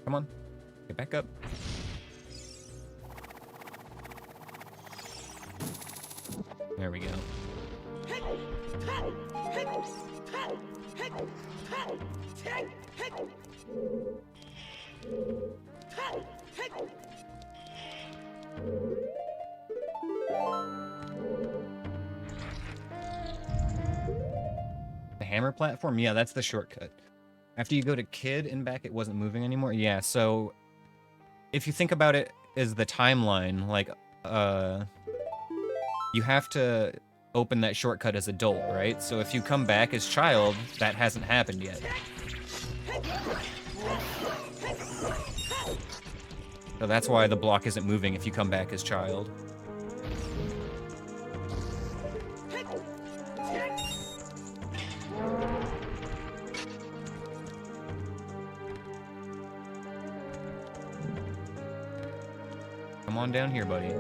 Come on, get back up. There we go. The hammer platform? Yeah, that's the shortcut. After you go to Kid and back, it wasn't moving anymore? Yeah, so if you think about it as the timeline, like, you have to open that shortcut as adult, right? So if you come back as child, that hasn't happened yet. So that's why the block isn't moving if you come back as child. Come on down here, buddy.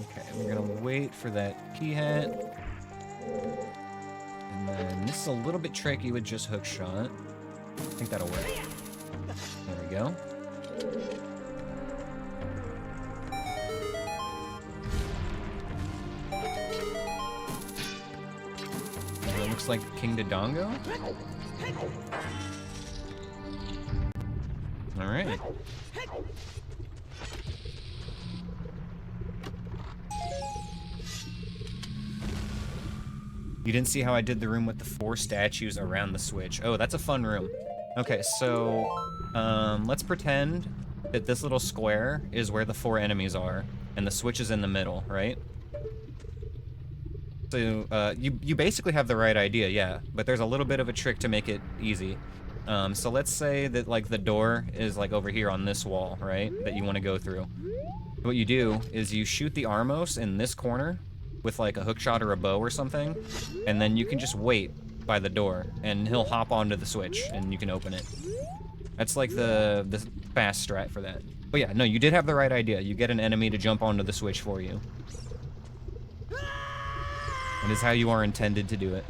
Okay, we're gonna wait for that key hat. And then this is a little bit tricky with just hook shot. I think that'll work. There we go. And it looks like King Dodongo. All right. You didn't see how I did the room with the 4 statues around the switch. Oh, that's a fun room. Okay, so let's pretend that this little square is where the 4 enemies are, and the switch is in the middle, right? So you basically have the right idea, yeah, but there's a little bit of a trick to make it easy. So let's say that like the door is like over here on this wall, right? That you want to go through. What you do is you shoot the Armos in this corner with like a hook shot or a bow or something, and then you can just wait by the door, and he'll hop onto the switch, and you can open it. That's like the fast strat for that. But yeah, no, you did have the right idea. You get an enemy to jump onto the switch for you. It is how you are intended to do it.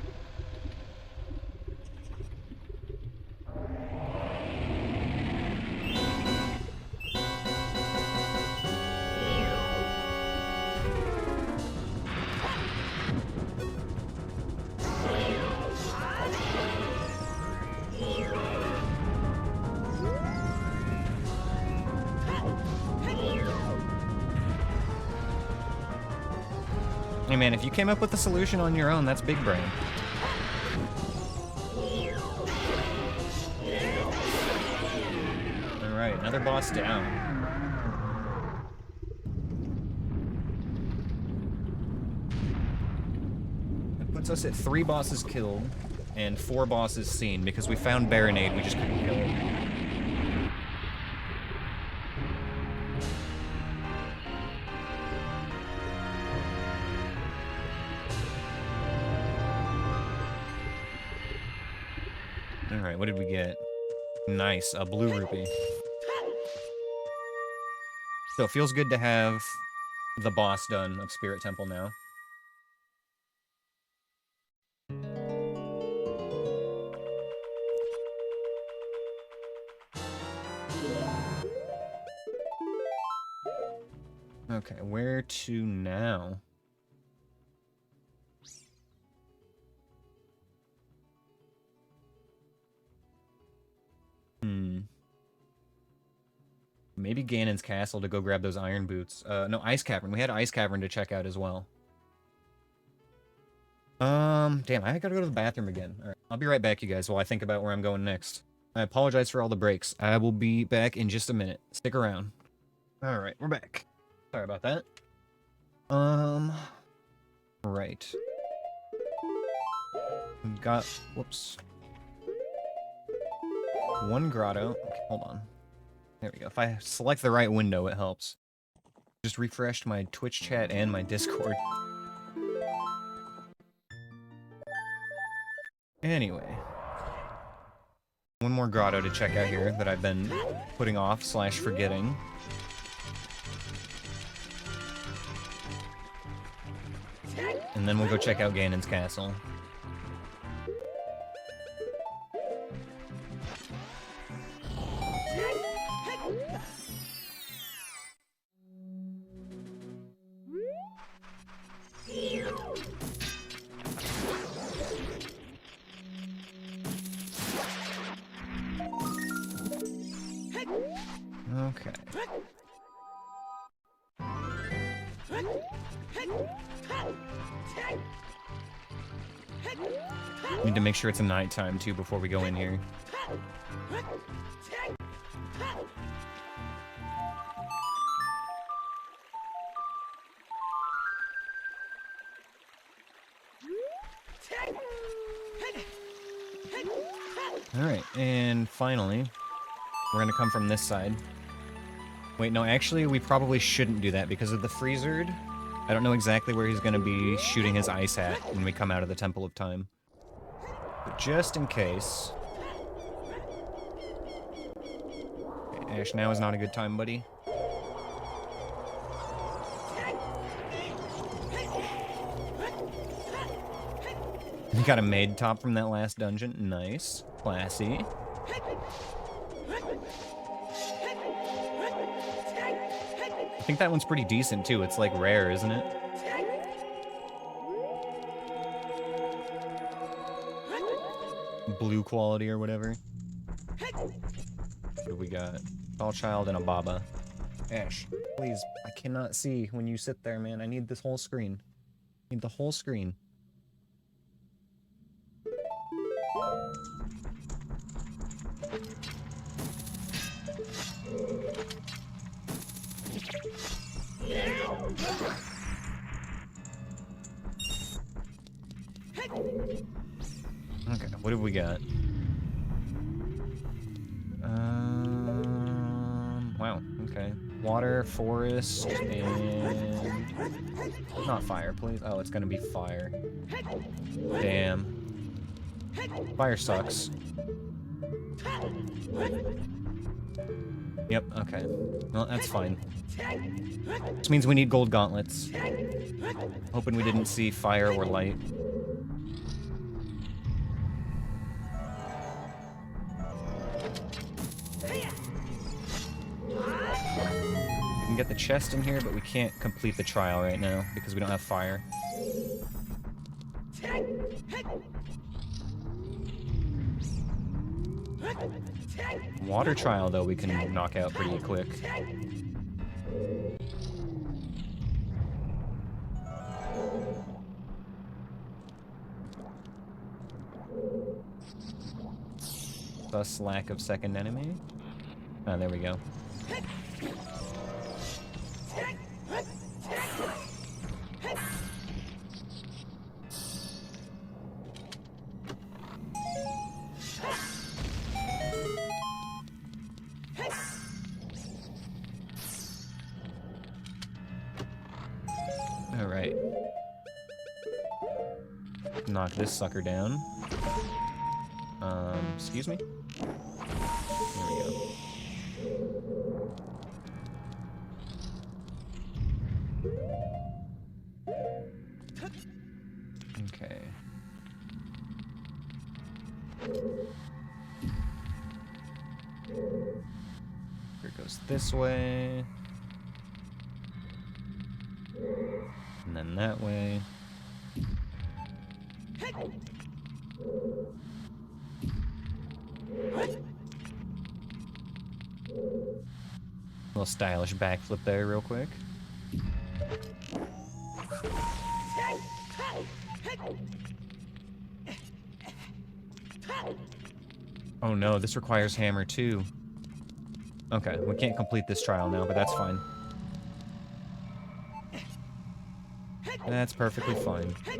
Hey man, if you came up with the solution on your own, that's big brain. Alright, another boss down. That puts us at 3 bosses killed and 4 bosses seen, because we found Baronade, we just couldn't kill it. Alright, what did we get? Nice, a blue rupee. So it feels good to have the boss done of Spirit Temple now. Okay, where to now? Maybe Ganon's castle to go grab those iron boots. No, Ice Cavern. We had Ice Cavern to check out as well. Damn, I gotta go to the bathroom again. Alright, I'll be right back, you guys, while I think about where I'm going next. I apologize for all the breaks. I will be back in just a minute. Stick around. Alright, we're back. Sorry about that. Right. We've got... Whoops. One grotto. Okay, hold on. There we go. If I select the right window, it helps. Just refreshed my Twitch chat and my Discord. Anyway. One more grotto to check out here that I've been putting off / forgetting. And then we'll go check out Ganon's castle. Okay. Need to make sure it's a nighttime too before we go in here. Alright, and finally, we're gonna come from this side. Wait, no, actually, we probably shouldn't do that because of the Freezered. I don't know exactly where he's gonna be shooting his ice at when we come out of the Temple of Time. But just in case... Okay, Ash, now is not a good time, buddy. We got a maid top from that last dungeon. Nice. Classy. I think that one's pretty decent, too. It's, like, rare, isn't it? Blue quality or whatever. What do we got? Tall child and a Baba. Ash, please. I cannot see when you sit there, man. I need this whole screen. I need the whole screen. Okay, what have we got? Wow, okay. Water, forest, and... Not fire, please. Oh, it's gonna be fire. Damn. Fire sucks. Yep, okay. Well, that's fine. This means we need gold gauntlets. Hoping we didn't see fire or light. We can get the chest in here, but we can't complete the trial right now because we don't have fire. Water trial, though, we can knock out pretty quick. Thus, lack of second enemy. Ah, there we go. Alright. Knock this sucker down. Excuse me? There we go. Here it goes this way. And then that way. Little stylish backflip there real quick. Oh no, this requires hammer too. Okay, we can't complete this trial now, but that's fine. That's perfectly fine. I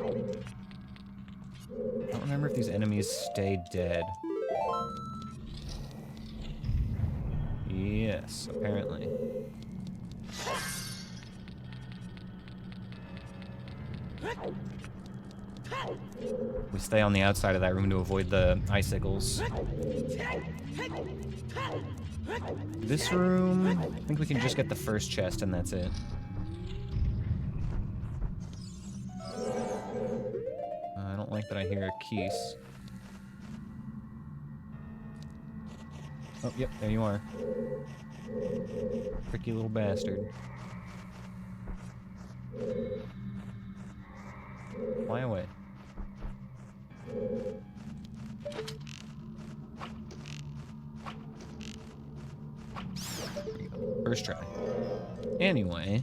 don't remember if these enemies stay dead. Yes, apparently. We stay on the outside of that room to avoid the icicles. This room, I think we can just get the first chest and that's it. I don't like that I hear a keys. Oh, yep, there you are. Tricky little bastard. Fly away. First try. Anyway.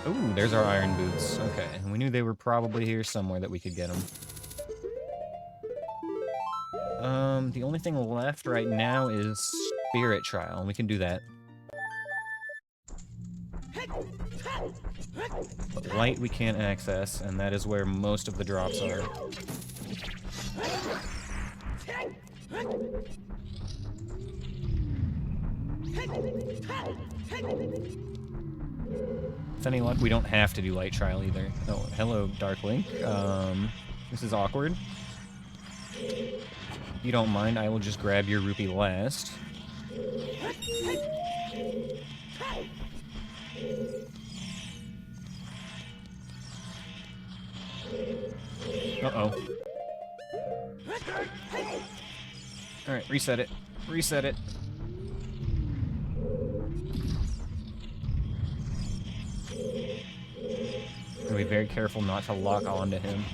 Ooh, there's our iron boots. Okay, and we knew they were probably here somewhere that we could get them. The only thing left right now is Spirit Trial, and we can do that. But light we can't access, and that is where most of the drops are. With any luck, we don't have to do light trial either. Oh, hello, Dark Link. This is awkward. If you don't mind, I will just grab your rupee last. Uh-oh. Alright, reset it. Reset it. Gotta be very careful not to lock onto him.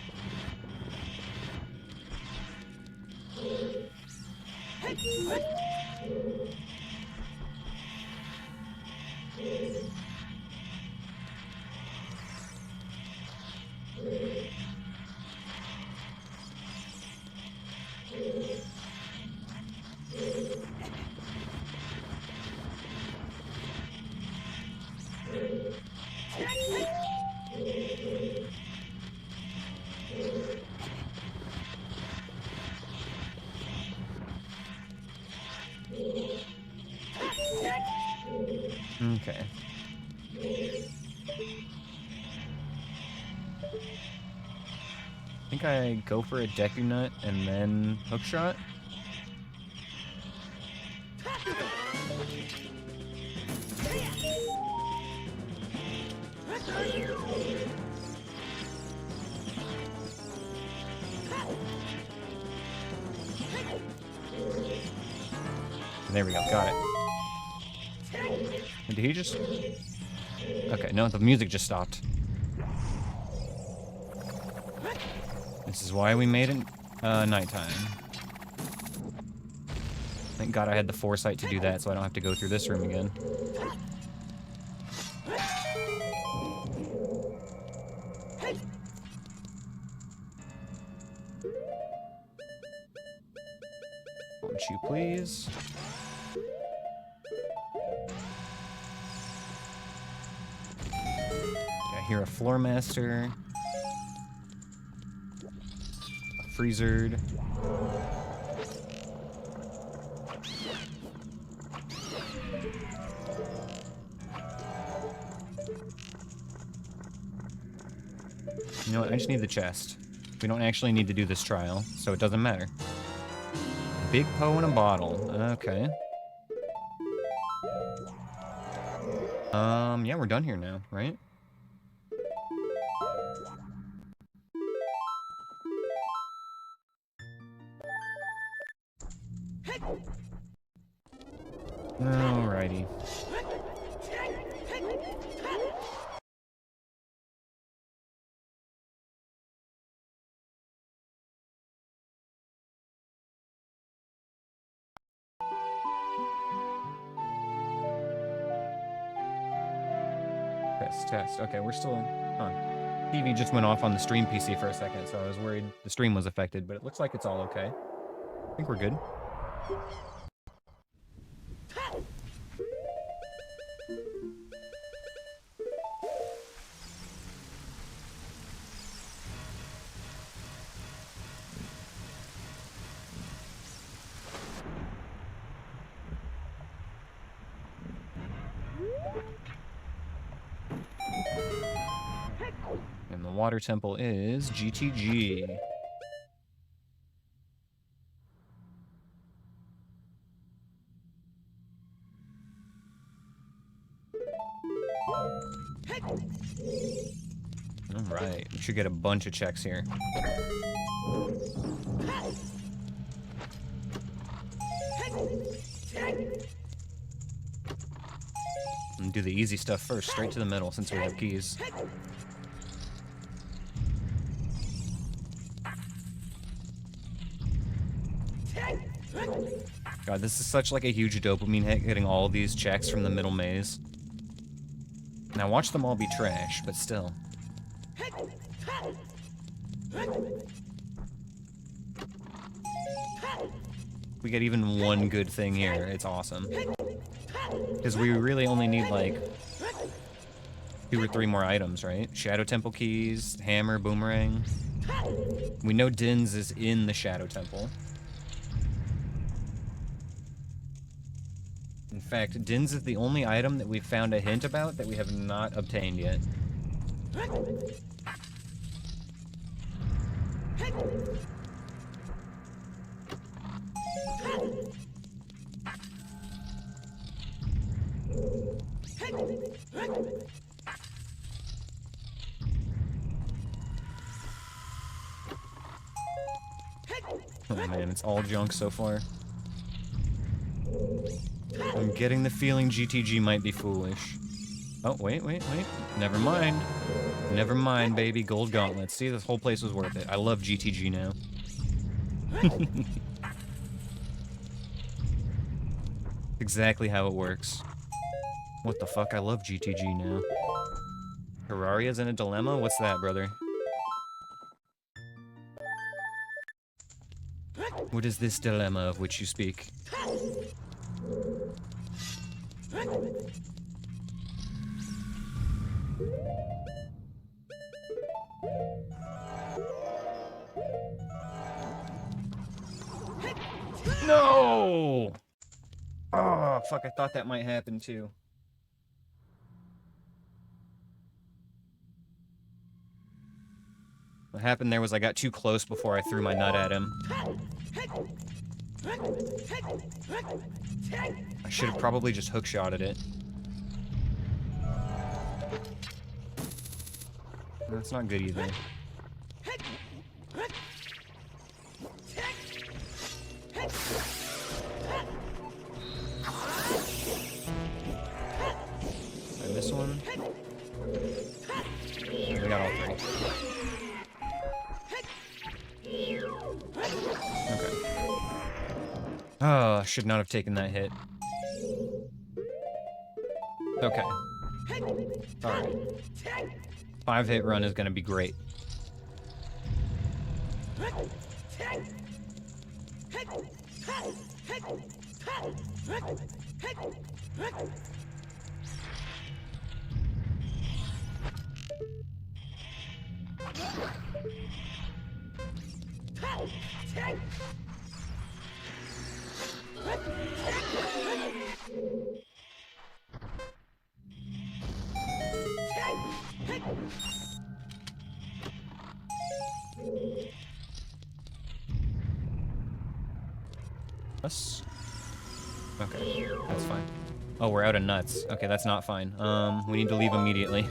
Okay. I think I go for a Deku Nut and then hook shot. There we go, got it. Did he just... Okay, no, the music just stopped. This is why we made it nighttime. Thank God I had the foresight to do that so I don't have to go through this room again. Won't you please? I hear a Floor Master. A Freezered. You know what? I just need the chest. We don't actually need to do this trial, so it doesn't matter. Big Poe in a bottle. Okay. Yeah, we're done here now, right? Alrighty. Test. Okay, we're still on. TV just went off on the stream PC for a second, so I was worried the stream was affected, but it looks like it's all okay. I think we're good. And the water temple is GTG. Alright, we should get a bunch of checks here. And do the easy stuff first, straight to the middle since we have keys. God, this is such like a huge dopamine hit getting all of these checks from the middle maze. Now watch them all be trash, but still. We get even one good thing here, it's awesome. Because we really only need like 2 or 3 more items, right? Shadow Temple keys, hammer, boomerang. We know Din's is in the Shadow Temple. In fact, Din's is the only item that we've found a hint about that we have not obtained yet. Oh man, it's all junk so far. I'm getting the feeling GTG might be foolish. Oh, wait. Never mind. Never mind, baby. Gold gauntlets. See, this whole place was worth it. I love GTG now. Exactly how it works. What the fuck? I love GTG now. Terraria's in a dilemma? What's that, brother? What is this dilemma of which you speak? No! Oh, fuck, I thought that might happen too. What happened there was I got too close before I threw my nut at him. I should have probably just hookshotted it. That's not good either. And this one. We got all 3. Okay. Oh, I should not have taken that hit. Okay. Alright. 5-hit run is gonna be great. Us? Okay, that's fine. Oh, we're out of nuts. Okay, that's not fine. We need to leave immediately.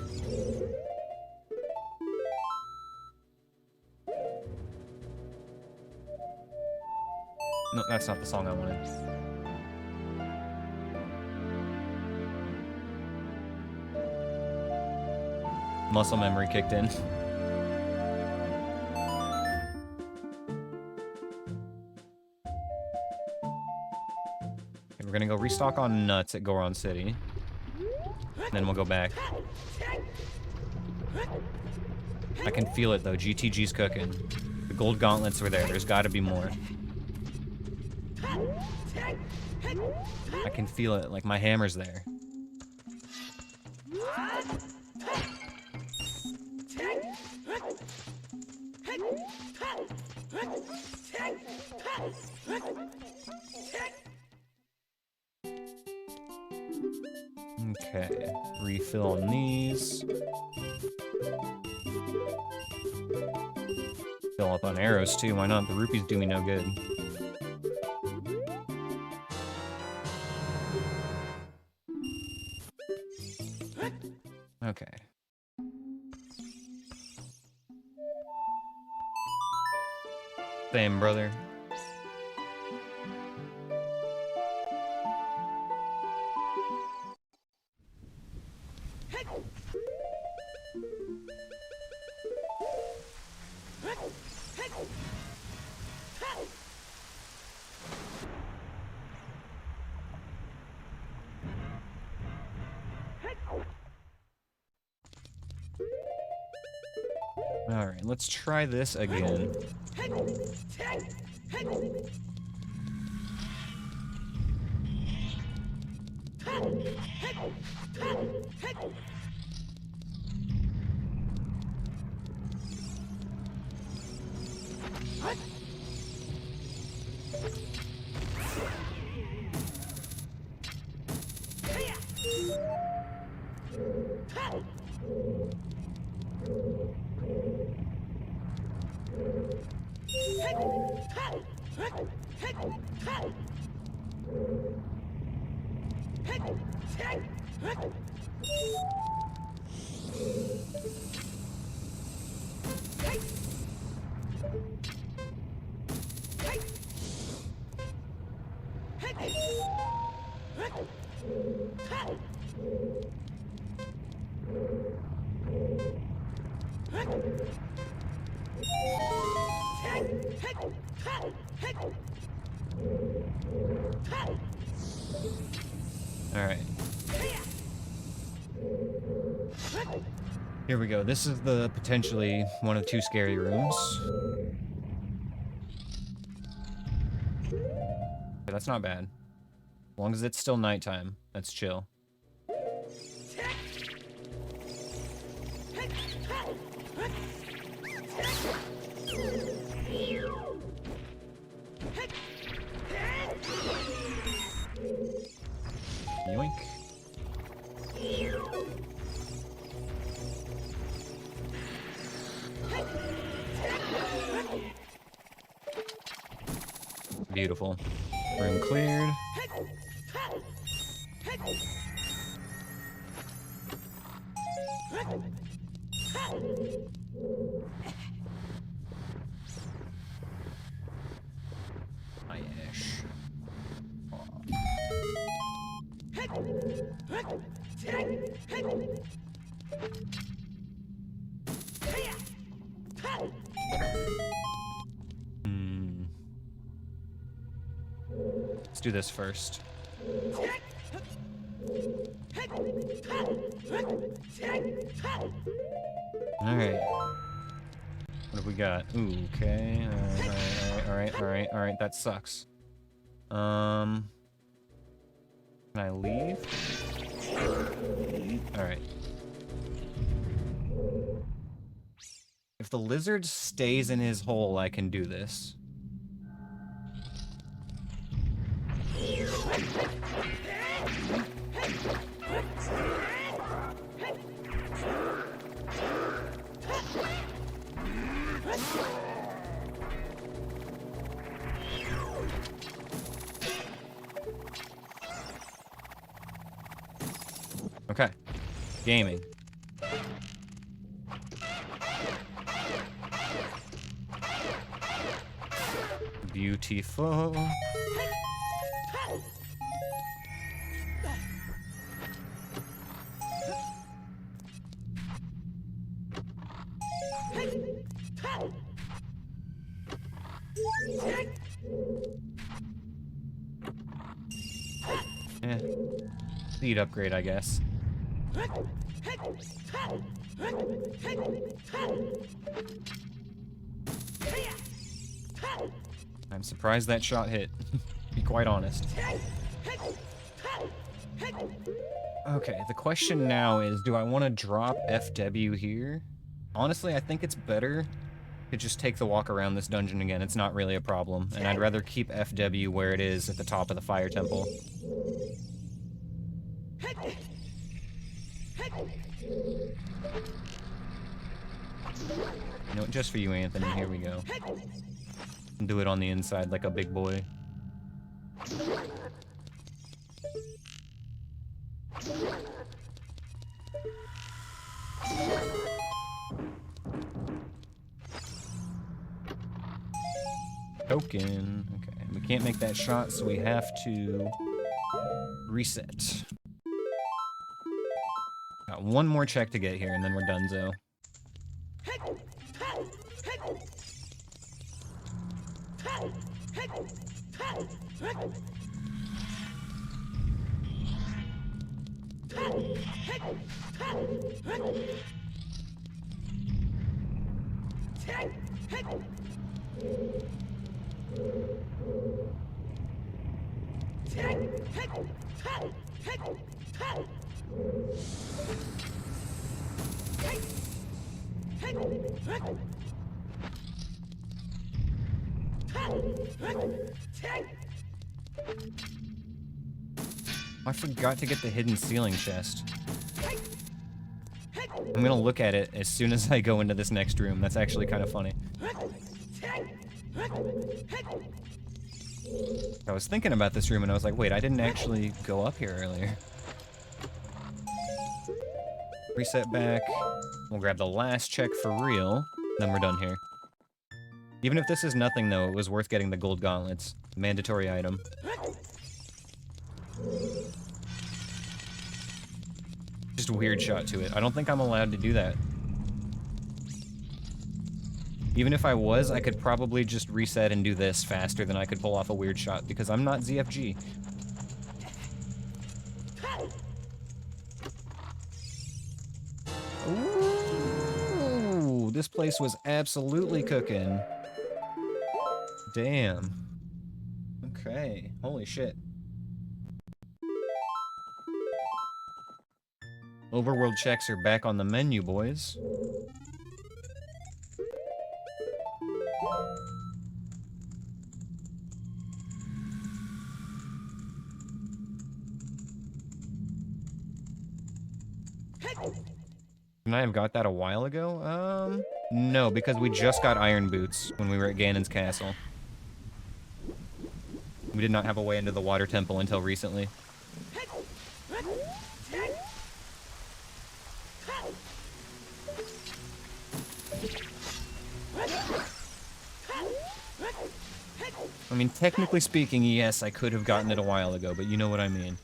No, that's not the song I wanted. Muscle memory kicked in. Okay, we're gonna go restock on nuts at Goron City. And then we'll go back. I can feel it though, GTG's cooking. The gold gauntlets were there, there's gotta be more. I can feel it, like my hammer's there. Okay, refill on these. Fill up on arrows too, why not? The rupees do me no good. Okay. Same, brother. Alright, let's try this again. Alright. Here we go. This is the potentially one of two scary rooms. Okay, that's not bad. As long as it's still nighttime, that's chill. Yoink. Beautiful. Room cleared. My ash. Let's do this first. Alright. What have we got? Ooh, okay. Alright, that sucks. Can I leave? Alright. If the lizard stays in his hole, I can do this. Okay. Gaming. Beautiful. Eh. Speed upgrade, I guess. I'm surprised that shot hit, to be quite honest. Okay, the question now is, do I want to drop FW here? Honestly, I think it's better to just take the walk around this dungeon again. It's not really a problem, and I'd rather keep FW where it is at the top of the fire temple. You know, just for you, Anthony, here we go. Do it on the inside like a big boy. Token. Okay, we can't make that shot, so we have to reset. Got one more check to get here, and then we're donezo. I forgot to get the hidden ceiling chest. I'm gonna look at it as soon as I go into this next room. That's actually kind of funny. I was thinking about this room and I was like, wait, I didn't actually go up here earlier. Reset back. We'll grab the last check for real, then we're done here. Even if this is nothing though, it was worth getting the gold gauntlets. Mandatory item. Just a weird shot to it. I don't think I'm allowed to do that. Even if I was, I could probably just reset and do this faster than I could pull off a weird shot, because I'm not ZFG. Ooh, this place was absolutely cooking. Damn. Okay, holy shit. Overworld checks are back on the menu, boys. Couldn't I have got that a while ago? No, because we just got iron boots when we were at Ganon's castle. We did not have a way into the water temple until recently. I mean, technically speaking, yes, I could have gotten it a while ago, but you know what I mean.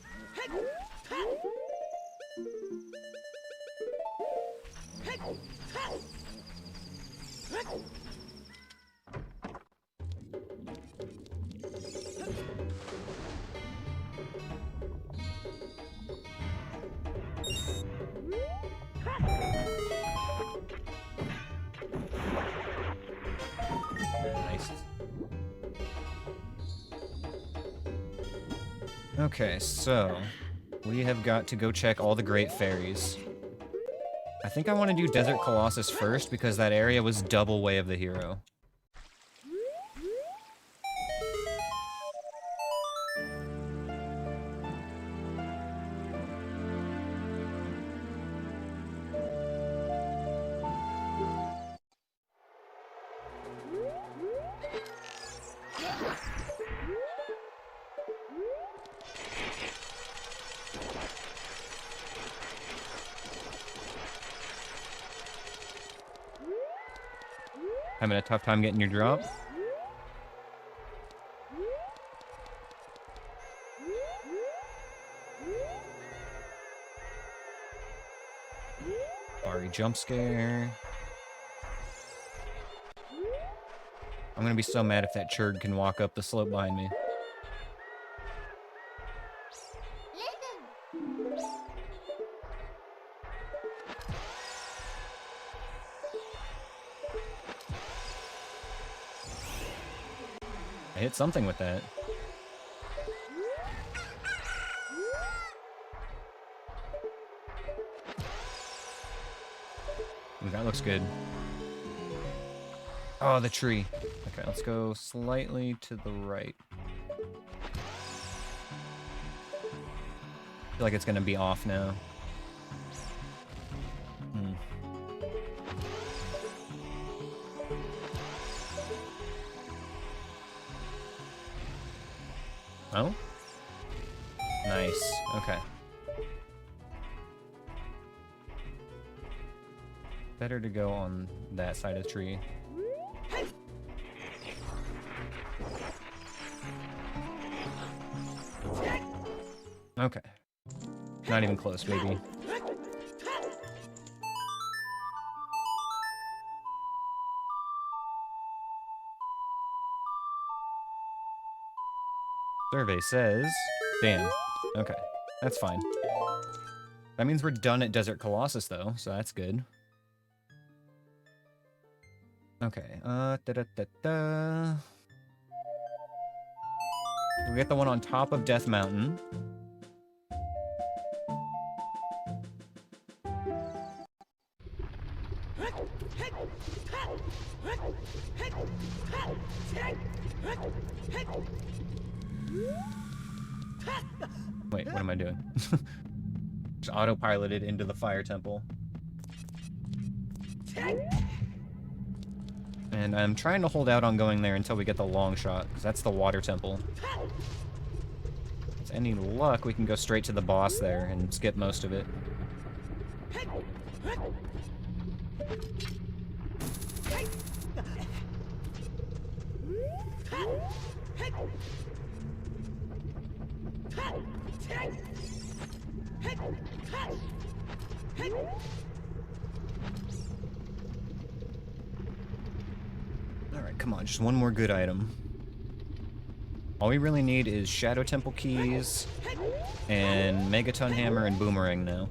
Okay, so we have got to go check all the great fairies. I think I want to do Desert Colossus first because that area was double Way of the Hero. Having a tough time getting your drop? Sorry, jump scare. I'm gonna be so mad if that churd can walk up the slope behind me. I hit something with that. Ooh, that looks good. Oh, the tree. Okay, let's go slightly to the right. I feel like it's gonna be off now. Oh? Nice. Okay. Better to go on that side of the tree. Okay. Not even close, baby. Survey says... Damn. Okay. That's fine. That means we're done at Desert Colossus, though, so that's good. Okay, da-da-da-da. We get the one on top of Death Mountain. Wait, what am I doing? Just autopiloted into the fire temple. And I'm trying to hold out on going there until we get the long shot, because that's the water temple. With any luck, we can go straight to the boss there and skip most of it. Alright, come on, just one more good item. All we really need is Shadow Temple keys, and Megaton Hammer and Boomerang now.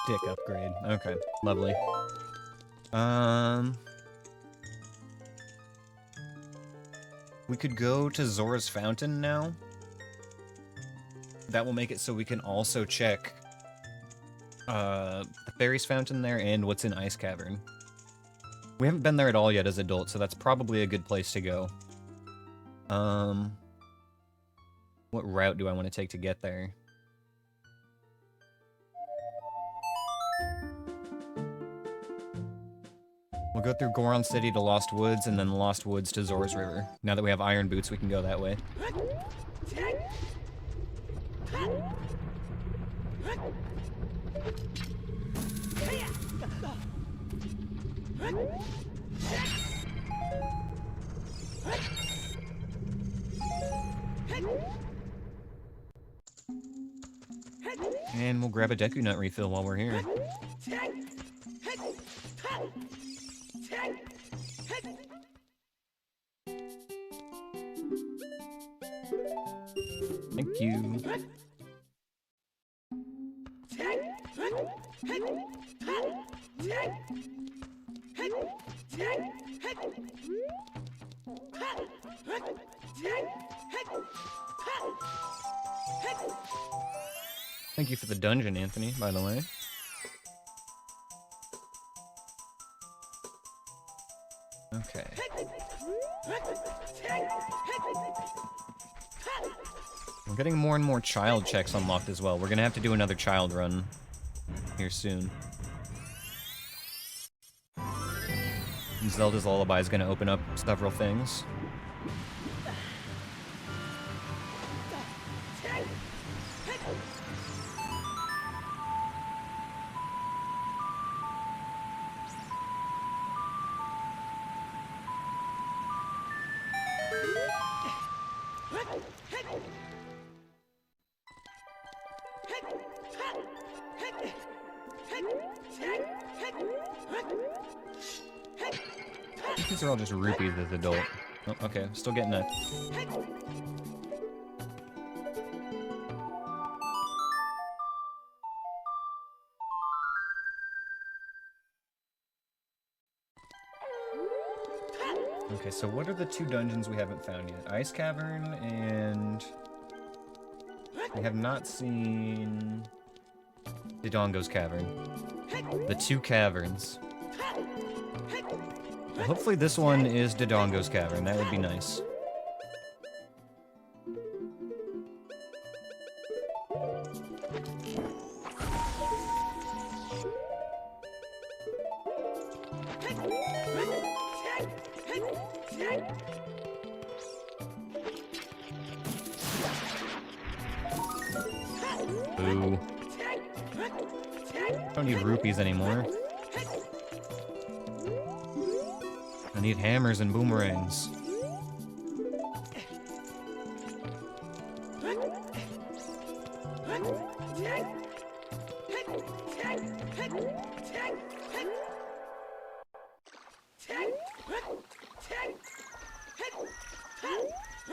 Stick upgrade. Okay, lovely. We could go to Zora's Fountain now. That will make it so we can also check the Fairy's Fountain there and what's in Ice Cavern. We haven't been there at all yet as adults, so that's probably a good place to go. What route do I want to take to get there? We'll go through Goron City to Lost Woods, and then Lost Woods to Zora's River. Now that we have Iron Boots, we can go that way. And we'll grab a Deku Nut refill while we're here. Thank you. Thank you for the dungeon, Anthony, by the way. Okay. We're getting more and more child checks unlocked as well. We're gonna have to do another child run here soon. And Zelda's Lullaby is gonna open up several things. These are all just rupees as adult. Oh, okay, still getting that. Okay, so what are the two dungeons we haven't found yet? Ice Cavern and... We have not seen... Dodongo's Cavern. The two caverns. Hopefully this one is Dodongo's Cavern. That would be nice. Boo. I don't need rupees anymore. I need hammers and boomerangs.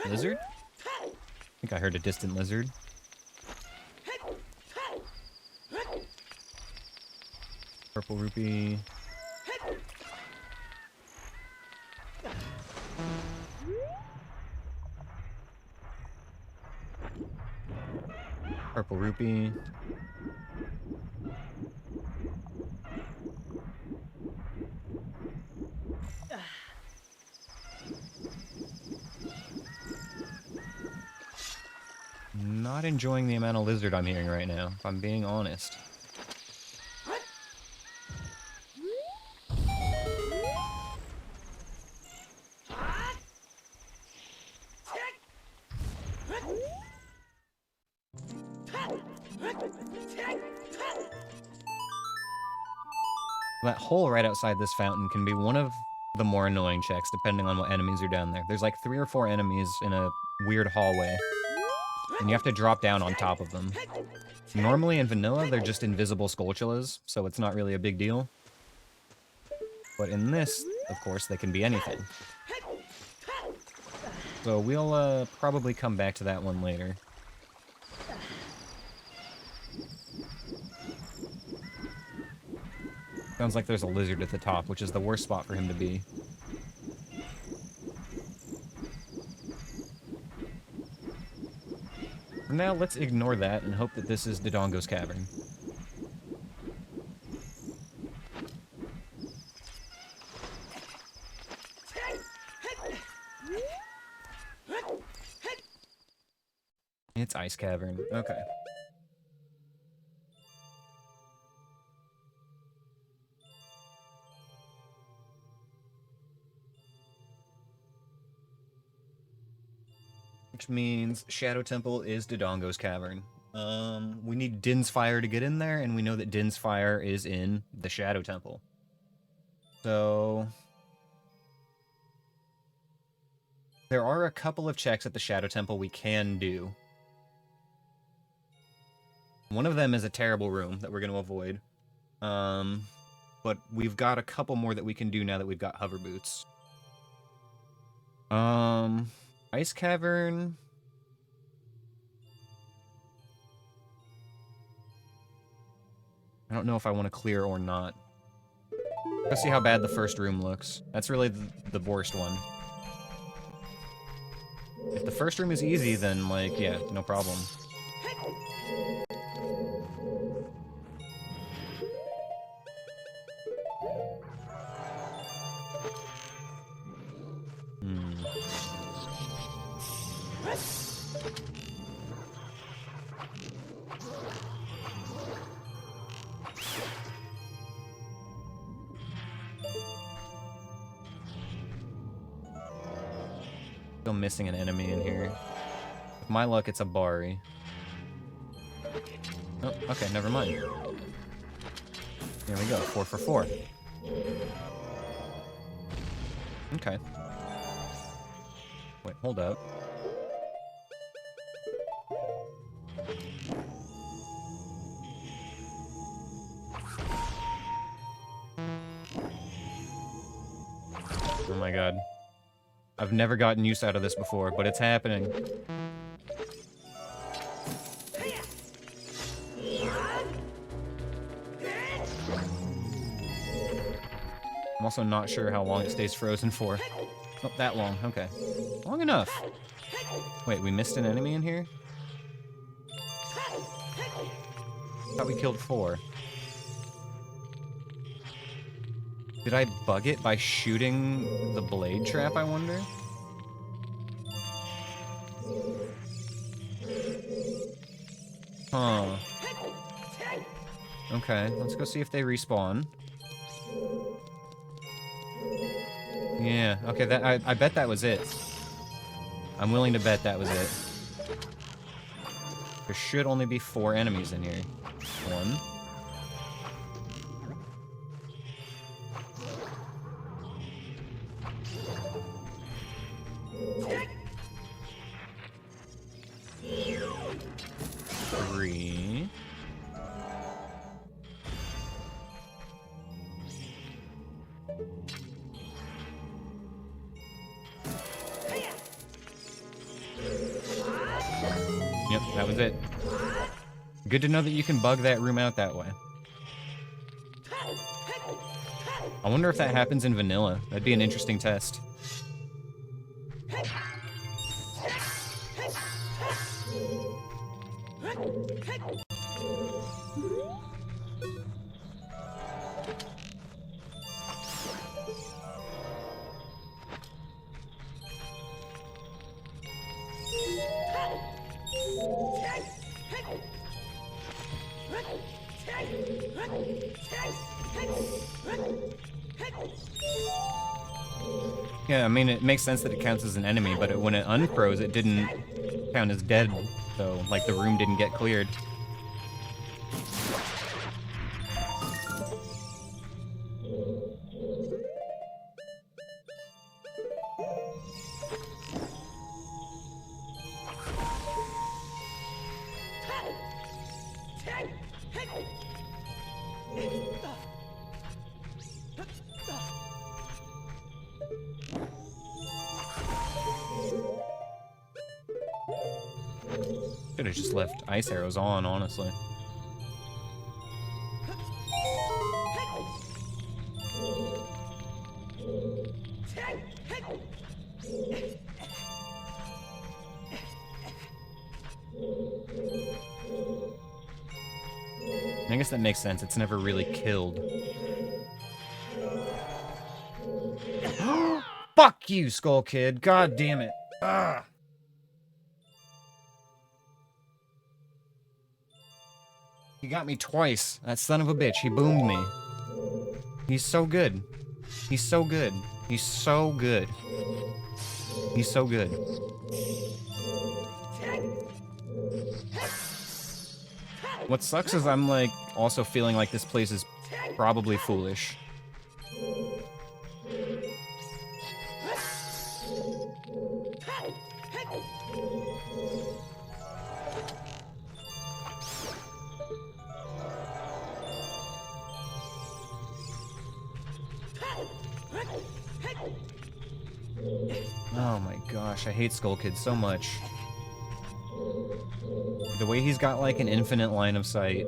Lizard? I think I heard a distant lizard. Purple rupee. Purple rupee. Not enjoying the amount of lizard I'm hearing right now, if I'm being honest. That hole right outside this fountain can be one of the more annoying checks, depending on what enemies are down there. There's like 3 or 4 enemies in a weird hallway, and you have to drop down on top of them. Normally in vanilla, they're just invisible Skulltulas, so it's not really a big deal. But in this, of course, they can be anything. So we'll probably come back to that one later. Sounds like there's a lizard at the top, which is the worst spot for him to be. For now, let's ignore that and hope that this is Dodongo's Cavern. It's Ice Cavern. Okay. Which means Shadow Temple is Dodongo's Cavern. We need Din's Fire to get in there, and we know that Din's Fire is in the Shadow Temple. So... there are a couple of checks at the Shadow Temple we can do. One of them is a terrible room that we're going to avoid. But we've got a couple more that we can do now that we've got hover boots. Ice Cavern. I don't know if I want to clear or not. Let's see how bad the first room looks. That's really the worst one. If the first room is easy, then, like, yeah, no problem. Still missing an enemy in here. With my luck, it's a Bari. Oh, okay, never mind. Here we go, 4 for 4. Okay. Wait, hold up. Oh my god. I've never gotten use out of this before, but it's happening. I'm also not sure how long it stays frozen for. Oh, that long, okay. Long enough. Wait, we missed an enemy in here? Thought we killed 4. Did I bug it by shooting the blade trap, I wonder? Huh. Okay, let's go see if they respawn. Yeah, okay, that I bet that was it. I'm willing to bet that was it. There should only be 4 enemies in here. 1. 3. Yep, that was it. Good to know that you can bug that room out that way. I wonder if that happens in vanilla. That'd be an interesting test. Yeah, I mean, it makes sense that it counts as an enemy, but when it unfroze, it didn't count as dead, though. Like, the room didn't get cleared. Could have just left ice arrows on, honestly. I guess that makes sense. It's never really killed. Fuck you, Skull Kid. God damn it. Ugh. He got me twice. That son of a bitch. He boomed me. He's so good. He's so good. He's so good. He's so good. What sucks is I'm, like, also feeling like this place is probably foolish. Oh my gosh, I hate Skull Kid so much. The way he's got like an infinite line of sight.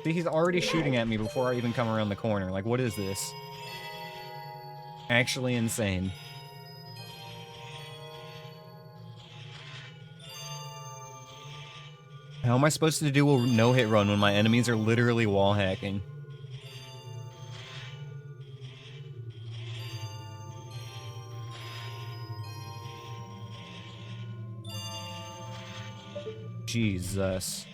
See, he's already shooting at me before I even come around the corner. Like, what is this? Actually insane. How am I supposed to do a no-hit run when my enemies are literally wall hacking? Jesus.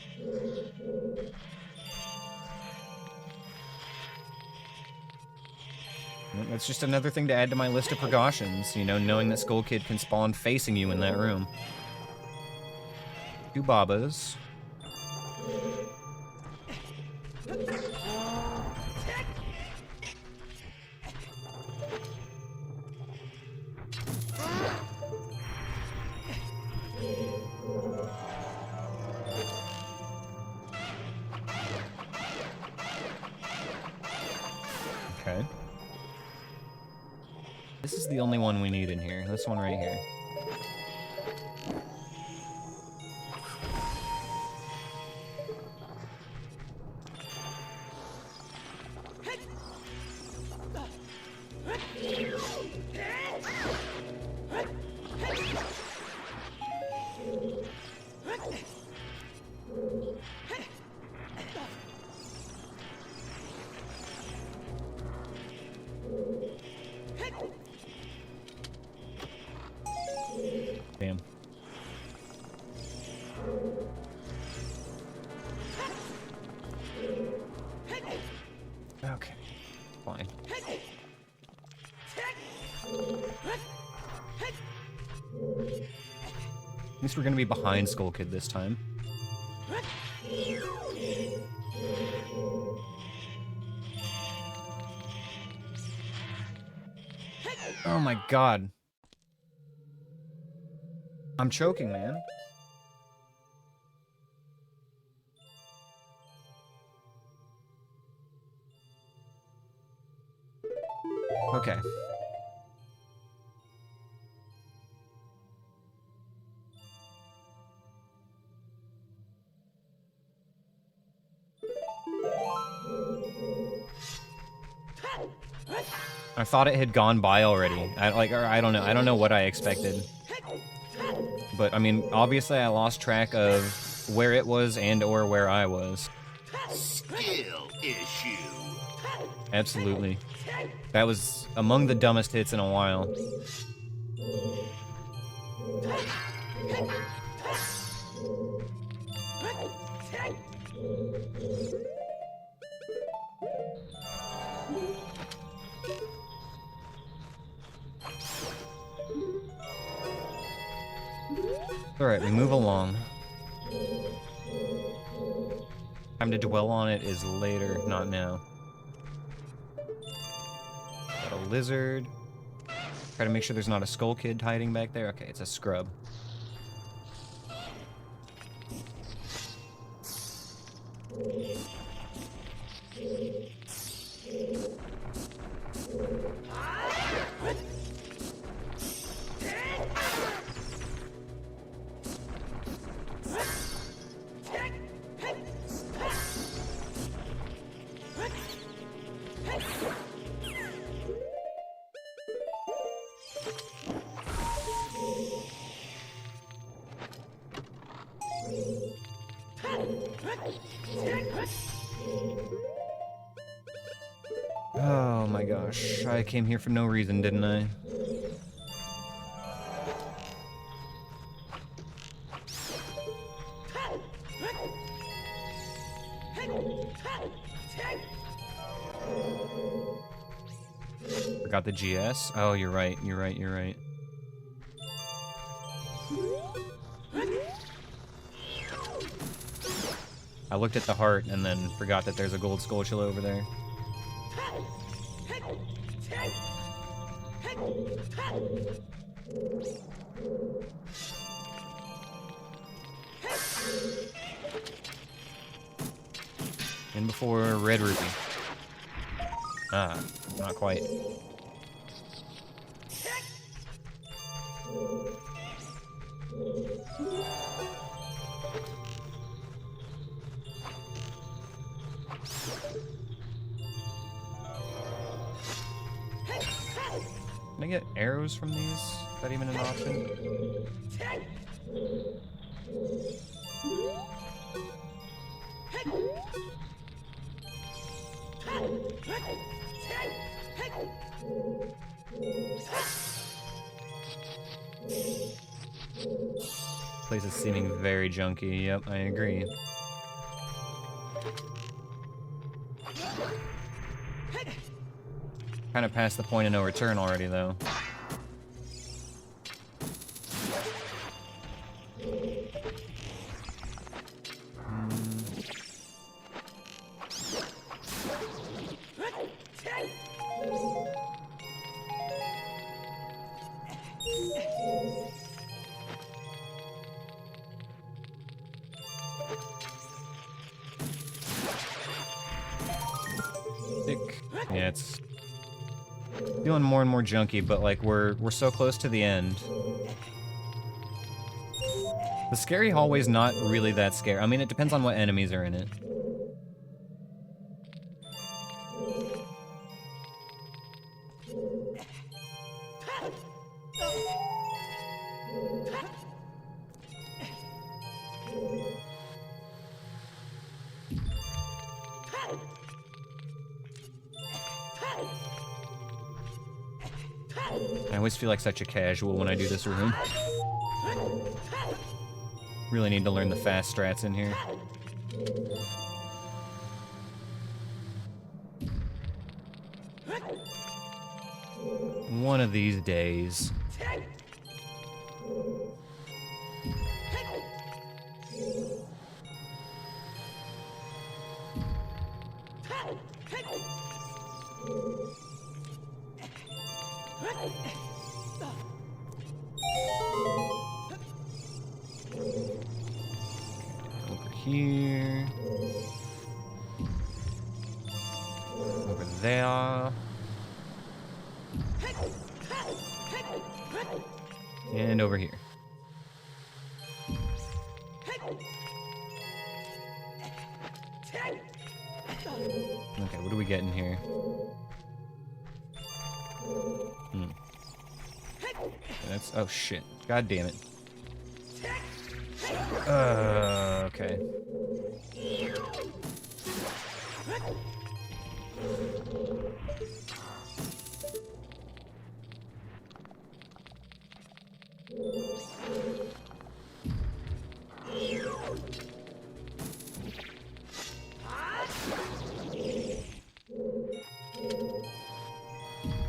That's just another thing to add to my list of precautions, you know, knowing that Skull Kid can spawn facing you in that room. 2 Babas. Okay. This is the only one we need in here. This one right here. Damn. Okay, fine. At least we're gonna be behind Skull Kid this time. Oh my god. I'm choking, man. Okay. I thought it had gone by already. I don't know. I don't know what I expected. But I mean, obviously I lost track of where it was and or where I was. Skill issue. Absolutely. That was among the dumbest hits in a while. Alright, we move along. Time to dwell on it is later, not now. Got a lizard. Try to make sure there's not a Skull Kid hiding back there. Okay, it's a scrub. Oh my gosh, I came here for no reason, didn't I? Forgot the GS? Oh, you're right, you're right, you're right. I looked at the heart and then forgot that there's a gold skulltula over there. In before red rupee. Ah, not quite. Can I get arrows from these? Is that even an option? Place is seeming very junky. Yep, I agree. Kind of past the point of no return already, though. Yeah, it's feeling more and more junky, but like we're so close to the end. The scary hallway's not really that scary. I mean, it depends on what enemies are in it. I always feel like such a casual when I do this room. Really need to learn the fast strats in here. One of these days. Here. Over there. And over here. Okay, what do we get in here? That's... oh shit. God damn it. Okay.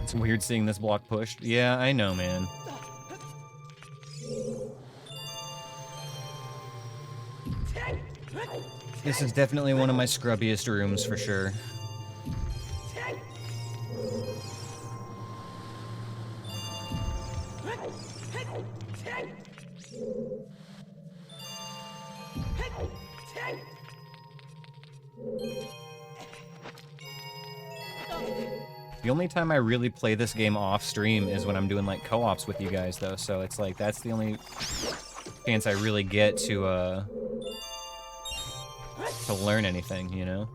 It's weird seeing this block pushed. Yeah, I know, man. This is definitely one of my scrubbiest rooms for sure. The only time I really play this game off stream is when I'm doing like co-ops with you guys though, so it's like that's the only chance I really get to learn anything, you know?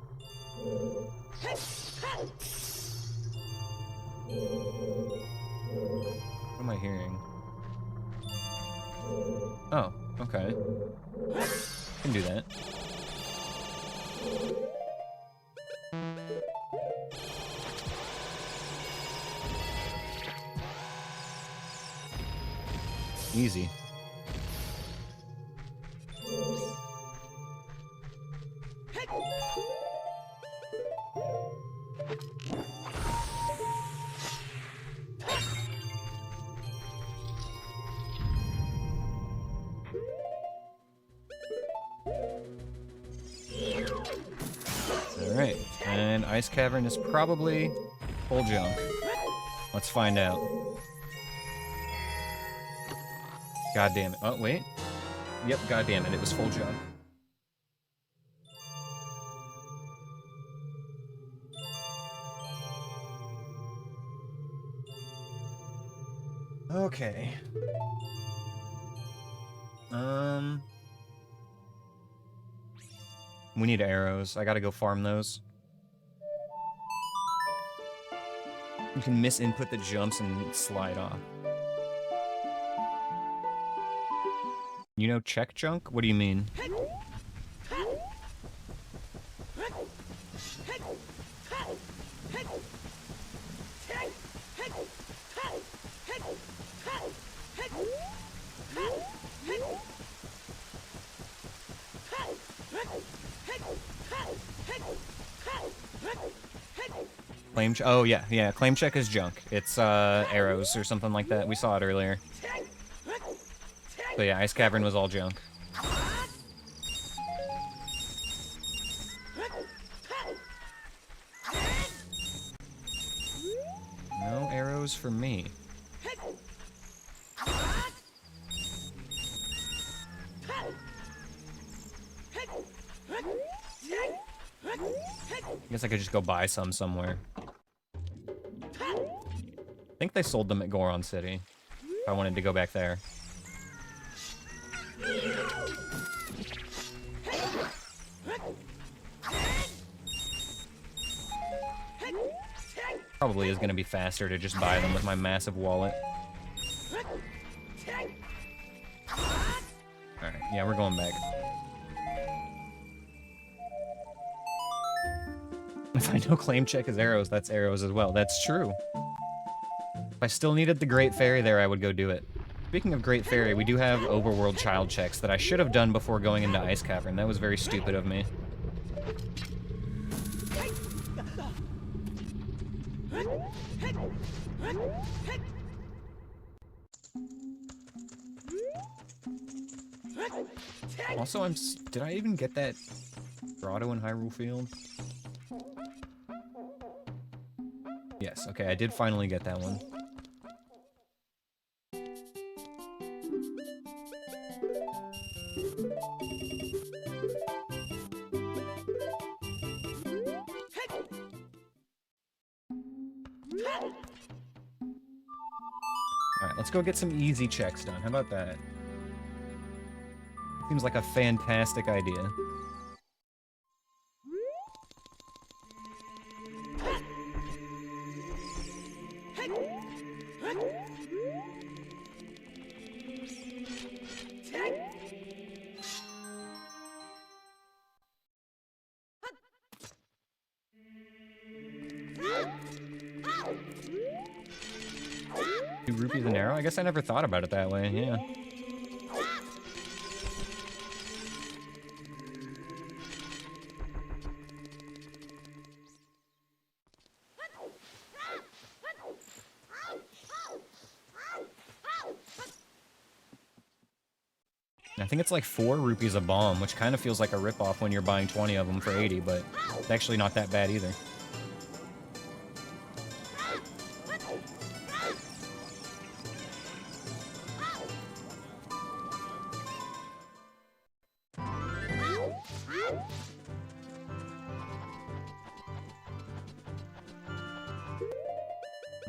What am I hearing? Oh, okay. Can do that. Easy. Alright, and Ice Cavern is probably full junk. Let's find out. God damn it. Oh, wait. Yep, god damn it, it was full junk. Okay. We need arrows. I gotta go farm those. You can misinput the jumps and slide off. You know check junk? What do you mean? Claim check. Oh, yeah, yeah. Claim check is junk. It's arrows or something like that. We saw it earlier. So yeah, Ice Cavern was all junk. No arrows for me. I guess I could just go buy some somewhere. I think they sold them at Goron City. If I wanted to go back there. Probably is going to be faster to just buy them with my massive wallet. Alright, yeah, we're going back. If I know claim check is arrows, that's arrows as well. That's true. If I still needed the Great Fairy there, I would go do it. Speaking of Great Fairy, we do have overworld child checks that I should have done before going into Ice Cavern. That was very stupid of me. Also, did I even get that grotto in Hyrule Field? Yes, okay, I did finally get that one. Alright, let's go get some easy checks done. How about that? Seems like a fantastic idea. Rupees an arrow? I guess I never thought about it that way, yeah. I think it's like 4 rupees a bomb, which kind of feels like a ripoff when you're buying 20 of them for 80, but it's actually not that bad either.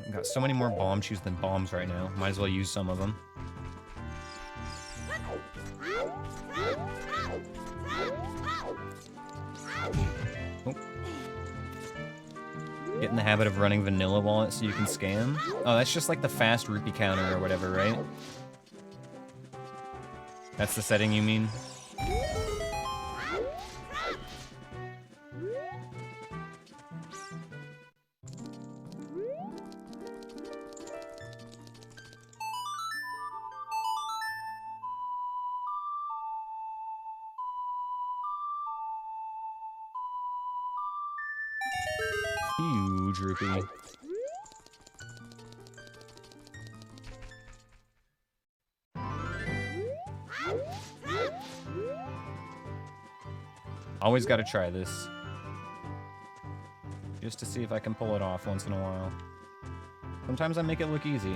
I've got so many more bomb shoes than bombs right now. Might as well use some of them. Oh. Get in the habit of running vanilla wallet so you can scam. Oh, that's just like the fast rupee counter or whatever, right? That's the setting you mean? Huge rupee. Always gotta try this. Just to see if I can pull it off once in a while. Sometimes I make it look easy.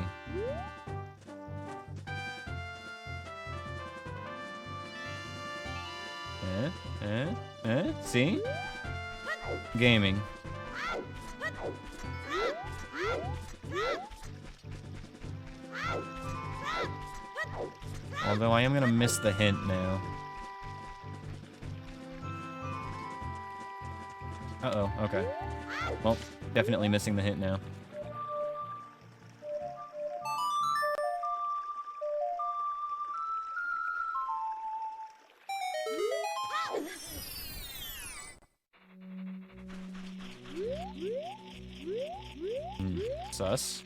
See? Gaming. Although I am gonna miss the hint now. Uh-oh, okay. Well, definitely missing the hint now. Sus.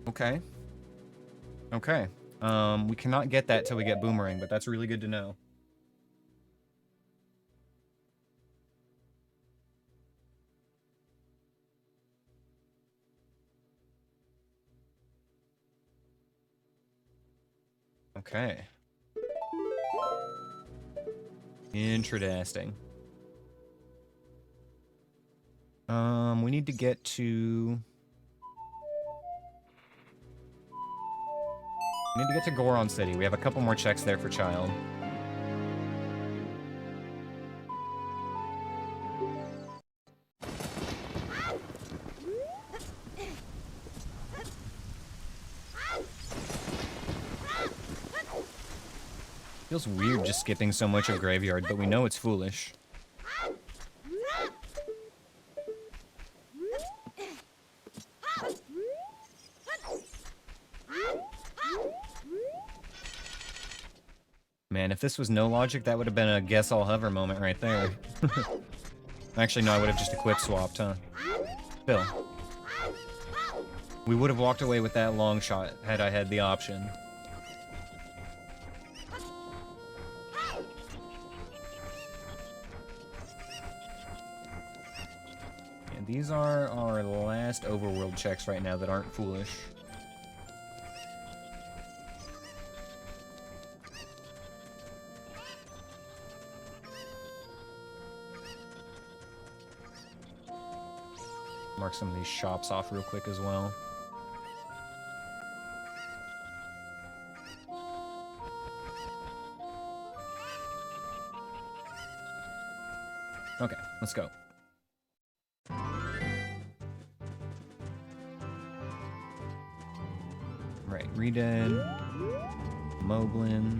Okay. Okay. We cannot get that till we get Boomerang, but that's really good to know. Okay. Interesting. We need to get to... We need to get to Goron City. We have a couple more checks there for Child. Feels weird just skipping so much of Graveyard, but we know it's foolish. Man, if this was no logic, that would have been a guess I'll hover moment right there. Actually, no, I would have just equip swapped, huh? Still. We would have walked away with that long shot had I had the option. And these are our last overworld checks right now that aren't foolish. Mark some of these shops off real quick as well. Okay, let's go. Right, Redead, Moblin.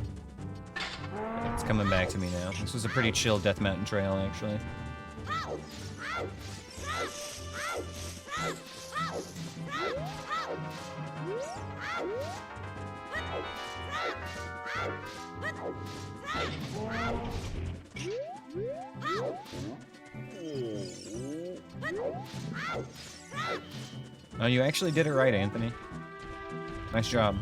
Okay, it's coming back to me now. This was a pretty chill Death Mountain trail, actually. Oh, you actually did it right, Anthony. Nice job.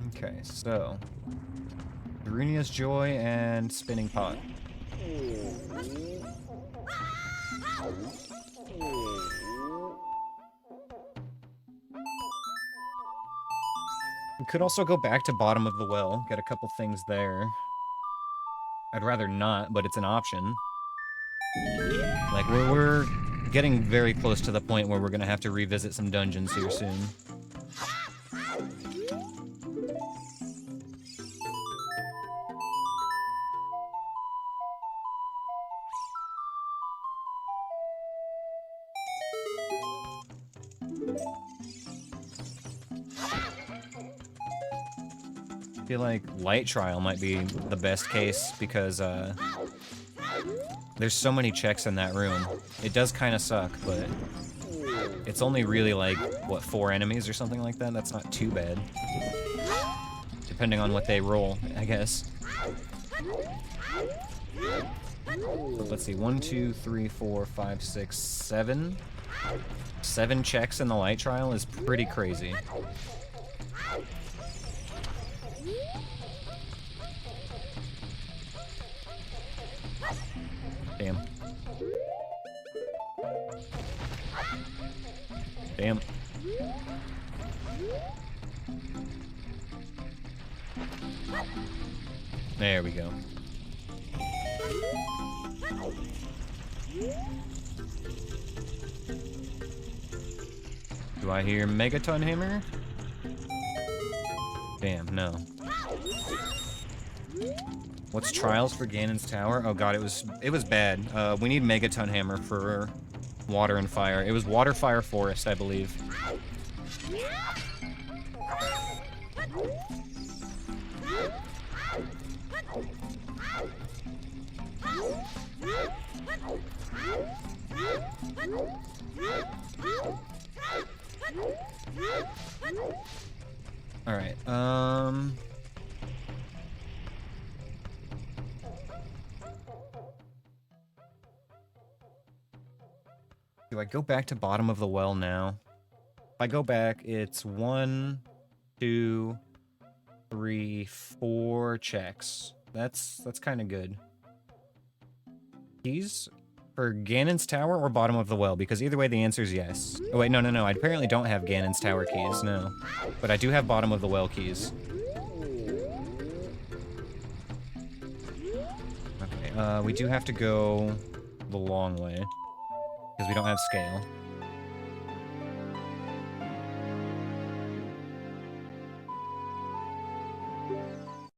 Okay, so Darunia's Joy and Spinning Pot. We could also go back to Bottom of the Well, get a couple things there. I'd rather not, but it's an option. Like, we're getting very close to the point where we're gonna have to revisit some dungeons here soon. I feel like Light Trial might be the best case because there's so many checks in that room. It does kind of suck, but it's only really like, what, 4 enemies or something like that? That's not too bad. Depending on what they roll, I guess. But let's see, 1, 2, 3, 4, 5, 6, 7. 7 checks in the Light Trial is pretty crazy. Damn. Damn. There we go. Do I hear Megaton Hammer? Damn, no. What's Trials for Ganon's Tower? Oh god, it was bad. We need Megaton Hammer for Water and Fire. It was Water, Fire, Forest, I believe. Alright, do I go back to bottom of the well now? If I go back, it's 1, 2, 3, 4 checks. That's kind of good. Keys for Ganon's tower or bottom of the well? Because either way, the answer is yes. Oh wait, no. I apparently don't have Ganon's tower keys, no. But I do have bottom of the well keys. Okay, we do have to go the long way. Because we don't have scale.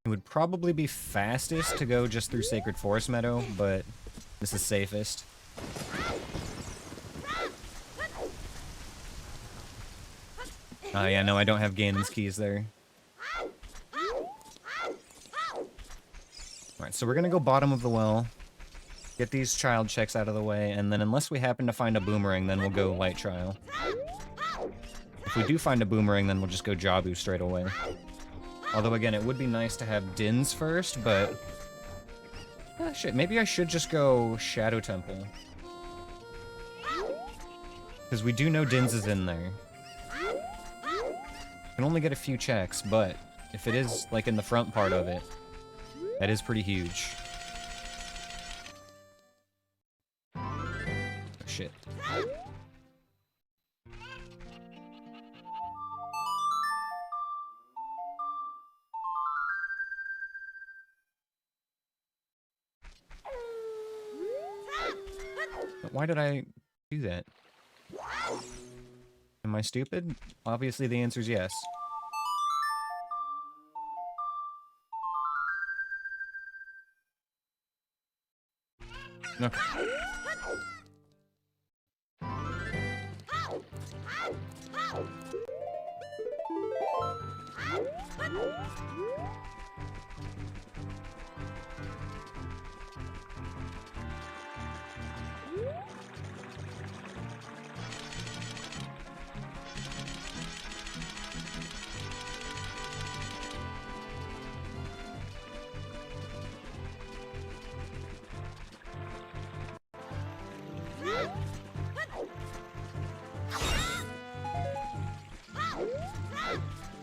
It would probably be fastest to go just through Sacred Forest Meadow, but this is safest. Yeah, no, I don't have Ganon's keys there. Alright, so we're gonna go bottom of the well, get these child checks out of the way, and then unless we happen to find a boomerang, then we'll go light trial. If we do find a boomerang, then we'll just go Jabu straight away. Although, again, it would be nice to have Din's first, but... shit, maybe I should just go Shadow Temple. Because we do know Din's is in there. Can only get a few checks, but if it is, like, in the front part of it, that is pretty huge. Oh, shit. Why did I do that? Am I stupid? Obviously the answer is yes. Okay.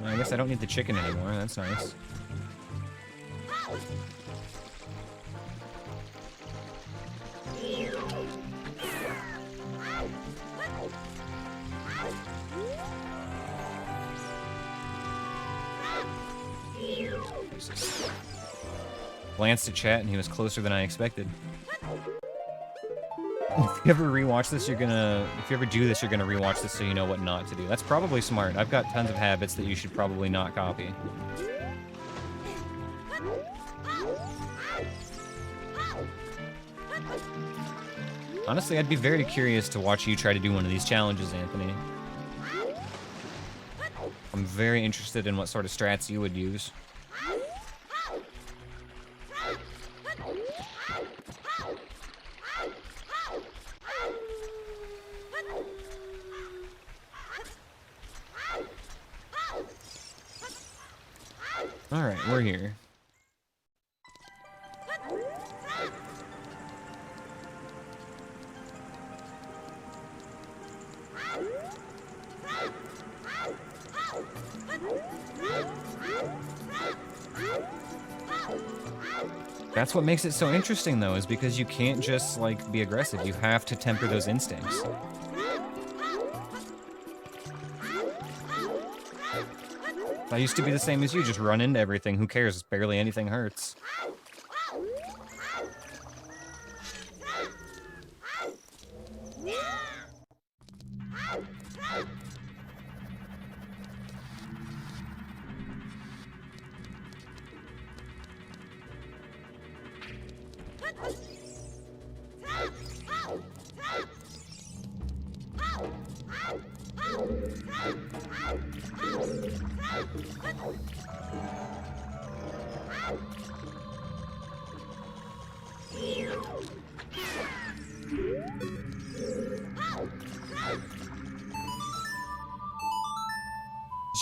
I guess I don't need the chicken anymore, that's nice. Glanced at chat and he was closer than I expected. If you ever rewatch this, if you ever do this, you're gonna rewatch this so you know what not to do. That's probably smart. I've got tons of habits that you should probably not copy. Honestly, I'd be very curious to watch you try to do one of these challenges, Anthony. I'm very interested in what sort of strats you would use. Alright, we're here. That's what makes it so interesting, though, is because you can't just, like, be aggressive. You have to temper those instincts. I used to be the same as you, just run into everything. Who cares? Barely anything hurts.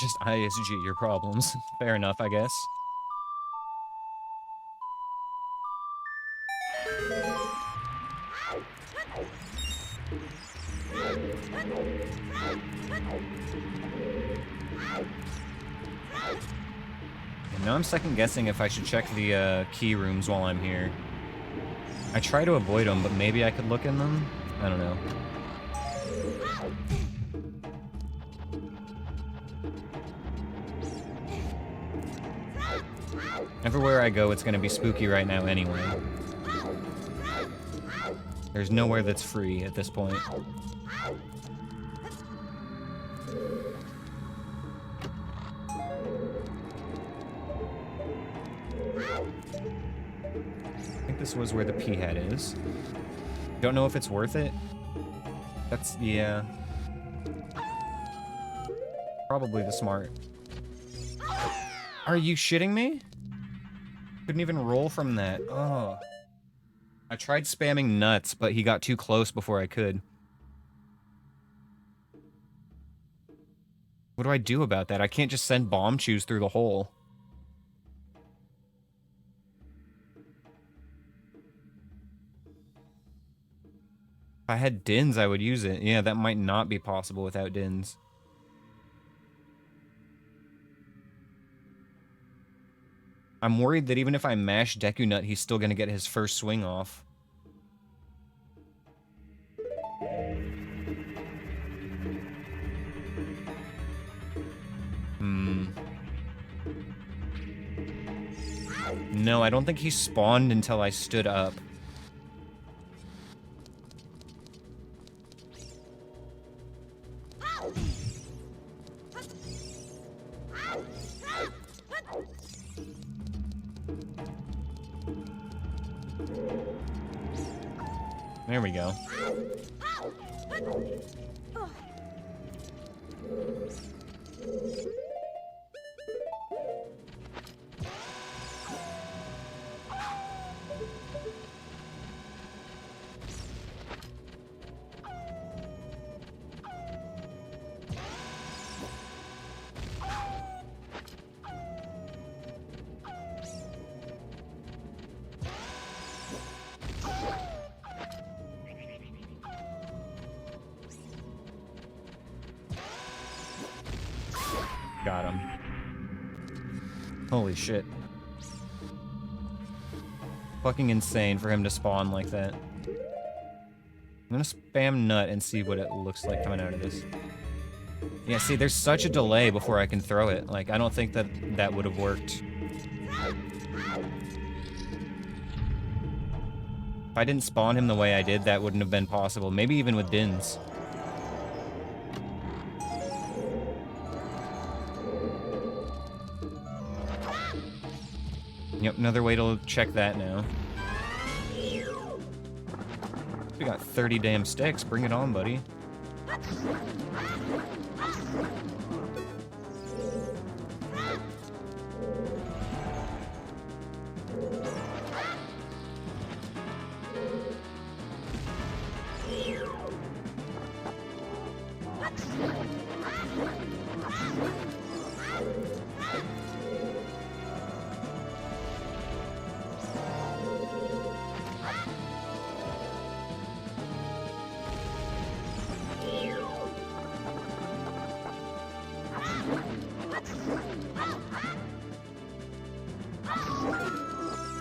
just ISG your problems. Fair enough, I guess. And now I'm second guessing if I should check the key rooms while I'm here. I try to avoid them, but maybe I could look in them? I don't know. Everywhere I go, it's gonna be spooky right now anyway. There's nowhere that's free at this point. I think this was where the pea head is. Don't know if it's worth it. That's, yeah. Probably the smart. Are you shitting me? Couldn't even roll from that. Oh. I tried spamming nuts, but he got too close before I could. What do I do about that? I can't just send bomb chews through the hole. If I had Dins, I would use it. Yeah, that might not be possible without Dins. I'm worried that even if I mash Deku Nut, he's still gonna get his first swing off. No, I don't think he spawned until I stood up. There we go. Got him. Holy shit. Fucking insane for him to spawn like that. I'm gonna spam nut and see what it looks like coming out of this. Yeah, see, there's such a delay before I can throw it. Like, I don't think that that would have worked. If I didn't spawn him the way I did, that wouldn't have been possible. Maybe even with Dins. Yep, another way to check that now. We got 30 damn sticks. Bring it on, buddy.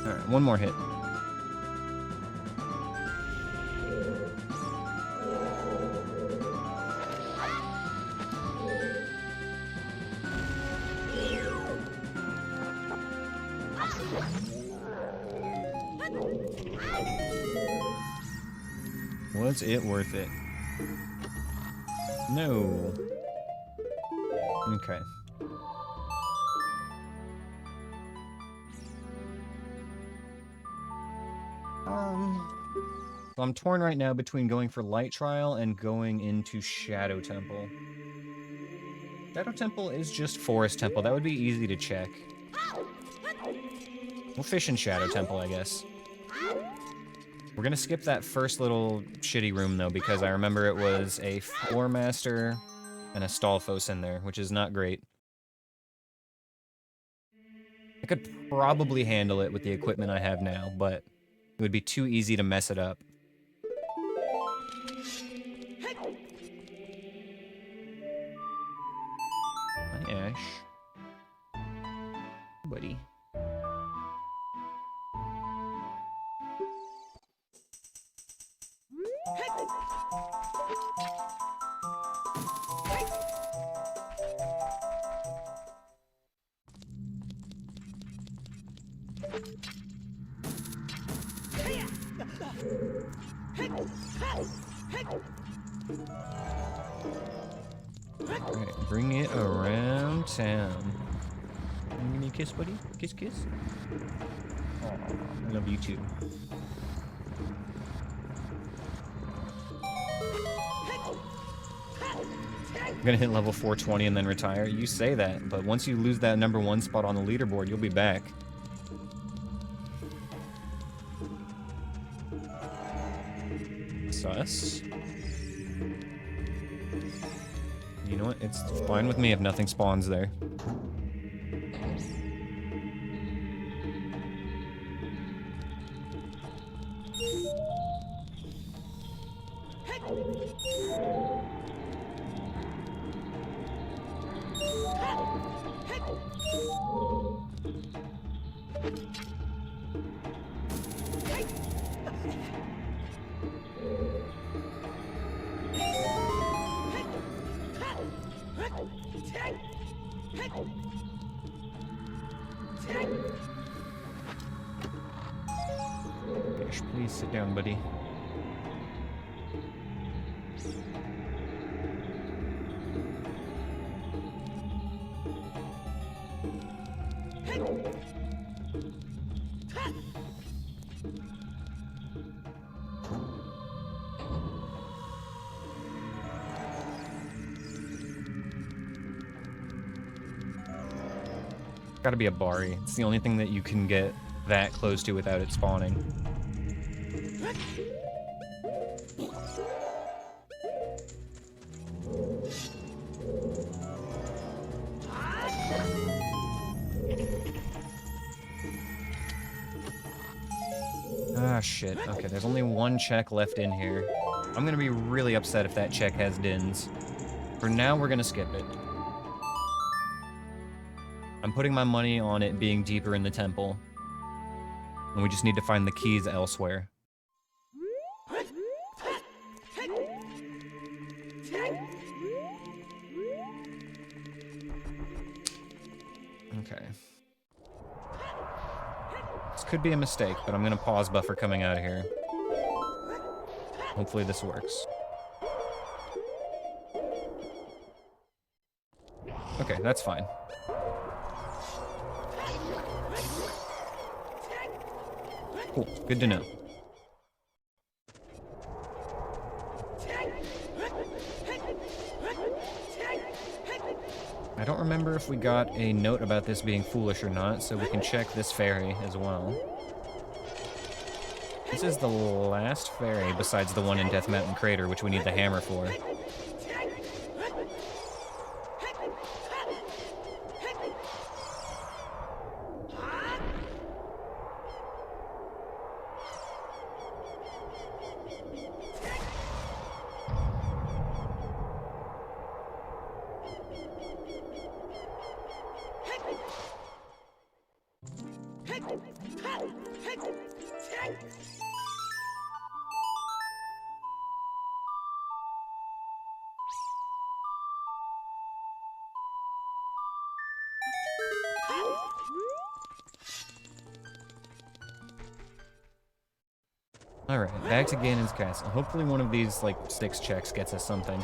Alright, one more hit. Was it worth it? No. Okay. So I'm torn right now between going for Light Trial and going into Shadow Temple. Shadow Temple is just Forest Temple. That would be easy to check. We'll fish in Shadow Temple, I guess. We're gonna skip that first little shitty room, though, because I remember it was a Floor Master and a Stalfos in there, which is not great. I could probably handle it with the equipment I have now, but it would be too easy to mess it up. Hi, Ash. Buddy. Alright, bring it around town. Give me a kiss, buddy. Kiss, kiss. Aw, I love you too. I'm gonna hit level 420 and then retire. You say that, but once you lose that #1 spot on the leaderboard, you'll be back. Sus. You know what? It's fine with me if nothing spawns there. Ash, please sit down, buddy. Gotta be a Bari. It's the only thing that you can get that close to without it spawning. Ah, shit. Okay, there's only one check left in here. I'm gonna be really upset if that check has dins. For now, we're gonna skip it. I'm putting my money on it being deeper in the temple. And we just need to find the keys elsewhere. Okay. This could be a mistake, but I'm gonna pause buffer coming out of here. Hopefully this works. Okay, that's fine. Cool, good to know. I don't remember if we got a note about this being foolish or not, so we can check this fairy as well. This is the last fairy besides the one in Death Mountain Crater, which we need the hammer for. Alright, back to Ganon's castle. Hopefully one of these, like, 6 checks gets us something.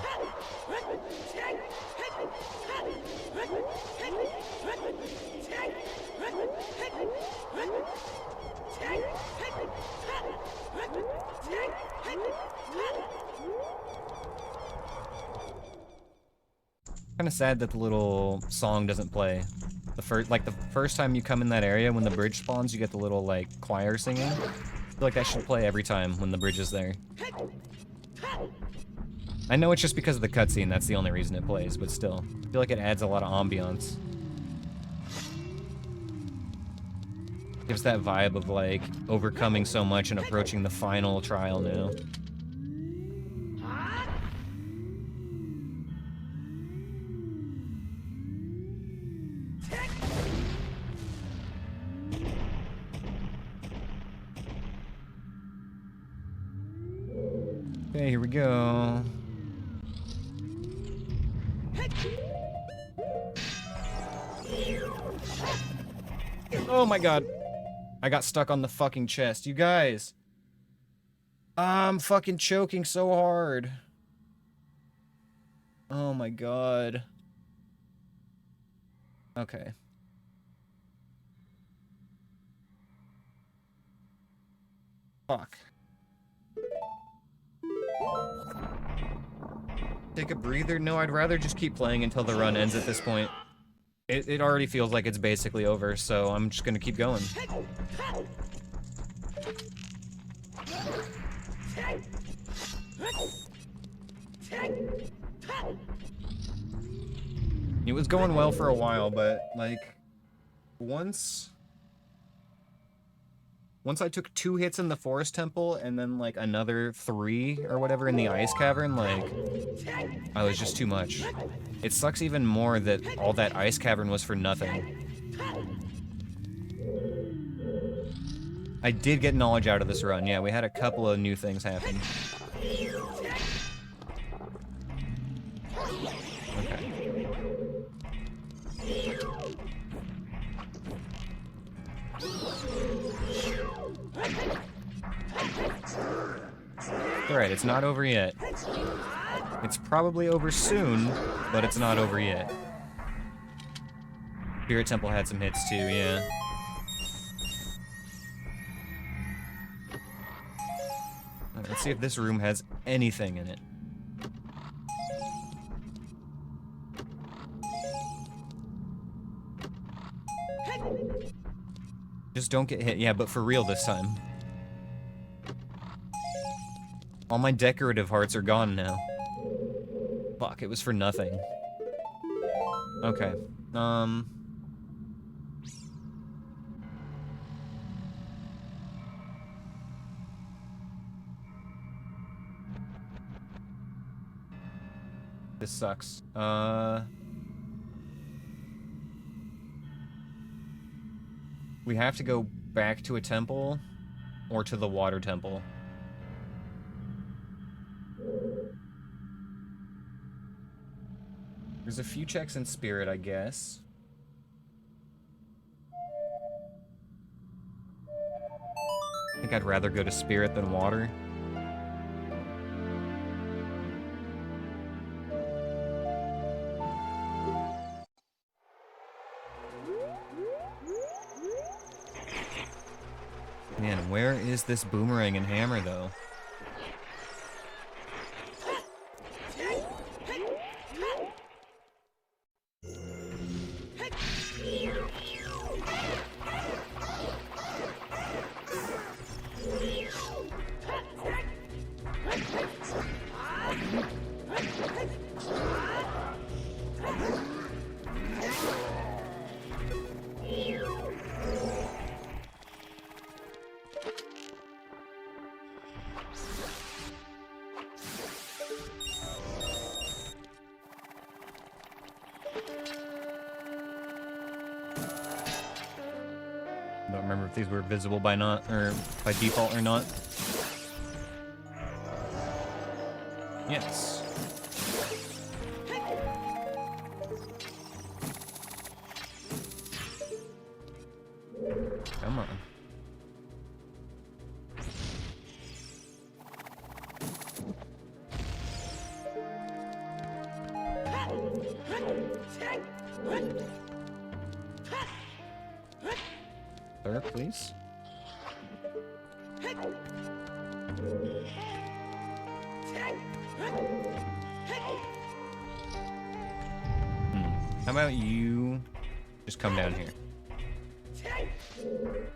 Kinda sad that the little song doesn't play. The first time you come in that area, when the bridge spawns, you get the little, like, choir singing. I feel like that should play every time when the bridge is there. I know it's just because of the cutscene, that's the only reason it plays, but still. I feel like it adds a lot of ambiance. Gives that vibe of, like, overcoming so much and approaching the final trial now. Okay, here we go. Oh my god. I got stuck on the fucking chest. You guys. I'm fucking choking so hard. Oh my god. Okay. Fuck. Take a breather? No, I'd rather just keep playing until the run ends at this point. It already feels like it's basically over, so I'm just gonna keep going. It was going well for a while, but, like, once I took 2 hits in the Forest Temple and then, like, another 3 or whatever in the Ice Cavern, like, I was just too much. It sucks even more that all that Ice Cavern was for nothing. I did get knowledge out of this run, yeah, we had a couple of new things happen. Okay. Alright, it's not over yet. It's probably over soon, but it's not over yet. Spirit Temple had some hits too, yeah. Alright, let's see if this room has anything in it. Just don't get hit. Yeah, but for real this time. All my decorative hearts are gone now. Fuck, it was for nothing. Okay. This sucks. We have to go back to a temple or to the water temple. There's a few checks in spirit, I guess. I think I'd rather go to spirit than water. Man, where is this boomerang and hammer, though? Don't remember if these were visible by by default or not. Yes. Come on. Sir, please. How about you just come down here?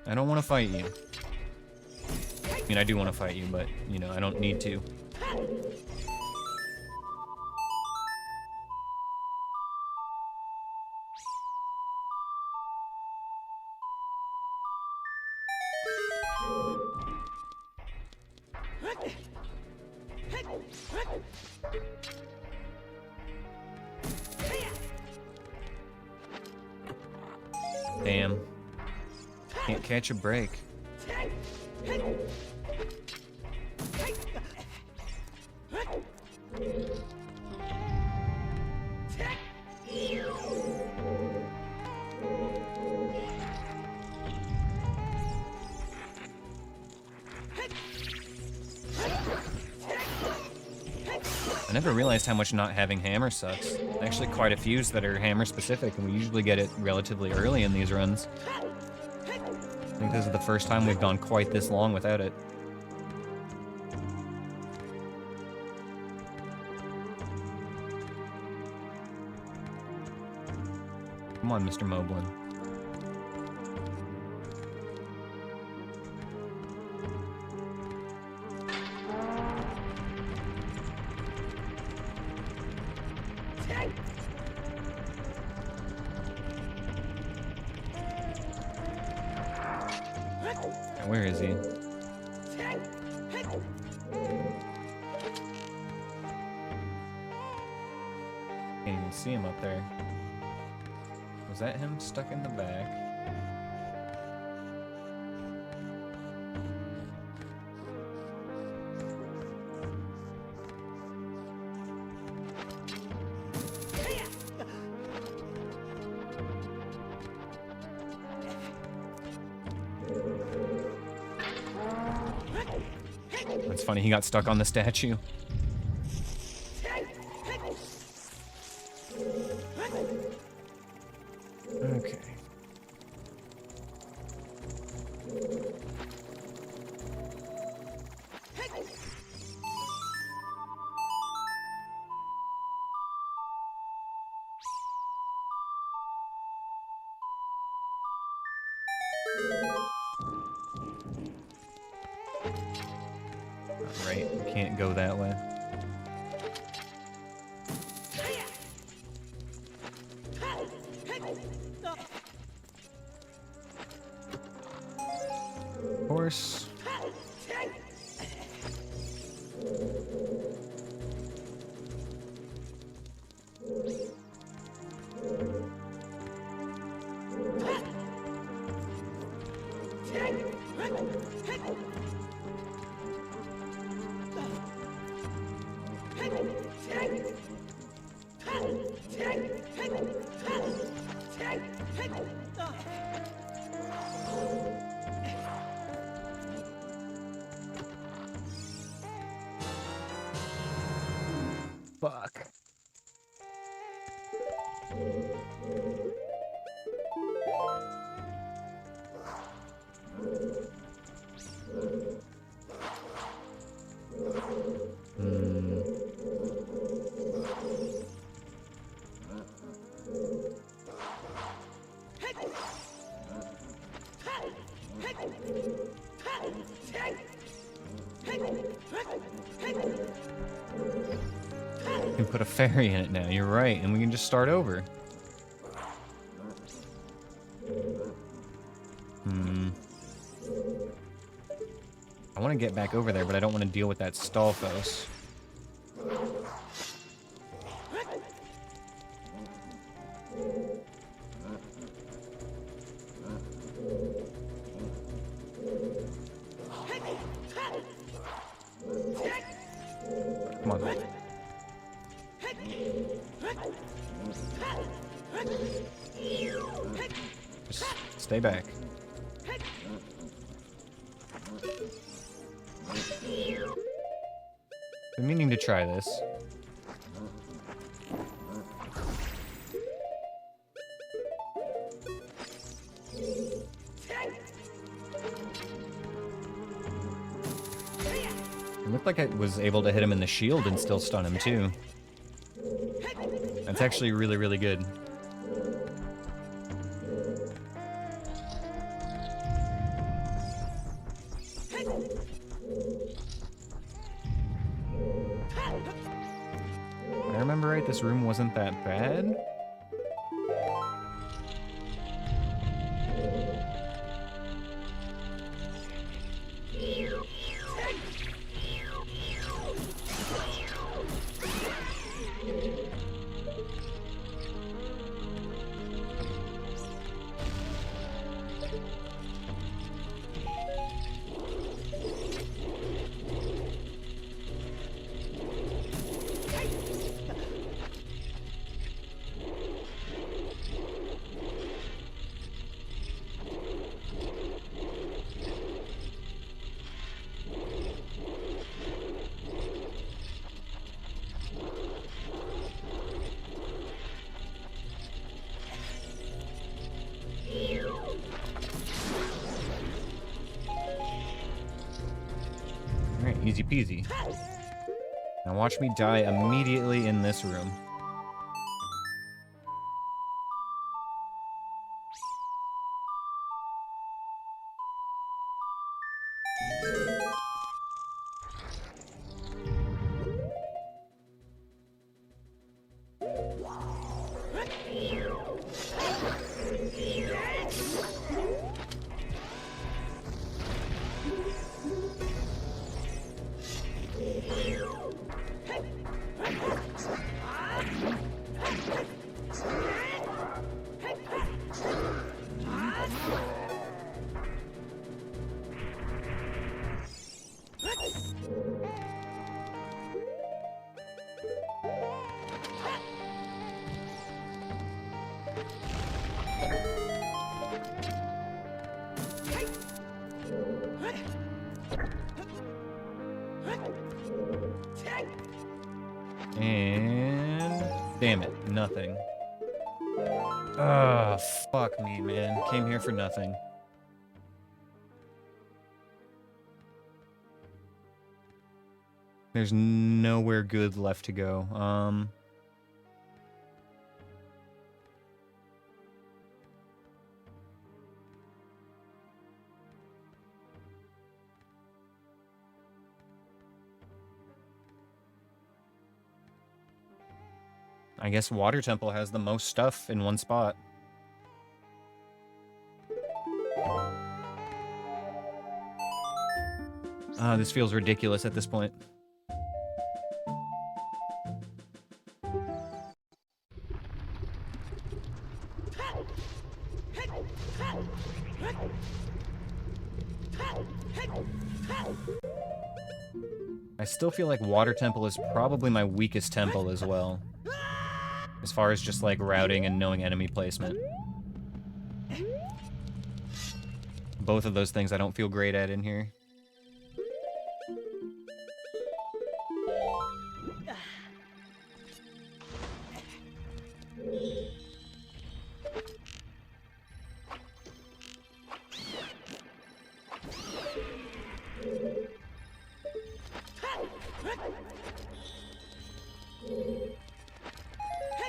I don't want to fight you. I mean, I do want to fight you, but, you know, I don't need to. Damn. Can't catch a break. I never realized how much not having hammer sucks. Actually, quite a few that are hammer specific, and we usually get it relatively early in these runs. I think this is the first time we've gone quite this long without it. Come on, Mr. Moblin. Where is he? Can't even see him up there. Was that him stuck in the back? That's funny, he got stuck on the statue. Okay. Right, we can't go that way. Horse. Fuck. We can put a fairy in it now, you're right, and we can just start over. I want to get back over there, but I don't want to deal with that Stalfos. Come on. Just stay back. I'm meaning to try this. It looked like I was able to hit him in the shield and still stun him too. That's actually really, really good. If I remember right, this room wasn't that bad. peasy. Now watch me die immediately in this room. And... damn it, nothing. Oh, fuck me, man. Came here for nothing. There's nowhere good left to go. I guess Water Temple has the most stuff in one spot. This feels ridiculous at this point. I still feel like Water Temple is probably my weakest temple as well. As far as just like routing and knowing enemy placement. Both of those things I don't feel great at in here.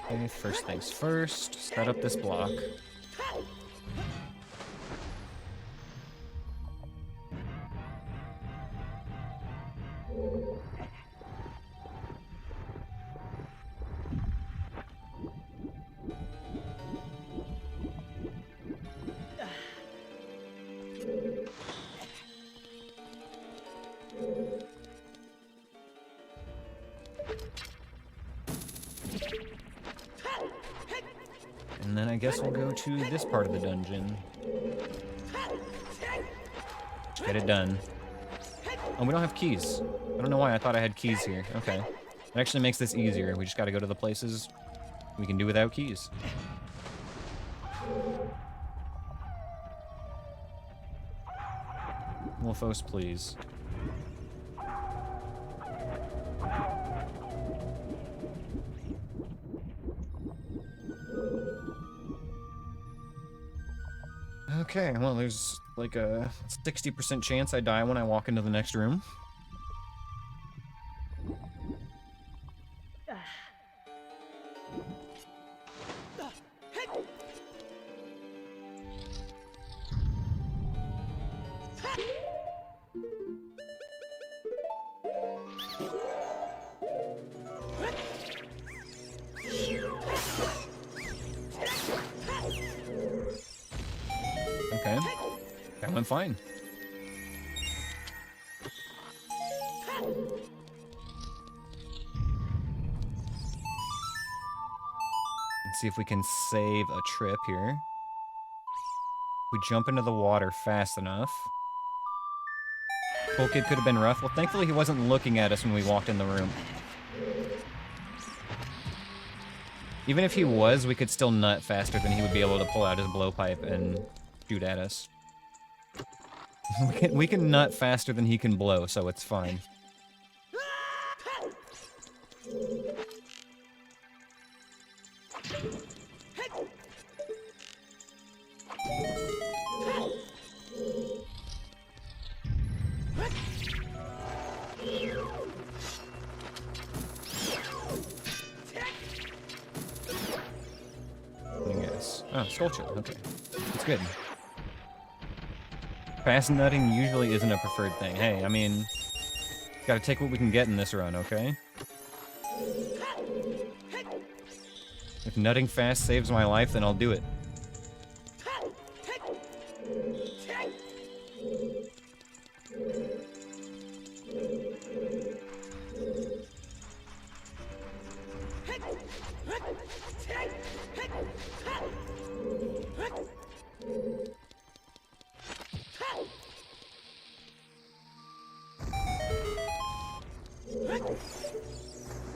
Okay, first things first, set up this block. And then I guess we'll go to this part of the dungeon. Just get it done. Oh, we don't have keys. I don't know why I thought I had keys here. Okay. It actually makes this easier. We just gotta go to the places we can do without keys. Wolfos, please. Okay, well, there's like a 60% chance I die when I walk into the next room. Okay, that went fine. Let's see if we can save a trip here. We jump into the water fast enough. Cool Kid could have been rough. Well, thankfully he wasn't looking at us when we walked in the room. Even if he was, we could still nut faster than he would be able to pull out his blowpipe and shoot at us. We can nut faster than he can blow, so it's fine. Oh, sculpture. Okay. It's good. Fast nutting usually isn't a preferred thing. Hey, I mean, gotta take what we can get in this run, okay? If nutting fast saves my life, then I'll do it.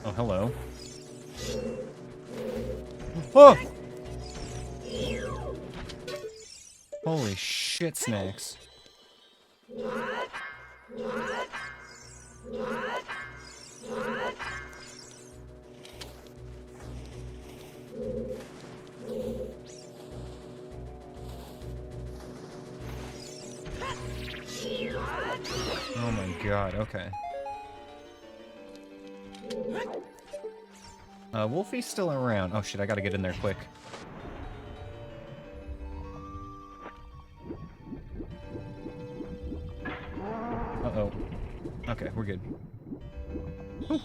Oh, hello. Whoa! Holy shit, snacks. Oh my god, okay. Wolfie's still around. Oh shit, I gotta get in there quick. Uh-oh. Okay, we're good. Whew.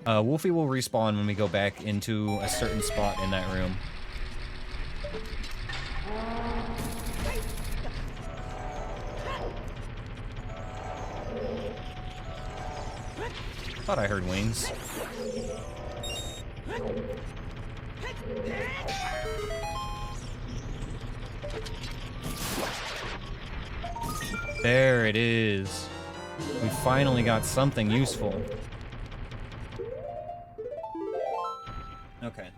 Wolfie will respawn when we go back into a certain spot in that room. Thought I heard wings. There it is. We finally got something useful. Okay,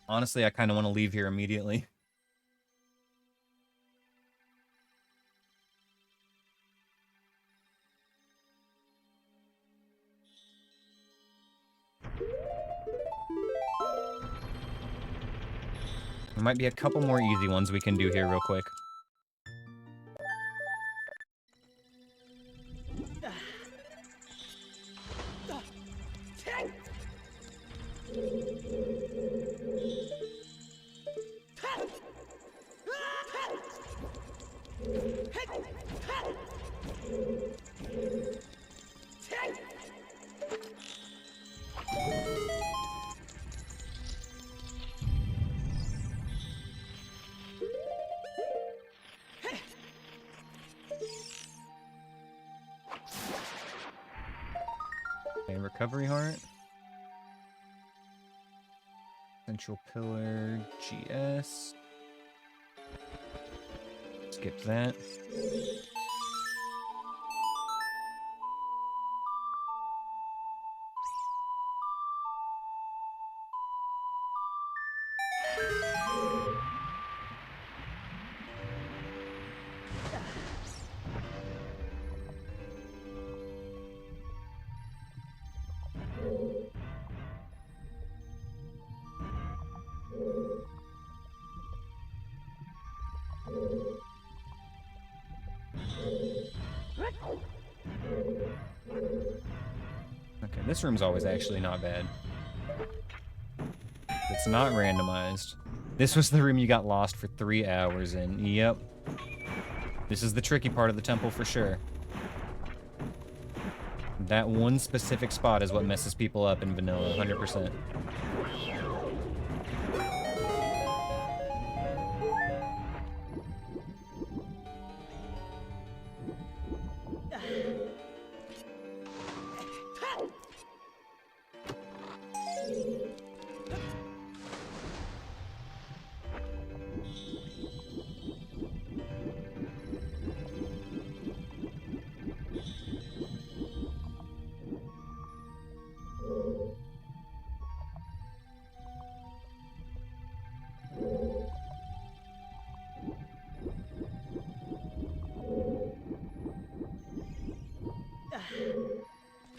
honestly, I kind of want to leave here immediately. There might be a couple more easy ones we can do here real quick. Okay, recovery heart. Central pillar, GS. Skip that. Okay, this room's always actually not bad. It's not randomized. This was the room you got lost for 3 hours in. Yep. This is the tricky part of the temple for sure. That one specific spot is what messes people up in vanilla, 100%.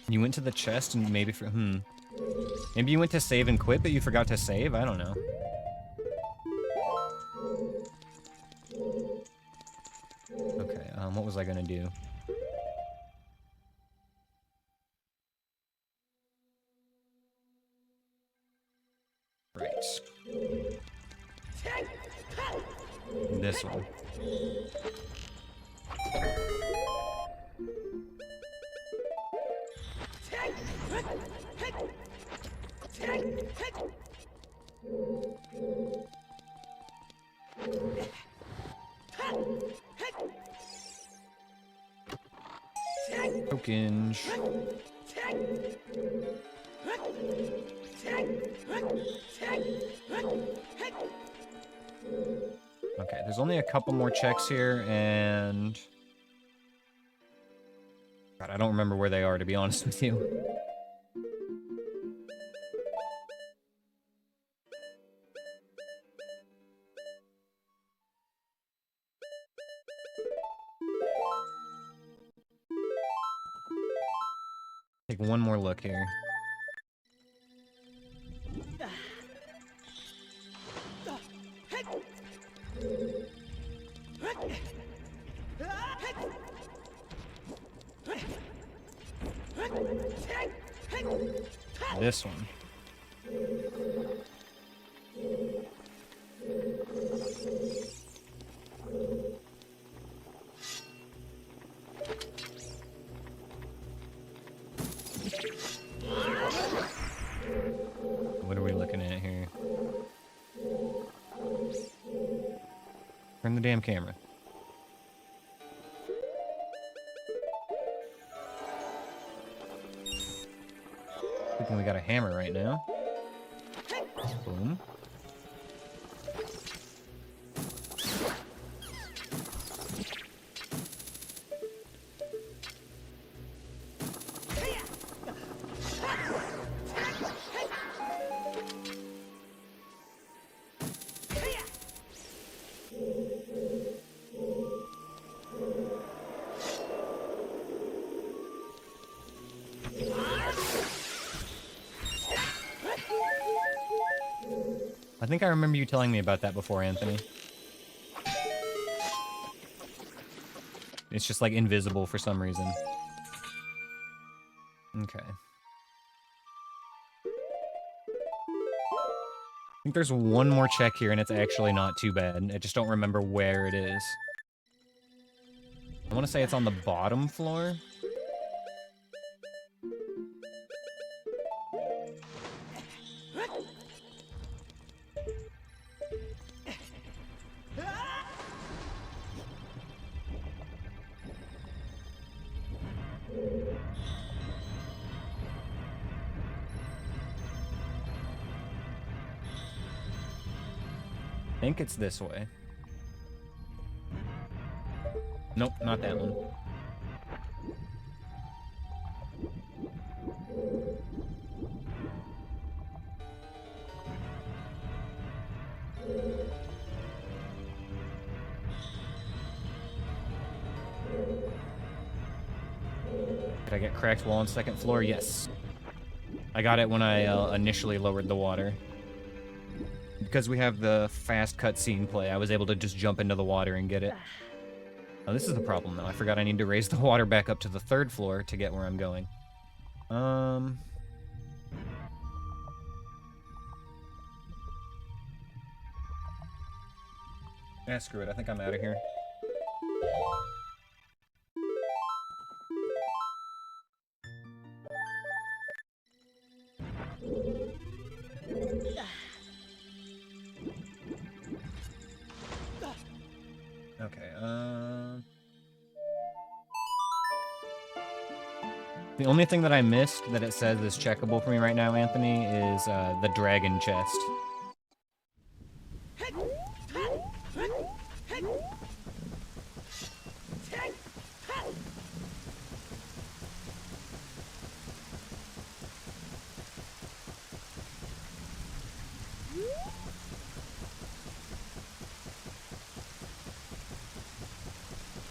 You went to the chest and maybe for maybe you went to save and quit, but you forgot to save? I don't know. Okay, what was I gonna do? Right. This one. Tokens. Okay, there's only a couple more checks here, and... God, I don't remember where they are, to be honest with you. Take one more look here. This one. What are we looking at here? Turn the damn camera. Thinking we got a hammer right now. Boom. I think I remember you telling me about that before, Anthony. It's just like invisible for some reason. Okay. I think there's one more check here, and it's actually not too bad. I just don't remember where it is. I want to say it's on the bottom floor. I think it's this way. Nope, not that one. Did I get cracked wall on second floor? Yes. I got it when I initially lowered the water. Because we have the fast cutscene play, I was able to just jump into the water and get it. Oh, this is the problem, though. I forgot I need to raise the water back up to the third floor to get where I'm going. Yeah, screw it. I think I'm out of here. Okay, the only thing that I missed that it says is checkable for me right now, Anthony, is the dragon chest.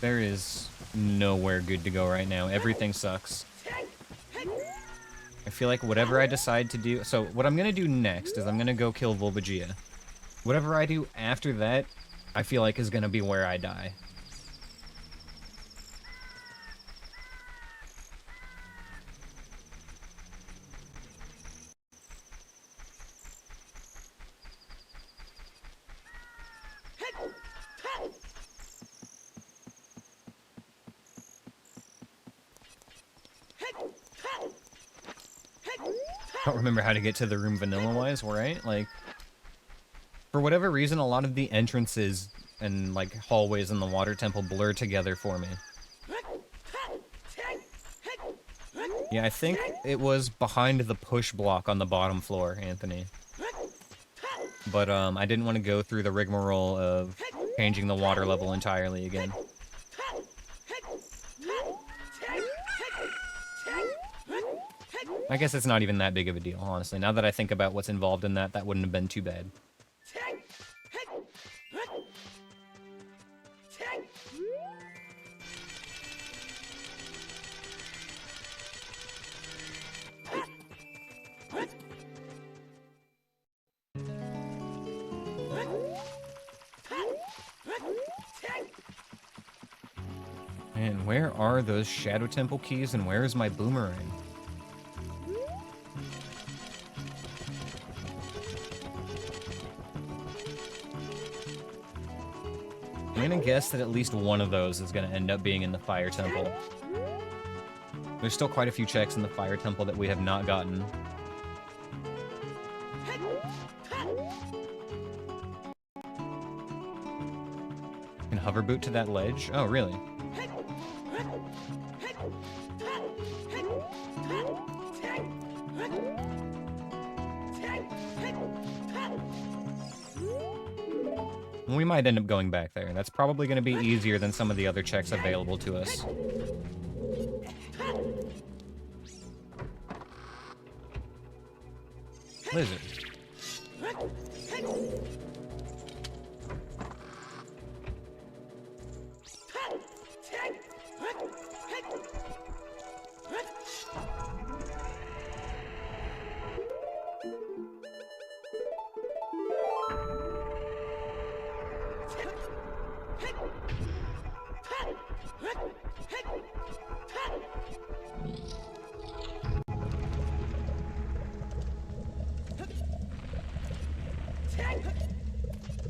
There is nowhere good to go right now. Everything sucks. I feel like whatever I decide to do... So, what I'm going to do next is I'm going to go kill Volbagia. Whatever I do after that, I feel like is going to be where I die. Don't remember how to get to the room vanilla-wise, right? Like, for whatever reason, a lot of the entrances and, like, hallways in the water temple blur together for me. Yeah, I think it was behind the push block on the bottom floor, Anthony. But, I didn't want to go through the rigmarole of changing the water level entirely again. I guess it's not even that big of a deal, honestly. Now that I think about what's involved in that, that wouldn't have been too bad. And where are those Shadow Temple keys, and where is my boomerang? I'm gonna guess that at least one of those is gonna end up being in the Fire Temple. There's still quite a few checks in the Fire Temple that we have not gotten. Can hover boot to that ledge? Oh, really? We might end up going back there. That's probably going to be easier than some of the other checks available to us. Lizard.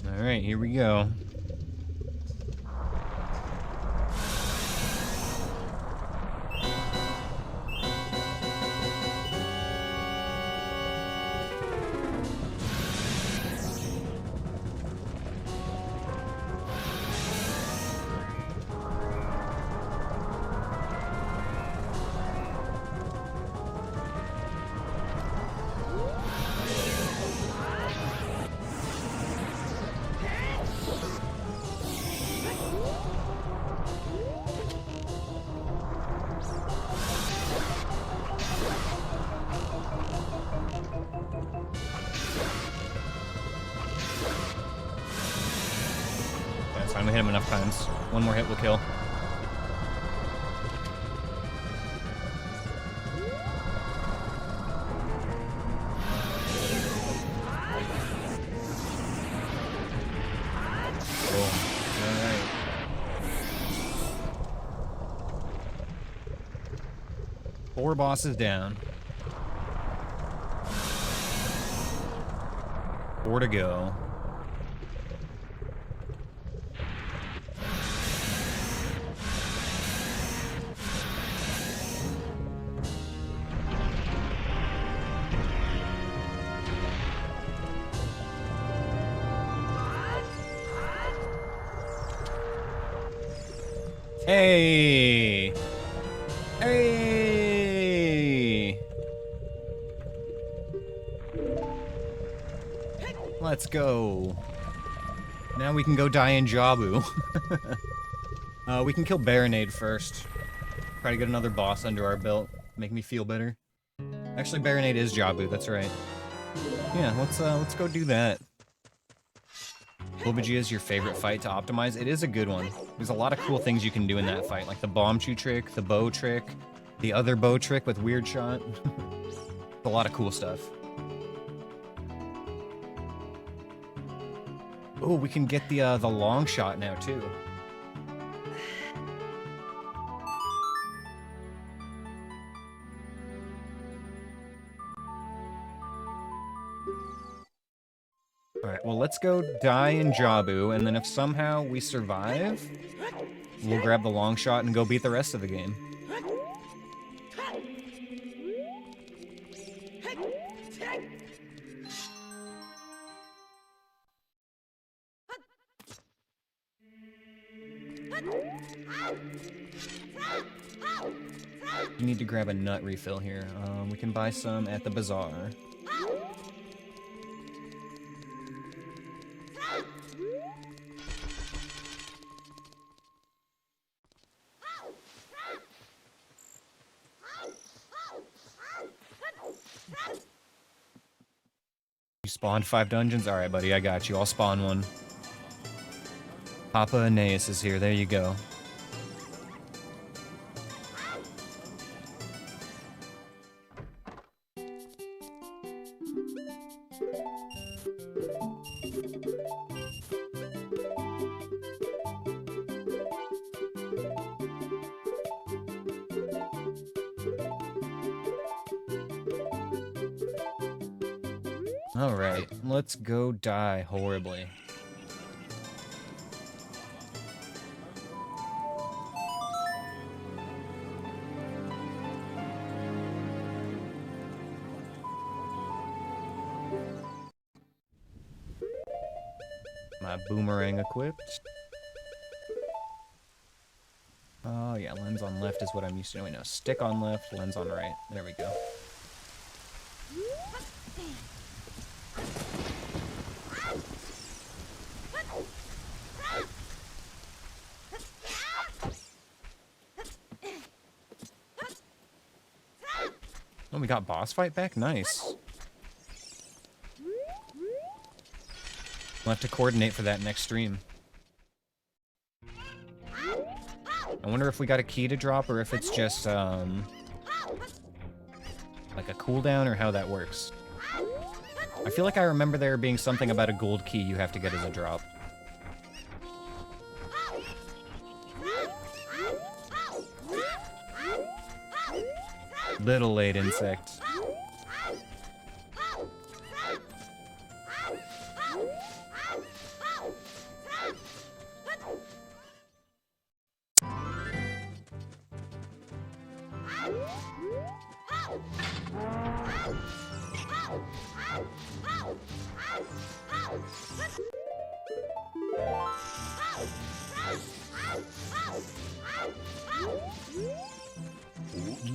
Alright, here we go. That's fine, we hit him enough times. One more hit will kill. Cool. Alright. Four bosses down. 4 to go. Hey! Hey! Let's go. Now we can go die in Jabu. We can kill Baronade first. Try to get another boss under our belt. Make me feel better. Actually, Baronade is Jabu, that's right. Yeah, let's go do that. Bulbagia is your favorite fight to optimize? It is a good one. There's a lot of cool things you can do in that fight, like the bomb chew trick, the bow trick, the other bow trick with weird shot. A lot of cool stuff. Oh, we can get the long shot now too. Alright, well, let's go die in Jabu, and then if somehow we survive, we'll grab the long shot and go beat the rest of the game. You need to grab a nut refill here. We can buy some at the bazaar. You spawned 5 dungeons? Alright, buddy, I got you. I'll spawn one. Papa Aneyus is here. There you go. Alright, let's go die horribly. My boomerang equipped. Oh yeah, lens on left is what I'm used to doing now. Stick on left, lens on right. There we go. Oh, we got boss fight back? Nice. We'll have to coordinate for that next stream. I wonder if we got a key to drop or if it's just, like a cooldown or how that works. I feel like I remember there being something about a gold key you have to get as a drop. Little late, insect.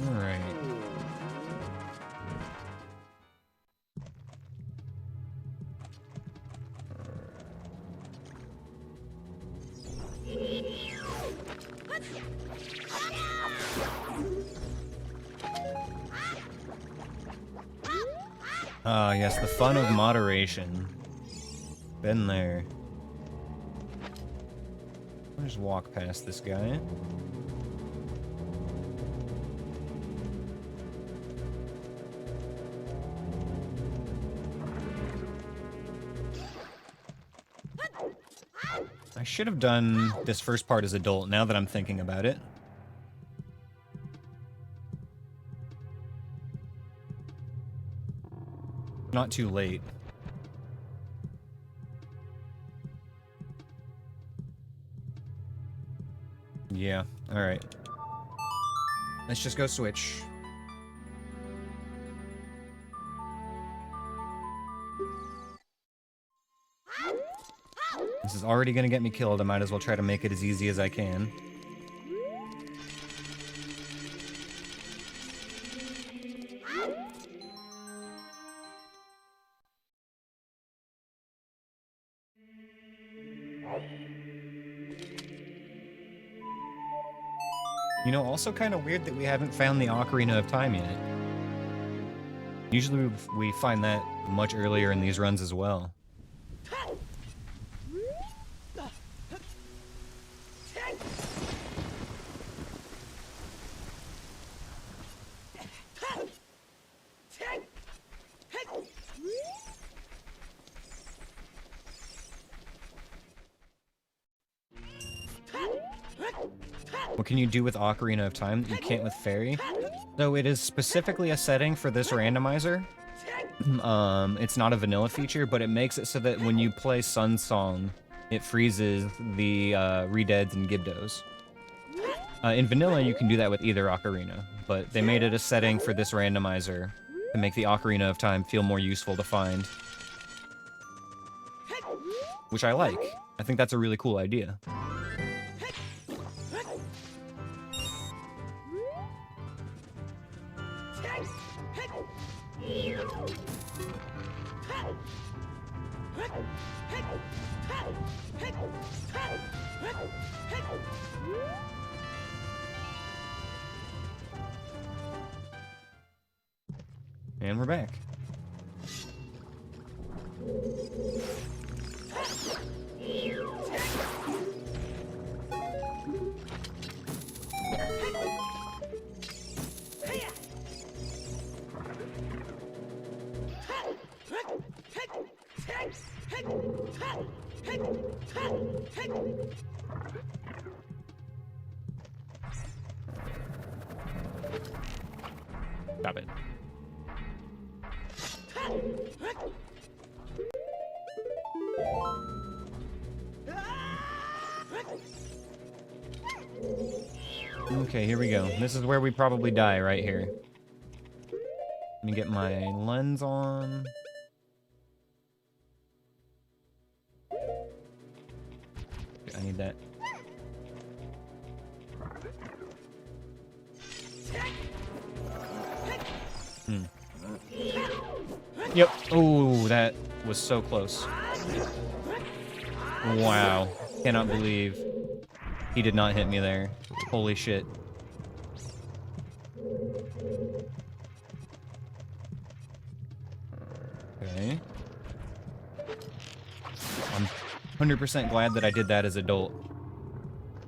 Alright. Ah, yes, the fun of moderation. Been there. I'll just walk past this guy. I should have done this first part as adult, now that I'm thinking about it. Not too late. Yeah, alright. Let's just go switch. This is already gonna get me killed, I might as well try to make it as easy as I can. You know, also kind of weird that we haven't found the Ocarina of Time yet. Usually we find that much earlier in these runs as well. What can you do with Ocarina of Time that you can't with Fairy? So it is specifically a setting for this randomizer. It's not a vanilla feature, but it makes it so that when you play Sun's Song, it freezes the Redeads and Gibdos. In vanilla, you can do that with either Ocarina, but they made it a setting for this randomizer to make the Ocarina of Time feel more useful to find. Which I like. I think that's a really cool idea. And we're back. Stop it. Okay, here we go. This is where we probably die, right here. Let me get my lens on. I need that. Yep. Oh, that was so close. Wow. Cannot believe he did not hit me there. Holy shit. Okay. I'm 100% glad that I did that as adult.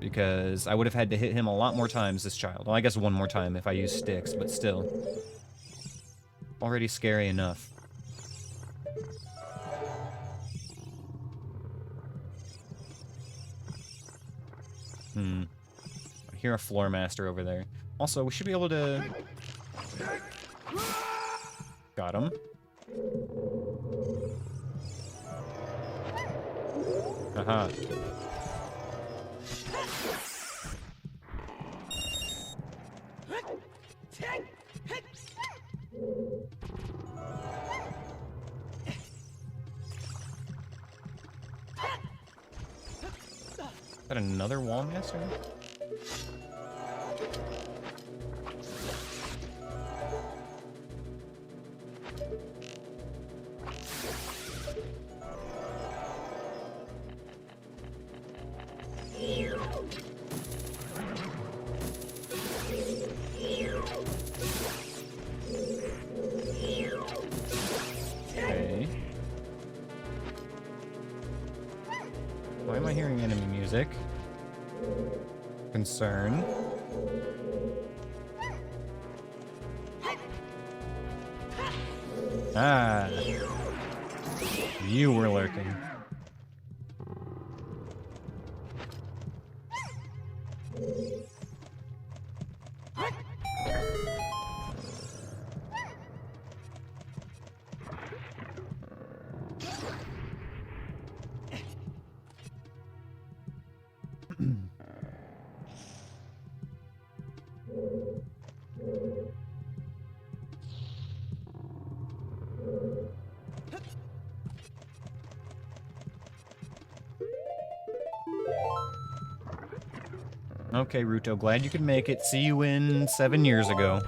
Because I would have had to hit him a lot more times as child. Well, I guess one more time if I use sticks, but still. Already scary enough. I hear a floor master over there. Also, we should be able to... Got him. Aha. Is that another wall master? Okay. Why am I hearing enemy music? Concern. Ah. You were lurking. Okay, Ruto, glad you could make it. See you in 7 years ago.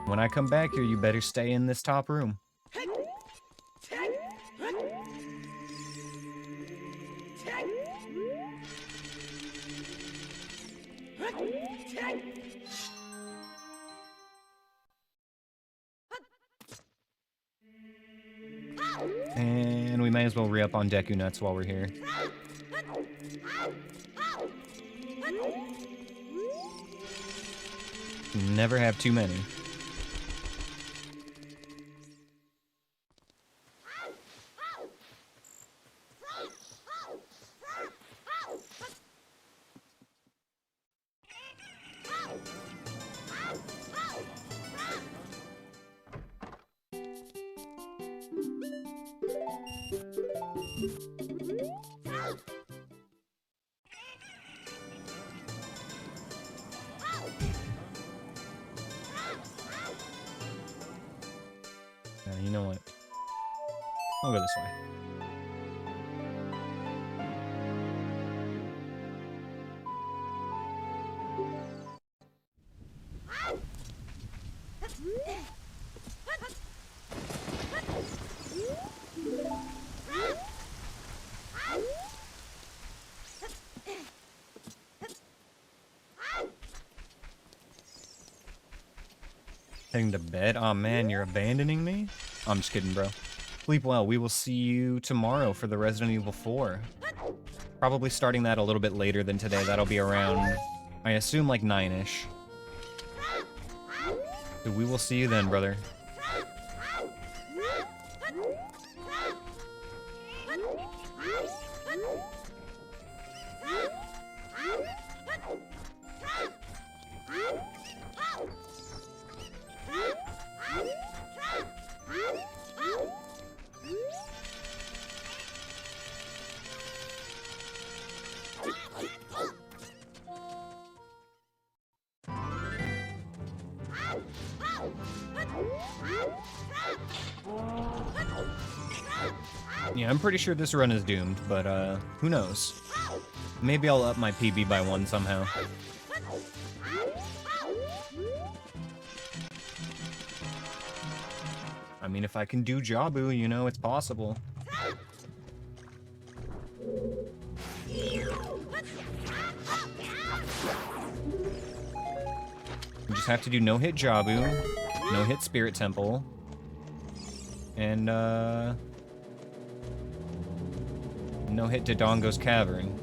When I come back here, you better stay in this top room. And we may as well re-up on Deku Nuts while we're here. Never have too many. you know what? I'll go this way. Heading to bed? Aw, man, you're abandoning me? I'm just kidding, bro. Sleep well. We will see you tomorrow for the Resident Evil 4. Probably starting that a little bit later than today. That'll be around, I assume, like 9-ish. So we will see you then, brother. Yeah, I'm pretty sure this run is doomed, but who knows? Maybe I'll up my PB by 1 somehow. I mean, if I can do Jabu, you know, it's possible. You just have to do no-hit Jabu, no-hit Spirit Temple, and no-hit Dodongo's Cavern.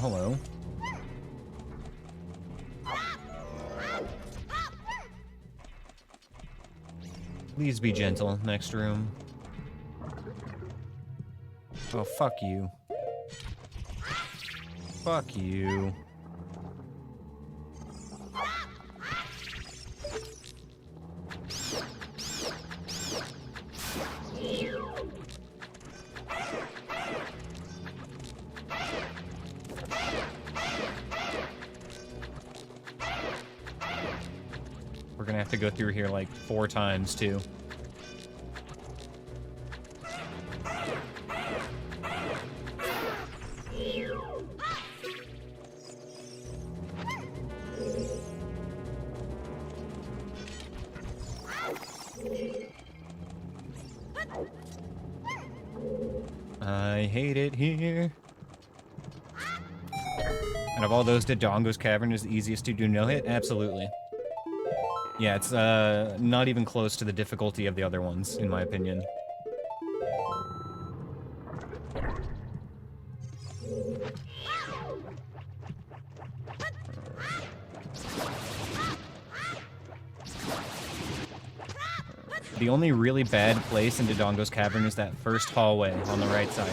Hello. Please be gentle. Next room. Oh, fuck you. Fuck you. We're gonna have to go through here like 4 times too. I hate it here. And of all those, Dodongo's Cavern is the easiest to do no-hit? Absolutely. Yeah, it's not even close to the difficulty of the other ones, in my opinion. The only really bad place in Dodongo's Cavern is that first hallway on the right side.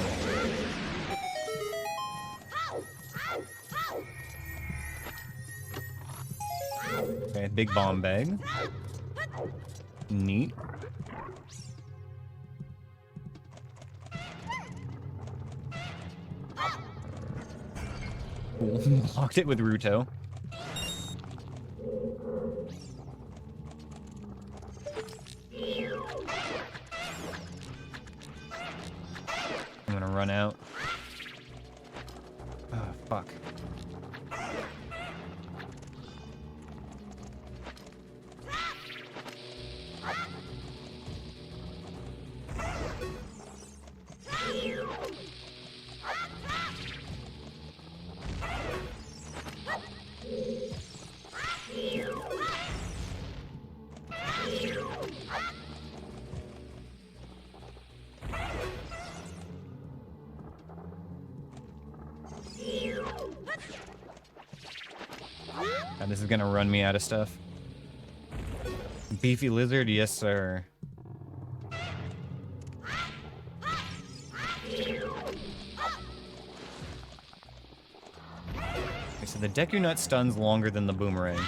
Okay, big bomb bag. Neat. Cool. Locked it with Ruto. I'm gonna run out. Oh, fuck. God, this is gonna run me out of stuff. Beefy lizard, yes sir. Okay, so the Deku Nut stuns longer than the boomerang.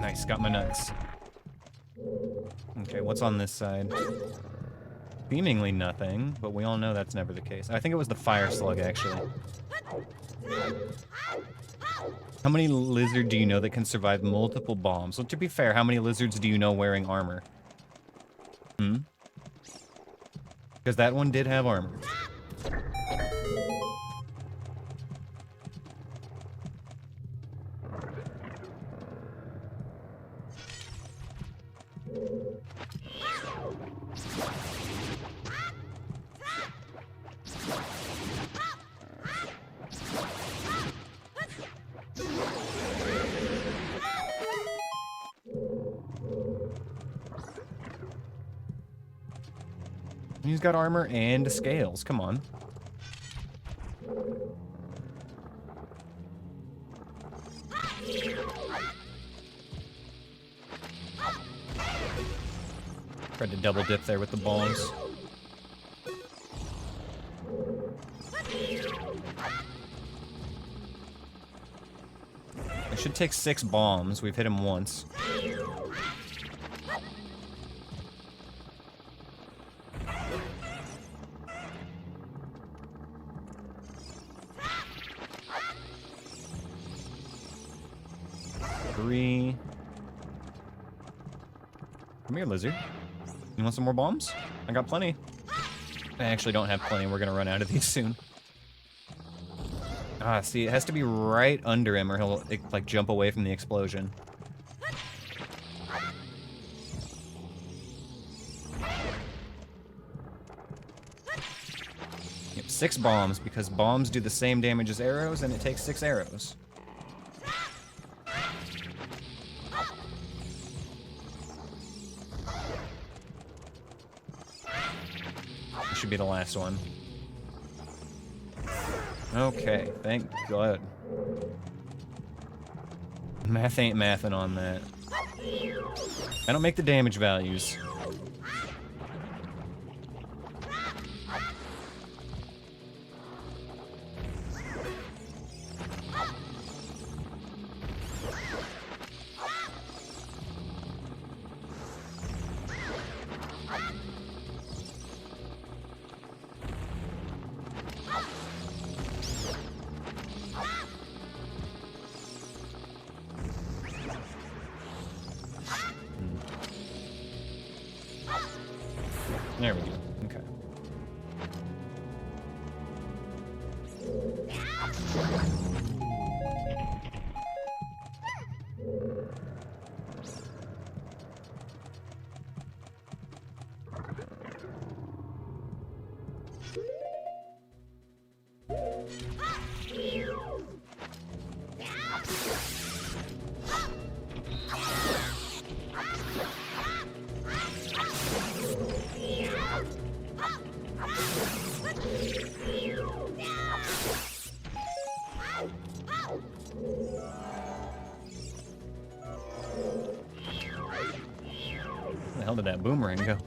Nice, got my nuts. Okay, what's on this side? Seemingly nothing, but we all know that's never the case. I think it was the fire slug, actually. How many lizard do you know that can survive multiple bombs? Well, to be fair, how many lizards do you know wearing armor? Hmm? Because that one did have armor. He's got armor and scales. Come on. Tried to double dip there with the bombs. It should take 6 bombs. We've hit him once. Come here, lizard. You want some more bombs? I got plenty. I actually don't have plenty. We're gonna run out of these soon. Ah, see, it has to be right under him or he'll, like, jump away from the explosion. Yep, 6 bombs, because bombs do the same damage as arrows, and it takes 6 arrows. Should be the last one. Okay, thank God. Math ain't mathin' on that. I don't make the damage values. There we go. Okay. Where the hell did that boomerang go?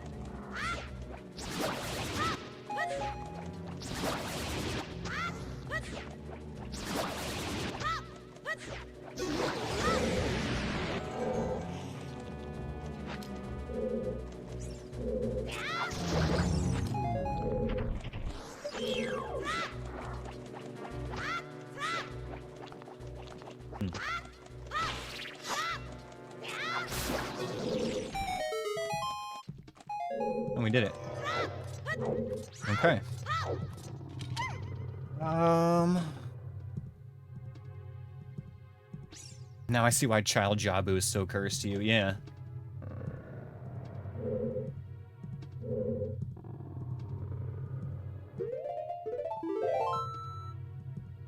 And we did it. Okay. Now I see why Child Jabu is so cursed to you, yeah.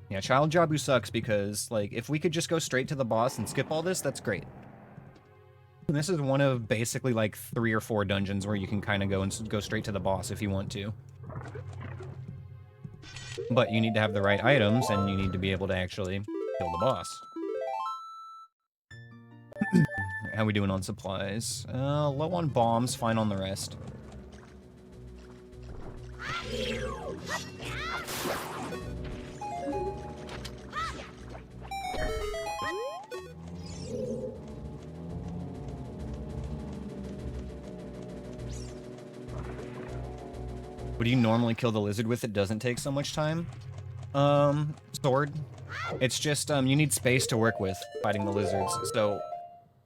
Yeah, Yeah, Child Jabu sucks because, like, if we could just go straight to the boss and skip all this, that's great. And this is one of basically, like, 3 or 4 dungeons where you can kind of go and go straight to the boss if you want to. But you need to have the right items, and you need to be able to actually kill the boss. How we doing on supplies? Low on bombs, fine on the rest. What do you normally kill the lizard with that doesn't take so much time? Sword. It's just, you need space to work with fighting the lizards. So,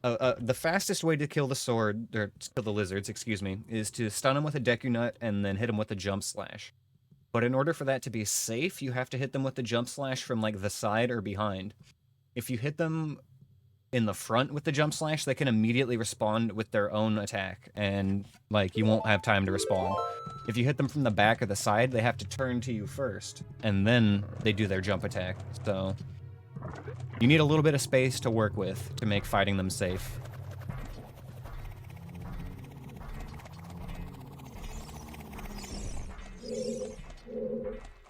the fastest way to kill the sword, or kill the lizards, excuse me, is to stun them with a Deku Nut and then hit them with a Jump Slash. But in order for that to be safe, you have to hit them with the Jump Slash from, like, the side or behind. If you hit them in the front with the Jump Slash, they can immediately respond with their own attack, and, like, you won't have time to respond. If you hit them from the back or the side, they have to turn to you first, and then they do their jump attack. So, you need a little bit of space to work with to make fighting them safe.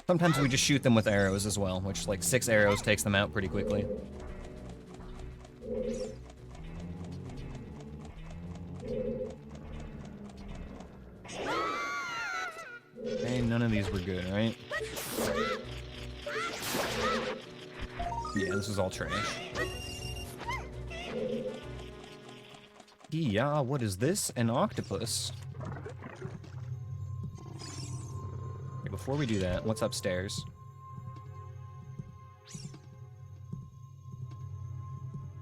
Sometimes we just shoot them with arrows as well, which, like, 6 arrows takes them out pretty quickly. Okay, none of these were good, right? Yeah, this is all trash. Yeah, what is this? An octopus. Okay, before we do that, what's upstairs?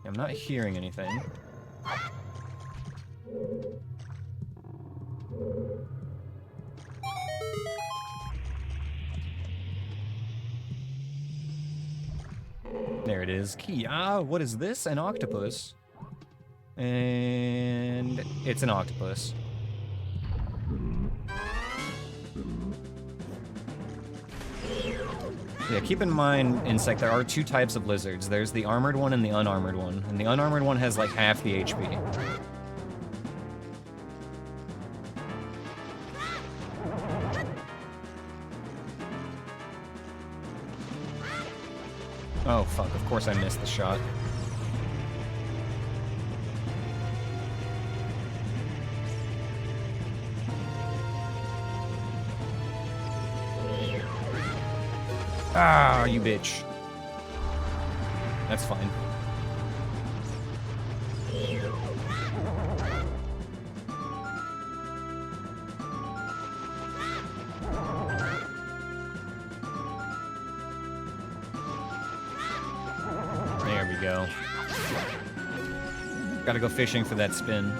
I'm not hearing anything. There it is. Kia, what is this? An octopus. And it's an octopus. Yeah, keep in mind, Insect, there are 2 types of lizards. There's the armored one and the unarmored one. And the unarmored one has like half the HP. Oh, fuck. Of course I missed the shot. Ah, you bitch. That's fine. There we go. Gotta go fishing for that spin.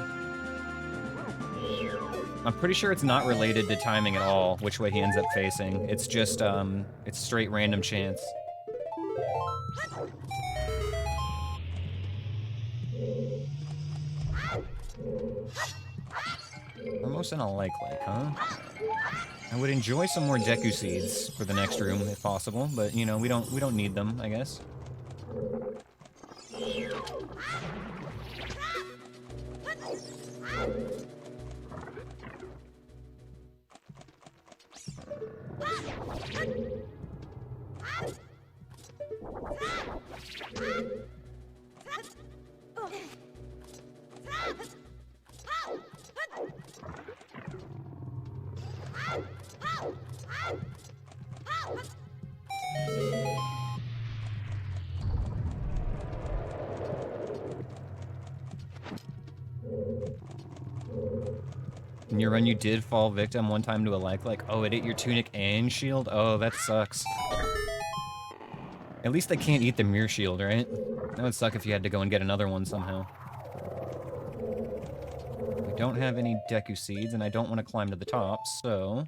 I'm pretty sure it's not related to timing at all, which way he ends up facing. It's just, it's straight random chance. Almost in a like, huh? I would enjoy some more Deku seeds for the next room if possible, but you know, we don't need them, I guess. In your run, you did fall victim one time to a like, oh, it ate your tunic and shield? Oh, that sucks. At least they can't eat the mirror shield, right? That would suck if you had to go and get another one somehow. We don't have any Deku seeds, and I don't want to climb to the top, so...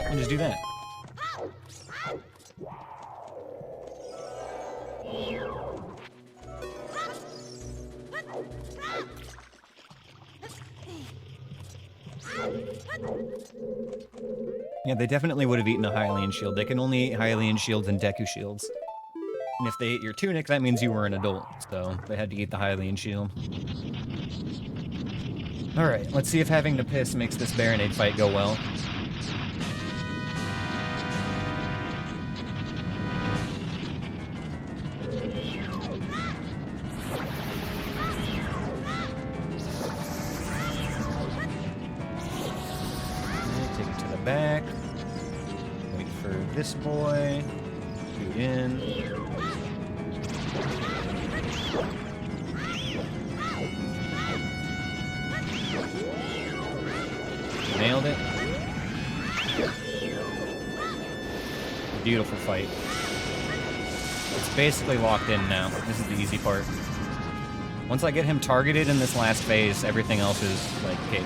I'll just do that. Yeah, they definitely would have eaten a Hylian shield. They can only eat Hylian shields and Deku shields. And if they ate your tunic, that means you were an adult. So they had to eat the Hylian shield. Alright, let's see if having to piss makes this Baronade fight go well. Take it to the back. Wait for this boy. Shoot in. Nailed it. Beautiful fight. It's basically locked in now. This is the easy part. Once I get him targeted in this last phase, everything else is like cake.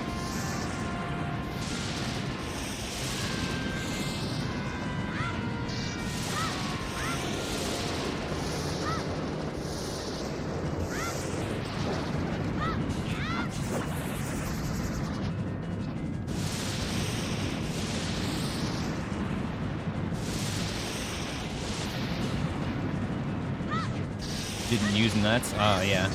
Didn't use nuts? Yeah.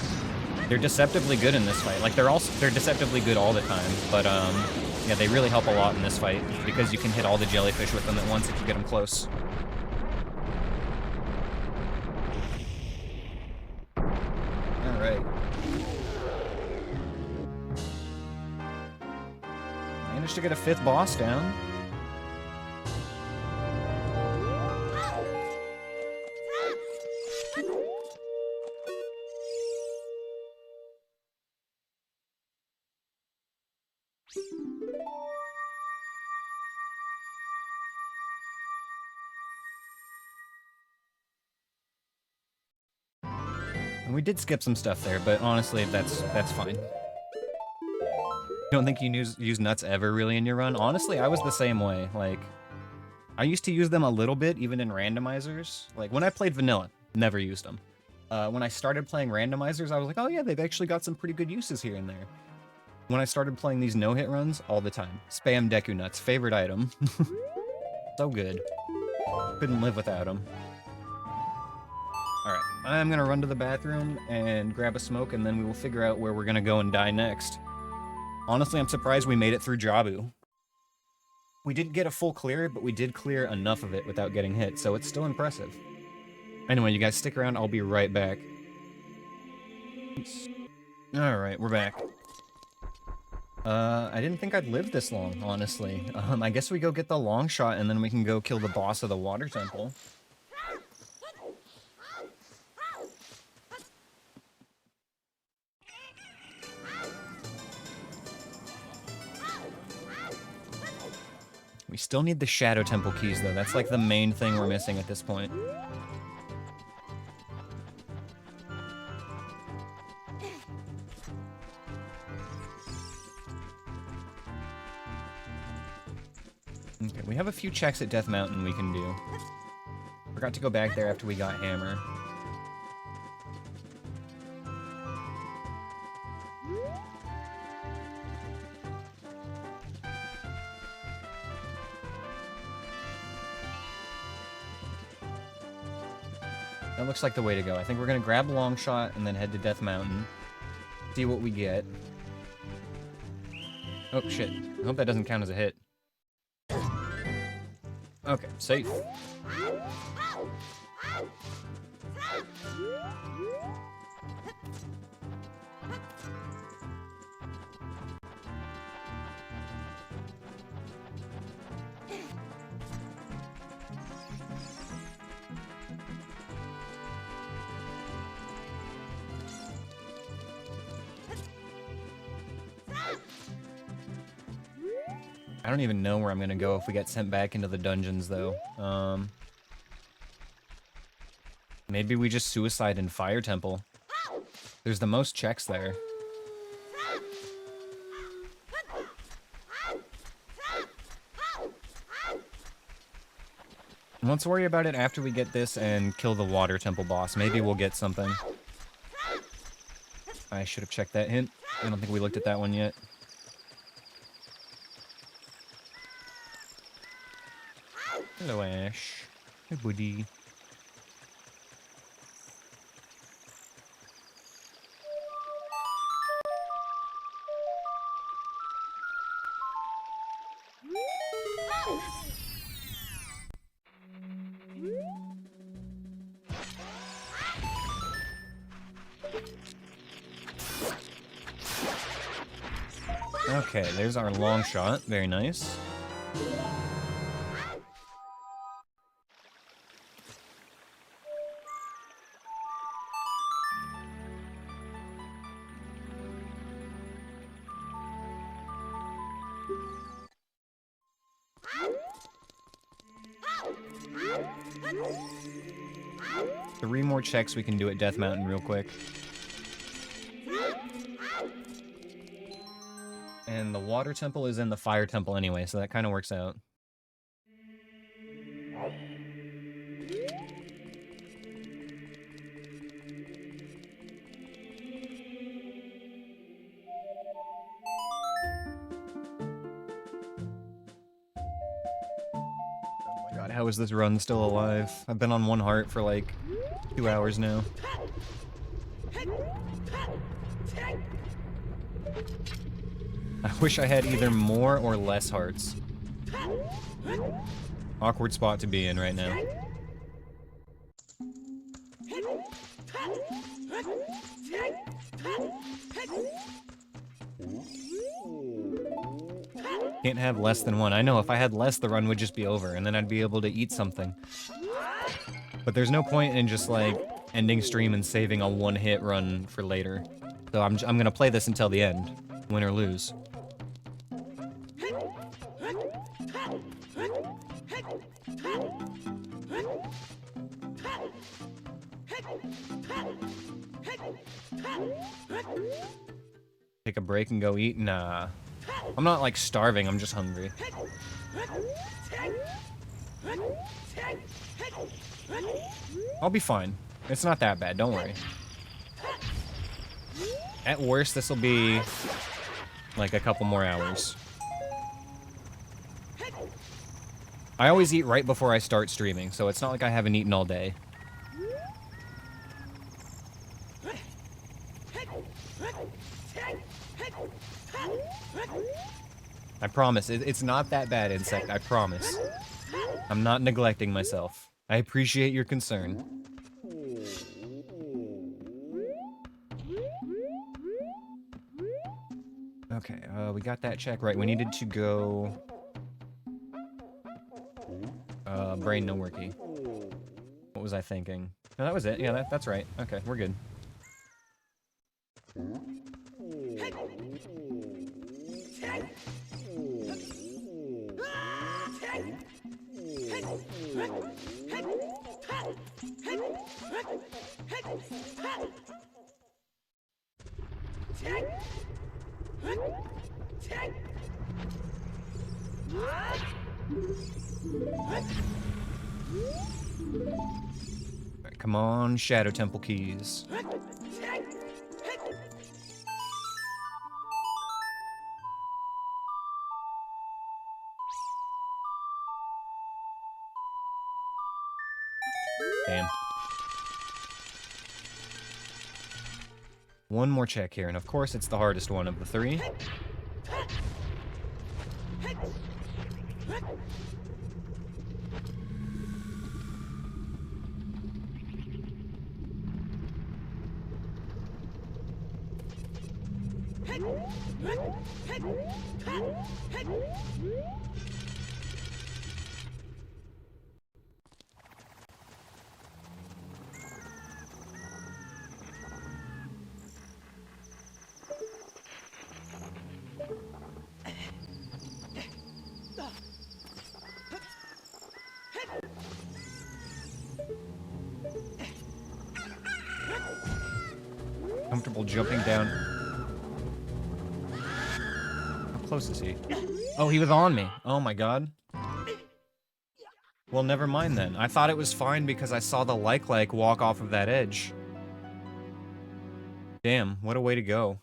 They're deceptively good in this fight. Like, they're deceptively good all the time, but, yeah, they really help a lot in this fight, because you can hit all the jellyfish with them at once if you get them close. Alright. Managed to get a 5th boss down. And we did skip some stuff there, but honestly, that's fine. Don't think you use nuts ever really in your run? Honestly, I was the same way. Like, I used to use them a little bit, even in randomizers. Like, when I played vanilla, never used them. When I started playing randomizers, I was like, oh yeah, they've actually got some pretty good uses here and there. When I started playing these no-hit runs, all the time. Spam Deku Nuts, favorite item. So good. Couldn't live without them. Alright, I'm gonna run to the bathroom and grab a smoke, and then we will figure out where we're gonna go and die next. Honestly, I'm surprised we made it through Jabu. We didn't get a full clear, but we did clear enough of it without getting hit, so it's still impressive. Anyway, you guys stick around, I'll be right back. Alright, we're back. I didn't think I'd live this long, honestly. I guess we go get the long shot, and then we can go kill the boss of the water temple. We still need the Shadow Temple keys, though. That's like the main thing we're missing at this point. Okay, we have a few checks at Death Mountain we can do. Forgot to go back there after we got Hammer. That looks like the way to go. I think we're gonna grab Long Shot and then head to Death Mountain. See what we get. Oh, shit. I hope that doesn't count as a hit. Okay, safe. I don't even know where I'm gonna go if we get sent back into the dungeons, though. Maybe we just suicide in Fire Temple. There's the most checks there. Let's worry about it after we get this and kill the Water Temple boss. Maybe we'll get something. I should have checked that hint. I don't think we looked at that one yet. Hello, Ash. Hey, buddy. Okay, there's our long shot. Very nice. Three more checks we can do at Death Mountain real quick. And the water temple is in the fire temple anyway, so that kind of works out. Oh my god, how is this run still alive? I've been on one heart for like 2 hours now. I wish I had either more or less hearts. Awkward spot to be in right now. Can't have less than one. I know, if I had less, the run would just be over, and then I'd be able to eat something. But there's no point in just, like, ending stream and saving a one-hit run for later. So I'm gonna play this until the end, win or lose. Take a break and go eat? Nah. I'm not, like, starving, I'm just hungry. I'll be fine. It's not that bad, don't worry. At worst, this'll be, like, a couple more hours. I always eat right before I start streaming, so it's not like I haven't eaten all day. I promise, it's not that bad, Insect, I promise. I'm not neglecting myself. I appreciate your concern. Okay, we got that check right. We needed to go... brain no worky. What was I thinking? No, that was it. Yeah, that's right. Okay, we're good. Alright, come on, Shadow Temple keys. Damn. One more check here, and of course it's the hardest one of the three. Comfortable jumping down. How close is he? Oh, he was on me. Oh my god. Well, never mind then. I thought it was fine because I saw the like walk off of that edge. Damn, what a way to go.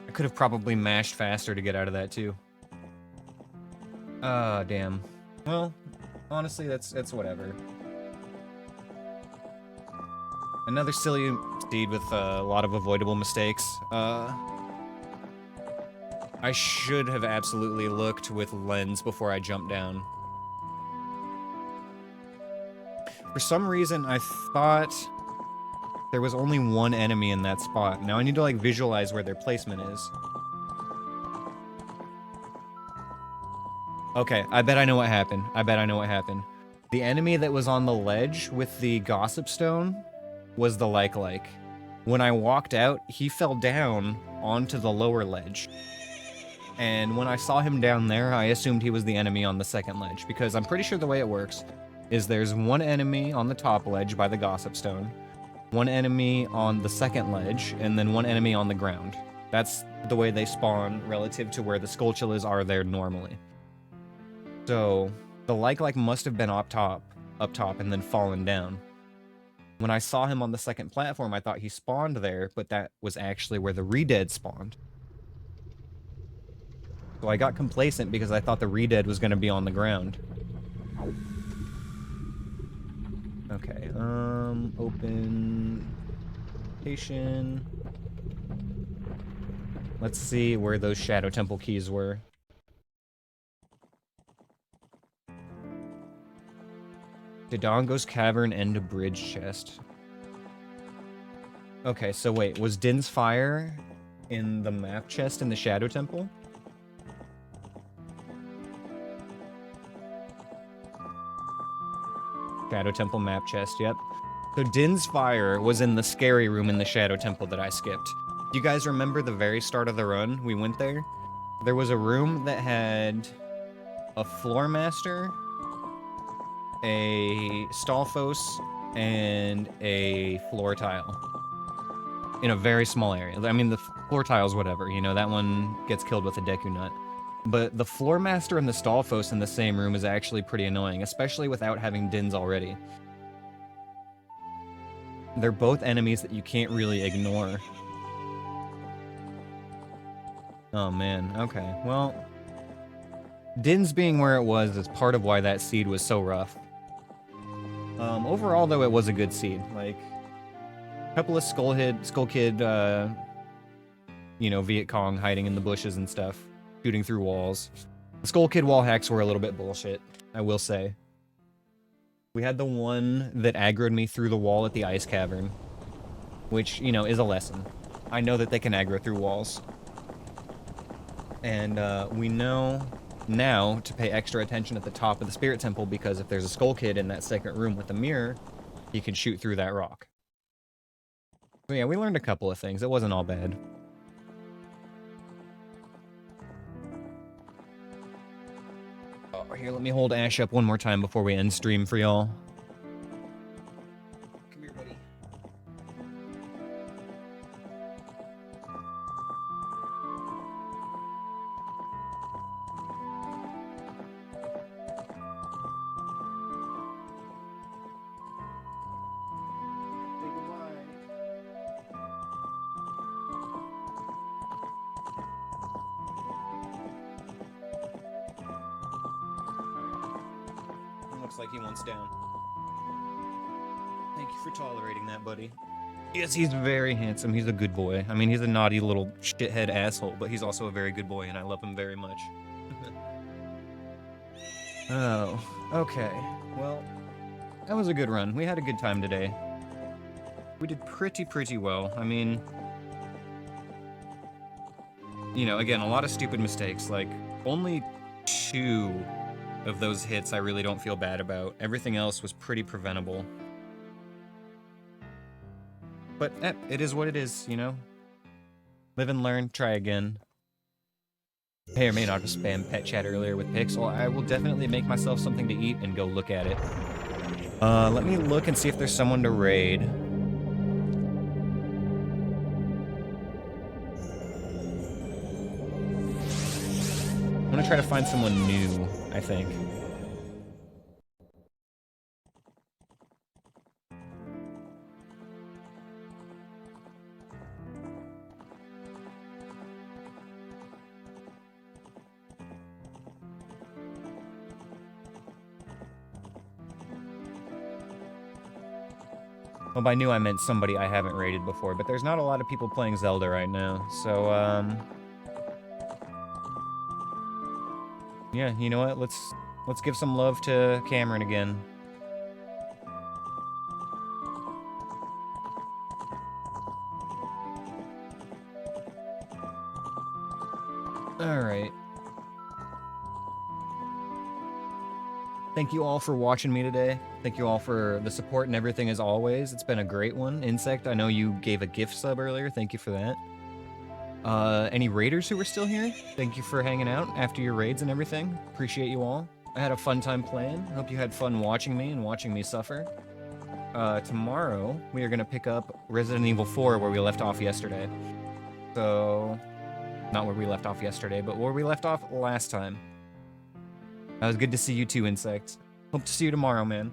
I I could have probably mashed faster to get out of that too. Ah, damn. Well, honestly, that's whatever. Another silly seed with a lot of avoidable mistakes. I should have absolutely looked with lens before I jumped down. For some reason, I thought there was only one enemy in that spot. Now I need to, like, visualize where their placement is. Okay, I bet I know what happened. I bet I know what happened. The enemy that was on the ledge with the gossip stone was the like. When I walked out, he fell down onto the lower ledge. And when I saw him down there, I assumed he was the enemy on the second ledge, because I'm pretty sure the way it works is there's one enemy on the top ledge by the gossip stone, one enemy on the second ledge, and then one enemy on the ground. That's the way they spawn relative to where the Skulltulas are there normally. So the like must have been up top and then fallen down. When I saw him on the second platform, I thought he spawned there, but that was actually where the Redead spawned. So I got complacent because I thought the Redead was going to be on the ground. Okay, open location. Let's see where those Shadow Temple keys were. Dodongo's Cavern and a bridge chest. Okay, so wait, was Din's Fire in the map chest in the Shadow Temple? Shadow Temple map chest, yep. So Din's Fire was in the scary room in the Shadow Temple that I skipped. You guys remember the very start of the run? We went there. There was a room that had a Floor Master, a Stalfos, and a floor tile. In a very small area. I mean, the floor tile's whatever, you know, that one gets killed with a Deku Nut. But the Floor Master and the Stalfos in the same room is actually pretty annoying, especially without having Dins already. They're both enemies that you can't really ignore. Oh man, okay. Well, Dins being where it was is part of why that seed was so rough. Overall, though, it was a good seed. Like, a couple of Skull Kid, you know, Viet Cong hiding in the bushes and stuff. Shooting through walls. The Skull Kid wall hacks were a little bit bullshit, I will say. We had the one that aggroed me through the wall at the Ice Cavern, which, you know, is a lesson. I know that they can aggro through walls. And we know now to pay extra attention at the top of the Spirit Temple, because if there's a Skull Kid in that second room with the mirror, he can shoot through that rock. So yeah, we learned a couple of things. It wasn't all bad. Oh, here, let me hold Ash up one more time before we end stream for y'all. Come here, buddy. Say goodbye. Looks like he wants down. Thank you for tolerating that, buddy. Yes, he's very handsome. He's a good boy. I mean, he's a naughty little shithead asshole, but he's also a very good boy, and I love him very much. Oh, okay. Well, that was a good run. We had a good time today. We did pretty well. I mean, you know, again, a lot of stupid mistakes. Like, only 2 of those hits I really don't feel bad about. Everything else was pretty preventable. But it is what it is, you know? Live and learn, try again. May or may not have spammed pet chat earlier with Pixel. I will definitely make myself something to eat and go look at it. Let me look and see if there's someone to raid. I'm gonna try to find someone new, I think. Well, by new I meant somebody I haven't raided before, but there's not a lot of people playing Zelda right now, so, yeah, you know what? Let's give some love to Cameron again. Alright. Thank you all for watching me today. Thank you all for the support and everything as always. It's been a great one. Insect, I know you gave a gift sub earlier. Thank you for that. Any raiders who were still here? Thank you for hanging out after your raids and everything. Appreciate you all. I had a fun time playing. Hope you had fun watching me and watching me suffer. Tomorrow, we are going to pick up Resident Evil 4 where we left off yesterday. So, not where we left off yesterday, but where we left off last time. That was good to see you too, Insect. Hope to see you tomorrow, man.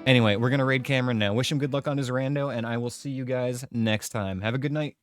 Anyway, we're going to raid Cameron now. Wish him good luck on his rando, and I will see you guys next time. Have a good night.